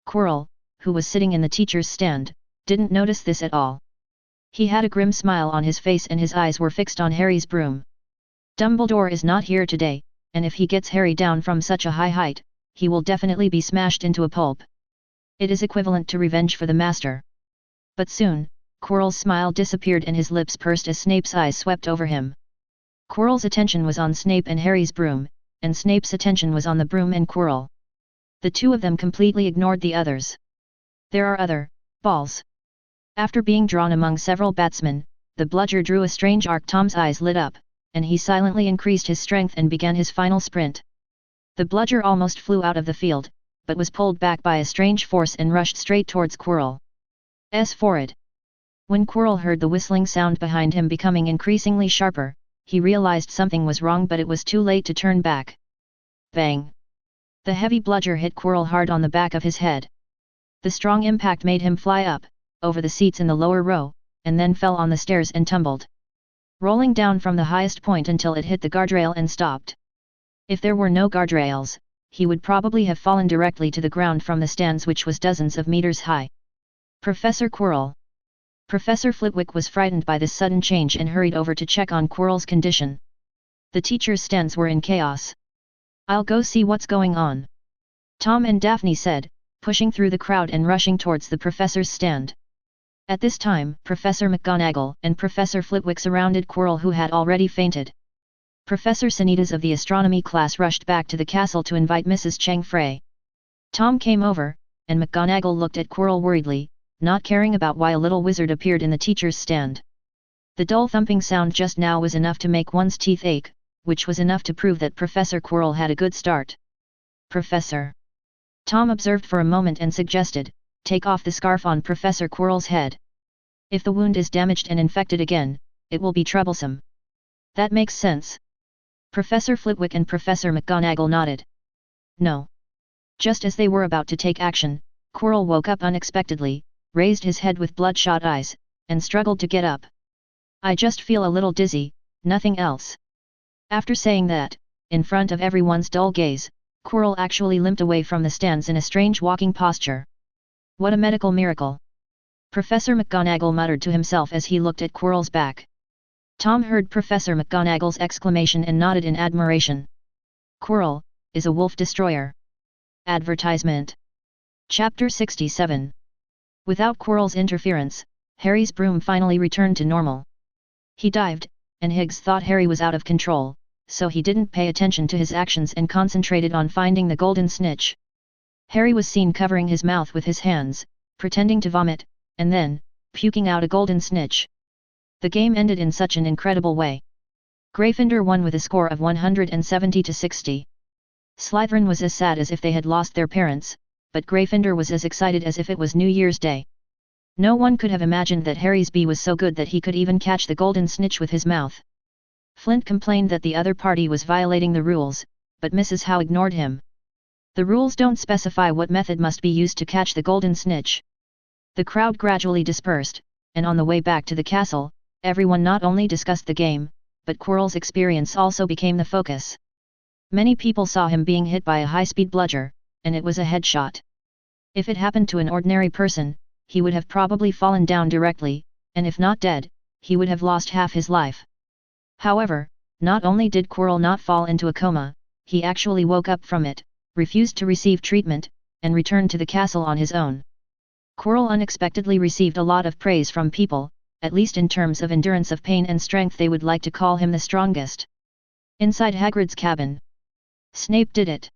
Quirrell, who was sitting in the teacher's stand, didn't notice this at all. He had a grim smile on his face and his eyes were fixed on Harry's broom. Dumbledore is not here today, and if he gets Harry down from such a high height, he will definitely be smashed into a pulp. It is equivalent to revenge for the master. But soon, Quirrell's smile disappeared and his lips pursed as Snape's eyes swept over him. Quirrell's attention was on Snape and Harry's broom, and Snape's attention was on the broom and Quirrell. The two of them completely ignored the others. There are other balls. After being drawn among several batsmen, the bludger drew a strange arc. Tom's eyes lit up, and he silently increased his strength and began his final sprint. The bludger almost flew out of the field, but was pulled back by a strange force and rushed straight towards Quirrell's forehead. When Quirrell heard the whistling sound behind him becoming increasingly sharper, he realized something was wrong, but it was too late to turn back. Bang! The heavy bludger hit Quirrell hard on the back of his head. The strong impact made him fly up, over the seats in the lower row, and then fell on the stairs and tumbled, rolling down from the highest point until it hit the guardrail and stopped. If there were no guardrails, he would probably have fallen directly to the ground from the stands, which was dozens of meters high. Professor Quirrell. Professor Flitwick was frightened by this sudden change and hurried over to check on Quirrell's condition. The teachers' stands were in chaos. I'll go see what's going on, Tom and Daphne said, pushing through the crowd and rushing towards the professor's stand. At this time, Professor McGonagall and Professor Flitwick surrounded Quirrell, who had already fainted. Professor Sanitas of the astronomy class rushed back to the castle to invite Mrs. Cheng Frey. Tom came over, and McGonagall looked at Quirrell worriedly, not caring about why a little wizard appeared in the teacher's stand. The dull thumping sound just now was enough to make one's teeth ache, which was enough to prove that Professor Quirrell had a good start. Professor. Tom observed for a moment and suggested, take off the scarf on Professor Quirrell's head. If the wound is damaged and infected again, it will be troublesome. That makes sense. Professor Flitwick and Professor McGonagall nodded. No. Just as they were about to take action, Quirrell woke up unexpectedly, raised his head with bloodshot eyes, and struggled to get up. I just feel a little dizzy, nothing else. After saying that, in front of everyone's dull gaze, Quirrell actually limped away from the stands in a strange walking posture. What a medical miracle! Professor McGonagall muttered to himself as he looked at Quirrell's back. Tom heard Professor McGonagall's exclamation and nodded in admiration. Quirrell is a wolf destroyer. Advertisement. Chapter 67. Without Quirrell's interference, Harry's broom finally returned to normal. He dived, and Higgs thought Harry was out of control, so he didn't pay attention to his actions and concentrated on finding the golden snitch. Harry was seen covering his mouth with his hands, pretending to vomit, and then, puking out a golden snitch. The game ended in such an incredible way. Gryffindor won with a score of 170 to 60. Slytherin was as sad as if they had lost their parents, but Gryffindor was as excited as if it was New Year's Day. No one could have imagined that Harry's bee was so good that he could even catch the golden snitch with his mouth. Flint complained that the other party was violating the rules, but Mrs. Howe ignored him. The rules don't specify what method must be used to catch the golden snitch. The crowd gradually dispersed, and on the way back to the castle, everyone not only discussed the game, but Quirrell's experience also became the focus. Many people saw him being hit by a high-speed bludger, and it was a headshot. If it happened to an ordinary person, he would have probably fallen down directly, and if not dead, he would have lost half his life. However, not only did Quirrell not fall into a coma, he actually woke up from it, refused to receive treatment, and returned to the castle on his own. Quirrell unexpectedly received a lot of praise from people, at least in terms of endurance of pain and strength. They would like to call him the strongest. Inside Hagrid's cabin. Snape did it.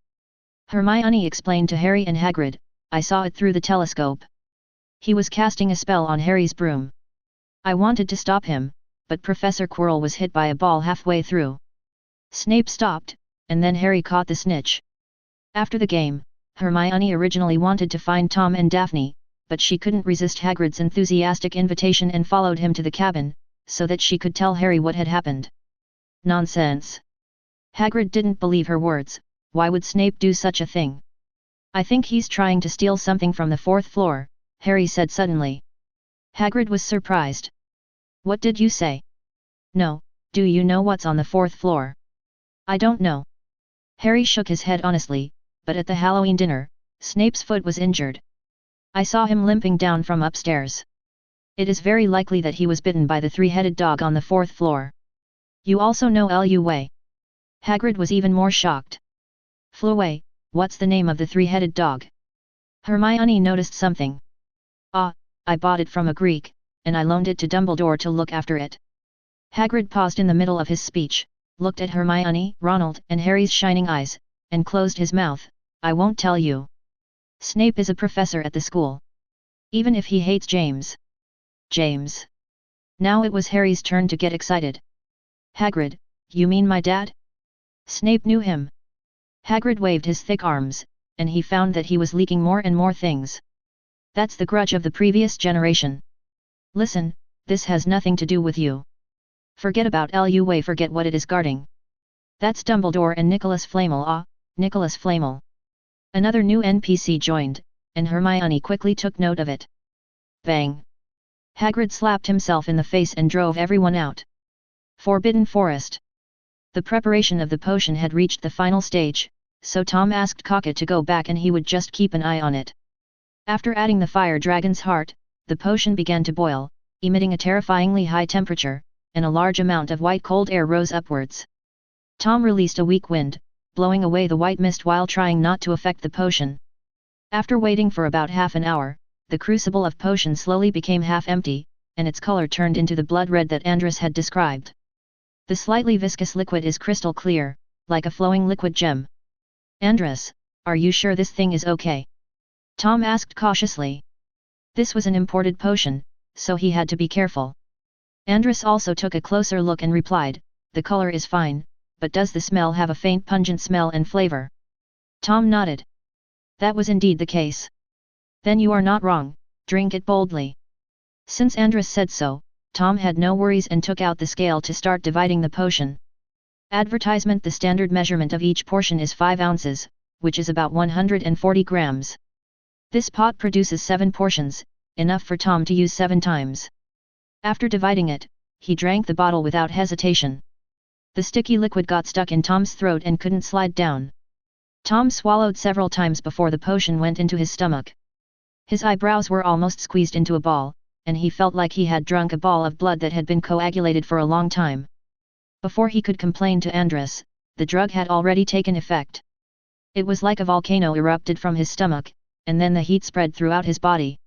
Hermione explained to Harry and Hagrid, I saw it through the telescope. He was casting a spell on Harry's broom. I wanted to stop him, but Professor Quirrell was hit by a ball halfway through. Snape stopped, and then Harry caught the snitch. After the game, Hermione originally wanted to find Tom and Daphne, but she couldn't resist Hagrid's enthusiastic invitation and followed him to the cabin, so that she could tell Harry what had happened. Nonsense! Hagrid didn't believe her words. Why would Snape do such a thing? I think he's trying to steal something from the 4th floor, Harry said suddenly. Hagrid was surprised. What did you say? No, do you know what's on the 4th floor? I don't know. Harry shook his head honestly, but at the Halloween dinner, Snape's foot was injured. I saw him limping down from upstairs. It is very likely that he was bitten by the 3-headed dog on the 4th floor. You also know Lu Wei. Hagrid was even more shocked. Fleway, what's the name of the 3-headed dog? Hermione noticed something. Ah, I bought it from a Greek, and I loaned it to Dumbledore to look after it. Hagrid paused in the middle of his speech, looked at Hermione, Ronald and Harry's shining eyes, and closed his mouth. I won't tell you. Snape is a professor at the school. Even if he hates James. James. Now it was Harry's turn to get excited. Hagrid, you mean my dad? Snape knew him. Hagrid waved his thick arms, and he found that he was leaking more and more things. That's the grudge of the previous generation. Listen, this has nothing to do with you. Forget about Lu Wei, forget what it is guarding. That's Dumbledore and Nicholas Flamel. Ah, Nicholas Flamel. Another new NPC joined, and Hermione quickly took note of it. Bang! Hagrid slapped himself in the face and drove everyone out. Forbidden Forest. The preparation of the potion had reached the final stage, so Tom asked Kaka to go back and he would just keep an eye on it. After adding the fire dragon's heart, the potion began to boil, emitting a terrifyingly high temperature, and a large amount of white cold air rose upwards. Tom released a weak wind, blowing away the white mist while trying not to affect the potion. After waiting for about half an hour, the crucible of potion slowly became half empty, and its color turned into the blood red that Andrus had described. The slightly viscous liquid is crystal clear, like a flowing liquid gem. Andrus, are you sure this thing is okay? Tom asked cautiously. This was an imported potion, so he had to be careful. Andrus also took a closer look and replied, the color is fine, but does the smell have a faint pungent smell and flavor? Tom nodded. That was indeed the case. Then you are not wrong, drink it boldly. Since Andrus said so, Tom had no worries and took out the scale to start dividing the potion. Advertisement: the standard measurement of each portion is 5 ounces, which is about 140 grams. This pot produces 7 portions, enough for Tom to use 7 times. After dividing it, he drank the bottle without hesitation. The sticky liquid got stuck in Tom's throat and couldn't slide down. Tom swallowed several times before the potion went into his stomach. His eyebrows were almost squeezed into a ball, and he felt like he had drunk a ball of blood that had been coagulated for a long time. Before he could complain to Andress, the drug had already taken effect. It was like a volcano erupted from his stomach, and then the heat spread throughout his body.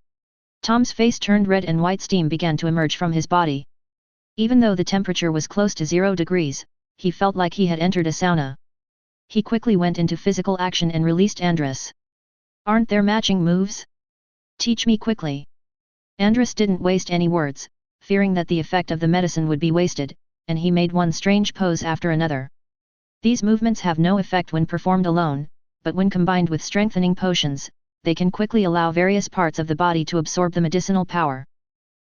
Tom's face turned red and white steam began to emerge from his body. Even though the temperature was close to 0 degrees, he felt like he had entered a sauna. He quickly went into physical action and released Andress. "Aren't there matching moves? Teach me quickly." Andress didn't waste any words, fearing that the effect of the medicine would be wasted, and he made one strange pose after another. These movements have no effect when performed alone, but when combined with strengthening potions, they can quickly allow various parts of the body to absorb the medicinal power.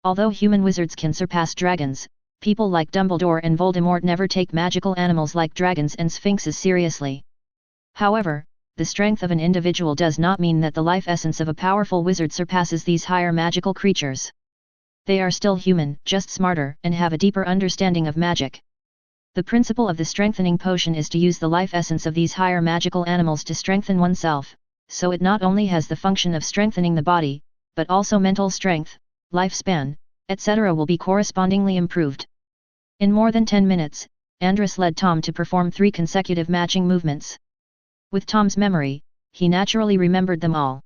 Although human wizards can surpass dragons, people like Dumbledore and Voldemort never take magical animals like dragons and sphinxes seriously. However, the strength of an individual does not mean that the life essence of a powerful wizard surpasses these higher magical creatures. They are still human, just smarter, and have a deeper understanding of magic. The principle of the strengthening potion is to use the life essence of these higher magical animals to strengthen oneself, so it not only has the function of strengthening the body, but also mental strength, lifespan, etc. will be correspondingly improved. In more than 10 minutes, Andress led Tom to perform 3 consecutive matching movements. With Tom's memory, he naturally remembered them all.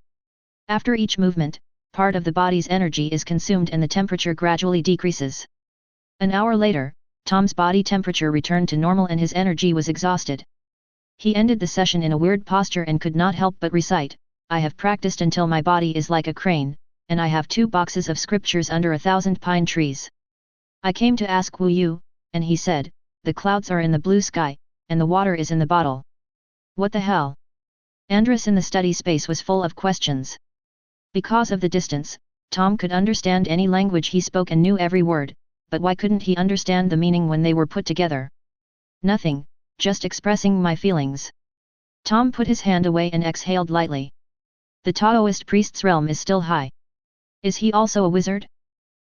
After each movement, part of the body's energy is consumed and the temperature gradually decreases. An hour later, Tom's body temperature returned to normal and his energy was exhausted. He ended the session in a weird posture and could not help but recite, "I have practiced until my body is like a crane, and I have 2 boxes of scriptures under 1,000 pine trees. I came to ask Wu Yu, and he said, the clouds are in the blue sky, and the water is in the bottle." What the hell? Andress in the study space was full of questions. Because of the distance, Tom could understand any language he spoke and knew every word, but why couldn't he understand the meaning when they were put together? "Nothing, just expressing my feelings." Tom put his hand away and exhaled lightly. The Taoist priest's realm is still high. Is he also a wizard?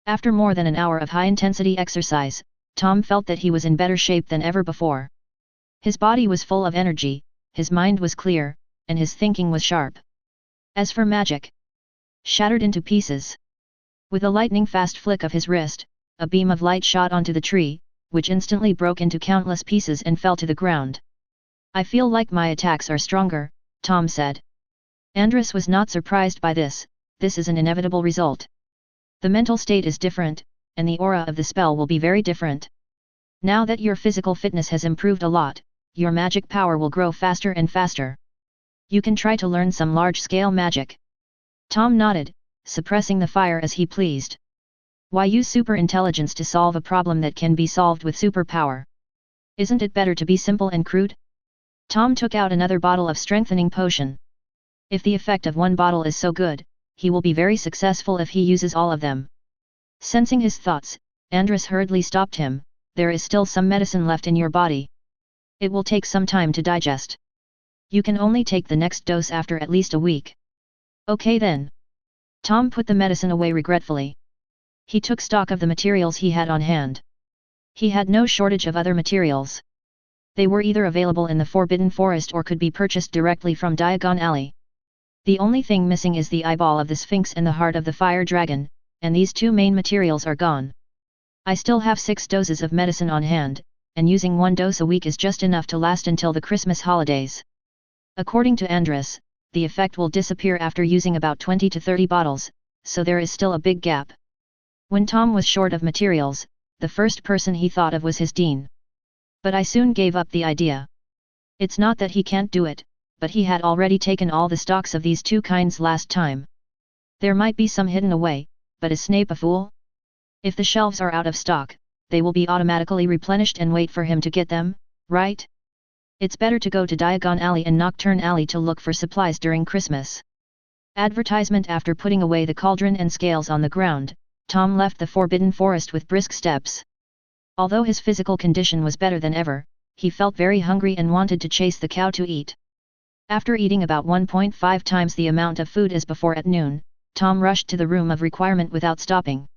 After more than an hour of high-intensity exercise, Tom felt that he was in better shape than ever before. His body was full of energy, his mind was clear, and his thinking was sharp. As for magic, shattered into pieces. With a lightning-fast flick of his wrist, a beam of light shot onto the tree, which instantly broke into countless pieces and fell to the ground. "I feel like my attacks are stronger," Tom said. Andress was not surprised by this. This is an inevitable result. The mental state is different, and the aura of the spell will be very different. Now that your physical fitness has improved a lot, your magic power will grow faster and faster. You can try to learn some large-scale magic. Tom nodded, suppressing the fire as he pleased. Why use superintelligence to solve a problem that can be solved with superpower? Isn't it better to be simple and crude? Tom took out another bottle of strengthening potion. If the effect of one bottle is so good, he will be very successful if he uses all of them. Sensing his thoughts, Andress hurriedly stopped him. "There is still some medicine left in your body. It will take some time to digest. You can only take the next dose after at least a week." "Okay then." Tom put the medicine away regretfully. He took stock of the materials he had on hand. He had no shortage of other materials. They were either available in the Forbidden Forest or could be purchased directly from Diagon Alley. The only thing missing is the eyeball of the Sphinx and the heart of the fire dragon, and these 2 main materials are gone. I still have 6 doses of medicine on hand, and using 1 dose a week is just enough to last until the Christmas holidays. According to Andress, the effect will disappear after using about 20 to 30 bottles, so there is still a big gap. When Tom was short of materials, the first person he thought of was his dean. But I soon gave up the idea. It's not that he can't do it, but he had already taken all the stocks of these 2 kinds last time. There might be some hidden away, but is Snape a fool? If the shelves are out of stock, they will be automatically replenished and wait for him to get them, right? It's better to go to Diagon Alley and Nocturne Alley to look for supplies during Christmas. Advertisement. After putting away the cauldron and scales on the ground, Tom left the Forbidden Forest with brisk steps. Although his physical condition was better than ever, he felt very hungry and wanted to chase the cow to eat. After eating about 1.5 times the amount of food as before at noon, Tom rushed to the room of requirement without stopping.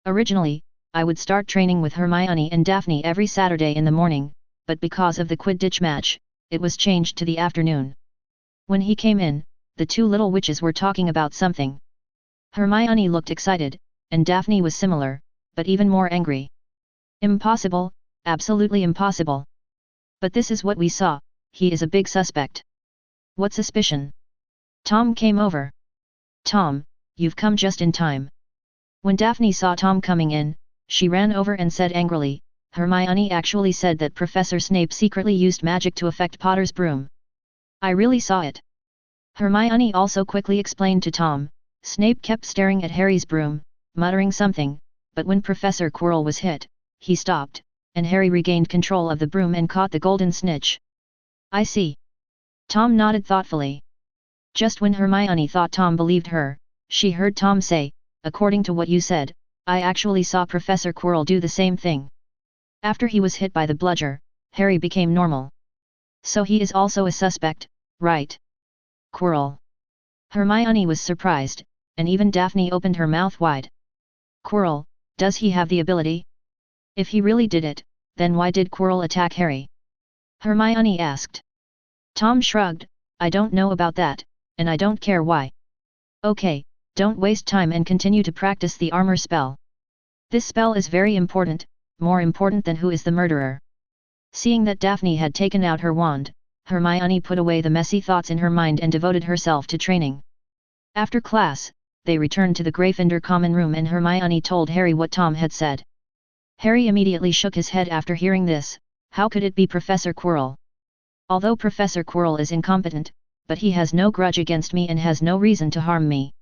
Originally, I would start training with Hermione and Daphne every Saturday in the morning, but because of the Quidditch match, it was changed to the afternoon. When he came in, the two little witches were talking about something. Hermione looked excited, and Daphne was similar, but even more angry. Impossible, absolutely impossible. But this is what we saw, he is a big suspect. What suspicion? Tom came over. Tom, you've come just in time. When Daphne saw Tom coming in, she ran over and said angrily, Hermione actually said that Professor Snape secretly used magic to affect Potter's broom. I really saw it. Hermione also quickly explained to Tom, Snape kept staring at Harry's broom, muttering something, but when Professor Quirrell was hit, he stopped, and Harry regained control of the broom and caught the golden snitch. I see. Tom nodded thoughtfully. Just when Hermione thought Tom believed her, she heard Tom say, according to what you said, I actually saw Professor Quirrell do the same thing. After he was hit by the bludger, Harry became normal. So he is also a suspect, right? Quirrell. Hermione was surprised, and even Daphne opened her mouth wide. Quirrell, does he have the ability? If he really did it, then why did Quirrell attack Harry? Hermione asked. Tom shrugged, I don't know about that, and I don't care why. Okay, don't waste time and continue to practice the armor spell. This spell is very important, more important than who is the murderer. Seeing that Daphne had taken out her wand, Hermione put away the messy thoughts in her mind and devoted herself to training. After class, they returned to the Gryffindor common room and Hermione told Harry what Tom had said. Harry immediately shook his head after hearing this. How could it be Professor Quirrell? Although Professor Quirrell is incompetent, but he has no grudge against me and has no reason to harm me.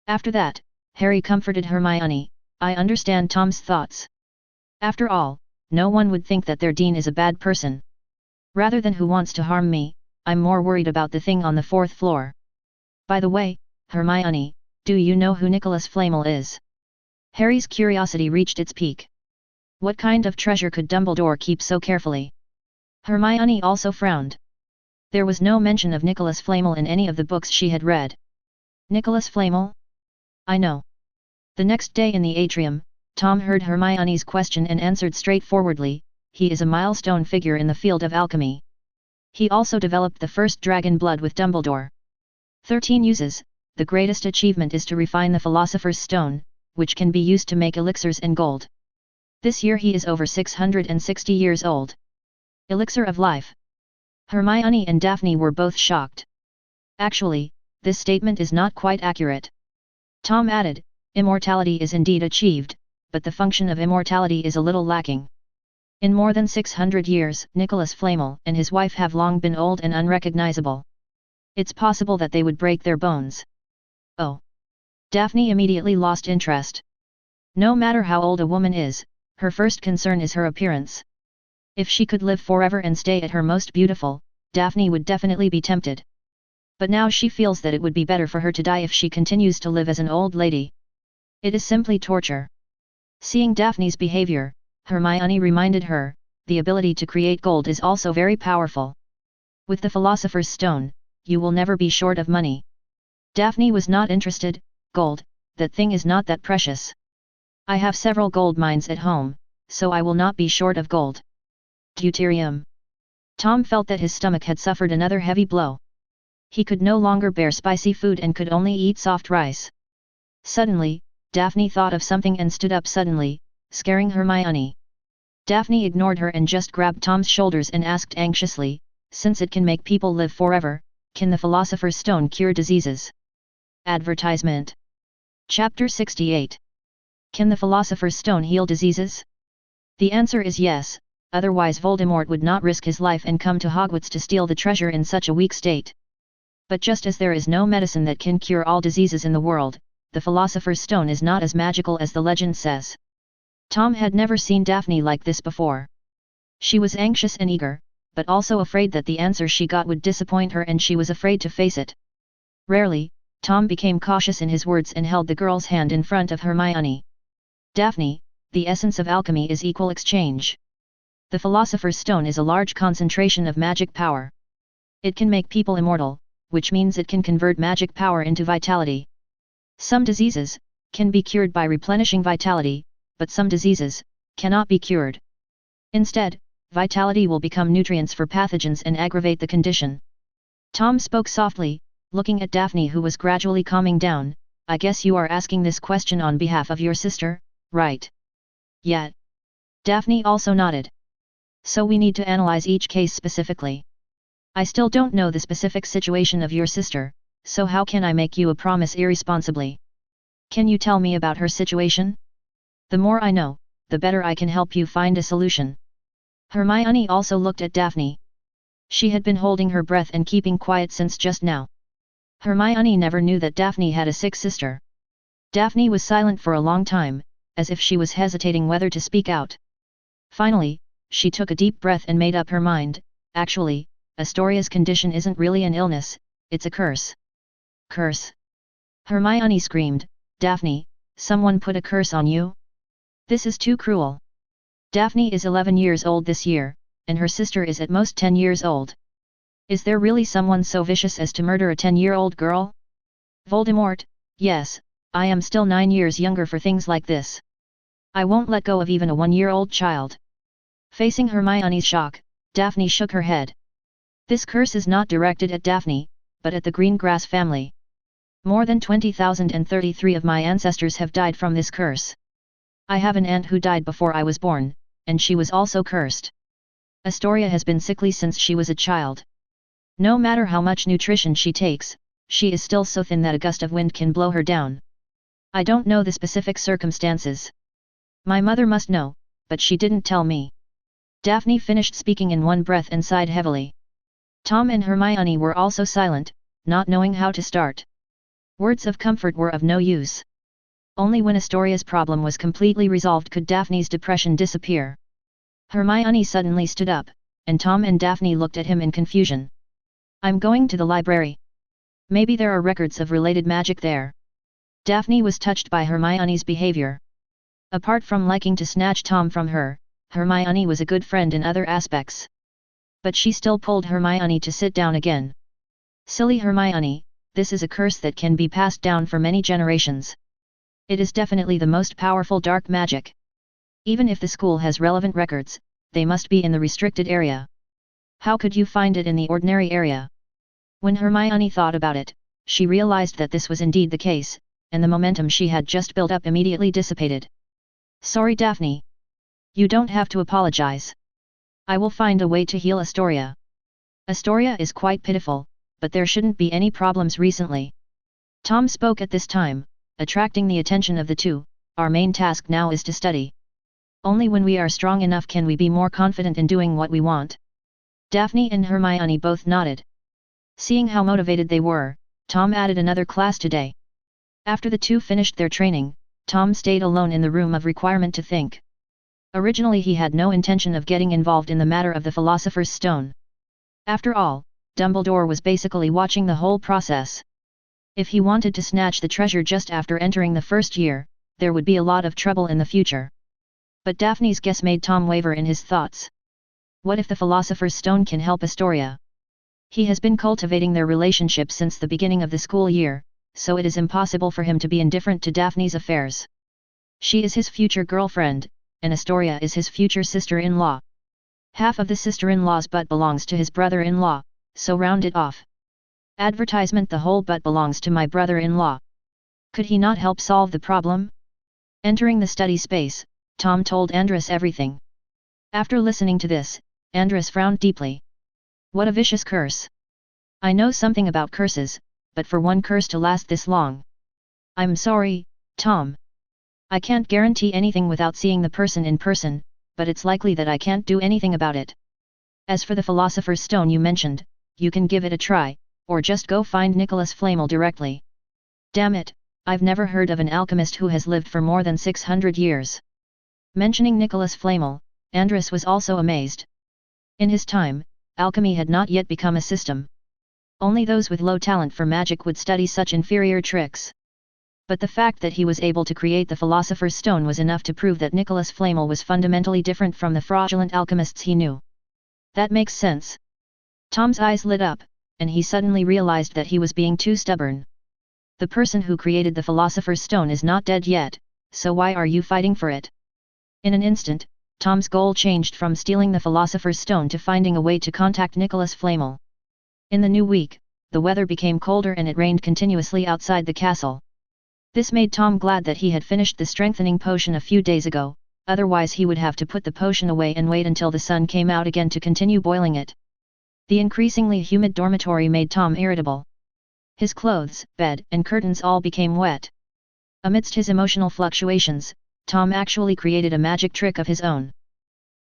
After that, Harry comforted Hermione, I understand Tom's thoughts. After all, no one would think that their dean is a bad person. Rather than who wants to harm me, I'm more worried about the thing on the 4th floor. By the way, Hermione, do you know who Nicholas Flamel is? Harry's curiosity reached its peak. What kind of treasure could Dumbledore keep so carefully? Hermione also frowned. There was no mention of Nicholas Flamel in any of the books she had read. Nicholas Flamel? I know. The next day in the atrium, Tom heard Hermione's question and answered straightforwardly, he is a milestone figure in the field of alchemy. He also developed the first dragon blood with Dumbledore. 13 uses, the greatest achievement is to refine the Philosopher's Stone, which can be used to make elixirs and gold. This year he is over 660 years old. Elixir of life. Hermione and Daphne were both shocked. Actually, this statement is not quite accurate. Tom added, immortality is indeed achieved, but the function of immortality is a little lacking. In more than 600 years, Nicholas Flamel and his wife have long been old and unrecognizable. It's possible that they would break their bones. Oh. Daphne immediately lost interest. No matter how old a woman is, her first concern is her appearance. If she could live forever and stay at her most beautiful, Daphne would definitely be tempted. But now she feels that it would be better for her to die if she continues to live as an old lady. It is simply torture. Seeing Daphne's behavior, Hermione reminded her, the ability to create gold is also very powerful. With the Philosopher's Stone, you will never be short of money. Daphne was not interested. Gold, that thing is not that precious. I have several gold mines at home, so I will not be short of gold. Deuterium. Tom felt that his stomach had suffered another heavy blow. He could no longer bear spicy food and could only eat soft rice. Suddenly, Daphne thought of something and stood up suddenly, scaring Hermione. Daphne ignored her and just grabbed Tom's shoulders and asked anxiously, since it can make people live forever, can the Philosopher's Stone cure diseases? Advertisement. Chapter 68. Can the Philosopher's Stone heal diseases? The answer is yes, otherwise Voldemort would not risk his life and come to Hogwarts to steal the treasure in such a weak state. But just as there is no medicine that can cure all diseases in the world, the Philosopher's Stone is not as magical as the legend says. Tom had never seen Daphne like this before. She was anxious and eager, but also afraid that the answer she got would disappoint her and she was afraid to face it. Rarely, Tom became cautious in his words and held the girl's hand in front of Hermione. Daphne, the essence of alchemy is equal exchange. The Philosopher's Stone is a large concentration of magic power. It can make people immortal, which means it can convert magic power into vitality. Some diseases can be cured by replenishing vitality, but some diseases cannot be cured. Instead, vitality will become nutrients for pathogens and aggravate the condition. Tom spoke softly, looking at Daphne, who was gradually calming down. I guess you are asking this question on behalf of your sister, right? Yeah. Daphne also nodded. So we need to analyze each case specifically. I still don't know the specific situation of your sister, so how can I make you a promise irresponsibly? Can you tell me about her situation? The more I know, the better I can help you find a solution. Hermione also looked at Daphne. She had been holding her breath and keeping quiet since just now. Hermione never knew that Daphne had a sick sister. Daphne was silent for a long time, as if she was hesitating whether to speak out. Finally, she took a deep breath and made up her mind. Actually, Astoria's condition isn't really an illness, it's a curse. Curse? Hermione screamed. Daphne, someone put a curse on you? This is too cruel. Daphne is 11 years old this year, and her sister is at most 10 years old. Is there really someone so vicious as to murder a 10-year-old girl? Voldemort, yes, I am still 9 years younger for things like this. I won't let go of even a 1-year-old child. Facing Hermione's shock, Daphne shook her head. This curse is not directed at Daphne, but at the Greengrass family. More than 20,033 of my ancestors have died from this curse. I have an aunt who died before I was born, and she was also cursed. Astoria has been sickly since she was a child. No matter how much nutrition she takes, she is still so thin that a gust of wind can blow her down. I don't know the specific circumstances. My mother must know, but she didn't tell me. Daphne finished speaking in one breath and sighed heavily. Tom and Hermione were also silent, not knowing how to start. Words of comfort were of no use. Only when Astoria's problem was completely resolved could Daphne's depression disappear. Hermione suddenly stood up, and Tom and Daphne looked at him in confusion. I'm going to the library. Maybe there are records of related magic there. Daphne was touched by Hermione's behavior. Apart from liking to snatch Tom from her, Hermione was a good friend in other aspects. But she still pulled Hermione to sit down again. Silly Hermione, this is a curse that can be passed down for many generations. It is definitely the most powerful dark magic. Even if the school has relevant records, they must be in the restricted area. How could you find it in the ordinary area? When Hermione thought about it, she realized that this was indeed the case, and the momentum she had just built up immediately dissipated. Sorry, Daphne. You don't have to apologize. I will find a way to heal Astoria. Astoria is quite pitiful, but there shouldn't be any problems recently. Tom spoke at this time, attracting the attention of the two. Our main task now is to study. Only when we are strong enough can we be more confident in doing what we want. Daphne and Hermione both nodded. Seeing how motivated they were, Tom added another class today. After the two finished their training, Tom stayed alone in the room of requirement to think. Originally he had no intention of getting involved in the matter of the Philosopher's Stone. After all, Dumbledore was basically watching the whole process. If he wanted to snatch the treasure just after entering the first year, there would be a lot of trouble in the future. But Daphne's guess made Tom waver in his thoughts. What if the Philosopher's Stone can help Astoria? He has been cultivating their relationship since the beginning of the school year, so it is impossible for him to be indifferent to Daphne's affairs. She is his future girlfriend, and Astoria is his future sister-in-law. Half of the sister-in-law's butt belongs to his brother-in-law, so round it off. Advertisement: the whole butt belongs to my brother-in-law. Could he not help solve the problem? Entering the study space, Tom told Andres everything. After listening to this, Andres frowned deeply. What a vicious curse. I know something about curses, but for one curse to last this long. I'm sorry, Tom. I can't guarantee anything without seeing the person in person, but it's likely that I can't do anything about it. As for the Philosopher's Stone you mentioned, you can give it a try, or just go find Nicholas Flamel directly. Damn it, I've never heard of an alchemist who has lived for more than 600 years. Mentioning Nicholas Flamel, Andres was also amazed. In his time, alchemy had not yet become a system. Only those with low talent for magic would study such inferior tricks. But the fact that he was able to create the Philosopher's Stone was enough to prove that Nicholas Flamel was fundamentally different from the fraudulent alchemists he knew. That makes sense. Tom's eyes lit up, and he suddenly realized that he was being too stubborn. The person who created the Philosopher's Stone is not dead yet, so why are you fighting for it? In an instant, Tom's goal changed from stealing the Philosopher's Stone to finding a way to contact Nicholas Flamel. In the new week, the weather became colder and it rained continuously outside the castle. This made Tom glad that he had finished the strengthening potion a few days ago, otherwise he would have to put the potion away and wait until the sun came out again to continue boiling it. The increasingly humid dormitory made Tom irritable. His clothes, bed, and curtains all became wet. Amidst his emotional fluctuations, Tom actually created a magic trick of his own.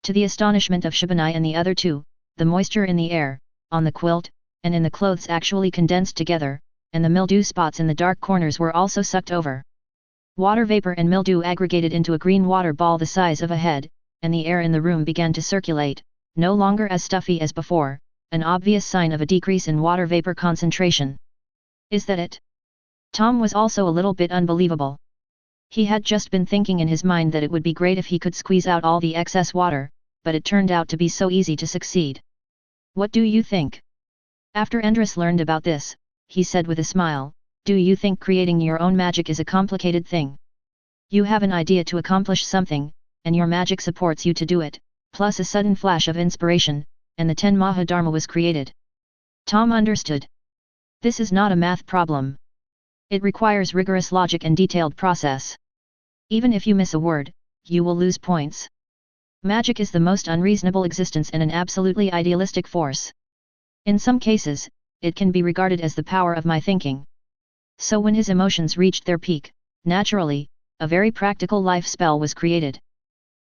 To the astonishment of Shabani and the other two, the moisture in the air, on the quilt, and in the clothes actually condensed together, and the mildew spots in the dark corners were also sucked over. Water vapor and mildew aggregated into a green water ball the size of a head, and the air in the room began to circulate, no longer as stuffy as before, an obvious sign of a decrease in water vapor concentration. Is that it? Tom was also a little bit unbelievable. He had just been thinking in his mind that it would be great if he could squeeze out all the excess water, but it turned out to be so easy to succeed. What do you think? After Endris learned about this, he said with a smile, do you think creating your own magic is a complicated thing? You have an idea to accomplish something, and your magic supports you to do it, plus a sudden flash of inspiration, and the 10 Mahadharma was created. Tom understood. This is not a math problem. It requires rigorous logic and detailed process. Even if you miss a word, you will lose points. Magic is the most unreasonable existence and an absolutely idealistic force. In some cases, it can be regarded as the power of my thinking. So when his emotions reached their peak, naturally, a very practical life spell was created.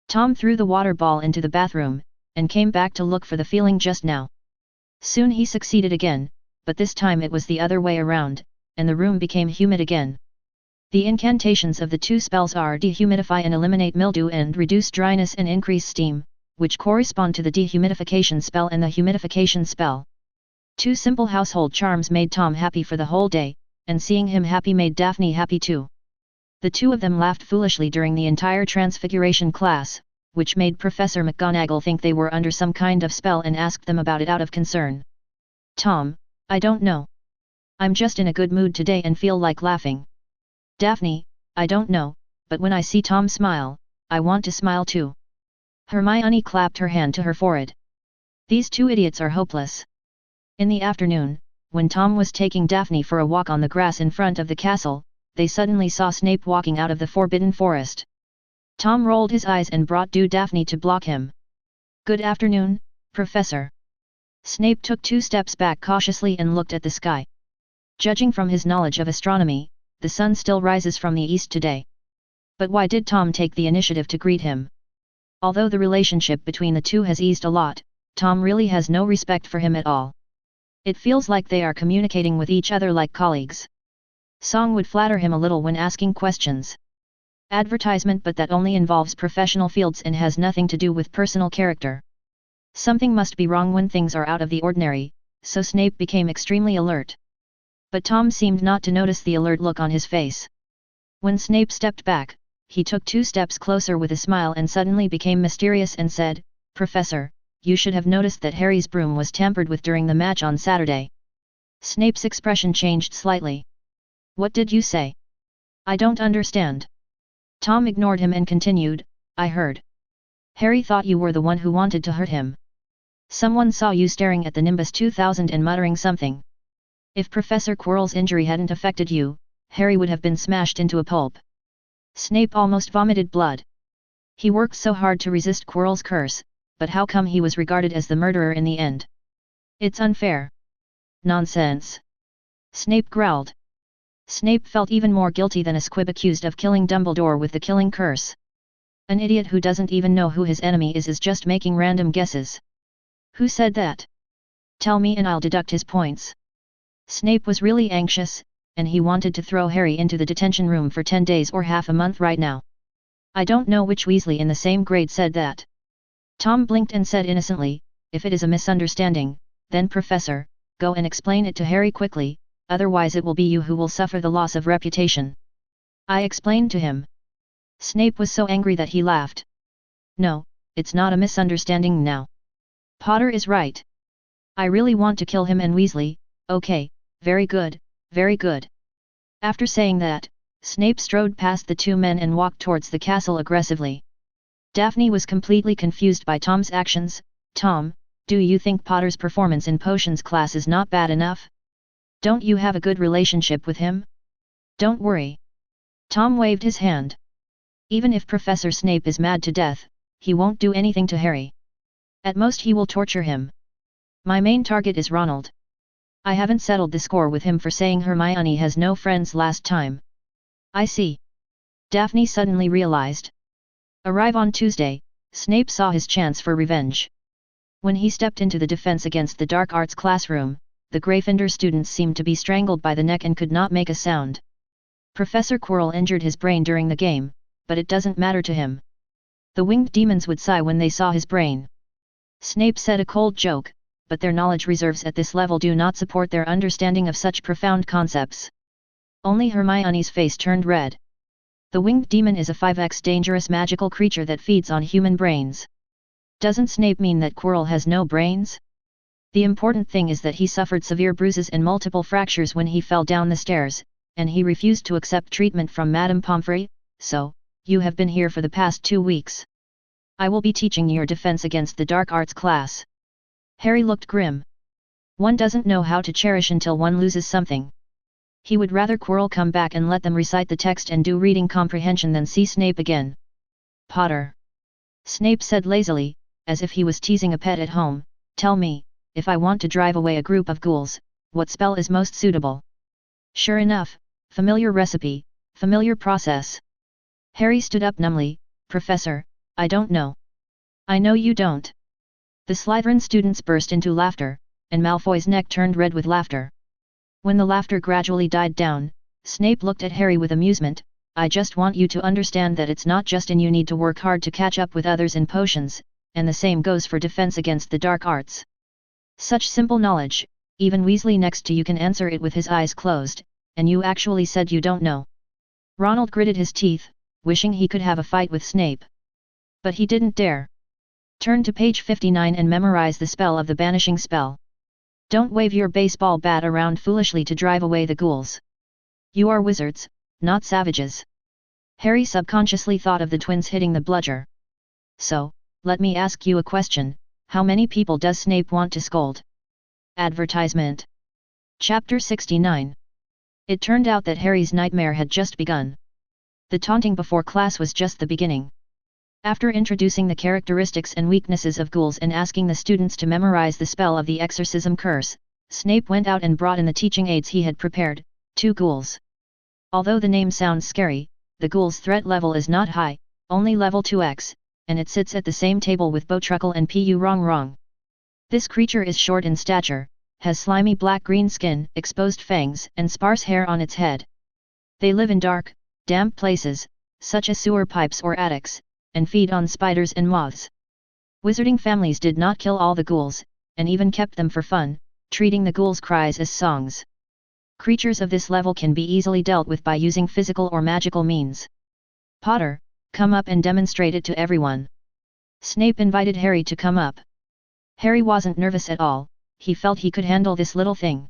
Tom threw the water ball into the bathroom, and came back to look for the feeling just now. Soon he succeeded again, but this time it was the other way around, and the room became humid again. The incantations of the two spells are dehumidify and eliminate mildew and reduce dryness and increase steam, which correspond to the dehumidification spell and the humidification spell. Two simple household charms made Tom happy for the whole day, and seeing him happy made Daphne happy too. The two of them laughed foolishly during the entire Transfiguration class, which made Professor McGonagall think they were under some kind of spell and asked them about it out of concern. Tom, I don't know. I'm just in a good mood today and feel like laughing. Daphne, I don't know, but when I see Tom smile, I want to smile too. Hermione clapped her hand to her forehead. These two idiots are hopeless. In the afternoon, when Tom was taking Daphne for a walk on the grass in front of the castle, they suddenly saw Snape walking out of the Forbidden Forest. Tom rolled his eyes and brought Daphne to block him. Good afternoon, Professor. Snape took 2 steps back cautiously and looked at the sky. Judging from his knowledge of astronomy, the sun still rises from the east today. But why did Tom take the initiative to greet him? Although the relationship between the two has eased a lot, Tom really has no respect for him at all. It feels like they are communicating with each other like colleagues. Song would flatter him a little when asking questions. Advertisement, but that only involves professional fields and has nothing to do with personal character. Something must be wrong when things are out of the ordinary, so Snape became extremely alert. But Tom seemed not to notice the alert look on his face. When Snape stepped back, he took 2 steps closer with a smile and suddenly became mysterious and said, Professor, you should have noticed that Harry's broom was tampered with during the match on Saturday. Snape's expression changed slightly. What did you say? I don't understand. Tom ignored him and continued, I heard. Harry thought you were the one who wanted to hurt him. Someone saw you staring at the Nimbus 2000 and muttering something. If Professor Quirrell's injury hadn't affected you, Harry would have been smashed into a pulp. Snape almost vomited blood. He worked so hard to resist Quirrell's curse, but how come he was regarded as the murderer in the end? It's unfair. Nonsense. Snape growled. Snape felt even more guilty than a squib accused of killing Dumbledore with the killing curse. An idiot who doesn't even know who his enemy is just making random guesses. Who said that? Tell me and I'll deduct his points. Snape was really anxious, and he wanted to throw Harry into the detention room for 10 days or half a month right now. I don't know which Weasley in the same grade said that. Tom blinked and said innocently, if it is a misunderstanding, then Professor, go and explain it to Harry quickly, otherwise it will be you who will suffer the loss of reputation. I explained to him. Snape was so angry that he laughed. No, it's not a misunderstanding now. Potter is right. I really want to kill him and Weasley, okay, very good, very good. After saying that, Snape strode past the 2 men and walked towards the castle aggressively. Daphne was completely confused by Tom's actions. Tom, do you think Potter's performance in potions class is not bad enough? Don't you have a good relationship with him? Don't worry. Tom waved his hand. Even if Professor Snape is mad to death, he won't do anything to Harry. At most he will torture him. My main target is Ronald. I haven't settled the score with him for saying Hermione has no friends last time. I see. Daphne suddenly realized. Arrive on Tuesday, Snape saw his chance for revenge. When he stepped into the Defense Against the Dark Arts classroom, the Gryffindor students seemed to be strangled by the neck and could not make a sound. Professor Quirrell injured his brain during the game, but it doesn't matter to him. The winged demons would sigh when they saw his brain. Snape said a cold joke, but their knowledge reserves at this level do not support their understanding of such profound concepts. Only Hermione's face turned red. The winged demon is a 5x dangerous magical creature that feeds on human brains. Doesn't Snape mean that Quirrell has no brains? The important thing is that he suffered severe bruises and multiple fractures when he fell down the stairs, and he refused to accept treatment from Madame Pomfrey, so, you have been here for the past 2 weeks. I will be teaching your Defense Against the Dark Arts class. Harry looked grim. One doesn't know how to cherish until one loses something. He would rather Quirrell come back and let them recite the text and do reading comprehension than see Snape again. Potter. Snape said lazily, as if he was teasing a pet at home, tell me, if I want to drive away a group of ghouls, what spell is most suitable? Sure enough, familiar recipe, familiar process. Harry stood up numbly, Professor, I don't know. I know you don't. The Slytherin students burst into laughter, and Malfoy's neck turned red with laughter. When the laughter gradually died down, Snape looked at Harry with amusement, I just want you to understand that it's not just you need to work hard to catch up with others in potions, and the same goes for Defense Against the Dark Arts. Such simple knowledge, even Weasley next to you can answer it with his eyes closed, and you actually said you don't know. Ronald gritted his teeth, wishing he could have a fight with Snape. But he didn't dare. Turn to page 59 and memorize the spell of the banishing spell. Don't wave your baseball bat around foolishly to drive away the ghouls. You are wizards, not savages. Harry subconsciously thought of the twins hitting the bludger. So, let me ask you a question, how many people does Snape want to scold? Advertisement. Chapter 69. It turned out that Harry's nightmare had just begun. The taunting before class was just the beginning. After introducing the characteristics and weaknesses of ghouls and asking the students to memorize the spell of the exorcism curse, Snape went out and brought in the teaching aids he had prepared, 2 ghouls. Although the name sounds scary, the ghoul's threat level is not high, only level 2x, and it sits at the same table with Bowtruckle and Pu Wrong. This creature is short in stature, has slimy black-green skin, exposed fangs, and sparse hair on its head. They live in dark, damp places, such as sewer pipes or attics, and feed on spiders and moths. Wizarding families did not kill all the ghouls, and even kept them for fun, treating the ghouls' cries as songs. Creatures of this level can be easily dealt with by using physical or magical means. Potter, come up and demonstrate it to everyone. Snape invited Harry to come up. Harry wasn't nervous at all, he felt he could handle this little thing.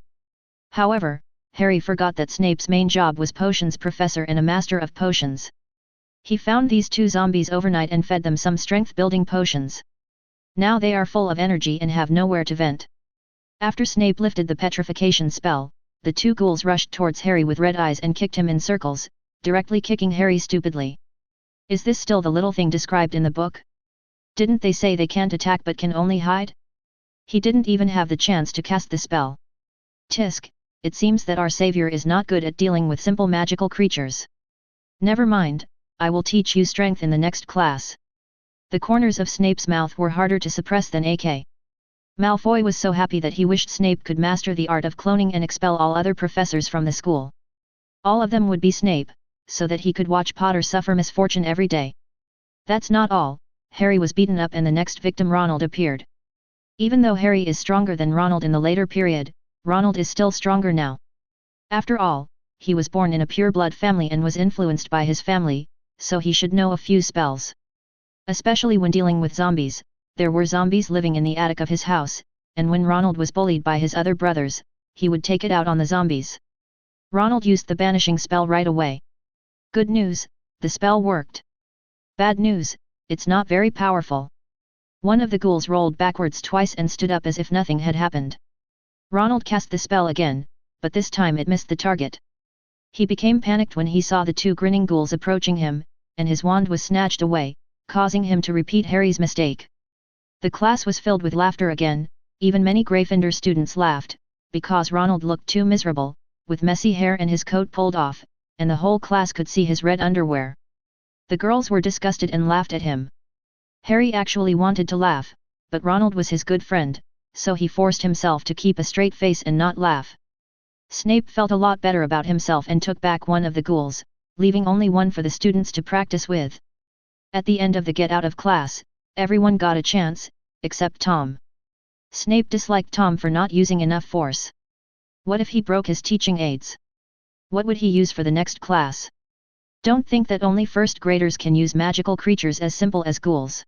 However, Harry forgot that Snape's main job was potions professor and a master of potions. He found these 2 zombies overnight and fed them some strength-building potions. Now they are full of energy and have nowhere to vent. After Snape lifted the petrification spell, the 2 ghouls rushed towards Harry with red eyes and kicked him in circles, directly kicking Harry stupidly. Is this still the little thing described in the book? Didn't they say they can't attack but can only hide? He didn't even have the chance to cast the spell. Tisk, it seems that our savior is not good at dealing with simple magical creatures. Never mind, I will teach you strength in the next class. The corners of Snape's mouth were harder to suppress than AK. Malfoy was so happy that he wished Snape could master the art of cloning and expel all other professors from the school. All of them would be Snape, so that he could watch Potter suffer misfortune every day. That's not all, Harry was beaten up and the next victim Ronald appeared. Even though Harry is stronger than Ronald in the later period, Ronald is still stronger now. After all, he was born in a pure-blood family and was influenced by his family, so he should know a few spells. Especially when dealing with zombies, there were zombies living in the attic of his house, and when Ronald was bullied by his other brothers, he would take it out on the zombies. Ronald used the banishing spell right away. Good news, the spell worked. Bad news, it's not very powerful. One of the ghouls rolled backwards twice and stood up as if nothing had happened. Ronald cast the spell again, but this time it missed the target. He became panicked when he saw the two grinning ghouls approaching him, and his wand was snatched away, causing him to repeat Harry's mistake. The class was filled with laughter again, even many Gryffindor students laughed, because Ronald looked too miserable, with messy hair and his coat pulled off, and the whole class could see his red underwear. The girls were disgusted and laughed at him. Harry actually wanted to laugh, but Ronald was his good friend, so he forced himself to keep a straight face and not laugh. Snape felt a lot better about himself and took back one of the ghouls, leaving only one for the students to practice with. At the end of the get out of class, everyone got a chance, except Tom. Snape disliked Tom for not using enough force. What if he broke his teaching aids? What would he use for the next class? Don't think that only first graders can use magical creatures as simple as ghouls.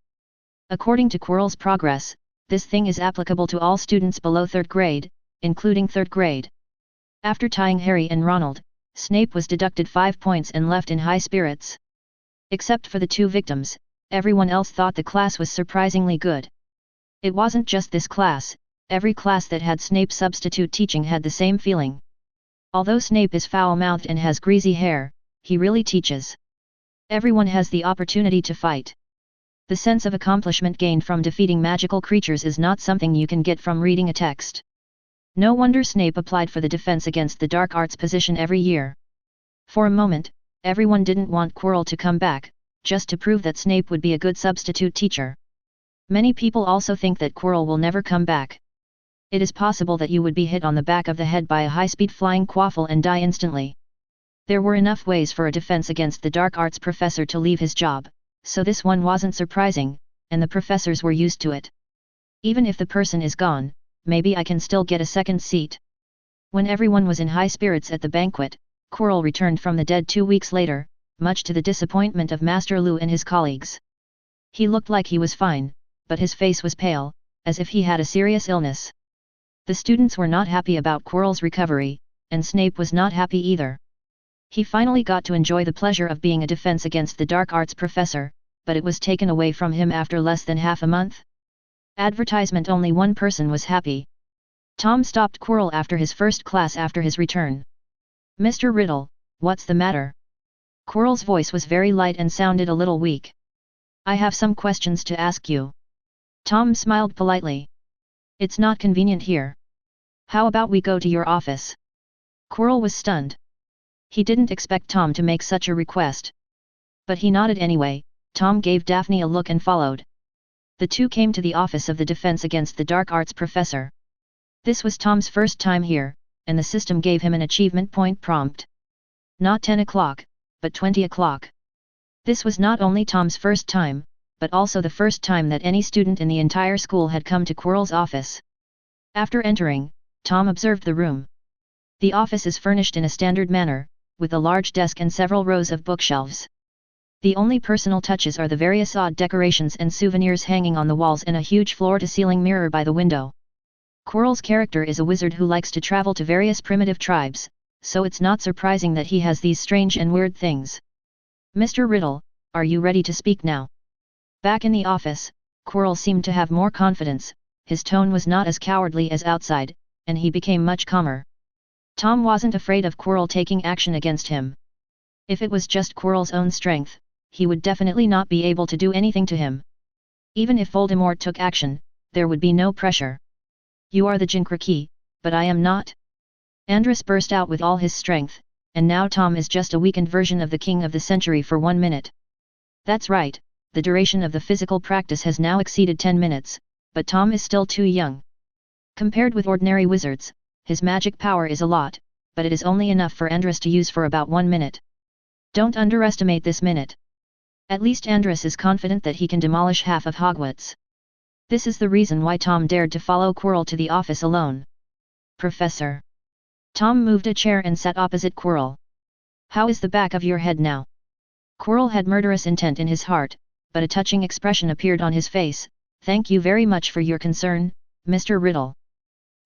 According to Quirrell's progress, this thing is applicable to all students below 3rd grade, including 3rd grade. After tying Harry and Ronald, Snape was deducted 5 points and left in high spirits. Except for the two victims, everyone else thought the class was surprisingly good. It wasn't just this class, every class that had Snape substitute teaching had the same feeling. Although Snape is foul-mouthed and has greasy hair, he really teaches. Everyone has the opportunity to fight. The sense of accomplishment gained from defeating magical creatures is not something you can get from reading a text. No wonder Snape applied for the Defense Against the Dark Arts position every year. For a moment, everyone didn't want Quirrell to come back, just to prove that Snape would be a good substitute teacher. Many people also think that Quirrell will never come back. It is possible that you would be hit on the back of the head by a high-speed flying quaffle and die instantly. There were enough ways for a Defense Against the Dark Arts professor to leave his job, so this one wasn't surprising, and the professors were used to it. Even if the person is gone, maybe I can still get a second seat. When everyone was in high spirits at the banquet, Quirrell returned from the dead 2 weeks later, much to the disappointment of Master Lou and his colleagues. He looked like he was fine, but his face was pale, as if he had a serious illness. The students were not happy about Quirrell's recovery, and Snape was not happy either. He finally got to enjoy the pleasure of being a Defense Against the Dark Arts professor, but it was taken away from him after less than half a month. Advertisement: only one person was happy. Tom stopped Quirrell after his first class after his return. "Mr. Riddle, what's the matter?" Quirrell's voice was very light and sounded a little weak. "I have some questions to ask you." Tom smiled politely. "It's not convenient here. How about we go to your office?" Quirrell was stunned. He didn't expect Tom to make such a request. But he nodded anyway. Tom gave Daphne a look and followed. The two came to the office of the Defense Against the Dark Arts professor. This was Tom's first time here, and the system gave him an achievement point prompt. Not 10 o'clock, but 20 o'clock. This was not only Tom's first time, but also the first time that any student in the entire school had come to Quirrell's office. After entering, Tom observed the room. The office is furnished in a standard manner, with a large desk and several rows of bookshelves. The only personal touches are the various odd decorations and souvenirs hanging on the walls and a huge floor-to-ceiling mirror by the window. Quirrell's character is a wizard who likes to travel to various primitive tribes, so it's not surprising that he has these strange and weird things. "Mr. Riddle, are you ready to speak now?" Back in the office, Quirrell seemed to have more confidence, his tone was not as cowardly as outside, and he became much calmer. Tom wasn't afraid of Quirrell taking action against him. If it was just Quirrell's own strength, he would definitely not be able to do anything to him. Even if Voldemort took action, there would be no pressure. "You are the Jinkriki, but I am not." Andrus burst out with all his strength, and now Tom is just a weakened version of the King of the Century for 1 minute. That's right, the duration of the physical practice has now exceeded 10 minutes, but Tom is still too young. Compared with ordinary wizards, his magic power is a lot, but it is only enough for Andrus to use for about 1 minute. Don't underestimate this minute. At least Andrus is confident that he can demolish half of Hogwarts. This is the reason why Tom dared to follow Quirrell to the office alone. "Professor." Tom moved a chair and sat opposite Quirrell. "How is the back of your head now?" Quirrell had murderous intent in his heart, but a touching expression appeared on his face. "Thank you very much for your concern, Mr. Riddle.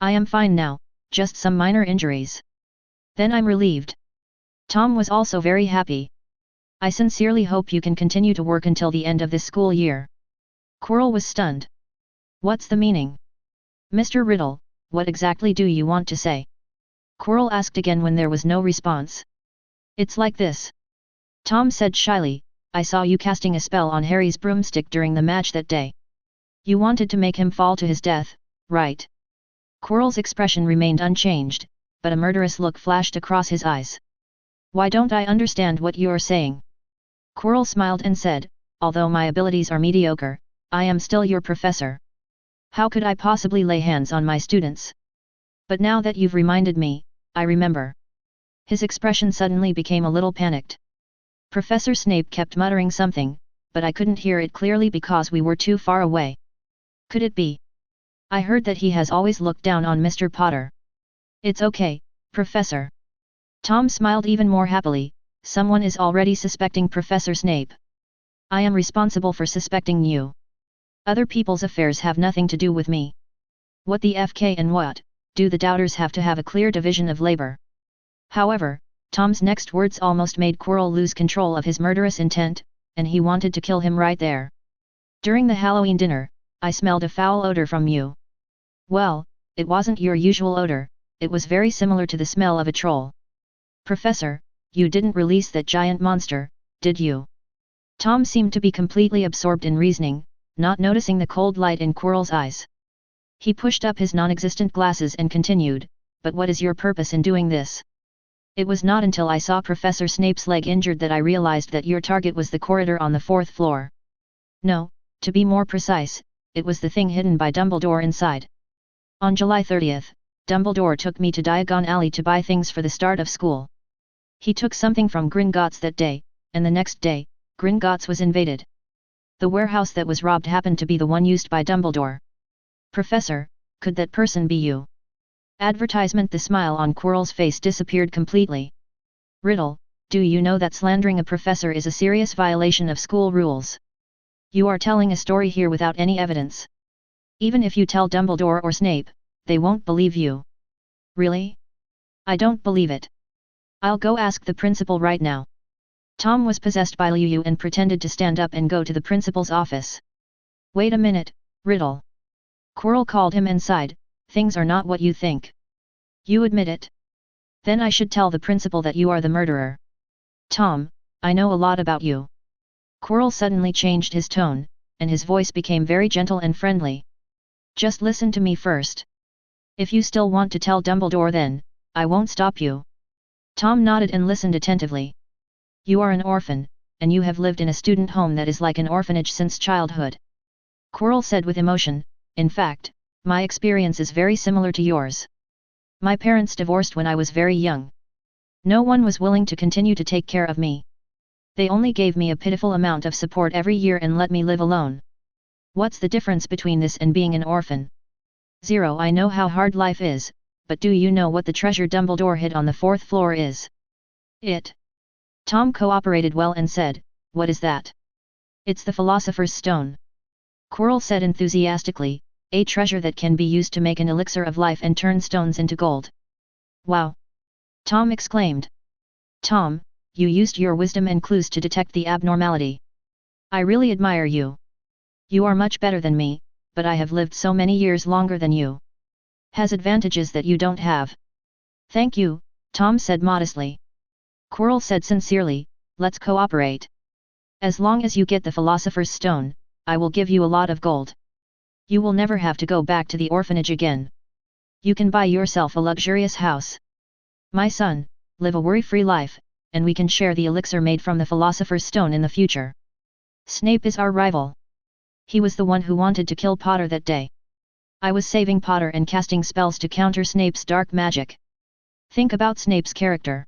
I am fine now, just some minor injuries." "Then I'm relieved." Tom was also very happy. I sincerely hope you can continue to work until the end of this school year. Quirrell was stunned. What's the meaning? Mr. Riddle, what exactly do you want to say? Quirrell asked again when there was no response. It's like this. Tom said shyly, I saw you casting a spell on Harry's broomstick during the match that day. You wanted to make him fall to his death, right? Quirrell's expression remained unchanged, but a murderous look flashed across his eyes. Why don't I understand what you're saying? Quirrell smiled and said, although my abilities are mediocre, I am still your professor. How could I possibly lay hands on my students? But now that you've reminded me, I remember. His expression suddenly became a little panicked. Professor Snape kept muttering something, but I couldn't hear it clearly because we were too far away. Could it be? I heard that he has always looked down on Mr. Potter. It's okay, Professor. Tom smiled even more happily, someone is already suspecting Professor Snape. I am responsible for suspecting you. Other people's affairs have nothing to do with me. What the FK and what, do the doubters have to have a clear division of labor? However, Tom's next words almost made Quirrell lose control of his murderous intent, and he wanted to kill him right there. During the Halloween dinner, I smelled a foul odor from you. Well, it wasn't your usual odor, it was very similar to the smell of a troll. Professor, you didn't release that giant monster, did you? Tom seemed to be completely absorbed in reasoning, not noticing the cold light in Quirrell's eyes. He pushed up his non-existent glasses and continued, but what is your purpose in doing this? It was not until I saw Professor Snape's leg injured that I realized that your target was the corridor on the 4th floor. No, to be more precise, it was the thing hidden by Dumbledore inside. On July 30th, Dumbledore took me to Diagon Alley to buy things for the start of school. He took something from Gringotts that day, and the next day, Gringotts was invaded. The warehouse that was robbed happened to be the one used by Dumbledore. Professor, could that person be you? Advertisement. The smile on Quirrell's face disappeared completely. Riddle, do you know that slandering a professor is a serious violation of school rules? You are telling a story here without any evidence. Even if you tell Dumbledore or Snape, they won't believe you. Really? I don't believe it. I'll go ask the principal right now. Tom was possessed by Liu and pretended to stand up and go to the principal's office. Wait a minute, Riddle. Quirrell called him and sighed, things are not what you think. You admit it? Then I should tell the principal that you are the murderer. Tom, I know a lot about you. Quirrell suddenly changed his tone, and his voice became very gentle and friendly. Just listen to me first. If you still want to tell Dumbledore, then I won't stop you. Tom nodded and listened attentively. You are an orphan, and you have lived in a student home that is like an orphanage since childhood. Quirrell said with emotion, in fact, my experience is very similar to yours. My parents divorced when I was very young. No one was willing to continue to take care of me. They only gave me a pitiful amount of support every year and let me live alone. What's the difference between this and being an orphan? Zero. I know how hard life is, but do you know what the treasure Dumbledore hid on the 4th floor is? It. Tom cooperated well and said, what is that? It's the Philosopher's Stone. Quirrell said enthusiastically, a treasure that can be used to make an elixir of life and turn stones into gold. Wow! Tom exclaimed. Tom, you used your wisdom and clues to detect the abnormality. I really admire you. You are much better than me, but I have lived so many years longer than you. Has advantages that you don't have. Thank you, Tom said modestly. Quirrell said sincerely, let's cooperate. As long as you get the Philosopher's Stone, I will give you a lot of gold. You will never have to go back to the orphanage again. You can buy yourself a luxurious house. My son, live a worry-free life, and we can share the elixir made from the Philosopher's Stone in the future. Snape is our rival. He was the one who wanted to kill Potter that day. I was saving Potter and casting spells to counter Snape's dark magic. Think about Snape's character.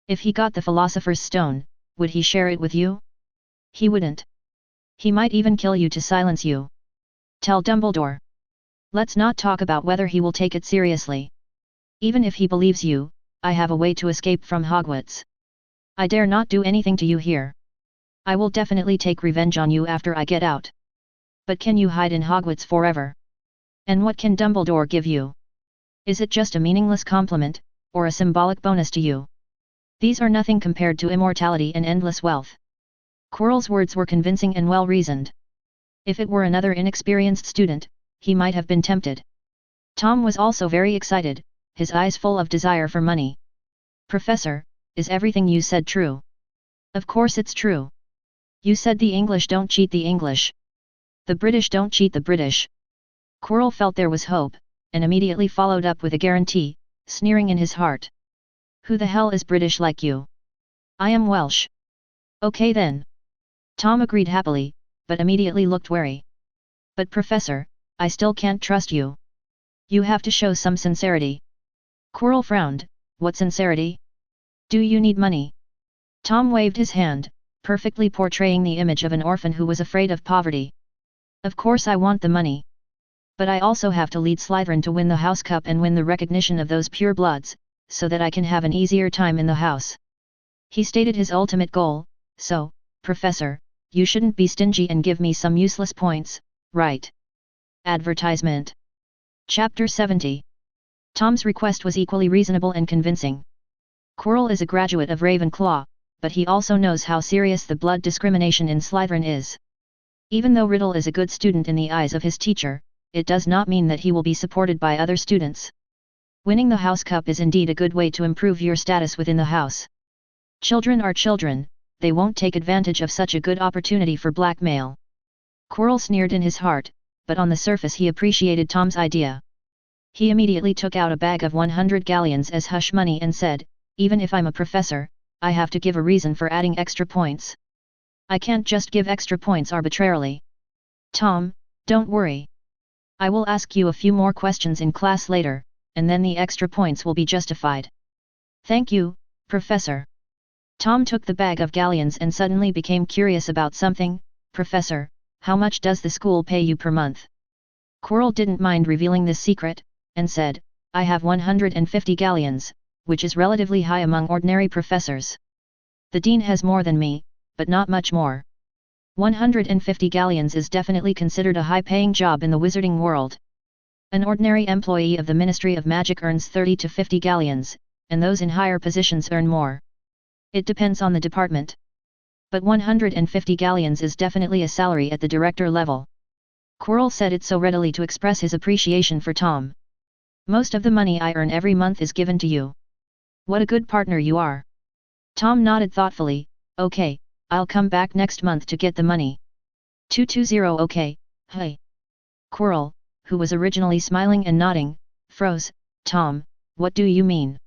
If he got the Philosopher's Stone, would he share it with you? He wouldn't. He might even kill you to silence you. Tell Dumbledore. Let's not talk about whether he will take it seriously. Even if he believes you, I have a way to escape from Hogwarts. I dare not do anything to you here. I will definitely take revenge on you after I get out. But can you hide in Hogwarts forever? And what can Dumbledore give you? Is it just a meaningless compliment, or a symbolic bonus to you? These are nothing compared to immortality and endless wealth. Quirrell's words were convincing and well-reasoned. If it were another inexperienced student, he might have been tempted. Tom was also very excited, his eyes full of desire for money. Professor, is everything you said true? Of course it's true. You said the English don't cheat the English. The British don't cheat the British. Quirrell felt there was hope, and immediately followed up with a guarantee, sneering in his heart. Who the hell is British like you? I am Welsh. Okay then. Tom agreed happily, but immediately looked wary. But Professor, I still can't trust you. You have to show some sincerity. Quirrell frowned. What sincerity? Do you need money? Tom waved his hand, perfectly portraying the image of an orphan who was afraid of poverty. Of course I want the money. But I also have to lead Slytherin to win the House Cup and win the recognition of those purebloods, so that I can have an easier time in the house. He stated his ultimate goal, so, Professor, you shouldn't be stingy and give me some useless points, right? Advertisement. Chapter 70. Tom's request was equally reasonable and convincing. Quirrell is a graduate of Ravenclaw, but he also knows how serious the blood discrimination in Slytherin is. Even though Riddle is a good student in the eyes of his teacher, it does not mean that he will be supported by other students. Winning the House Cup is indeed a good way to improve your status within the house. Children are children, they won't take advantage of such a good opportunity for blackmail. Quirrell sneered in his heart, but on the surface he appreciated Tom's idea. He immediately took out a bag of 100 galleons as hush money and said, even if I'm a professor, I have to give a reason for adding extra points. I can't just give extra points arbitrarily. Tom, don't worry. I will ask you a few more questions in class later, and then the extra points will be justified. Thank you, Professor. Tom took the bag of galleons and suddenly became curious about something. Professor, how much does the school pay you per month? Quirrell didn't mind revealing this secret, and said, I have 150 galleons, which is relatively high among ordinary professors. The dean has more than me, but not much more. 150 galleons is definitely considered a high-paying job in the wizarding world. An ordinary employee of the Ministry of Magic earns 30 to 50 galleons, and those in higher positions earn more. It depends on the department. But 150 galleons is definitely a salary at the director level. Quirrell said it so readily to express his appreciation for Tom. Most of the money I earn every month is given to you. What a good partner you are. Tom nodded thoughtfully. Okay, I'll come back next month to get the money. 220 Okay, hey. Quirrell, who was originally smiling and nodding, froze. Tom, what do you mean?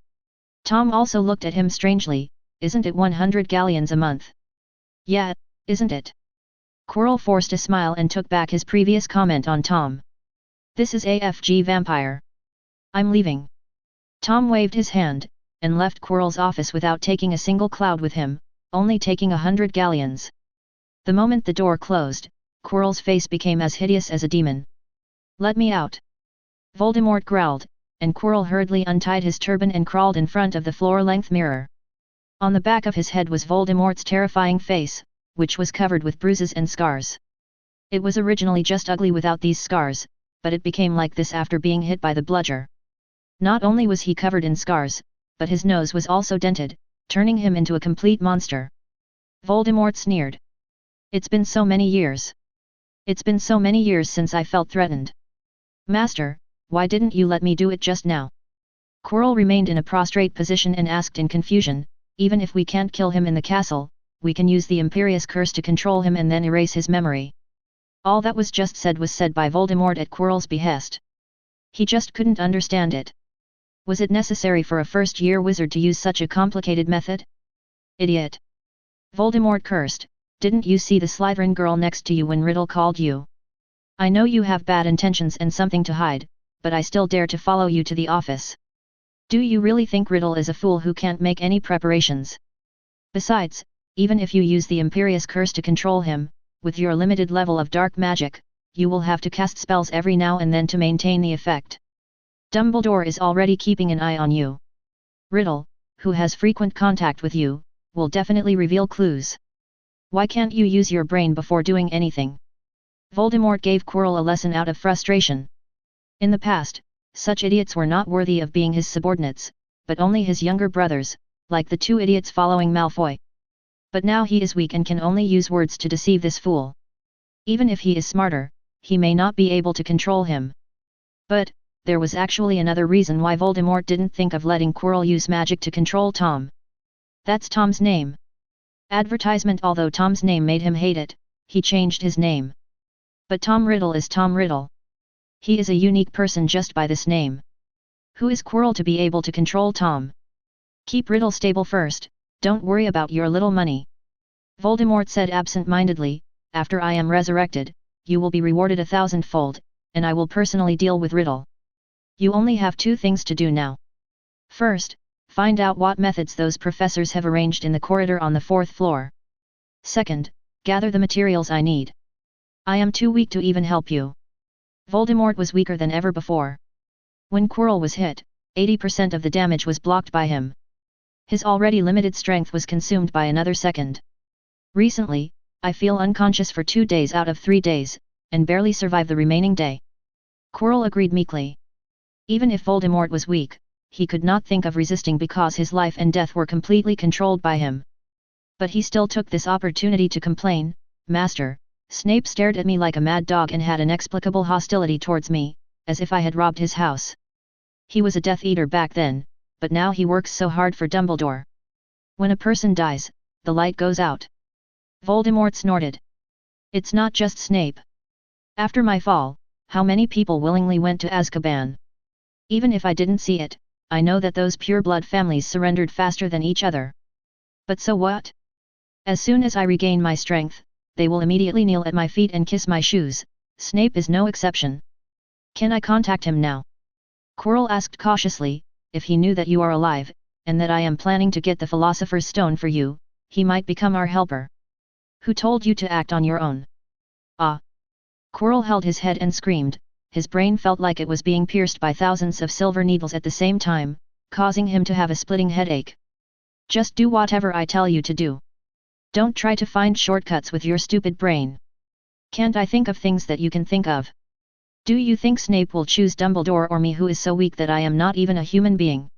Tom also looked at him strangely. Isn't it 100 galleons a month? Yeah, isn't it? Quirrell forced a smile and took back his previous comment on Tom. This is AFG Vampire. I'm leaving. Tom waved his hand, and left Quirrell's office without taking a single cloud with him, only taking 100 galleons. The moment the door closed, Quirrell's face became as hideous as a demon. Let me out! Voldemort growled, and Quirrell hurriedly untied his turban and crawled in front of the floor-length mirror. On the back of his head was Voldemort's terrifying face, which was covered with bruises and scars. It was originally just ugly without these scars, but it became like this after being hit by the bludger. Not only was he covered in scars, but his nose was also dented, turning him into a complete monster. Voldemort sneered. It's been so many years. It's been so many years since I felt threatened. Master, why didn't you let me do it just now? Quirrell remained in a prostrate position and asked in confusion, even if we can't kill him in the castle, we can use the Imperious Curse to control him and then erase his memory. All that was said by Voldemort at Quirrell's behest. He just couldn't understand it. Was it necessary for a first-year wizard to use such a complicated method? Idiot! Voldemort cursed, didn't you see the Slytherin girl next to you when Riddle called you? I know you have bad intentions and something to hide, but I still dare to follow you to the office. Do you really think Riddle is a fool who can't make any preparations? Besides, even if you use the Imperious Curse to control him, with your limited level of dark magic, you will have to cast spells every now and then to maintain the effect. Dumbledore is already keeping an eye on you. Riddle, who has frequent contact with you, will definitely reveal clues. Why can't you use your brain before doing anything? Voldemort gave Quirrell a lesson out of frustration. In the past, such idiots were not worthy of being his subordinates, but only his younger brothers, like the two idiots following Malfoy. But now he is weak and can only use words to deceive this fool. Even if he is smarter, he may not be able to control him. But, there was actually another reason why Voldemort didn't think of letting Quirrell use magic to control Tom. That's Tom's name. Advertisement. Although Tom's name made him hate it, he changed his name. But Tom Riddle is Tom Riddle. He is a unique person just by this name. Who is Quirrell to be able to control Tom? Keep Riddle stable first, don't worry about your little money. Voldemort said absent-mindedly, after I am resurrected, you will be rewarded 1,000-fold, and I will personally deal with Riddle. You only have 2 things to do now. First, find out what methods those professors have arranged in the corridor on the 4th floor. Second, gather the materials I need. I am too weak to even help you. Voldemort was weaker than ever before. When Quirrell was hit, 80% of the damage was blocked by him. His already limited strength was consumed by another second. Recently, I feel unconscious for 2 days out of 3 days, and barely survive the remaining day. Quirrell agreed meekly. Even if Voldemort was weak, he could not think of resisting because his life and death were completely controlled by him. But he still took this opportunity to complain, Master, Snape stared at me like a mad dog and had inexplicable hostility towards me, as if I had robbed his house. He was a Death Eater back then, but now he works so hard for Dumbledore. When a person dies, the light goes out. Voldemort snorted. It's not just Snape. After my fall, how many people willingly went to Azkaban? Even if I didn't see it, I know that those pureblood families surrendered faster than each other. But so what? As soon as I regain my strength, they will immediately kneel at my feet and kiss my shoes. Snape is no exception. Can I contact him now? Quirrell asked cautiously, if he knew that you are alive, and that I am planning to get the Philosopher's Stone for you, he might become our helper. Who told you to act on your own? Ah! Quirrell held his head and screamed. His brain felt like it was being pierced by thousands of silver needles at the same time, causing him to have a splitting headache. Just do whatever I tell you to do. Don't try to find shortcuts with your stupid brain. Can't I think of things that you can think of? Do you think Snape will choose Dumbledore or me, who is so weak that I am not even a human being?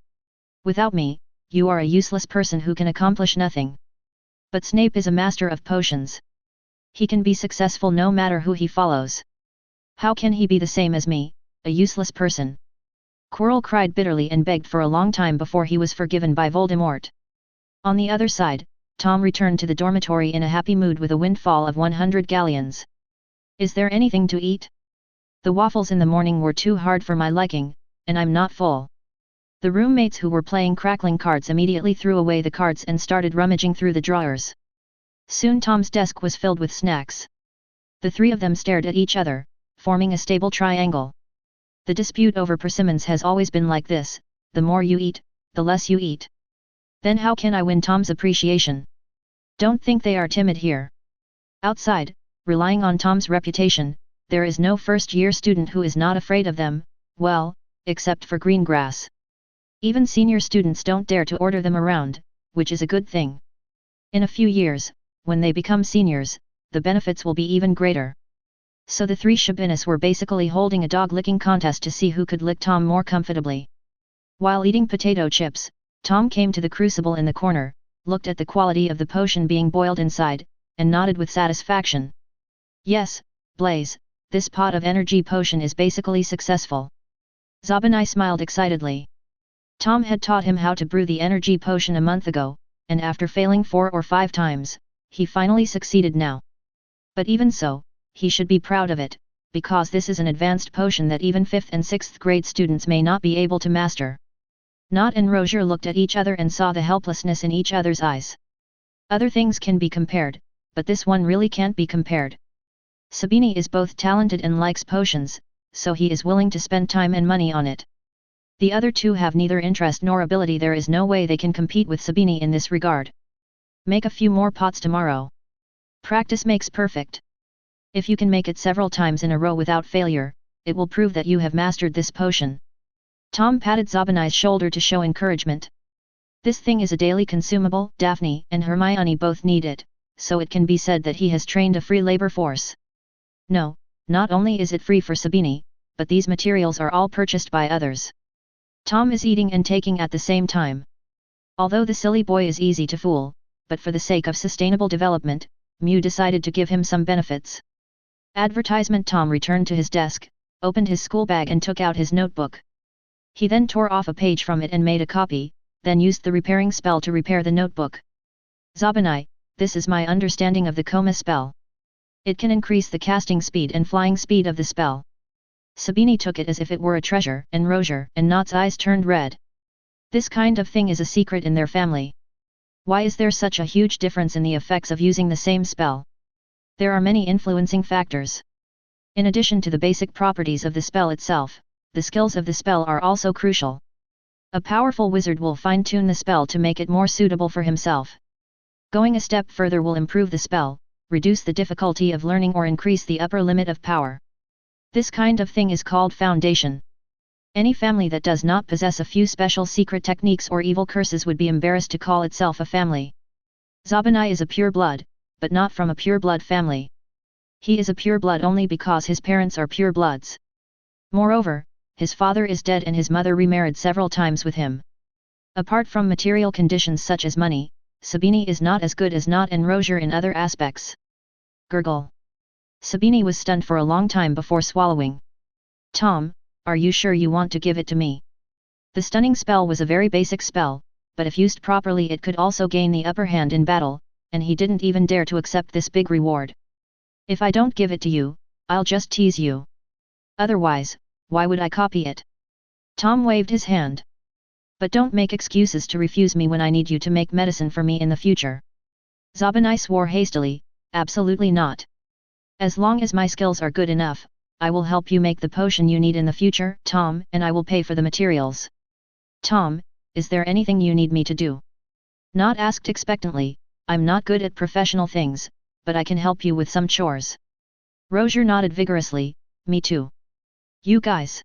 Without me, you are a useless person who can accomplish nothing. But Snape is a master of potions. He can be successful no matter who he follows. How can he be the same as me, a useless person? Quirrell cried bitterly and begged for a long time before he was forgiven by Voldemort. On the other side, Tom returned to the dormitory in a happy mood with a windfall of 100 galleons. Is there anything to eat? The waffles in the morning were too hard for my liking, and I'm not full. The roommates who were playing crackling cards immediately threw away the cards and started rummaging through the drawers. Soon Tom's desk was filled with snacks. The 3 of them stared at each other, forming a stable triangle. The dispute over persimmons has always been like this: the more you eat, the less you eat. Then how can I win Tom's appreciation? Don't think they are timid here. Outside, relying on Tom's reputation, there is no first-year student who is not afraid of them, well, except for Greengrass. Even senior students don't dare to order them around, which is a good thing. In a few years, when they become seniors, the benefits will be even greater. So the 3 Shabinis were basically holding a dog-licking contest to see who could lick Tom more comfortably. While eating potato chips, Tom came to the crucible in the corner, looked at the quality of the potion being boiled inside, and nodded with satisfaction. Yes, Blaze, this pot of energy potion is basically successful. Zabini smiled excitedly. Tom had taught him how to brew the energy potion a month ago, and after failing 4 or 5 times, he finally succeeded now. But even so, he should be proud of it, because this is an advanced potion that even 5th and 6th grade students may not be able to master. Nott and Rozier looked at each other and saw the helplessness in each other's eyes. Other things can be compared, but this one really can't be compared. Sabini is both talented and likes potions, so he is willing to spend time and money on it. The other 2 have neither interest nor ability. There is no way they can compete with Sabini in this regard. Make a few more pots tomorrow. Practice makes perfect. If you can make it several times in a row without failure, it will prove that you have mastered this potion. Tom patted Zabini's shoulder to show encouragement. This thing is a daily consumable. Daphne and Hermione both need it, so it can be said that he has trained a free labor force. No, not only is it free for Sabini, but these materials are all purchased by others. Tom is eating and taking at the same time. Although the silly boy is easy to fool, but for the sake of sustainable development, Mew decided to give him some benefits. Advertisement. Tom returned to his desk, opened his school bag and took out his notebook. He then tore off a page from it and made a copy, then used the repairing spell to repair the notebook. Zabanai, this is my understanding of the coma spell. It can increase the casting speed and flying speed of the spell. Sabini took it as if it were a treasure, and Roger and Not's eyes turned red. This kind of thing is a secret in their family. Why is there such a huge difference in the effects of using the same spell? There are many influencing factors. In addition to the basic properties of the spell itself, the skills of the spell are also crucial. A powerful wizard will fine-tune the spell to make it more suitable for himself. Going a step further will improve the spell, reduce the difficulty of learning or increase the upper limit of power. This kind of thing is called foundation. Any family that does not possess a few special secret techniques or evil curses would be embarrassed to call itself a family. Zabanai is a pureblood, but not from a pureblood family. He is a pureblood only because his parents are purebloods. Moreover, his father is dead and his mother remarried several times with him. Apart from material conditions such as money, Sabini is not as good as Not and Roger in other aspects. Gurgle. Sabini was stunned for a long time before swallowing. Tom, are you sure you want to give it to me? The stunning spell was a very basic spell, but if used properly it could also gain the upper hand in battle, and he didn't even dare to accept this big reward. If I don't give it to you, I'll just tease you. Otherwise, why would I copy it? Tom waved his hand. But don't make excuses to refuse me when I need you to make medicine for me in the future. Zabanai swore hastily, absolutely not. As long as my skills are good enough, I will help you make the potion you need in the future, Tom, and I will pay for the materials. Tom, is there anything you need me to do? Not asked expectantly. I'm not good at professional things, but I can help you with some chores. Roger nodded vigorously, me too. You guys.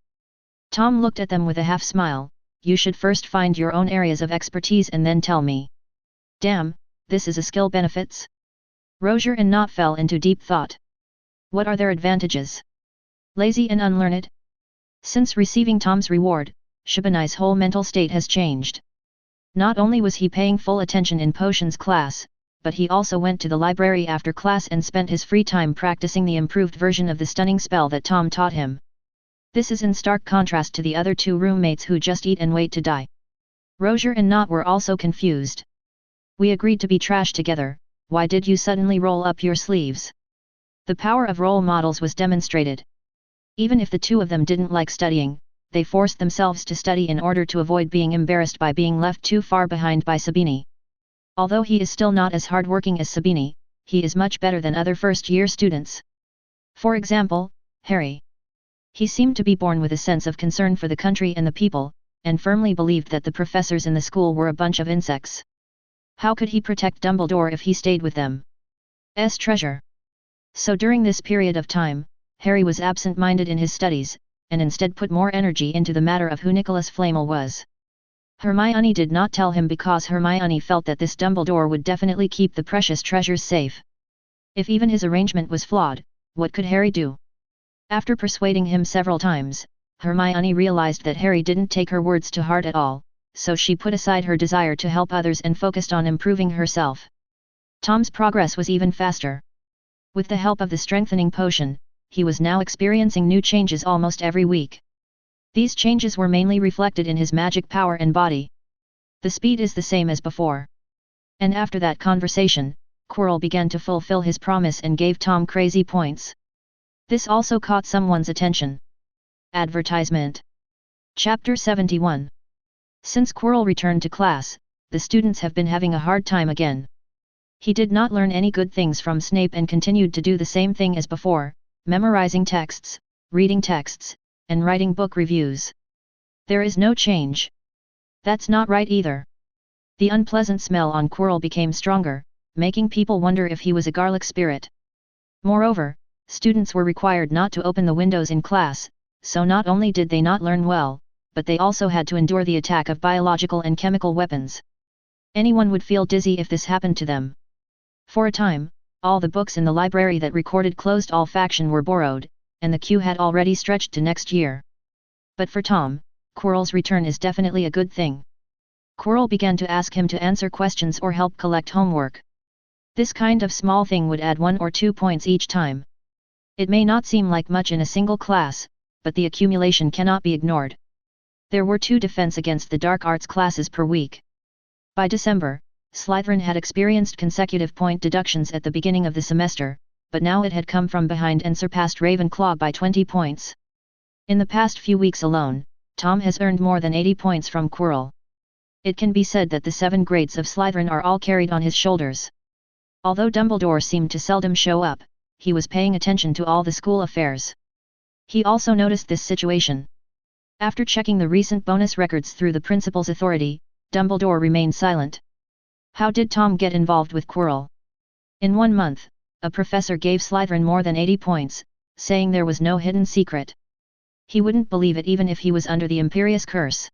Tom looked at them with a half smile. You should first find your own areas of expertise and then tell me. Damn, this is a skill benefits? Roger and Not fell into deep thought. What are their advantages? Lazy and unlearned? Since receiving Tom's reward, Shabanai's whole mental state has changed. Not only was he paying full attention in potions class, but he also went to the library after class and spent his free time practicing the improved version of the stunning spell that Tom taught him. This is in stark contrast to the other two roommates who just eat and wait to die. Roger and Not were also confused. We agreed to be trash together, why did you suddenly roll up your sleeves? The power of role models was demonstrated. Even if the two of them didn't like studying, they forced themselves to study in order to avoid being embarrassed by being left too far behind by Sabini. Although he is still not as hardworking as Sabini, he is much better than other first-year students. For example, Harry. He seemed to be born with a sense of concern for the country and the people, and firmly believed that the professors in the school were a bunch of insects. How could he protect Dumbledore if he stayed with them? Treasure. So during this period of time, Harry was absent-minded in his studies, and instead put more energy into the matter of who Nicholas Flamel was. Hermione did not tell him because Hermione felt that this Dumbledore would definitely keep the precious treasures safe. If even his arrangement was flawed, what could Harry do? After persuading him several times, Hermione realized that Harry didn't take her words to heart at all, so she put aside her desire to help others and focused on improving herself. Tom's progress was even faster. With the help of the strengthening potion, he was now experiencing new changes almost every week. These changes were mainly reflected in his magic power and body. The speed is the same as before. And after that conversation, Quirrell began to fulfill his promise and gave Tom crazy points. This also caught someone's attention. Advertisement. Chapter 71. Since Quirrell returned to class, the students have been having a hard time again. He did not learn any good things from Snape and continued to do the same thing as before, memorizing texts, reading texts, and writing book reviews. There is no change. That's not right either. The unpleasant smell on Quirrell became stronger, making people wonder if he was a garlic spirit. Moreover, students were required not to open the windows in class, so not only did they not learn well, but they also had to endure the attack of biological and chemical weapons. Anyone would feel dizzy if this happened to them. For a time, all the books in the library that recorded closed all faction were borrowed, and the queue had already stretched to next year. But for Tom, Quirrell's return is definitely a good thing. Quirrell began to ask him to answer questions or help collect homework. This kind of small thing would add 1 or 2 points each time. It may not seem like much in a single class, but the accumulation cannot be ignored. There were 2 defense against the dark arts classes per week. By December, Slytherin had experienced consecutive point deductions at the beginning of the semester, but now it had come from behind and surpassed Ravenclaw by 20 points. In the past few weeks alone, Tom has earned more than 80 points from Quirrell. It can be said that the 7 grades of Slytherin are all carried on his shoulders. Although Dumbledore seemed to seldom show up, he was paying attention to all the school affairs. He also noticed this situation. After checking the recent bonus records through the principal's authority, Dumbledore remained silent. How did Tom get involved with Quirrell? In 1 month, a professor gave Slytherin more than 80 points, saying there was no hidden secret. He wouldn't believe it even if he was under the Imperious Curse.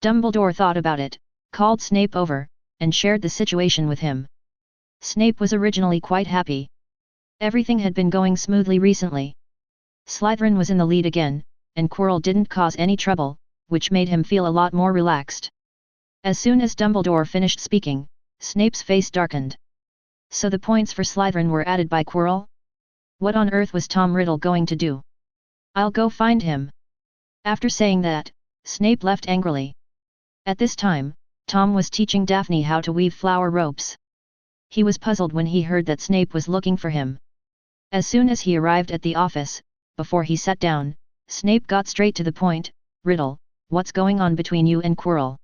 Dumbledore thought about it, called Snape over, and shared the situation with him. Snape was originally quite happy. Everything had been going smoothly recently. Slytherin was in the lead again, and Quirrell didn't cause any trouble, which made him feel a lot more relaxed. As soon as Dumbledore finished speaking, Snape's face darkened. So the points for Slytherin were added by Quirrell? What on earth was Tom Riddle going to do? I'll go find him. After saying that, Snape left angrily. At this time, Tom was teaching Daphne how to weave flower ropes. He was puzzled when he heard that Snape was looking for him. As soon as he arrived at the office, before he sat down, Snape got straight to the point. Riddle, what's going on between you and Quirrell?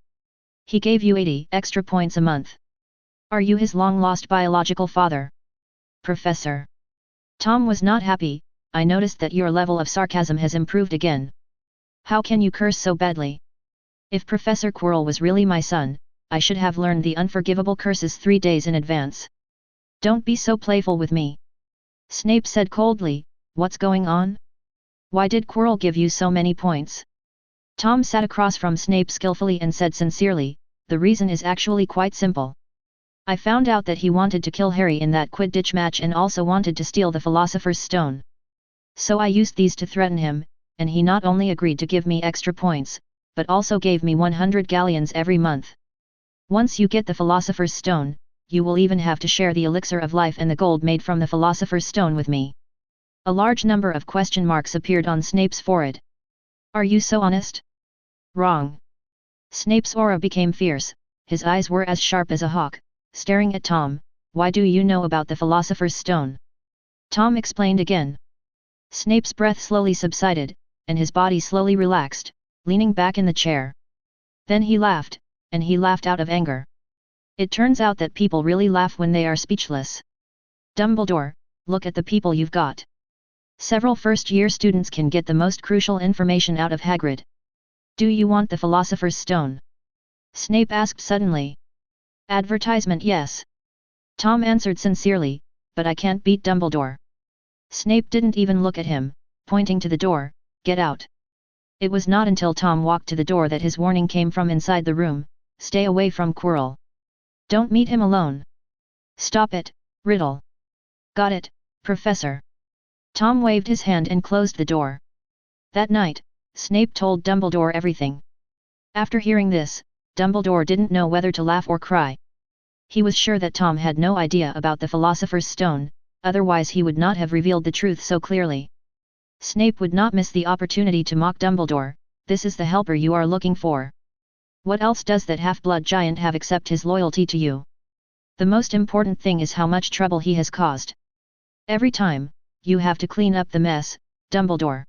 He gave you 80 extra points a month. Are you his long-lost biological father? Professor. Tom was not happy. I noticed that your level of sarcasm has improved again. How can you curse so badly? If Professor Quirrell was really my son, I should have learned the unforgivable curses 3 days in advance. Don't be so playful with me. Snape said coldly. What's going on? Why did Quirrell give you so many points? Tom sat across from Snape skillfully and said sincerely, the reason is actually quite simple. I found out that he wanted to kill Harry in that Quidditch match and also wanted to steal the Philosopher's Stone. So I used these to threaten him, and he not only agreed to give me extra points, but also gave me 100 galleons every month. Once you get the Philosopher's Stone, you will even have to share the elixir of life and the gold made from the Philosopher's Stone with me. A large number of question marks appeared on Snape's forehead. Are you so honest? Wrong. Snape's aura became fierce, his eyes were as sharp as a hawk, staring at Tom. Why do you know about the Philosopher's Stone? Tom explained again. Snape's breath slowly subsided, and his body slowly relaxed, leaning back in the chair. Then he laughed, and he laughed out of anger. It turns out that people really laugh when they are speechless. Dumbledore, look at the people you've got. Several first-year students can get the most crucial information out of Hagrid. Do you want the Philosopher's Stone? Snape asked suddenly. Advertisement, yes. Tom answered sincerely, but I can't beat Dumbledore. Snape didn't even look at him, pointing to the door. Get out. It was not until Tom walked to the door that his warning came from inside the room. Stay away from Quirrell. Don't meet him alone. Stop it, Riddle. Got it, Professor. Tom waved his hand and closed the door. That night, Snape told Dumbledore everything. After hearing this, Dumbledore didn't know whether to laugh or cry. He was sure that Tom had no idea about the Philosopher's Stone, otherwise he would not have revealed the truth so clearly. Snape would not miss the opportunity to mock Dumbledore. This is the helper you are looking for. What else does that half-blood giant have except his loyalty to you? The most important thing is how much trouble he has caused. Every time, you have to clean up the mess, Dumbledore.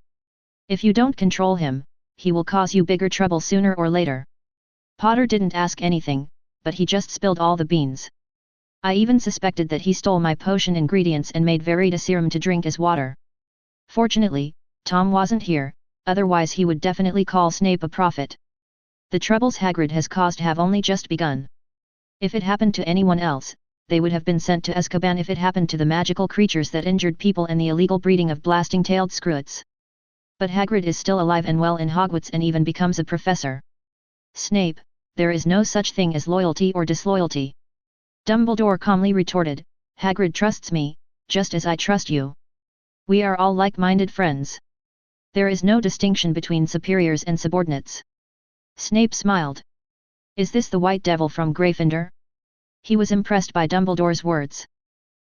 If you don't control him, he will cause you bigger trouble sooner or later. Potter didn't ask anything, but he just spilled all the beans. I even suspected that he stole my potion ingredients and made Verita serum to drink as water. Fortunately, Tom wasn't here, otherwise he would definitely call Snape a prophet. The troubles Hagrid has caused have only just begun. If it happened to anyone else, they would have been sent to Azkaban. If it happened to the magical creatures that injured people and the illegal breeding of blasting-tailed screwits. But Hagrid is still alive and well in Hogwarts and even becomes a professor. Snape, there is no such thing as loyalty or disloyalty. Dumbledore calmly retorted, Hagrid trusts me, just as I trust you. We are all like-minded friends. There is no distinction between superiors and subordinates. Snape smiled. Is this the White Devil from Gryffindor? He was impressed by Dumbledore's words.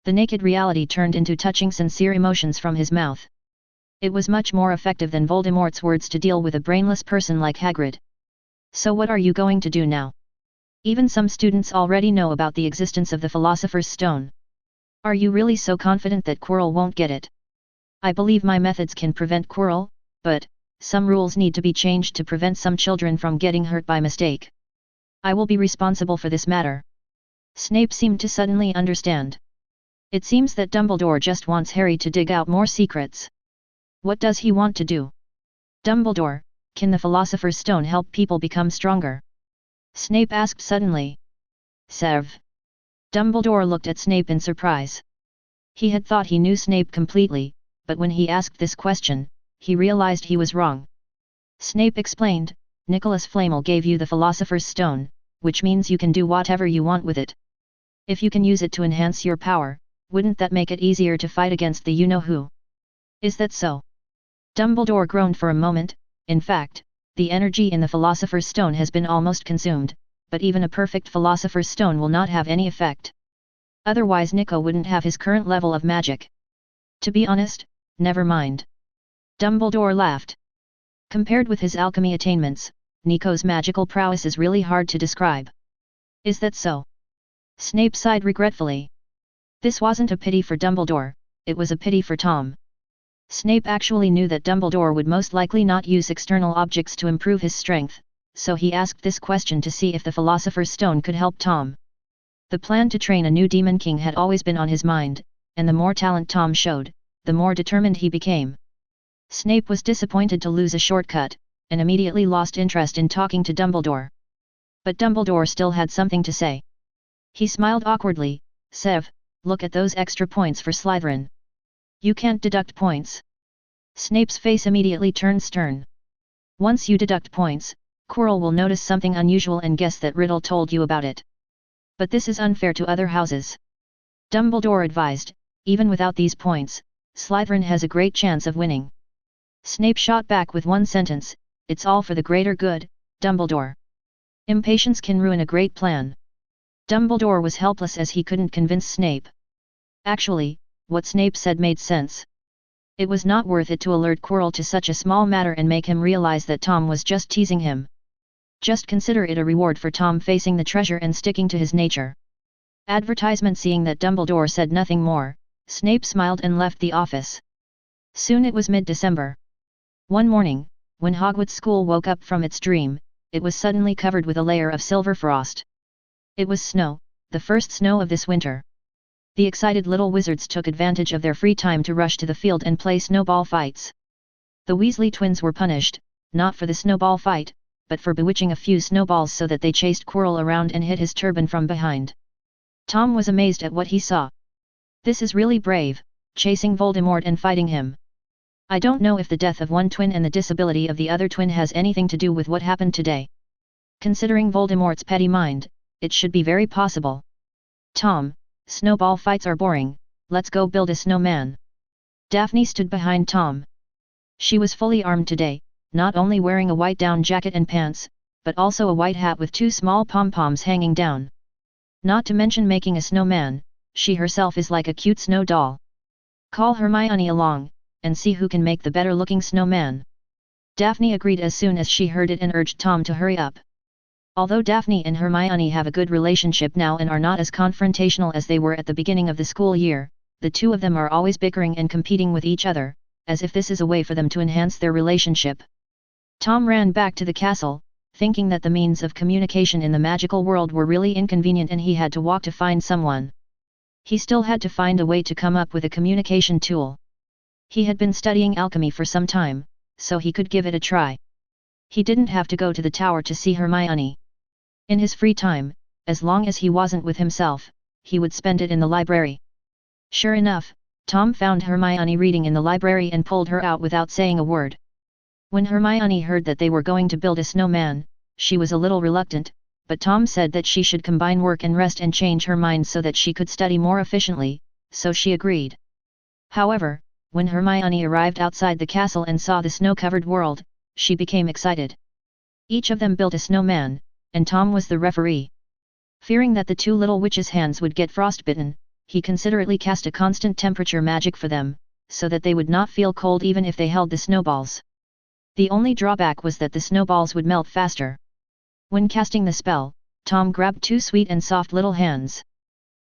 The naked reality turned into touching sincere emotions from his mouth. It was much more effective than Voldemort's words to deal with a brainless person like Hagrid. So what are you going to do now? Even some students already know about the existence of the Philosopher's Stone. Are you really so confident that Quirrell won't get it? I believe my methods can prevent Quirrell, but some rules need to be changed to prevent some children from getting hurt by mistake. I will be responsible for this matter. Snape seemed to suddenly understand. It seems that Dumbledore just wants Harry to dig out more secrets. What does he want to do? Dumbledore, can the Philosopher's Stone help people become stronger? Snape asked suddenly. Sev. Dumbledore looked at Snape in surprise. He had thought he knew Snape completely, but when he asked this question, he realized he was wrong. Snape explained, Nicholas Flamel gave you the Philosopher's Stone, which means you can do whatever you want with it. If you can use it to enhance your power, wouldn't that make it easier to fight against the you-know-who? Is that so? Dumbledore groaned for a moment. In fact, the energy in the Philosopher's Stone has been almost consumed, but even a perfect Philosopher's Stone will not have any effect. Otherwise Nico wouldn't have his current level of magic. To be honest, never mind. Dumbledore laughed. Compared with his alchemy attainments, Nico's magical prowess is really hard to describe. Is that so? Snape sighed regretfully. This wasn't a pity for Dumbledore, it was a pity for Tom. Snape actually knew that Dumbledore would most likely not use external objects to improve his strength, so he asked this question to see if the Philosopher's Stone could help Tom. The plan to train a new Demon King had always been on his mind, and the more talent Tom showed, the more determined he became. Snape was disappointed to lose a shortcut, and immediately lost interest in talking to Dumbledore. But Dumbledore still had something to say. He smiled awkwardly. Sev, look at those extra points for Slytherin. You can't deduct points. Snape's face immediately turned stern. Once you deduct points, Quirrell will notice something unusual and guess that Riddle told you about it. But this is unfair to other houses. Dumbledore advised, even without these points, Slytherin has a great chance of winning. Snape shot back with one sentence, it's all for the greater good, Dumbledore. Impatience can ruin a great plan. Dumbledore was helpless as he couldn't convince Snape. Actually, what Snape said made sense. It was not worth it to alert Quirrell to such a small matter and make him realize that Tom was just teasing him. Just consider it a reward for Tom facing the treasure and sticking to his nature. Advertisement. Seeing that Dumbledore said nothing more, Snape smiled and left the office. Soon it was mid-December. One morning, when Hogwarts School woke up from its dream, it was suddenly covered with a layer of silver frost. It was snow, the first snow of this winter. The excited little wizards took advantage of their free time to rush to the field and play snowball fights. The Weasley twins were punished, not for the snowball fight, but for bewitching a few snowballs so that they chased Quirrell around and hit his turban from behind. Tom was amazed at what he saw. This is really brave, chasing Voldemort and fighting him. I don't know if the death of one twin and the disability of the other twin has anything to do with what happened today. Considering Voldemort's petty mind, it should be very possible. Tom, snowball fights are boring, let's go build a snowman. Daphne stood behind Tom. She was fully armed today, not only wearing a white down jacket and pants, but also a white hat with two small pom-poms hanging down. Not to mention making a snowman, she herself is like a cute snow doll. Call Hermione along, and see who can make the better-looking snowman. Daphne agreed as soon as she heard it and urged Tom to hurry up. Although Daphne and Hermione have a good relationship now and are not as confrontational as they were at the beginning of the school year, the two of them are always bickering and competing with each other, as if this is a way for them to enhance their relationship. Tom ran back to the castle, thinking that the means of communication in the magical world were really inconvenient and he had to walk to find someone. He still had to find a way to come up with a communication tool. He had been studying alchemy for some time, so he could give it a try. He didn't have to go to the tower to see Hermione. In his free time, as long as he wasn't with himself, he would spend it in the library. Sure enough, Tom found Hermione reading in the library and pulled her out without saying a word. When Hermione heard that they were going to build a snowman, she was a little reluctant, but Tom said that she should combine work and rest and change her mind so that she could study more efficiently, so she agreed. However, when Hermione arrived outside the castle and saw the snow-covered world, she became excited. Each of them built a snowman, and Tom was the referee. Fearing that the two little witches' hands would get frostbitten, he considerately cast a constant temperature magic for them, so that they would not feel cold even if they held the snowballs. The only drawback was that the snowballs would melt faster. When casting the spell, Tom grabbed two sweet and soft little hands.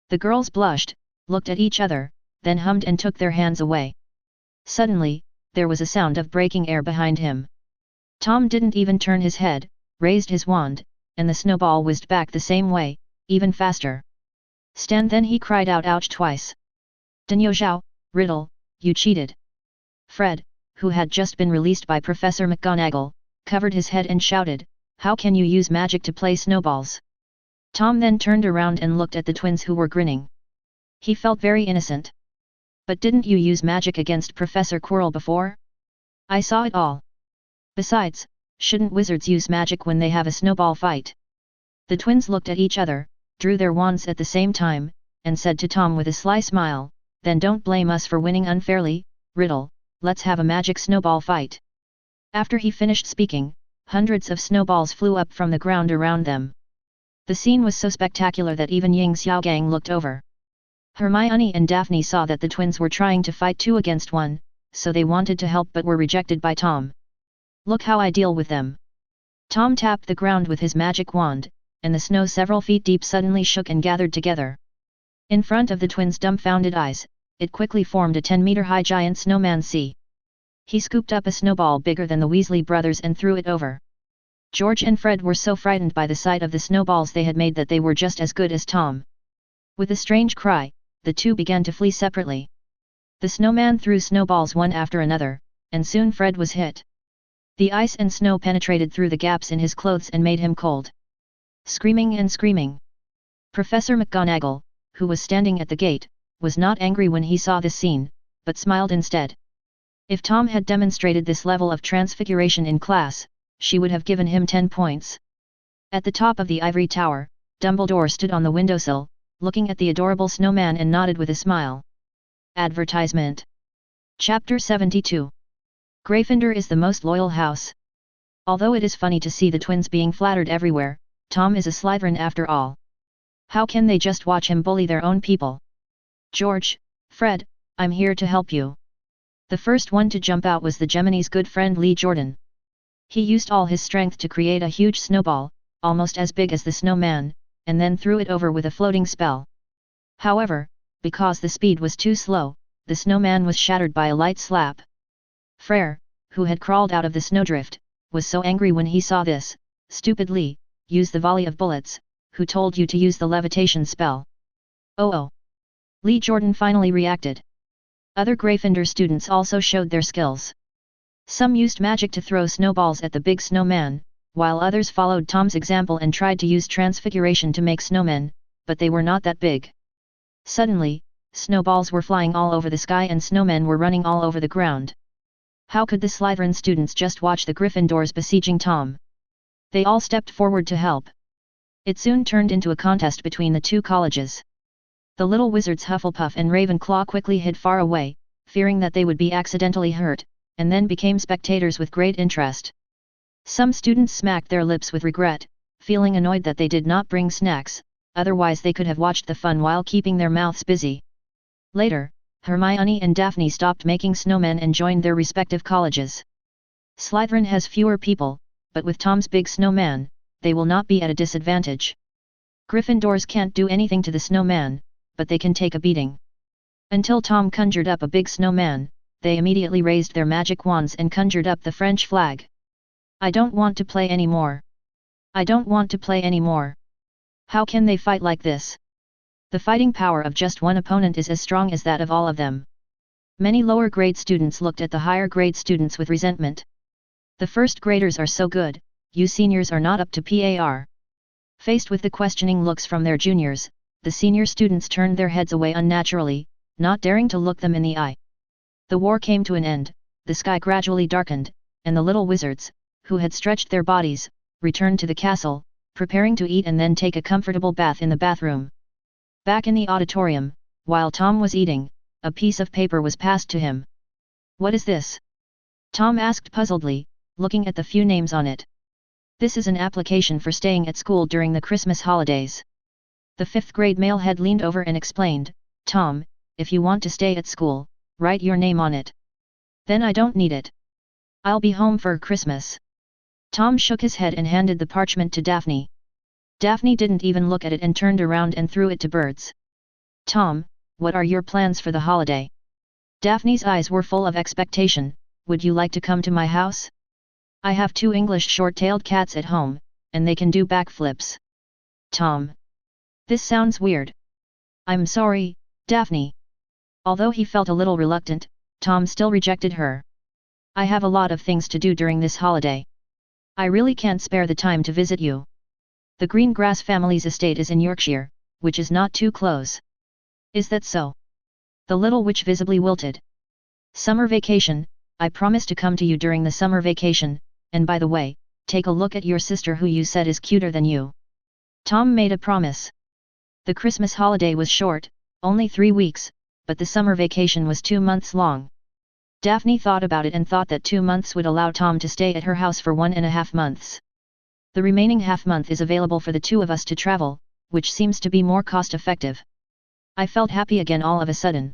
The girls blushed, looked at each other, then hummed and took their hands away. Suddenly, there was a sound of breaking air behind him. Tom didn't even turn his head, raised his wand, and the snowball whizzed back the same way, even faster. Stand! Then he cried out ouch twice. Danyo Zhao, Riddle, you cheated. Fred, who had just been released by Professor McGonagall, covered his head and shouted, how can you use magic to play snowballs? Tom then turned around and looked at the twins who were grinning. He felt very innocent. But didn't you use magic against Professor Quirrell before? I saw it all. Besides, shouldn't wizards use magic when they have a snowball fight? The twins looked at each other, drew their wands at the same time, and said to Tom with a sly smile, then don't blame us for winning unfairly, Riddle, let's have a magic snowball fight. After he finished speaking, hundreds of snowballs flew up from the ground around them. The scene was so spectacular that even Ying Xiaogang looked over. Hermione and Daphne saw that the twins were trying to fight 2 against 1, so they wanted to help but were rejected by Tom. Look how I deal with them. Tom tapped the ground with his magic wand, and the snow several feet deep suddenly shook and gathered together. In front of the twins' dumbfounded eyes, it quickly formed a 10-meter-high giant snowman sea. He scooped up a snowball bigger than the Weasley brothers and threw it over. George and Fred were so frightened by the sight of the snowballs they had made that they were just as good as Tom. With a strange cry, the two began to flee separately. The snowman threw snowballs one after another, and soon Fred was hit. The ice and snow penetrated through the gaps in his clothes and made him cold. Screaming and screaming. Professor McGonagall, who was standing at the gate, was not angry when he saw this scene, but smiled instead. If Tom had demonstrated this level of transfiguration in class, she would have given him 10 points. At the top of the ivory tower, Dumbledore stood on the windowsill, looking at the adorable snowman and nodded with a smile. Advertisement. Chapter 72. Gryffindor is the most loyal house. Although it is funny to see the twins being flattered everywhere, Tom is a Slytherin after all. How can they just watch him bully their own people? George, Fred, I'm here to help you. The first one to jump out was the Gemini's good friend Lee Jordan. He used all his strength to create a huge snowball, almost as big as the snowman, and then threw it over with a floating spell. However, because the speed was too slow, the snowman was shattered by a light slap. Frere, who had crawled out of the snowdrift, was so angry when he saw this. Stupid Lee, use the volley of bullets, who told you to use the levitation spell? Oh! Lee Jordan finally reacted. Other Gryffindor students also showed their skills. Some used magic to throw snowballs at the big snowman, while others followed Tom's example and tried to use transfiguration to make snowmen, but they were not that big. Suddenly, snowballs were flying all over the sky and snowmen were running all over the ground. How could the Slytherin students just watch the Gryffindors besieging Tom? They all stepped forward to help. It soon turned into a contest between the two colleges. The little wizards Hufflepuff and Ravenclaw quickly hid far away, fearing that they would be accidentally hurt, and then became spectators with great interest. Some students smacked their lips with regret, feeling annoyed that they did not bring snacks, otherwise they could have watched the fun while keeping their mouths busy. Later, Hermione and Daphne stopped making snowmen and joined their respective colleges. Slytherin has fewer people, but with Tom's big snowman, they will not be at a disadvantage. Gryffindors can't do anything to the snowman, but they can take a beating. Until Tom conjured up a big snowman, they immediately raised their magic wands and conjured up the French flag. I don't want to play anymore. I don't want to play anymore. How can they fight like this? The fighting power of just one opponent is as strong as that of all of them. Many lower grade students looked at the higher grade students with resentment. The first graders are so good, you seniors are not up to par. Faced with the questioning looks from their juniors, the senior students turned their heads away unnaturally, not daring to look them in the eye. The war came to an end, the sky gradually darkened, and the little wizards, who had stretched their bodies, returned to the castle, preparing to eat and then take a comfortable bath in the bathroom. Back in the auditorium, while Tom was eating, a piece of paper was passed to him. What is this? Tom asked puzzledly, looking at the few names on it. This is an application for staying at school during the Christmas holidays. The 5th grade male head leaned over and explained, Tom, if you want to stay at school, write your name on it. Then I don't need it. I'll be home for Christmas. Tom shook his head and handed the parchment to Daphne. Daphne didn't even look at it and turned around and threw it to birds. Tom, what are your plans for the holiday? Daphne's eyes were full of expectation. Would you like to come to my house? I have 2 English short-tailed cats at home, and they can do backflips. Tom. This sounds weird. I'm sorry, Daphne. Although he felt a little reluctant, Tom still rejected her. I have a lot of things to do during this holiday. I really can't spare the time to visit you. The Greengrass family's estate is in Yorkshire, which is not too close. Is that so? The little witch visibly wilted. Summer vacation, I promise to come to you during the summer vacation, and by the way, take a look at your sister who you said is cuter than you. Tom made a promise. The Christmas holiday was short, only 3 weeks, but the summer vacation was 2 months long. Daphne thought about it and thought that 2 months would allow Tom to stay at her house for 1.5 months. The remaining half month is available for the 2 of us to travel, which seems to be more cost-effective. I felt happy again all of a sudden.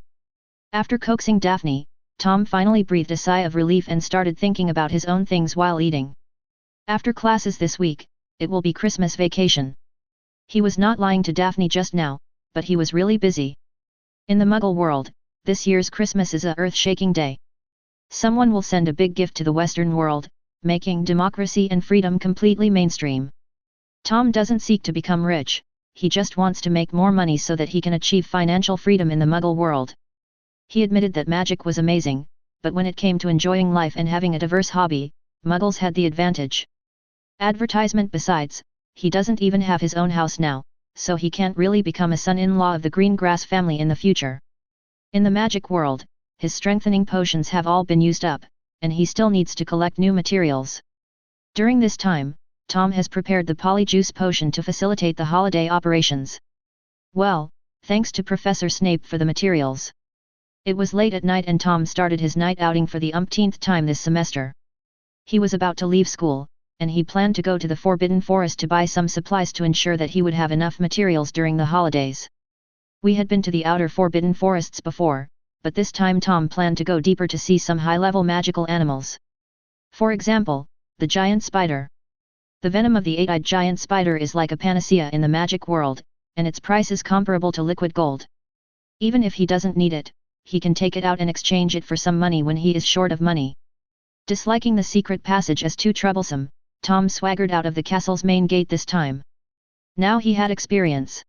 After coaxing Daphne, Tom finally breathed a sigh of relief and started thinking about his own things while eating. After classes this week, it will be Christmas vacation. He was not lying to Daphne just now, but he was really busy. In the Muggle world, this year's Christmas is a earth-shaking day. Someone will send a big gift to the Western world, making democracy and freedom completely mainstream. Tom doesn't seek to become rich, he just wants to make more money so that he can achieve financial freedom in the Muggle world. He admitted that magic was amazing, but when it came to enjoying life and having a diverse hobby, Muggles had the advantage. Advertisement besides, he doesn't even have his own house now, so he can't really become a son-in-law of the Greengrass family in the future. In the magic world, his strengthening potions have all been used up, and he still needs to collect new materials. During this time, Tom has prepared the Polyjuice potion to facilitate the holiday operations. Well, thanks to Professor Snape for the materials. It was late at night and Tom started his night outing for the umpteenth time this semester. He was about to leave school, and he planned to go to the Forbidden Forest to buy some supplies to ensure that he would have enough materials during the holidays. We had been to the outer Forbidden Forests before, but this time Tom planned to go deeper to see some high-level magical animals. For example, the giant spider. The venom of the 8-eyed giant spider is like a panacea in the magic world, and its price is comparable to liquid gold. Even if he doesn't need it, he can take it out and exchange it for some money when he is short of money. Disliking the secret passage as too troublesome, Tom swaggered out of the castle's main gate this time. Now he had experience.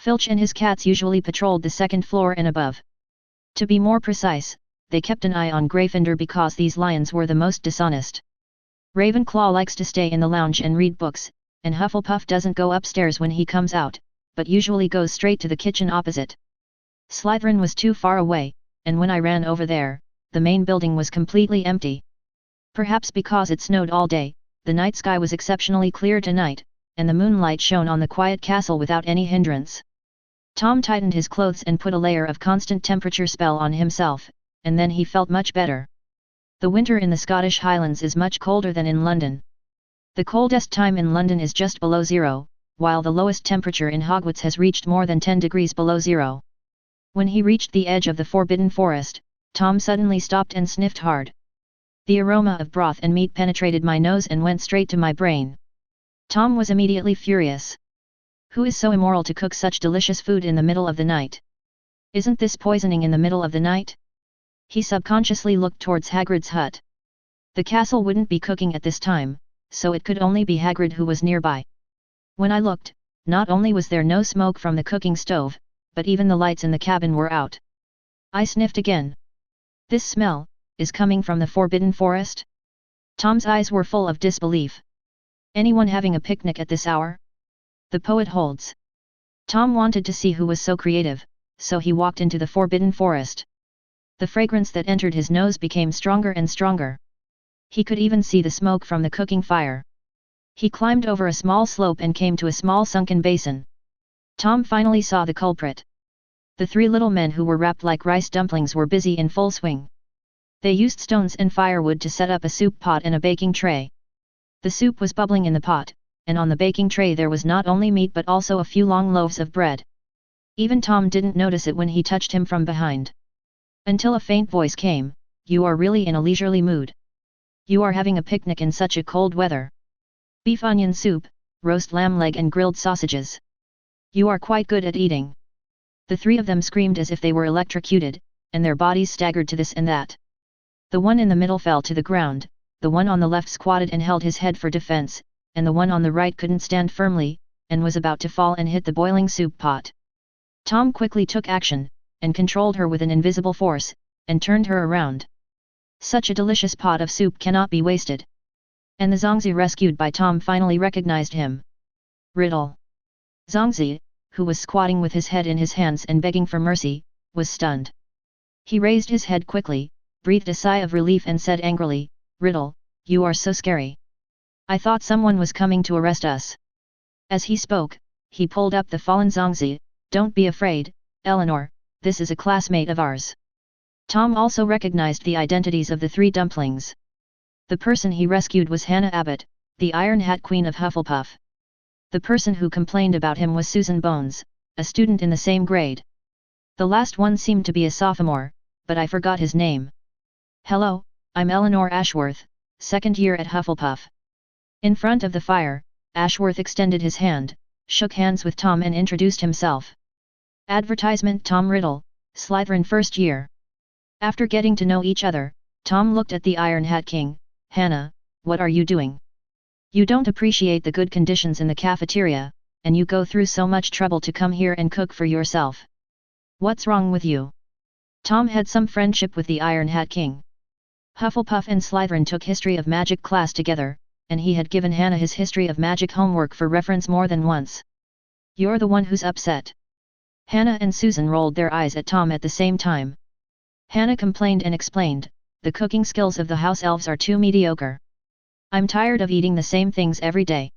Filch and his cats usually patrolled the 2nd floor and above. To be more precise, they kept an eye on Gryffindor because these lions were the most dishonest. Ravenclaw likes to stay in the lounge and read books, and Hufflepuff doesn't go upstairs when he comes out, but usually goes straight to the kitchen opposite. Slytherin was too far away, and when I ran over there, the main building was completely empty. Perhaps because it snowed all day, the night sky was exceptionally clear tonight, and the moonlight shone on the quiet castle without any hindrance. Tom tightened his clothes and put a layer of constant temperature spell on himself, and then he felt much better. The winter in the Scottish Highlands is much colder than in London. The coldest time in London is just below 0, while the lowest temperature in Hogwarts has reached more than 10 degrees below 0. When he reached the edge of the Forbidden Forest, Tom suddenly stopped and sniffed hard. The aroma of broth and meat penetrated my nose and went straight to my brain. Tom was immediately furious. Who is so immoral to cook such delicious food in the middle of the night? Isn't this poisoning in the middle of the night? He subconsciously looked towards Hagrid's hut. The castle wouldn't be cooking at this time, so it could only be Hagrid who was nearby. When I looked, not only was there no smoke from the cooking stove, but even the lights in the cabin were out. I sniffed again. This smell is coming from the Forbidden Forest? Tom's eyes were full of disbelief. Anyone having a picnic at this hour? The poet holds. Tom wanted to see who was so creative, so he walked into the Forbidden Forest. The fragrance that entered his nose became stronger and stronger. He could even see the smoke from the cooking fire. He climbed over a small slope and came to a small sunken basin. Tom finally saw the culprit. The 3 little men who were wrapped like rice dumplings were busy in full swing. They used stones and firewood to set up a soup pot and a baking tray. The soup was bubbling in the pot, and on the baking tray there was not only meat but also a few long loaves of bread. Even Tom didn't notice it when he touched him from behind. Until a faint voice came, "You are really in a leisurely mood. You are having a picnic in such a cold weather. Beef onion soup, roast lamb leg and grilled sausages. You are quite good at eating." The three of them screamed as if they were electrocuted, and their bodies staggered to this and that. The one in the middle fell to the ground, the one on the left squatted and held his head for defense, and the one on the right couldn't stand firmly, and was about to fall and hit the boiling soup pot. Tom quickly took action, and controlled her with an invisible force, and turned her around. Such a delicious pot of soup cannot be wasted. And the Zongzi rescued by Tom finally recognized him. Riddle. Zongzi, who was squatting with his head in his hands and begging for mercy, was stunned. He raised his head quickly, breathed a sigh of relief and said angrily, "Riddle, you are so scary. I thought someone was coming to arrest us." As he spoke, he pulled up the fallen Zongzi. "Don't be afraid, Eleanor, this is a classmate of ours." Tom also recognized the identities of the three dumplings. The person he rescued was Hannah Abbott, the Iron Hat Queen of Hufflepuff. The person who complained about him was Susan Bones, a student in the same grade. The last one seemed to be a sophomore, but I forgot his name. "Hello, I'm Eleanor Ashworth, second year at Hufflepuff." In front of the fire, Ashworth extended his hand, shook hands with Tom and introduced himself. Advertisement: Tom Riddle, Slytherin first year. After getting to know each other, Tom looked at the Iron Hat King. "Hannah, what are you doing? You don't appreciate the good conditions in the cafeteria, and you go through so much trouble to come here and cook for yourself. What's wrong with you?" Tom had some friendship with the Iron Hat King. Hufflepuff and Slytherin took History of Magic class together, and he had given Hannah his History of Magic homework for reference more than once. "You're the one who's upset." Hannah and Susan rolled their eyes at Tom at the same time. Hannah complained and explained, "The cooking skills of the house elves are too mediocre. I'm tired of eating the same things every day.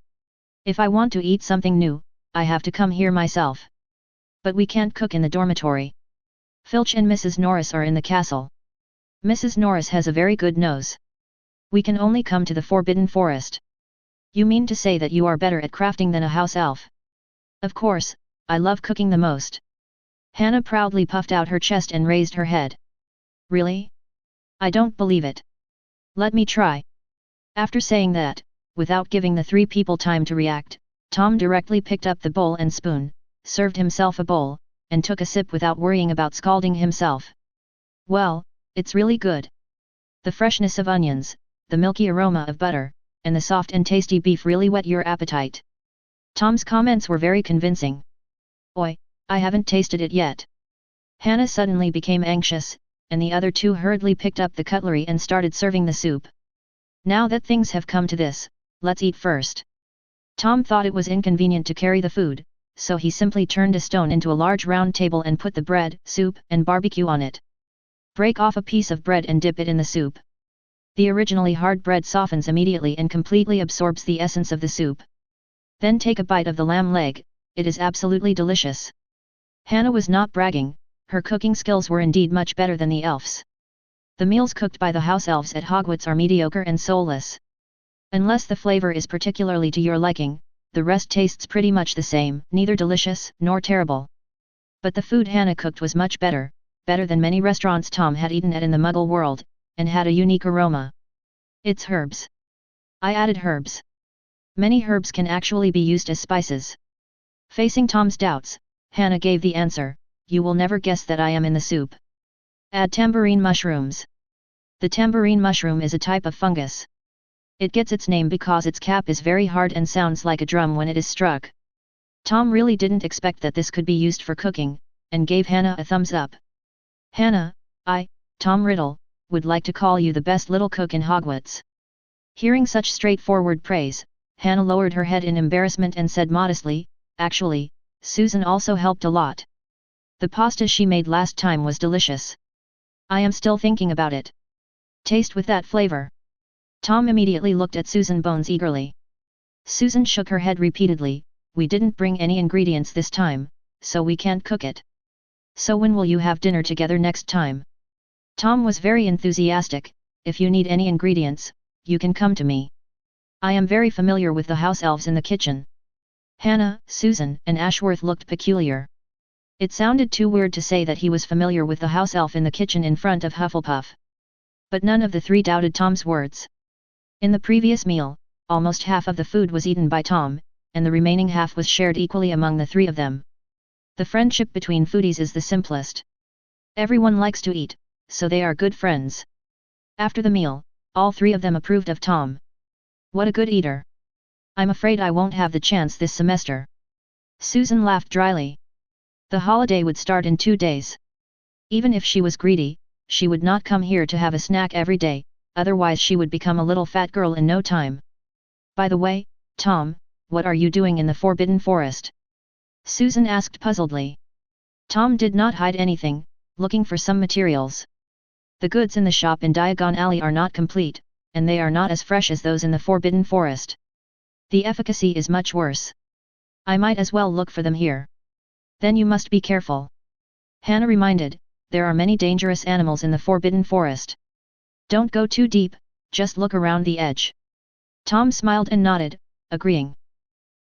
If I want to eat something new, I have to come here myself. But we can't cook in the dormitory. Filch and Mrs. Norris are in the castle. Mrs. Norris has a very good nose. We can only come to the Forbidden Forest." "You mean to say that you are better at crafting than a house elf?" "Of course, I love cooking the most." Hannah proudly puffed out her chest and raised her head. "Really? I don't believe it. Let me try." After saying that, without giving the three people time to react, Tom directly picked up the bowl and spoon, served himself a bowl, and took a sip without worrying about scalding himself. "Well, it's really good. The freshness of onions, the milky aroma of butter, and the soft and tasty beef really whet your appetite." Tom's comments were very convincing. "Oi, I haven't tasted it yet." Hannah suddenly became anxious, and the other two hurriedly picked up the cutlery and started serving the soup. "Now that things have come to this, let's eat first." Tom thought it was inconvenient to carry the food, so he simply turned a stone into a large round table and put the bread, soup, and barbecue on it. Break off a piece of bread and dip it in the soup. The originally hard bread softens immediately and completely absorbs the essence of the soup. Then take a bite of the lamb leg, it is absolutely delicious. Hannah was not bragging, her cooking skills were indeed much better than the elves. The meals cooked by the house elves at Hogwarts are mediocre and soulless. Unless the flavor is particularly to your liking, the rest tastes pretty much the same, neither delicious nor terrible. But the food Hannah cooked was much better, better than many restaurants Tom had eaten at in the Muggle world, and had a unique aroma. "It's herbs. I added herbs. Many herbs can actually be used as spices." Facing Tom's doubts, Hannah gave the answer, "You will never guess that I am in the soup. Add tambourine mushrooms." The tambourine mushroom is a type of fungus. It gets its name because its cap is very hard and sounds like a drum when it is struck. Tom really didn't expect that this could be used for cooking, and gave Hannah a thumbs up. "Hannah, I, Tom Riddle, would like to call you the best little cook in Hogwarts." Hearing such straightforward praise, Hannah lowered her head in embarrassment and said modestly, "Actually, Susan also helped a lot. The pasta she made last time was delicious. I am still thinking about it. Taste with that flavor." Tom immediately looked at Susan Bones eagerly. Susan shook her head repeatedly, "We didn't bring any ingredients this time, so we can't cook it. So when will you have dinner together next time?" Tom was very enthusiastic, "If you need any ingredients, you can come to me. I am very familiar with the house elves in the kitchen. Hannah, Susan, and Ashworth looked peculiar. It sounded too weird to say that he was familiar with the house elf in the kitchen in front of Hufflepuff. But none of the three doubted Tom's words. In the previous meal, almost half of the food was eaten by Tom, and the remaining half was shared equally among the three of them. The friendship between foodies is the simplest. Everyone likes to eat, so they are good friends. After the meal, all three of them approved of Tom. What a good eater. I'm afraid I won't have the chance this semester. Susan laughed dryly. The holiday would start in 2 days. Even if she was greedy, she would not come here to have a snack every day, otherwise she would become a little fat girl in no time. By the way, Tom, what are you doing in the Forbidden Forest? Susan asked puzzledly. Tom did not hide anything, looking for some materials. The goods in the shop in Diagon Alley are not complete, and they are not as fresh as those in the Forbidden Forest. The efficacy is much worse. I might as well look for them here. Then you must be careful. Hannah reminded, there are many dangerous animals in the Forbidden Forest. Don't go too deep, just look around the edge. Tom smiled and nodded, agreeing.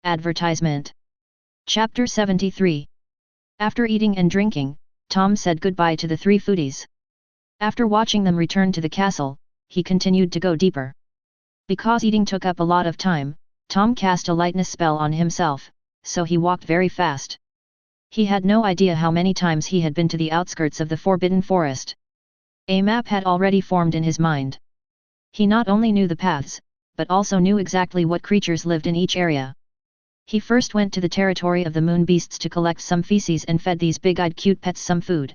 Advertisement. Chapter 73. After eating and drinking, Tom said goodbye to the three foodies. After watching them return to the castle, he continued to go deeper. Because eating took up a lot of time, Tom cast a lightness spell on himself, so he walked very fast. He had no idea how many times he had been to the outskirts of the Forbidden Forest. A map had already formed in his mind. He not only knew the paths, but also knew exactly what creatures lived in each area. He first went to the territory of the moon beasts to collect some feces and fed these big-eyed cute pets some food.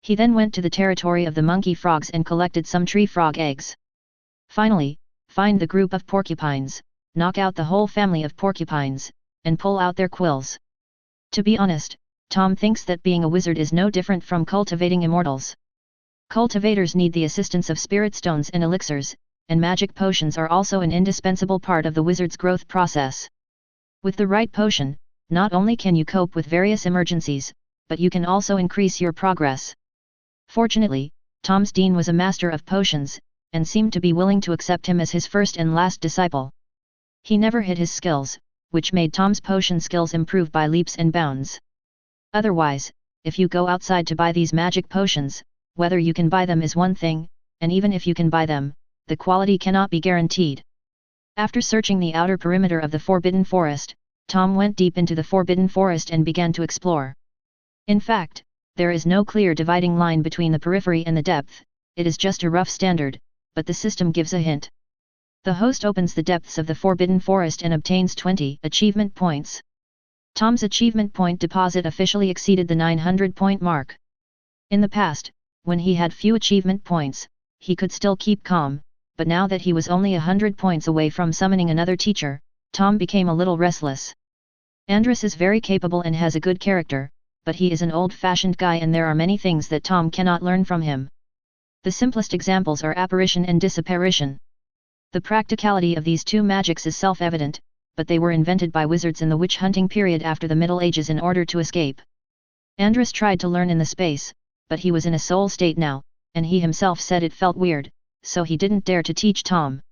He then went to the territory of the monkey frogs and collected some tree frog eggs. Finally, find the group of porcupines, knock out the whole family of porcupines, and pull out their quills. To be honest, Tom thinks that being a wizard is no different from cultivating immortals. Cultivators need the assistance of spirit stones and elixirs, and magic potions are also an indispensable part of the wizard's growth process. With the right potion, not only can you cope with various emergencies, but you can also increase your progress. Fortunately, Tom's dean was a master of potions, and seemed to be willing to accept him as his first and last disciple. He never hid his skills, which made Tom's potion skills improve by leaps and bounds. Otherwise, if you go outside to buy these magic potions, whether you can buy them is one thing, and even if you can buy them, the quality cannot be guaranteed. After searching the outer perimeter of the Forbidden Forest, Tom went deep into the Forbidden Forest and began to explore. In fact, there is no clear dividing line between the periphery and the depth, it is just a rough standard, but the system gives a hint. The host opens the depths of the Forbidden Forest and obtains 20 achievement points. Tom's achievement point deposit officially exceeded the 900-point mark. In the past, when he had few achievement points, he could still keep calm, but now that he was only 100 points away from summoning another teacher, Tom became a little restless. Andrus is very capable and has a good character, but he is an old-fashioned guy and there are many things that Tom cannot learn from him. The simplest examples are apparition and disapparition. The practicality of these two magics is self-evident, but they were invented by wizards in the witch-hunting period after the Middle Ages in order to escape. Andrus tried to learn in the space, but he was in a soul state now, and he himself said it felt weird, so he didn't dare to teach Tom.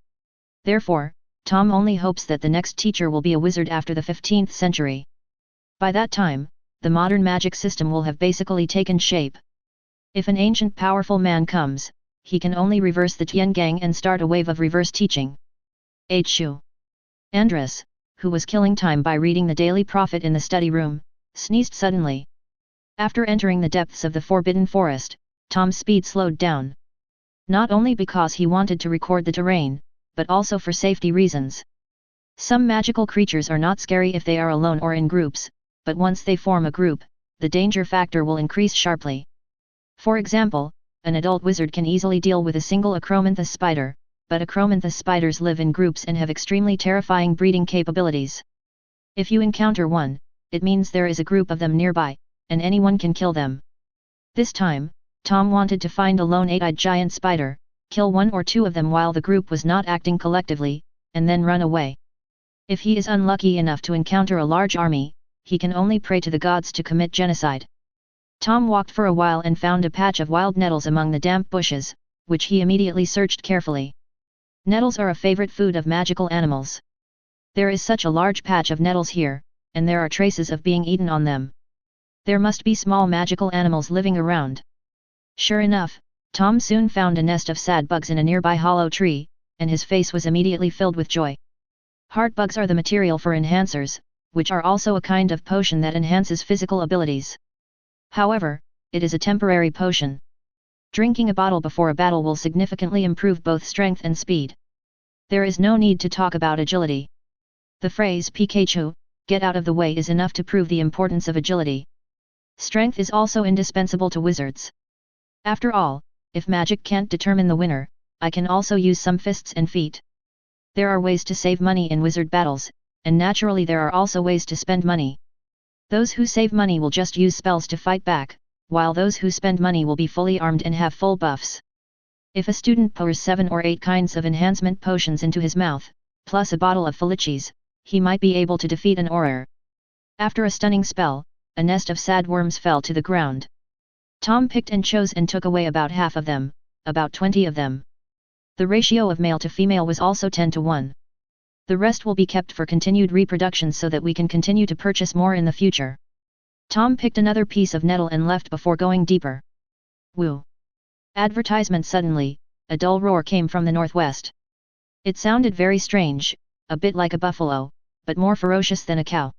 Therefore, Tom only hopes that the next teacher will be a wizard after the 15th century. By that time, the modern magic system will have basically taken shape. If an ancient powerful man comes, he can only reverse the Tiangang and start a wave of reverse teaching. H.U. Andrus, who was killing time by reading the Daily Prophet in the study room, sneezed suddenly. After entering the depths of the Forbidden Forest, Tom's speed slowed down. Not only because he wanted to record the terrain, but also for safety reasons. Some magical creatures are not scary if they are alone or in groups, but once they form a group, the danger factor will increase sharply. For example, an adult wizard can easily deal with a single Acromanthus spider, but Acromanthus spiders live in groups and have extremely terrifying breeding capabilities. If you encounter one, it means there is a group of them nearby, and anyone can kill them. This time, Tom wanted to find a lone eight-eyed giant spider, kill one or two of them while the group was not acting collectively, and then run away. If he is unlucky enough to encounter a large army, he can only pray to the gods to commit genocide. Tom walked for a while and found a patch of wild nettles among the damp bushes, which he immediately searched carefully. Nettles are a favorite food of magical animals. There is such a large patch of nettles here, and there are traces of being eaten on them. There must be small magical animals living around. Sure enough, Tom soon found a nest of sad bugs in a nearby hollow tree, and his face was immediately filled with joy. Heart bugs are the material for enhancers, which are also a kind of potion that enhances physical abilities. However, it is a temporary potion. Drinking a bottle before a battle will significantly improve both strength and speed. There is no need to talk about agility. The phrase Pikachu, get out of the way is enough to prove the importance of agility. Strength is also indispensable to wizards. After all, if magic can't determine the winner, I can also use some fists and feet. There are ways to save money in wizard battles, and naturally there are also ways to spend money. Those who save money will just use spells to fight back, while those who spend money will be fully armed and have full buffs. If a student pours 7 or 8 kinds of enhancement potions into his mouth, plus a bottle of Felices, he might be able to defeat an Auror. After a stunning spell, a nest of sad worms fell to the ground. Tom picked and chose and took away about half of them, about 20 of them. The ratio of male to female was also 10 to 1. The rest will be kept for continued reproduction so that we can continue to purchase more in the future. Tom picked another piece of nettle and left before going deeper. Woo! Advertisement. Suddenly, a dull roar came from the northwest. It sounded very strange, a bit like a buffalo, but more ferocious than a cow.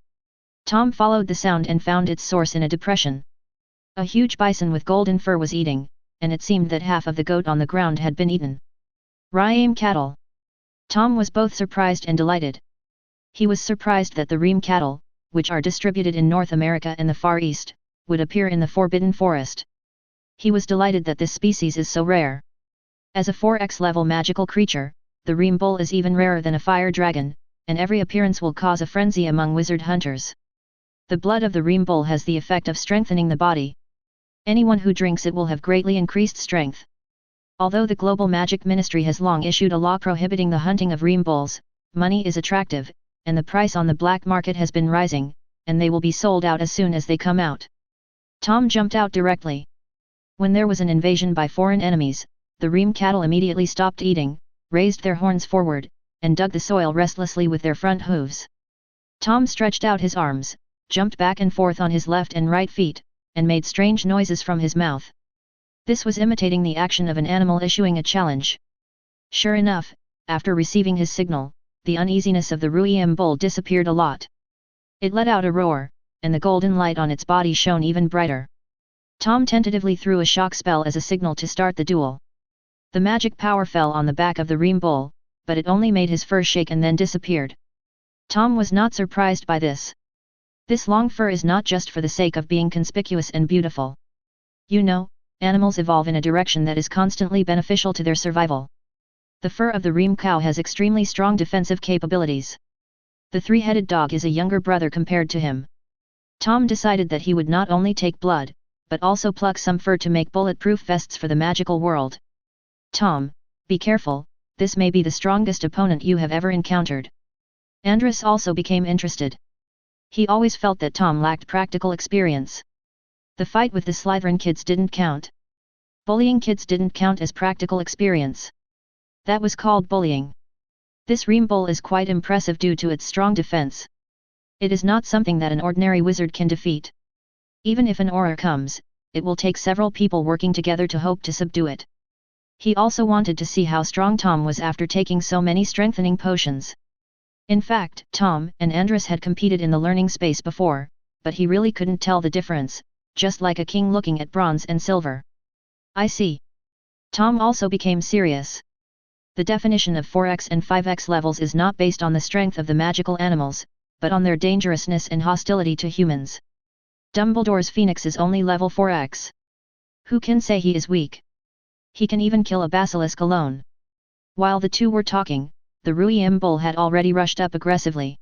Tom followed the sound and found its source in a depression. A huge bison with golden fur was eating, and it seemed that half of the goat on the ground had been eaten. Reem cattle. Tom was both surprised and delighted. He was surprised that the Reem cattle, which are distributed in North America and the Far East, would appear in the Forbidden Forest. He was delighted that this species is so rare. As a 4x level magical creature, the Reem bull is even rarer than a fire dragon, and every appearance will cause a frenzy among wizard hunters. The blood of the Reem bull has the effect of strengthening the body. Anyone who drinks it will have greatly increased strength. Although the Global Magic Ministry has long issued a law prohibiting the hunting of Reem bulls, money is attractive, and the price on the black market has been rising, and they will be sold out as soon as they come out. Tom jumped out directly. When there was an invasion by foreign enemies, the Reem cattle immediately stopped eating, raised their horns forward, and dug the soil restlessly with their front hooves. Tom stretched out his arms, jumped back and forth on his left and right feet, and made strange noises from his mouth. This was imitating the action of an animal issuing a challenge. Sure enough, after receiving his signal, the uneasiness of the Reem bull disappeared a lot. It let out a roar, and the golden light on its body shone even brighter. Tom tentatively threw a shock spell as a signal to start the duel. The magic power fell on the back of the Reem bull, but it only made his fur shake and then disappeared. Tom was not surprised by this. This long fur is not just for the sake of being conspicuous and beautiful. You know, animals evolve in a direction that is constantly beneficial to their survival. The fur of the Reem cow has extremely strong defensive capabilities. The three-headed dog is a younger brother compared to him. Tom decided that he would not only take blood, but also pluck some fur to make bulletproof vests for the magical world. Tom, be careful, this may be the strongest opponent you have ever encountered. Andrus also became interested. He always felt that Tom lacked practical experience. The fight with the Slytherin kids didn't count. Bullying kids didn't count as practical experience. That was called bullying. This Reem bull is quite impressive due to its strong defense. It is not something that an ordinary wizard can defeat. Even if an Auror comes, it will take several people working together to hope to subdue it. He also wanted to see how strong Tom was after taking so many strengthening potions. In fact, Tom and Andrus had competed in the learning space before, but he really couldn't tell the difference, just like a king looking at bronze and silver. I see. Tom also became serious. The definition of 4x and 5x levels is not based on the strength of the magical animals, but on their dangerousness and hostility to humans. Dumbledore's Phoenix is only level 4x. Who can say he is weak? He can even kill a basilisk alone. While the two were talking, the Reem bull had already rushed up aggressively.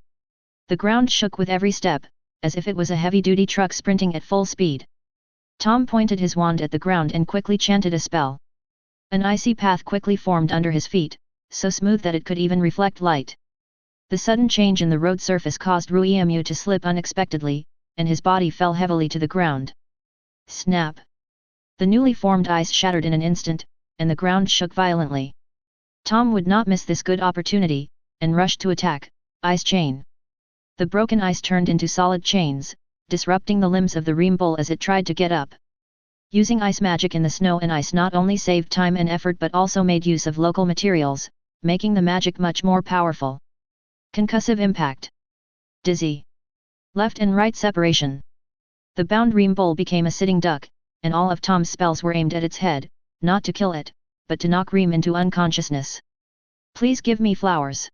The ground shook with every step, as if it was a heavy-duty truck sprinting at full speed. Tom pointed his wand at the ground and quickly chanted a spell. An icy path quickly formed under his feet, so smooth that it could even reflect light. The sudden change in the road surface caused Reemu to slip unexpectedly, and his body fell heavily to the ground. Snap! The newly formed ice shattered in an instant, and the ground shook violently. Tom would not miss this good opportunity, and rushed to attack. Ice chain. The broken ice turned into solid chains, disrupting the limbs of the ream bull as it tried to get up. Using ice magic in the snow and ice not only saved time and effort but also made use of local materials, making the magic much more powerful. Concussive impact. Dizzy. Left and right separation. The bound ream bull became a sitting duck, and all of Tom's spells were aimed at its head, not to kill it, but to knock Reem into unconsciousness. Please give me flowers.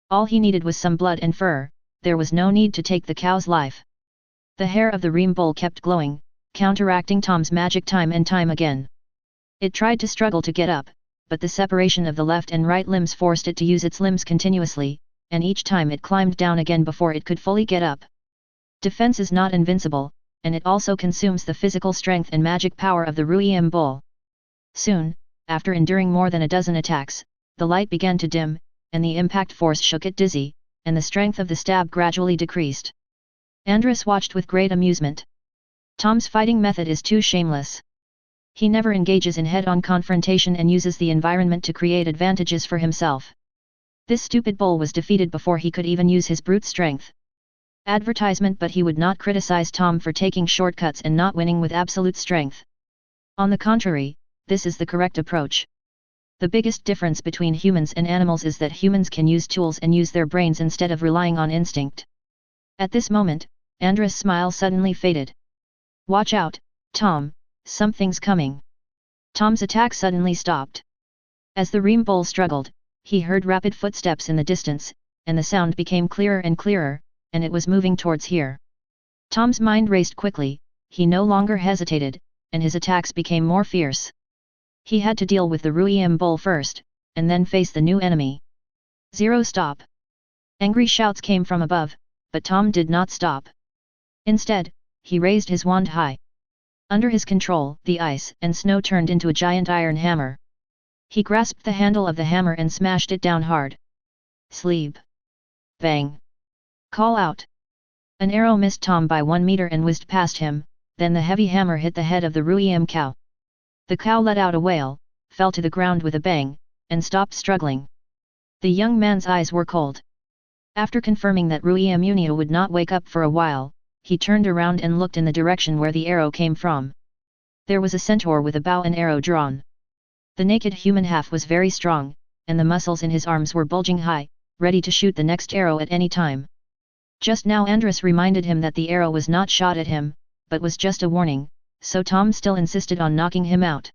All he needed was some blood and fur, there was no need to take the cow's life. The hair of the ream bull kept glowing, counteracting Tom's magic time and time again. It tried to struggle to get up, but the separation of the left and right limbs forced it to use its limbs continuously, and each time it climbed down again before it could fully get up. Defense is not invincible, and it also consumes the physical strength and magic power of the Ream bull. Soon, after enduring more than a dozen attacks, the light began to dim, and the impact force shook it dizzy, and the strength of the stab gradually decreased. Andras watched with great amusement. Tom's fighting method is too shameless. He never engages in head-on confrontation and uses the environment to create advantages for himself. This stupid bull was defeated before he could even use his brute strength. Advertisement, but he would not criticize Tom for taking shortcuts and not winning with absolute strength. On the contrary, this is the correct approach. The biggest difference between humans and animals is that humans can use tools and use their brains instead of relying on instinct. At this moment, Andras' smile suddenly faded. Watch out, Tom, something's coming. Tom's attack suddenly stopped. As the ream bull struggled, he heard rapid footsteps in the distance, and the sound became clearer and clearer, and it was moving towards here. Tom's mind raced quickly, he no longer hesitated, and his attacks became more fierce. He had to deal with the Ream bull first, and then face the new enemy. Zero stop. Angry shouts came from above, but Tom did not stop. Instead, he raised his wand high. Under his control, the ice and snow turned into a giant iron hammer. He grasped the handle of the hammer and smashed it down hard. Sleep. Bang. Call out. An arrow missed Tom by 1 meter and whizzed past him, then the heavy hammer hit the head of the Ream cow. The cow let out a wail, fell to the ground with a bang, and stopped struggling. The young man's eyes were cold. After confirming that Ream would not wake up for a while, he turned around and looked in the direction where the arrow came from. There was a centaur with a bow and arrow drawn. The naked human half was very strong, and the muscles in his arms were bulging high, ready to shoot the next arrow at any time. Just now Andras reminded him that the arrow was not shot at him, but was just a warning, so Tom still insisted on knocking him out.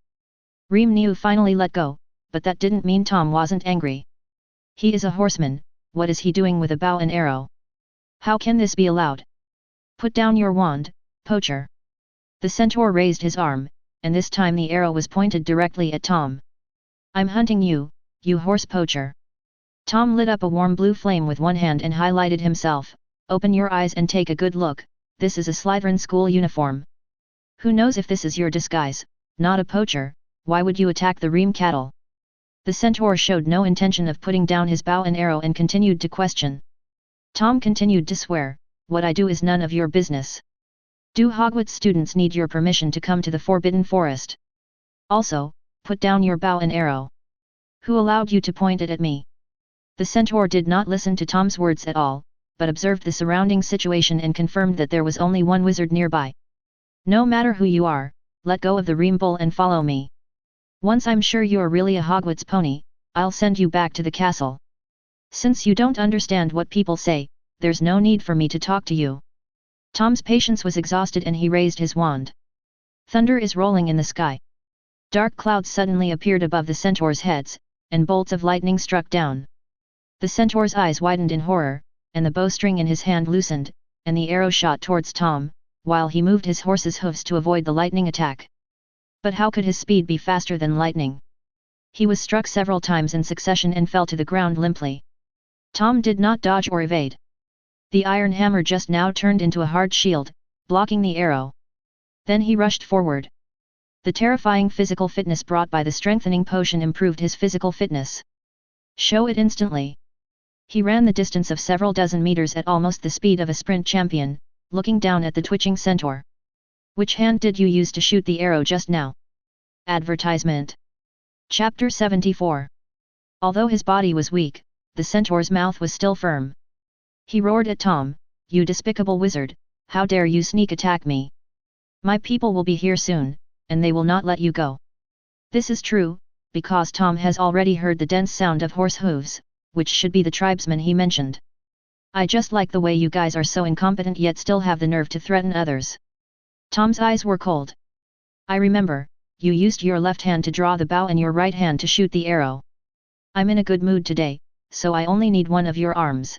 Ream finally let go, but that didn't mean Tom wasn't angry. He is a horseman, what is he doing with a bow and arrow? How can this be allowed? Put down your wand, poacher. The centaur raised his arm, and this time the arrow was pointed directly at Tom. I'm hunting you, you horse poacher. Tom lit up a warm blue flame with one hand and highlighted himself. Open your eyes and take a good look, this is a Slytherin school uniform. Who knows if this is your disguise, not a poacher, why would you attack the Ream cattle? The centaur showed no intention of putting down his bow and arrow and continued to question. Tom continued to swear, what I do is none of your business. Do Hogwarts students need your permission to come to the Forbidden Forest? Also, put down your bow and arrow. Who allowed you to point it at me? The centaur did not listen to Tom's words at all, but observed the surrounding situation and confirmed that there was only one wizard nearby. No matter who you are, let go of the Ream bull and follow me. Once I'm sure you're really a Hogwarts pony, I'll send you back to the castle. Since you don't understand what people say, there's no need for me to talk to you. Tom's patience was exhausted and he raised his wand. Thunder is rolling in the sky. Dark clouds suddenly appeared above the centaurs' heads, and bolts of lightning struck down. The centaur's eyes widened in horror, and the bowstring in his hand loosened, and the arrow shot towards Tom, while he moved his horse's hooves to avoid the lightning attack. But how could his speed be faster than lightning? He was struck several times in succession and fell to the ground limply. Tom did not dodge or evade. The iron hammer just now turned into a hard shield, blocking the arrow. Then he rushed forward. The terrifying physical fitness brought by the strengthening potion improved his physical fitness. Show it instantly. He ran the distance of several dozen meters at almost the speed of a sprint champion, looking down at the twitching centaur. Which hand did you use to shoot the arrow just now? Advertisement. Chapter 74. Although his body was weak, the centaur's mouth was still firm. He roared at Tom, "You despicable wizard, how dare you sneak attack me? My people will be here soon, and they will not let you go." This is true, because Tom has already heard the dense sound of horse hooves, which should be the tribesmen he mentioned. "I just like the way you guys are so incompetent yet still have the nerve to threaten others." Tom's eyes were cold. "I remember, you used your left hand to draw the bow and your right hand to shoot the arrow. I'm in a good mood today, so I only need one of your arms."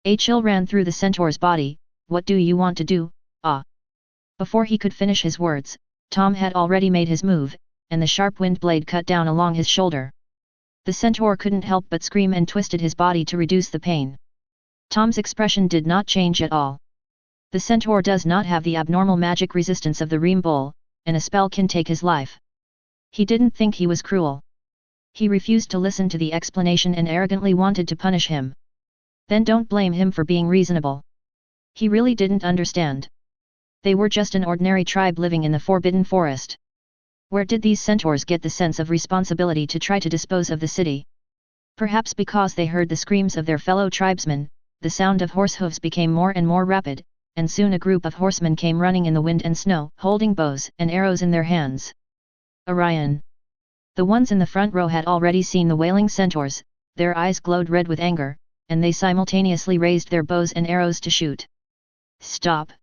A chill ran through the centaur's body. "What do you want to do, ah?" Before he could finish his words, Tom had already made his move, and the sharp wind blade cut down along his shoulder. The centaur couldn't help but scream and twisted his body to reduce the pain. Tom's expression did not change at all. The centaur does not have the abnormal magic resistance of the Reem Bull, and a spell can take his life. He didn't think he was cruel. He refused to listen to the explanation and arrogantly wanted to punish him. Then don't blame him for being reasonable. He really didn't understand. They were just an ordinary tribe living in the Forbidden Forest. Where did these centaurs get the sense of responsibility to try to dispose of the city? Perhaps because they heard the screams of their fellow tribesmen, the sound of horse hooves became more and more rapid, and soon a group of horsemen came running in the wind and snow, holding bows and arrows in their hands. Orion. The ones in the front row had already seen the wailing centaurs, their eyes glowed red with anger, and they simultaneously raised their bows and arrows to shoot. "Stop!"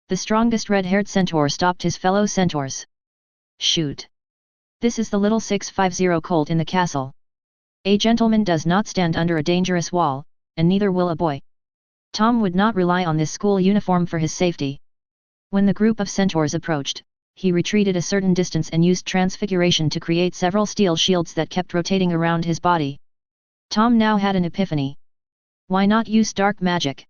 The strongest red-haired centaur stopped his fellow centaurs. "Shoot! This is the little 650 colt in the castle. A gentleman does not stand under a dangerous wall, and neither will a boy." Tom would not rely on this school uniform for his safety. When the group of centaurs approached, he retreated a certain distance and used transfiguration to create several steel shields that kept rotating around his body. Tom now had an epiphany. Why not use dark magic?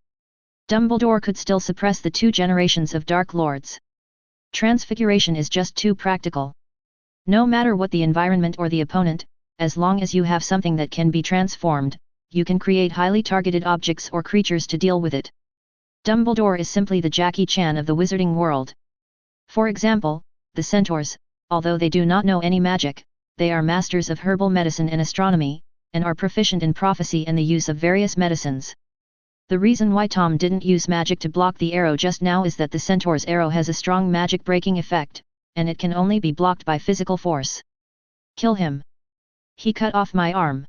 Dumbledore could still suppress the 2 generations of Dark Lords. Transfiguration is just too practical. No matter what the environment or the opponent, as long as you have something that can be transformed, you can create highly targeted objects or creatures to deal with it. Dumbledore is simply the Jackie Chan of the wizarding world. For example, the centaurs, although they do not know any magic, they are masters of herbal medicine and astronomy, and are proficient in prophecy and the use of various medicines. The reason why Tom didn't use magic to block the arrow just now is that the centaur's arrow has a strong magic breaking effect, and it can only be blocked by physical force. "Kill him! He cut off my arm!"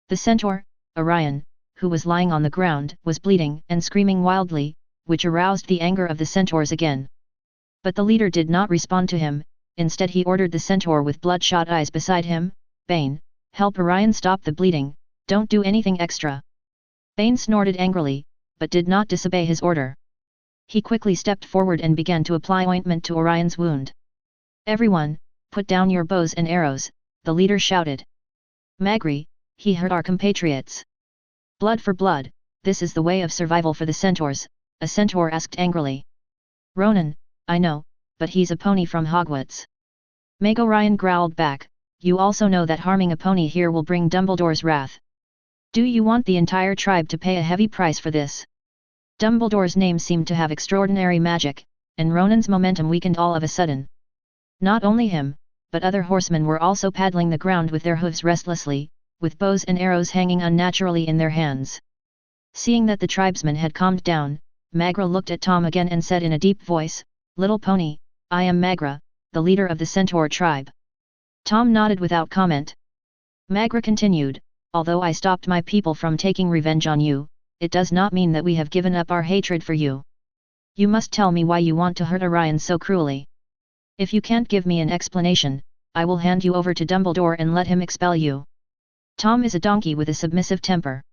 The centaur, Orion, who was lying on the ground, was bleeding and screaming wildly, which aroused the anger of the centaurs again. But the leader did not respond to him. Instead he ordered the centaur with bloodshot eyes beside him, "Bane, help Orion stop the bleeding, don't do anything extra." Bane snorted angrily, but did not disobey his order. He quickly stepped forward and began to apply ointment to Orion's wound. "Everyone, put down your bows and arrows," the leader shouted. "Magri, he hurt our compatriots." "Blood for blood, this is the way of survival for the centaurs," a centaur asked angrily. "Ronan, I know, but he's a pony from Hogwarts." Meg Orion growled back, "You also know that harming a pony here will bring Dumbledore's wrath. Do you want the entire tribe to pay a heavy price for this?" Dumbledore's name seemed to have extraordinary magic, and Ronan's momentum weakened all of a sudden. Not only him, but other horsemen were also paddling the ground with their hooves restlessly, with bows and arrows hanging unnaturally in their hands. Seeing that the tribesmen had calmed down, Magra looked at Tom again and said in a deep voice, "Little pony, I am Magra, the leader of the centaur tribe." Tom nodded without comment. Magra continued, "Although I stopped my people from taking revenge on you, it does not mean that we have given up our hatred for you. You must tell me why you want to hurt Orion so cruelly. If you can't give me an explanation, I will hand you over to Dumbledore and let him expel you." Tom is a donkey with a submissive temper.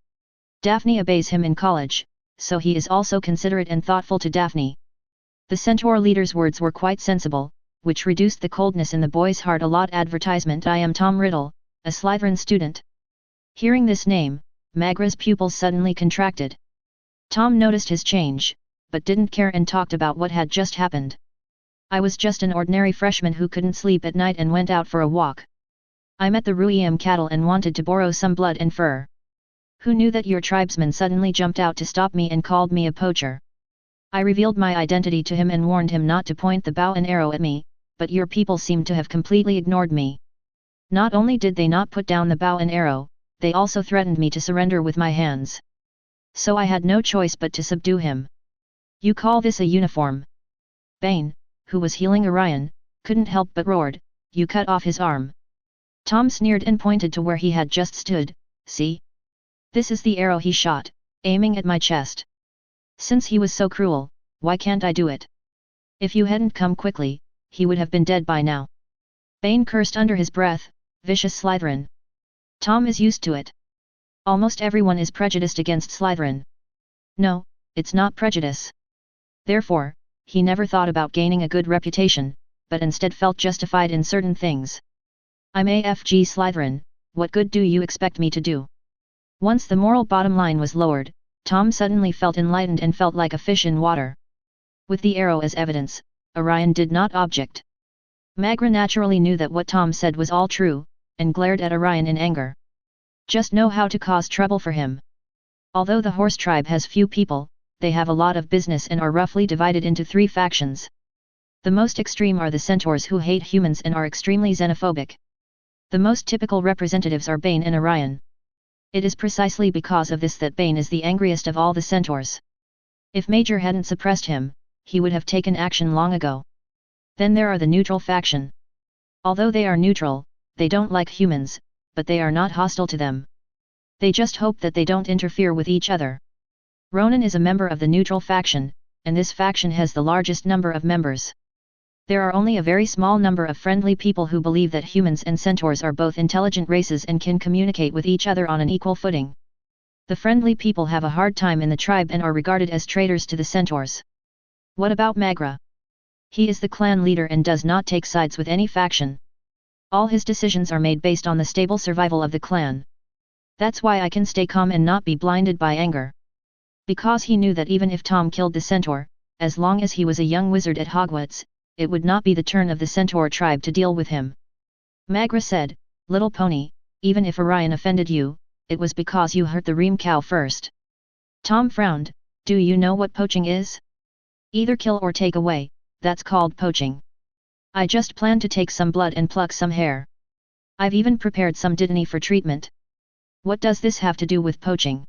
Daphne obeys him in college, so he is also considerate and thoughtful to Daphne. The centaur leader's words were quite sensible, which reduced the coldness in the boy's heart a lot. Advertisement: I am Tom Riddle, a Slytherin student. Hearing this name, Magra's pupils suddenly contracted. Tom noticed his change, but didn't care and talked about what had just happened. "I was just an ordinary freshman who couldn't sleep at night and went out for a walk. I met the Ruiam cattle and wanted to borrow some blood and fur. Who knew that your tribesmen suddenly jumped out to stop me and called me a poacher? I revealed my identity to him and warned him not to point the bow and arrow at me, but your people seemed to have completely ignored me. Not only did they not put down the bow and arrow, they also threatened me to surrender with my hands. So I had no choice but to subdue him. You call this a uniform? Bane, who was healing Orion, couldn't help but roared, you cut off his arm. Tom sneered and pointed to where he had just stood, see? This is the arrow he shot, aiming at my chest. Since he was so cruel, why can't I do it? If you hadn't come quickly, he would have been dead by now. Bane cursed under his breath, vicious Slytherin. Tom is used to it. Almost everyone is prejudiced against Slytherin. No, it's not prejudice. Therefore, he never thought about gaining a good reputation, but instead felt justified in certain things. I'm AFG Slytherin, what good do you expect me to do? Once the moral bottom line was lowered, Tom suddenly felt enlightened and felt like a fish in water. With the arrow as evidence, Orion did not object. Magra naturally knew that what Tom said was all true, and glared at Orion in anger. Just know how to cause trouble for him. Although the horse tribe has few people, they have a lot of business and are roughly divided into 3 factions. The most extreme are the centaurs who hate humans and are extremely xenophobic. The most typical representatives are Bane and Orion. It is precisely because of this that Bane is the angriest of all the centaurs. If Major hadn't suppressed him, he would have taken action long ago. Then there are the neutral faction. Although they are neutral, they don't like humans, but they are not hostile to them. They just hope that they don't interfere with each other. Ronan is a member of the neutral faction, and this faction has the largest number of members. There are only a very small number of friendly people who believe that humans and centaurs are both intelligent races and can communicate with each other on an equal footing. The friendly people have a hard time in the tribe and are regarded as traitors to the centaurs. What about Magra? He is the clan leader and does not take sides with any faction. All his decisions are made based on the stable survival of the clan. That's why I can stay calm and not be blinded by anger. Because he knew that even if Tom killed the centaur, as long as he was a young wizard at Hogwarts, it would not be the turn of the centaur tribe to deal with him. Magra said, Little pony, even if Orion offended you, it was because you hurt the ream cow first. Tom frowned, do you know what poaching is? Either kill or take away, that's called poaching. I just plan to take some blood and pluck some hair. I've even prepared some dittany for treatment. What does this have to do with poaching?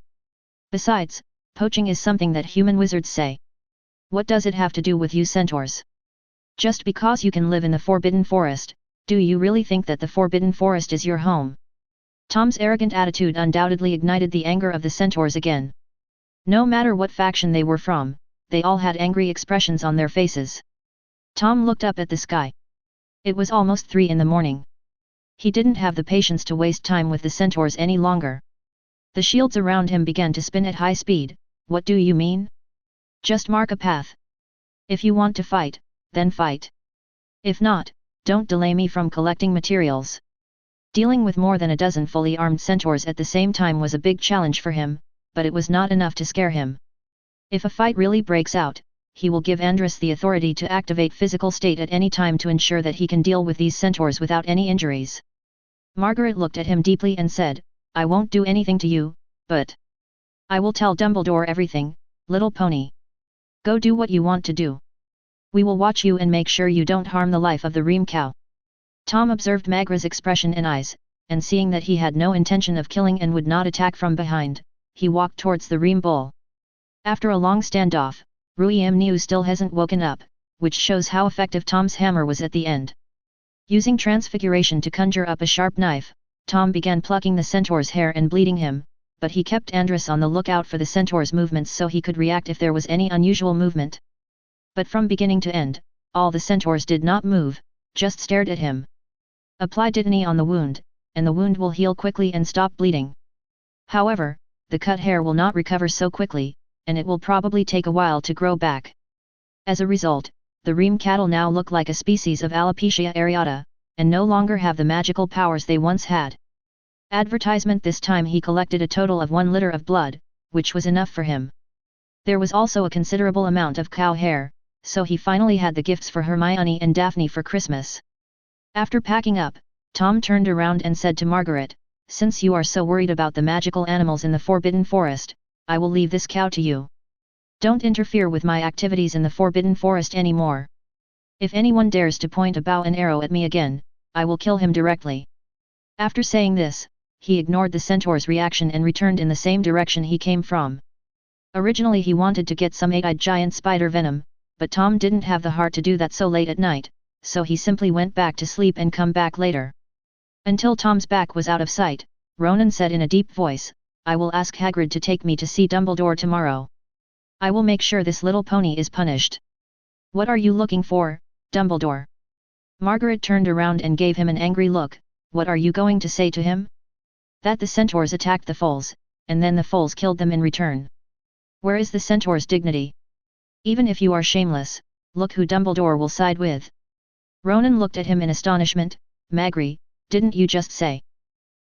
Besides, poaching is something that human wizards say. What does it have to do with you centaurs? Just because you can live in the Forbidden Forest, do you really think that the Forbidden Forest is your home? Tom's arrogant attitude undoubtedly ignited the anger of the centaurs again. No matter what faction they were from, they all had angry expressions on their faces. Tom looked up at the sky. It was almost 3 in the morning. He didn't have the patience to waste time with the centaurs any longer. The shields around him began to spin at high speed. What do you mean? Just mark a path. If you want to fight, then fight. If not, don't delay me from collecting materials. Dealing with more than a dozen fully armed centaurs at the same time was a big challenge for him, but it was not enough to scare him. If a fight really breaks out, he will give Andrus the authority to activate physical state at any time to ensure that he can deal with these centaurs without any injuries. Margaret looked at him deeply and said, I won't do anything to you, but I will tell Dumbledore everything, little pony. Go do what you want to do. We will watch you and make sure you don't harm the life of the ream cow. Tom observed Magra's expression and eyes, and seeing that he had no intention of killing and would not attack from behind, he walked towards the ream bull. After a long standoff, Ruiamniu still hasn't woken up, which shows how effective Tom's hammer was at the end. Using transfiguration to conjure up a sharp knife, Tom began plucking the centaur's hair and bleeding him, but he kept Andrus on the lookout for the centaur's movements so he could react if there was any unusual movement. But from beginning to end, all the centaurs did not move, just stared at him. Apply dittany on the wound, and the wound will heal quickly and stop bleeding. However, the cut hair will not recover so quickly, and it will probably take a while to grow back. As a result, the ream cattle now look like a species of alopecia areata, and no longer have the magical powers they once had. Advertisement. This time he collected a total of 1 liter of blood, which was enough for him. There was also a considerable amount of cow hair, so he finally had the gifts for Hermione and Daphne for Christmas. After packing up, Tom turned around and said to Margaret, since you are so worried about the magical animals in the Forbidden Forest, I will leave this cow to you. Don't interfere with my activities in the Forbidden Forest anymore. If anyone dares to point a bow and arrow at me again, I will kill him directly. After saying this, he ignored the centaur's reaction and returned in the same direction he came from. Originally he wanted to get some eight-eyed giant spider venom, but Tom didn't have the heart to do that so late at night, so he simply went back to sleep and come back later. Until Tom's back was out of sight, Ronan said in a deep voice, "I will ask Hagrid to take me to see Dumbledore tomorrow. I will make sure this little pony is punished." "What are you looking for, Dumbledore?" Margaret turned around and gave him an angry look. "What are you going to say to him?" "That the centaurs attacked the foals, and then the foals killed them in return. Where is the centaur's dignity? Even if you are shameless, look who Dumbledore will side with." Ronan looked at him in astonishment. "Magri, didn't you just say?"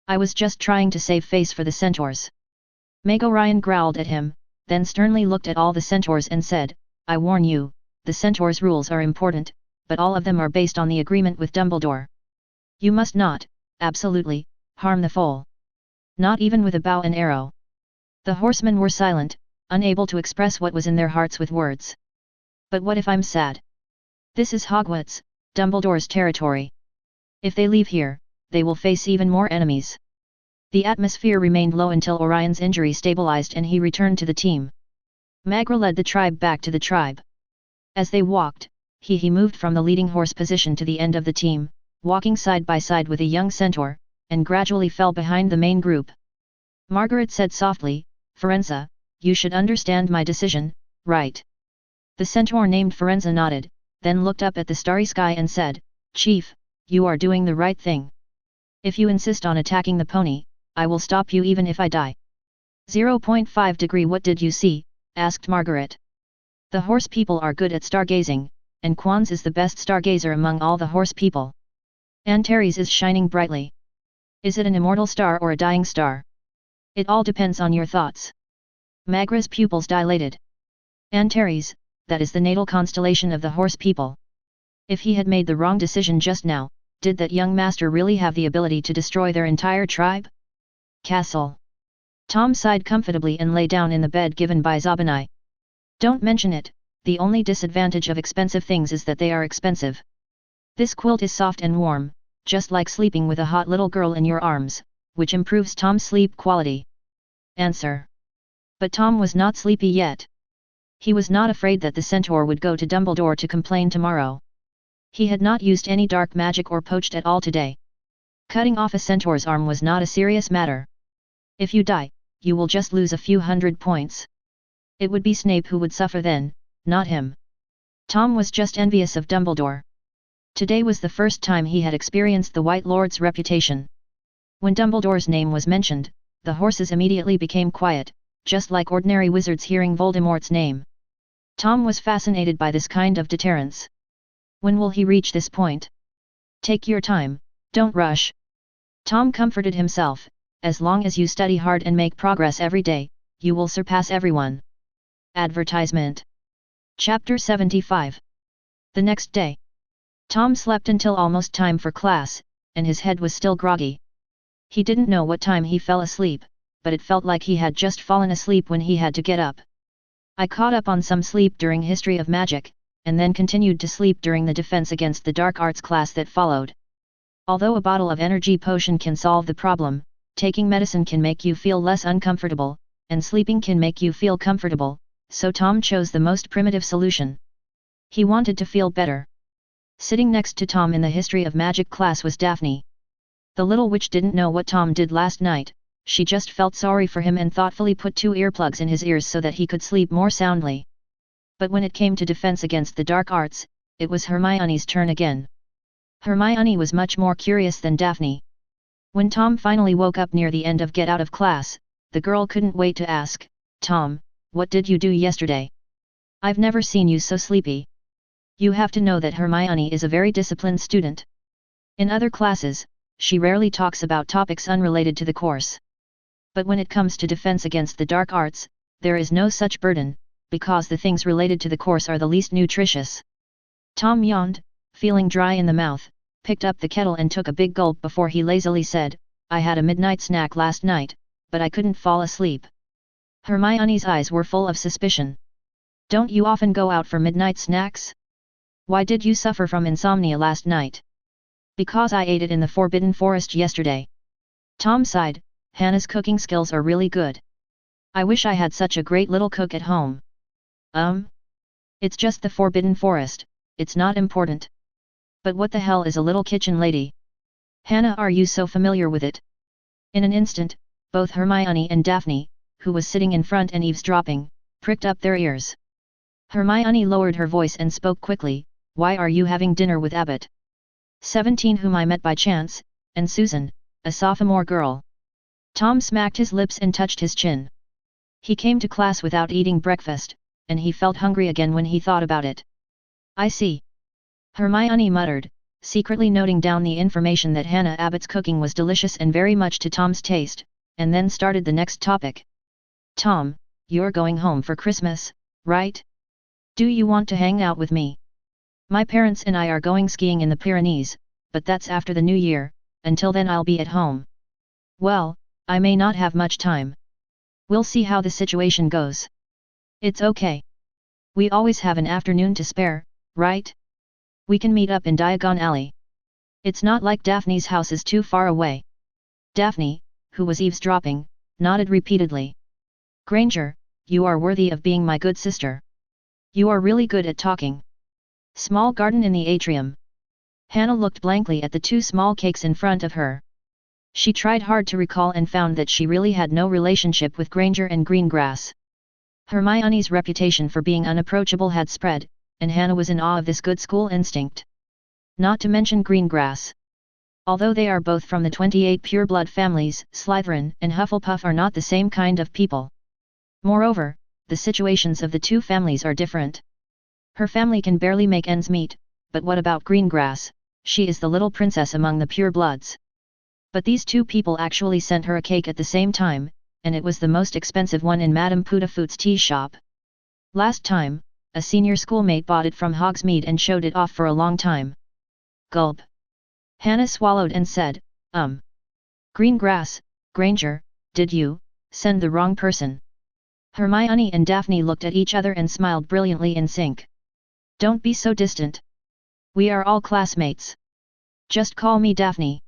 "I was just trying to save face for the centaurs." Meg Orion growled at him, then sternly looked at all the centaurs and said, "I warn you, the centaurs' rules are important, but all of them are based on the agreement with Dumbledore. You must not, absolutely, harm the foal. Not even with a bow and arrow." The horsemen were silent, unable to express what was in their hearts with words. "But what if I'm sad? This is Hogwarts, Dumbledore's territory. If they leave here, they will face even more enemies." The atmosphere remained low until Orion's injury stabilized and he returned to the team. Magra led the tribe back to the tribe. As they walked, he moved from the leading horse position to the end of the team, walking side by side with a young centaur, and gradually fell behind the main group. Margaret said softly, "Firenze, you should understand my decision, right?" The centaur named Firenze nodded, then looked up at the starry sky and said, "Chief, you are doing the right thing. If you insist on attacking the pony, I will stop you even if I die." 0.5 degree. What did you see? Asked Margaret. "The horse people are good at stargazing, and Quans is the best stargazer among all the horse people. Antares is shining brightly. Is it an immortal star or a dying star? It all depends on your thoughts." Magra's pupils dilated. Antares, that is the natal constellation of the horse people. If he had made the wrong decision just now, did that young master really have the ability to destroy their entire tribe? Castle. Tom sighed comfortably and lay down in the bed given by Zabanai. "Don't mention it, the only disadvantage of expensive things is that they are expensive. This quilt is soft and warm, just like sleeping with a hot little girl in your arms, which improves Tom's sleep quality." Answer. But Tom was not sleepy yet. He was not afraid that the centaur would go to Dumbledore to complain tomorrow. He had not used any dark magic or poached at all today. Cutting off a centaur's arm was not a serious matter. If you die, you will just lose a few hundred points. It would be Snape who would suffer then, not him. Tom was just envious of Dumbledore. Today was the first time he had experienced the White Lord's reputation. When Dumbledore's name was mentioned, the horses immediately became quiet, just like ordinary wizards hearing Voldemort's name. Tom was fascinated by this kind of deterrence. When will he reach this point? Take your time, don't rush. Tom comforted himself, as long as you study hard and make progress every day, you will surpass everyone. Advertisement. Chapter 75. The next day. Tom slept until almost time for class, and his head was still groggy. He didn't know what time he fell asleep, but it felt like he had just fallen asleep when he had to get up. "I caught up on some sleep during History of Magic, and then continued to sleep during the Defense Against the Dark Arts class that followed. Although a bottle of energy potion can solve the problem, taking medicine can make you feel less uncomfortable, and sleeping can make you feel comfortable, so Tom chose the most primitive solution. He wanted to feel better." Sitting next to Tom in the History of Magic class was Daphne. The little witch didn't know what Tom did last night. She just felt sorry for him and thoughtfully put 2 earplugs in his ears so that he could sleep more soundly. But when it came to Defense Against the Dark Arts, it was Hermione's turn again. Hermione was much more curious than Daphne. When Tom finally woke up near the end of Get Out of Class, the girl couldn't wait to ask, "Tom, what did you do yesterday? I've never seen you so sleepy." You have to know that Hermione is a very disciplined student. In other classes, she rarely talks about topics unrelated to the course. But when it comes to Defense Against the Dark Arts, there is no such burden, because the things related to the course are the least nutritious. Tom yawned, feeling dry in the mouth, picked up the kettle and took a big gulp before he lazily said, "I had a midnight snack last night, but I couldn't fall asleep." Hermione's eyes were full of suspicion. "Don't you often go out for midnight snacks? Why did you suffer from insomnia last night?" "Because I ate it in the Forbidden Forest yesterday." Tom sighed, Hannah's cooking skills are really good. I wish I had such a great little cook at home. It's just the Forbidden Forest, it's not important. But what the hell is a little kitchen lady? Hannah, are you so familiar with it? In an instant, both Hermione and Daphne, who was sitting in front and eavesdropping, pricked up their ears. Hermione lowered her voice and spoke quickly, why are you having dinner with Abbott? 17, whom I met by chance, and Susan, a sophomore girl. Tom smacked his lips and touched his chin. He came to class without eating breakfast, and he felt hungry again when he thought about it. I see. Hermione muttered, secretly noting down the information that Hannah Abbott's cooking was delicious and very much to Tom's taste, and then started the next topic. Tom, you're going home for Christmas, right? Do you want to hang out with me? My parents and I are going skiing in the Pyrenees, but that's after the new year, until then I'll be at home. Well, I may not have much time. We'll see how the situation goes. It's okay. We always have an afternoon to spare, right? We can meet up in Diagon Alley. It's not like Daphne's house is too far away. Daphne, who was eavesdropping, nodded repeatedly. Granger, you are worthy of being my good sister. You are really good at talking. Small garden in the atrium. Hannah looked blankly at the two small cakes in front of her. She tried hard to recall and found that she really had no relationship with Granger and Greengrass. Hermione's reputation for being unapproachable had spread, and Hannah was in awe of this good school instinct. Not to mention Greengrass. Although they are both from the 28 pureblood families, Slytherin and Hufflepuff are not the same kind of people. Moreover, the situations of the two families are different. Her family can barely make ends meet, but what about Greengrass? She is the little princess among the purebloods. But these two people actually sent her a cake at the same time, and it was the most expensive one in Madame Putafoot's tea shop. Last time, a senior schoolmate bought it from Hogsmeade and showed it off for a long time. Gulp. Hannah swallowed and said, Greengrass, Granger, did you send the wrong person? Hermione and Daphne looked at each other and smiled brilliantly in sync. Don't be so distant. We are all classmates. Just call me Daphne.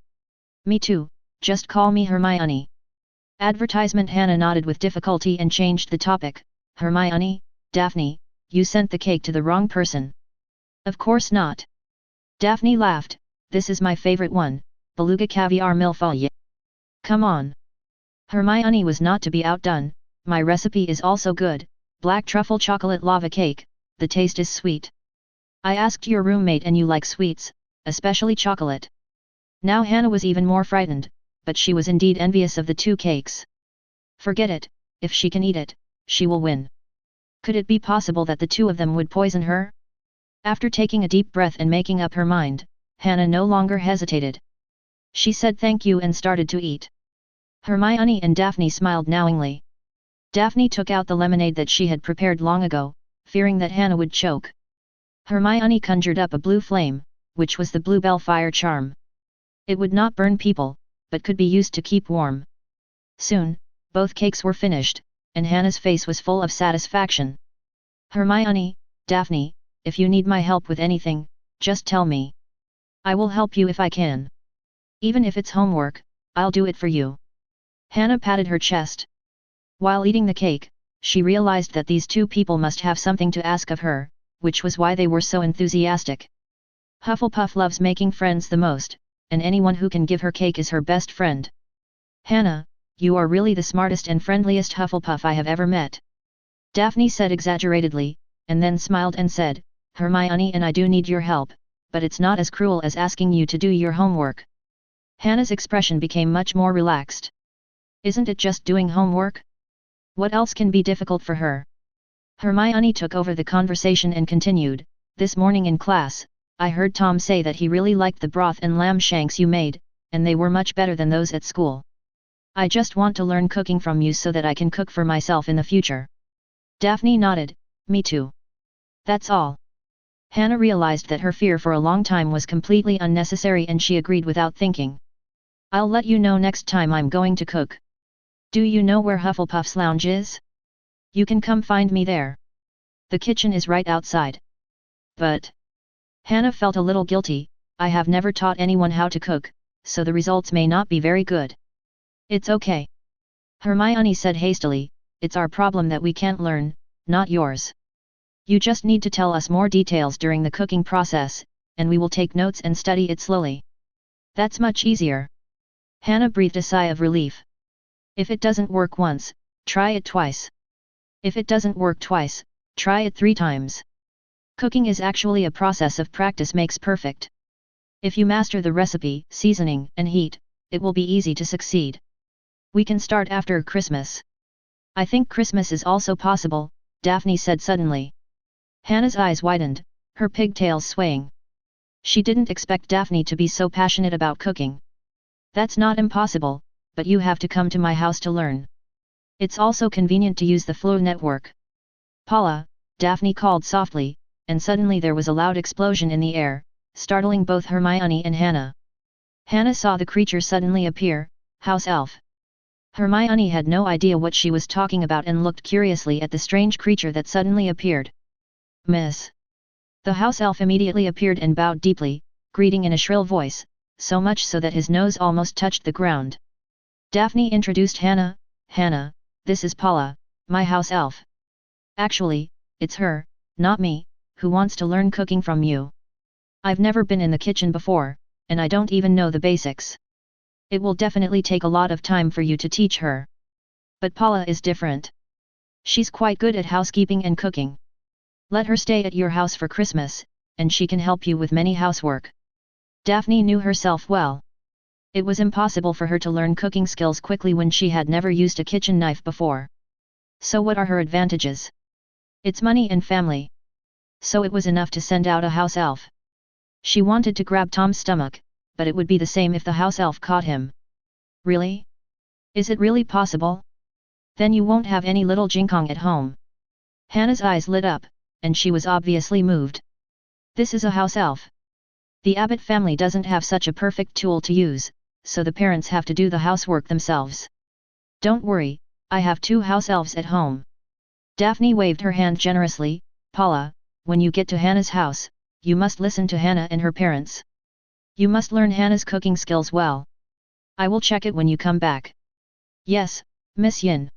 Me too, just call me Hermione. Advertisement. Hannah nodded with difficulty and changed the topic. Hermione, Daphne, you sent the cake to the wrong person. Of course not. Daphne laughed, this is my favorite one, beluga caviar millefeuille. Come on. Hermione was not to be outdone, my recipe is also good, black truffle chocolate lava cake, the taste is sweet. I asked your roommate and you like sweets, especially chocolate. Now Hannah was even more frightened, but she was indeed envious of the two cakes. Forget it, if she can eat it, she will win. Could it be possible that the two of them would poison her? After taking a deep breath and making up her mind, Hannah no longer hesitated. She said thank you and started to eat. Hermione and Daphne smiled knowingly. Daphne took out the lemonade that she had prepared long ago, fearing that Hannah would choke. Hermione conjured up a blue flame, which was the bluebell fire charm. It would not burn people, but could be used to keep warm. Soon, both cakes were finished, and Hannah's face was full of satisfaction. Hermione, Daphne, if you need my help with anything, just tell me. I will help you if I can. Even if it's homework, I'll do it for you. Hannah patted her chest. While eating the cake, she realized that these two people must have something to ask of her, which was why they were so enthusiastic. Hufflepuff loves making friends the most, and anyone who can give her cake is her best friend. Hannah, you are really the smartest and friendliest Hufflepuff I have ever met. Daphne said exaggeratedly, and then smiled and said, Hermione and I do need your help, but it's not as cruel as asking you to do your homework. Hannah's expression became much more relaxed. Isn't it just doing homework? What else can be difficult for her? Hermione took over the conversation and continued, this morning in class, I heard Tom say that he really liked the broth and lamb shanks you made, and they were much better than those at school. I just want to learn cooking from you so that I can cook for myself in the future. Daphne nodded, me too. That's all. Hannah realized that her fear for a long time was completely unnecessary and she agreed without thinking. I'll let you know next time I'm going to cook. Do you know where Hufflepuff's lounge is? You can come find me there. The kitchen is right outside. But Hannah felt a little guilty, I have never taught anyone how to cook, so the results may not be very good. It's okay. Hermione said hastily, it's our problem that we can't learn, not yours. You just need to tell us more details during the cooking process, and we will take notes and study it slowly. That's much easier. Hannah breathed a sigh of relief. If it doesn't work once, try it twice. If it doesn't work twice, try it 3 times. Cooking is actually a process of practice makes perfect. If you master the recipe, seasoning, and heat, it will be easy to succeed. We can start after Christmas. I think Christmas is also possible, Daphne said suddenly. Hannah's eyes widened, her pigtails swaying. She didn't expect Daphne to be so passionate about cooking. That's not impossible, but you have to come to my house to learn. It's also convenient to use the Flow network. Paula, Daphne called softly, and suddenly there was a loud explosion in the air, startling both Hermione and Hannah. Hannah saw the creature suddenly appear, house elf. Hermione had no idea what she was talking about and looked curiously at the strange creature that suddenly appeared. Miss. The house elf immediately appeared and bowed deeply, greeting in a shrill voice, so much so that his nose almost touched the ground. Daphne introduced Hannah. Hannah, this is Paula, my house elf. Actually, it's her, not me, who wants to learn cooking from you. I've never been in the kitchen before, and I don't even know the basics. It will definitely take a lot of time for you to teach her. But Paula is different. She's quite good at housekeeping and cooking. Let her stay at your house for Christmas, and she can help you with many housework. Daphne knew herself well. It was impossible for her to learn cooking skills quickly when she had never used a kitchen knife before. So what are her advantages? It's money and family. So it was enough to send out a house elf. She wanted to grab Tom's stomach, but it would be the same if the house elf caught him. Really? Is it really possible? Then you won't have any little Jinkong at home. Hannah's eyes lit up, and she was obviously moved. This is a house elf. The Abbott family doesn't have such a perfect tool to use, so the parents have to do the housework themselves. Don't worry, I have 2 house elves at home. Daphne waved her hand generously. Paula, when you get to Hannah's house, you must listen to Hannah and her parents. You must learn Hannah's cooking skills well. I will check it when you come back. Yes, Miss Yin.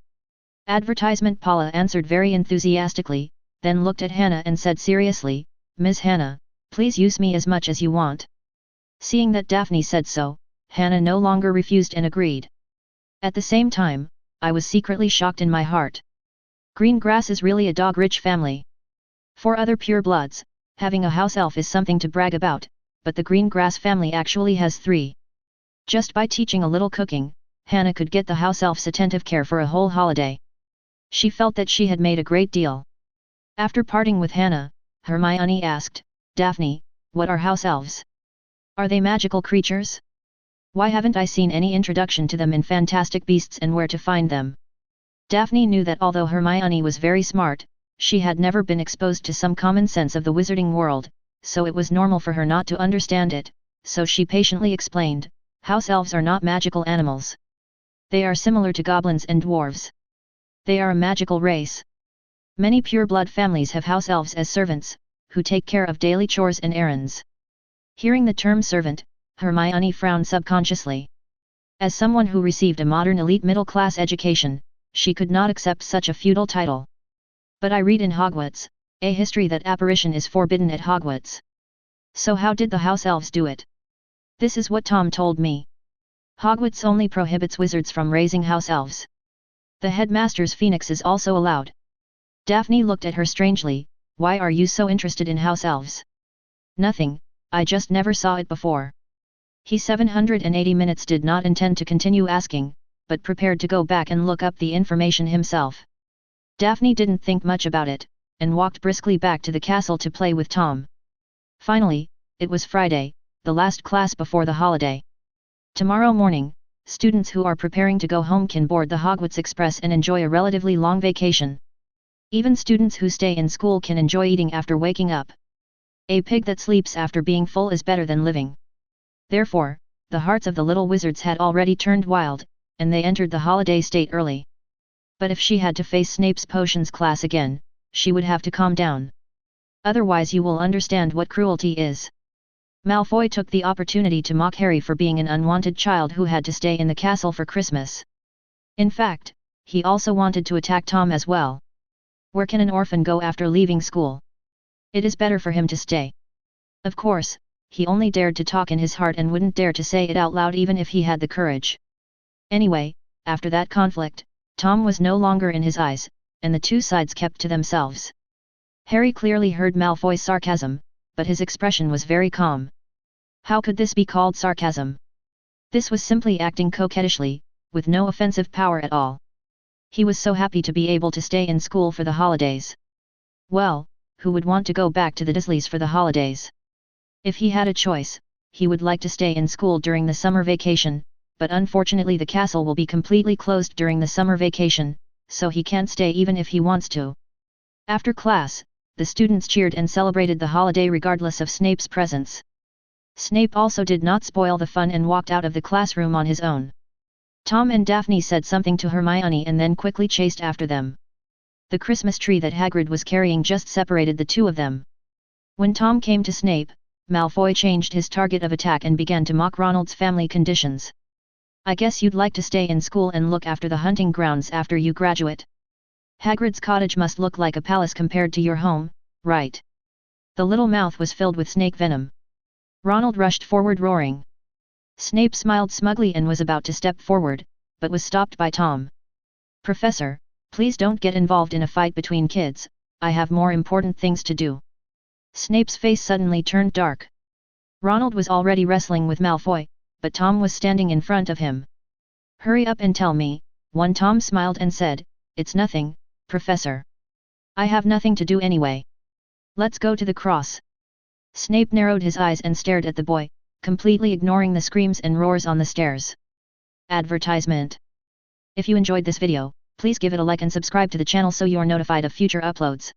Advertisement. Paula answered very enthusiastically, then looked at Hannah and said seriously, Miss Hannah, please use me as much as you want. Seeing that Daphne said so, Hannah no longer refused and agreed. At the same time, I was secretly shocked in my heart. Green Grass is really a dog-rich family. For other purebloods, having a house elf is something to brag about, but the Green Grass family actually has 3. Just by teaching a little cooking, Hannah could get the house elf's attentive care for a whole holiday. She felt that she had made a great deal. After parting with Hannah, Hermione asked, Daphne, what are house elves? Are they magical creatures? Why haven't I seen any introduction to them in Fantastic Beasts and Where to Find Them? Daphne knew that although Hermione was very smart, she had never been exposed to some common sense of the wizarding world, so it was normal for her not to understand it, so she patiently explained, house elves are not magical animals. They are similar to goblins and dwarves. They are a magical race. Many pureblood families have house elves as servants, who take care of daily chores and errands. Hearing the term servant, Hermione frowned subconsciously. As someone who received a modern elite middle-class education, she could not accept such a feudal title. But I read in Hogwarts, a history that apparition is forbidden at Hogwarts. So how did the house elves do it? This is what Tom told me. Hogwarts only prohibits wizards from raising house elves. The headmaster's phoenix is also allowed. Daphne looked at her strangely. Why are you so interested in house elves? Nothing, I just never saw it before. He 780 minutes did not intend to continue asking, but prepared to go back and look up the information himself. Daphne didn't think much about it, and walked briskly back to the castle to play with Tom. Finally, it was Friday, the last class before the holiday. Tomorrow morning, students who are preparing to go home can board the Hogwarts Express and enjoy a relatively long vacation. Even students who stay in school can enjoy eating after waking up. A pig that sleeps after being full is better than living. Therefore, the hearts of the little wizards had already turned wild, and they entered the holiday state early. But if she had to face Snape's potions class again, she would have to calm down. Otherwise you will understand what cruelty is. Malfoy took the opportunity to mock Harry for being an unwanted child who had to stay in the castle for Christmas. In fact, he also wanted to attack Tom as well. Where can an orphan go after leaving school? It is better for him to stay. Of course, he only dared to talk in his heart and wouldn't dare to say it out loud even if he had the courage. Anyway, after that conflict, Tom was no longer in his eyes, and the two sides kept to themselves. Harry clearly heard Malfoy's sarcasm, but his expression was very calm. How could this be called sarcasm? This was simply acting coquettishly, with no offensive power at all. He was so happy to be able to stay in school for the holidays. Well, who would want to go back to the Dursleys for the holidays? If he had a choice, he would like to stay in school during the summer vacation, but unfortunately the castle will be completely closed during the summer vacation, so he can't stay even if he wants to. After class, the students cheered and celebrated the holiday regardless of Snape's presence. Snape also did not spoil the fun and walked out of the classroom on his own. Tom and Daphne said something to Hermione and then quickly chased after them. The Christmas tree that Hagrid was carrying just separated the two of them. When Tom came to Snape, Malfoy changed his target of attack and began to mock Ronald's family conditions. I guess you'd like to stay in school and look after the hunting grounds after you graduate. Hagrid's cottage must look like a palace compared to your home, right? The little mouth was filled with snake venom. Ronald rushed forward roaring. Snape smiled smugly and was about to step forward, but was stopped by Tom. Professor, please don't get involved in a fight between kids, I have more important things to do. Snape's face suddenly turned dark. Ronald was already wrestling with Malfoy, but Tom was standing in front of him. Hurry up and tell me, Tom smiled and said, it's nothing, Professor. I have nothing to do anyway. Let's go to the cross. Snape narrowed his eyes and stared at the boy, completely ignoring the screams and roars on the stairs. Advertisement. If you enjoyed this video, please give it a like and subscribe to the channel so you are notified of future uploads.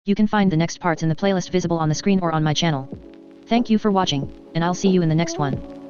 You can find the next parts in the playlist visible on the screen or on my channel. Thank you for watching, and I'll see you in the next one.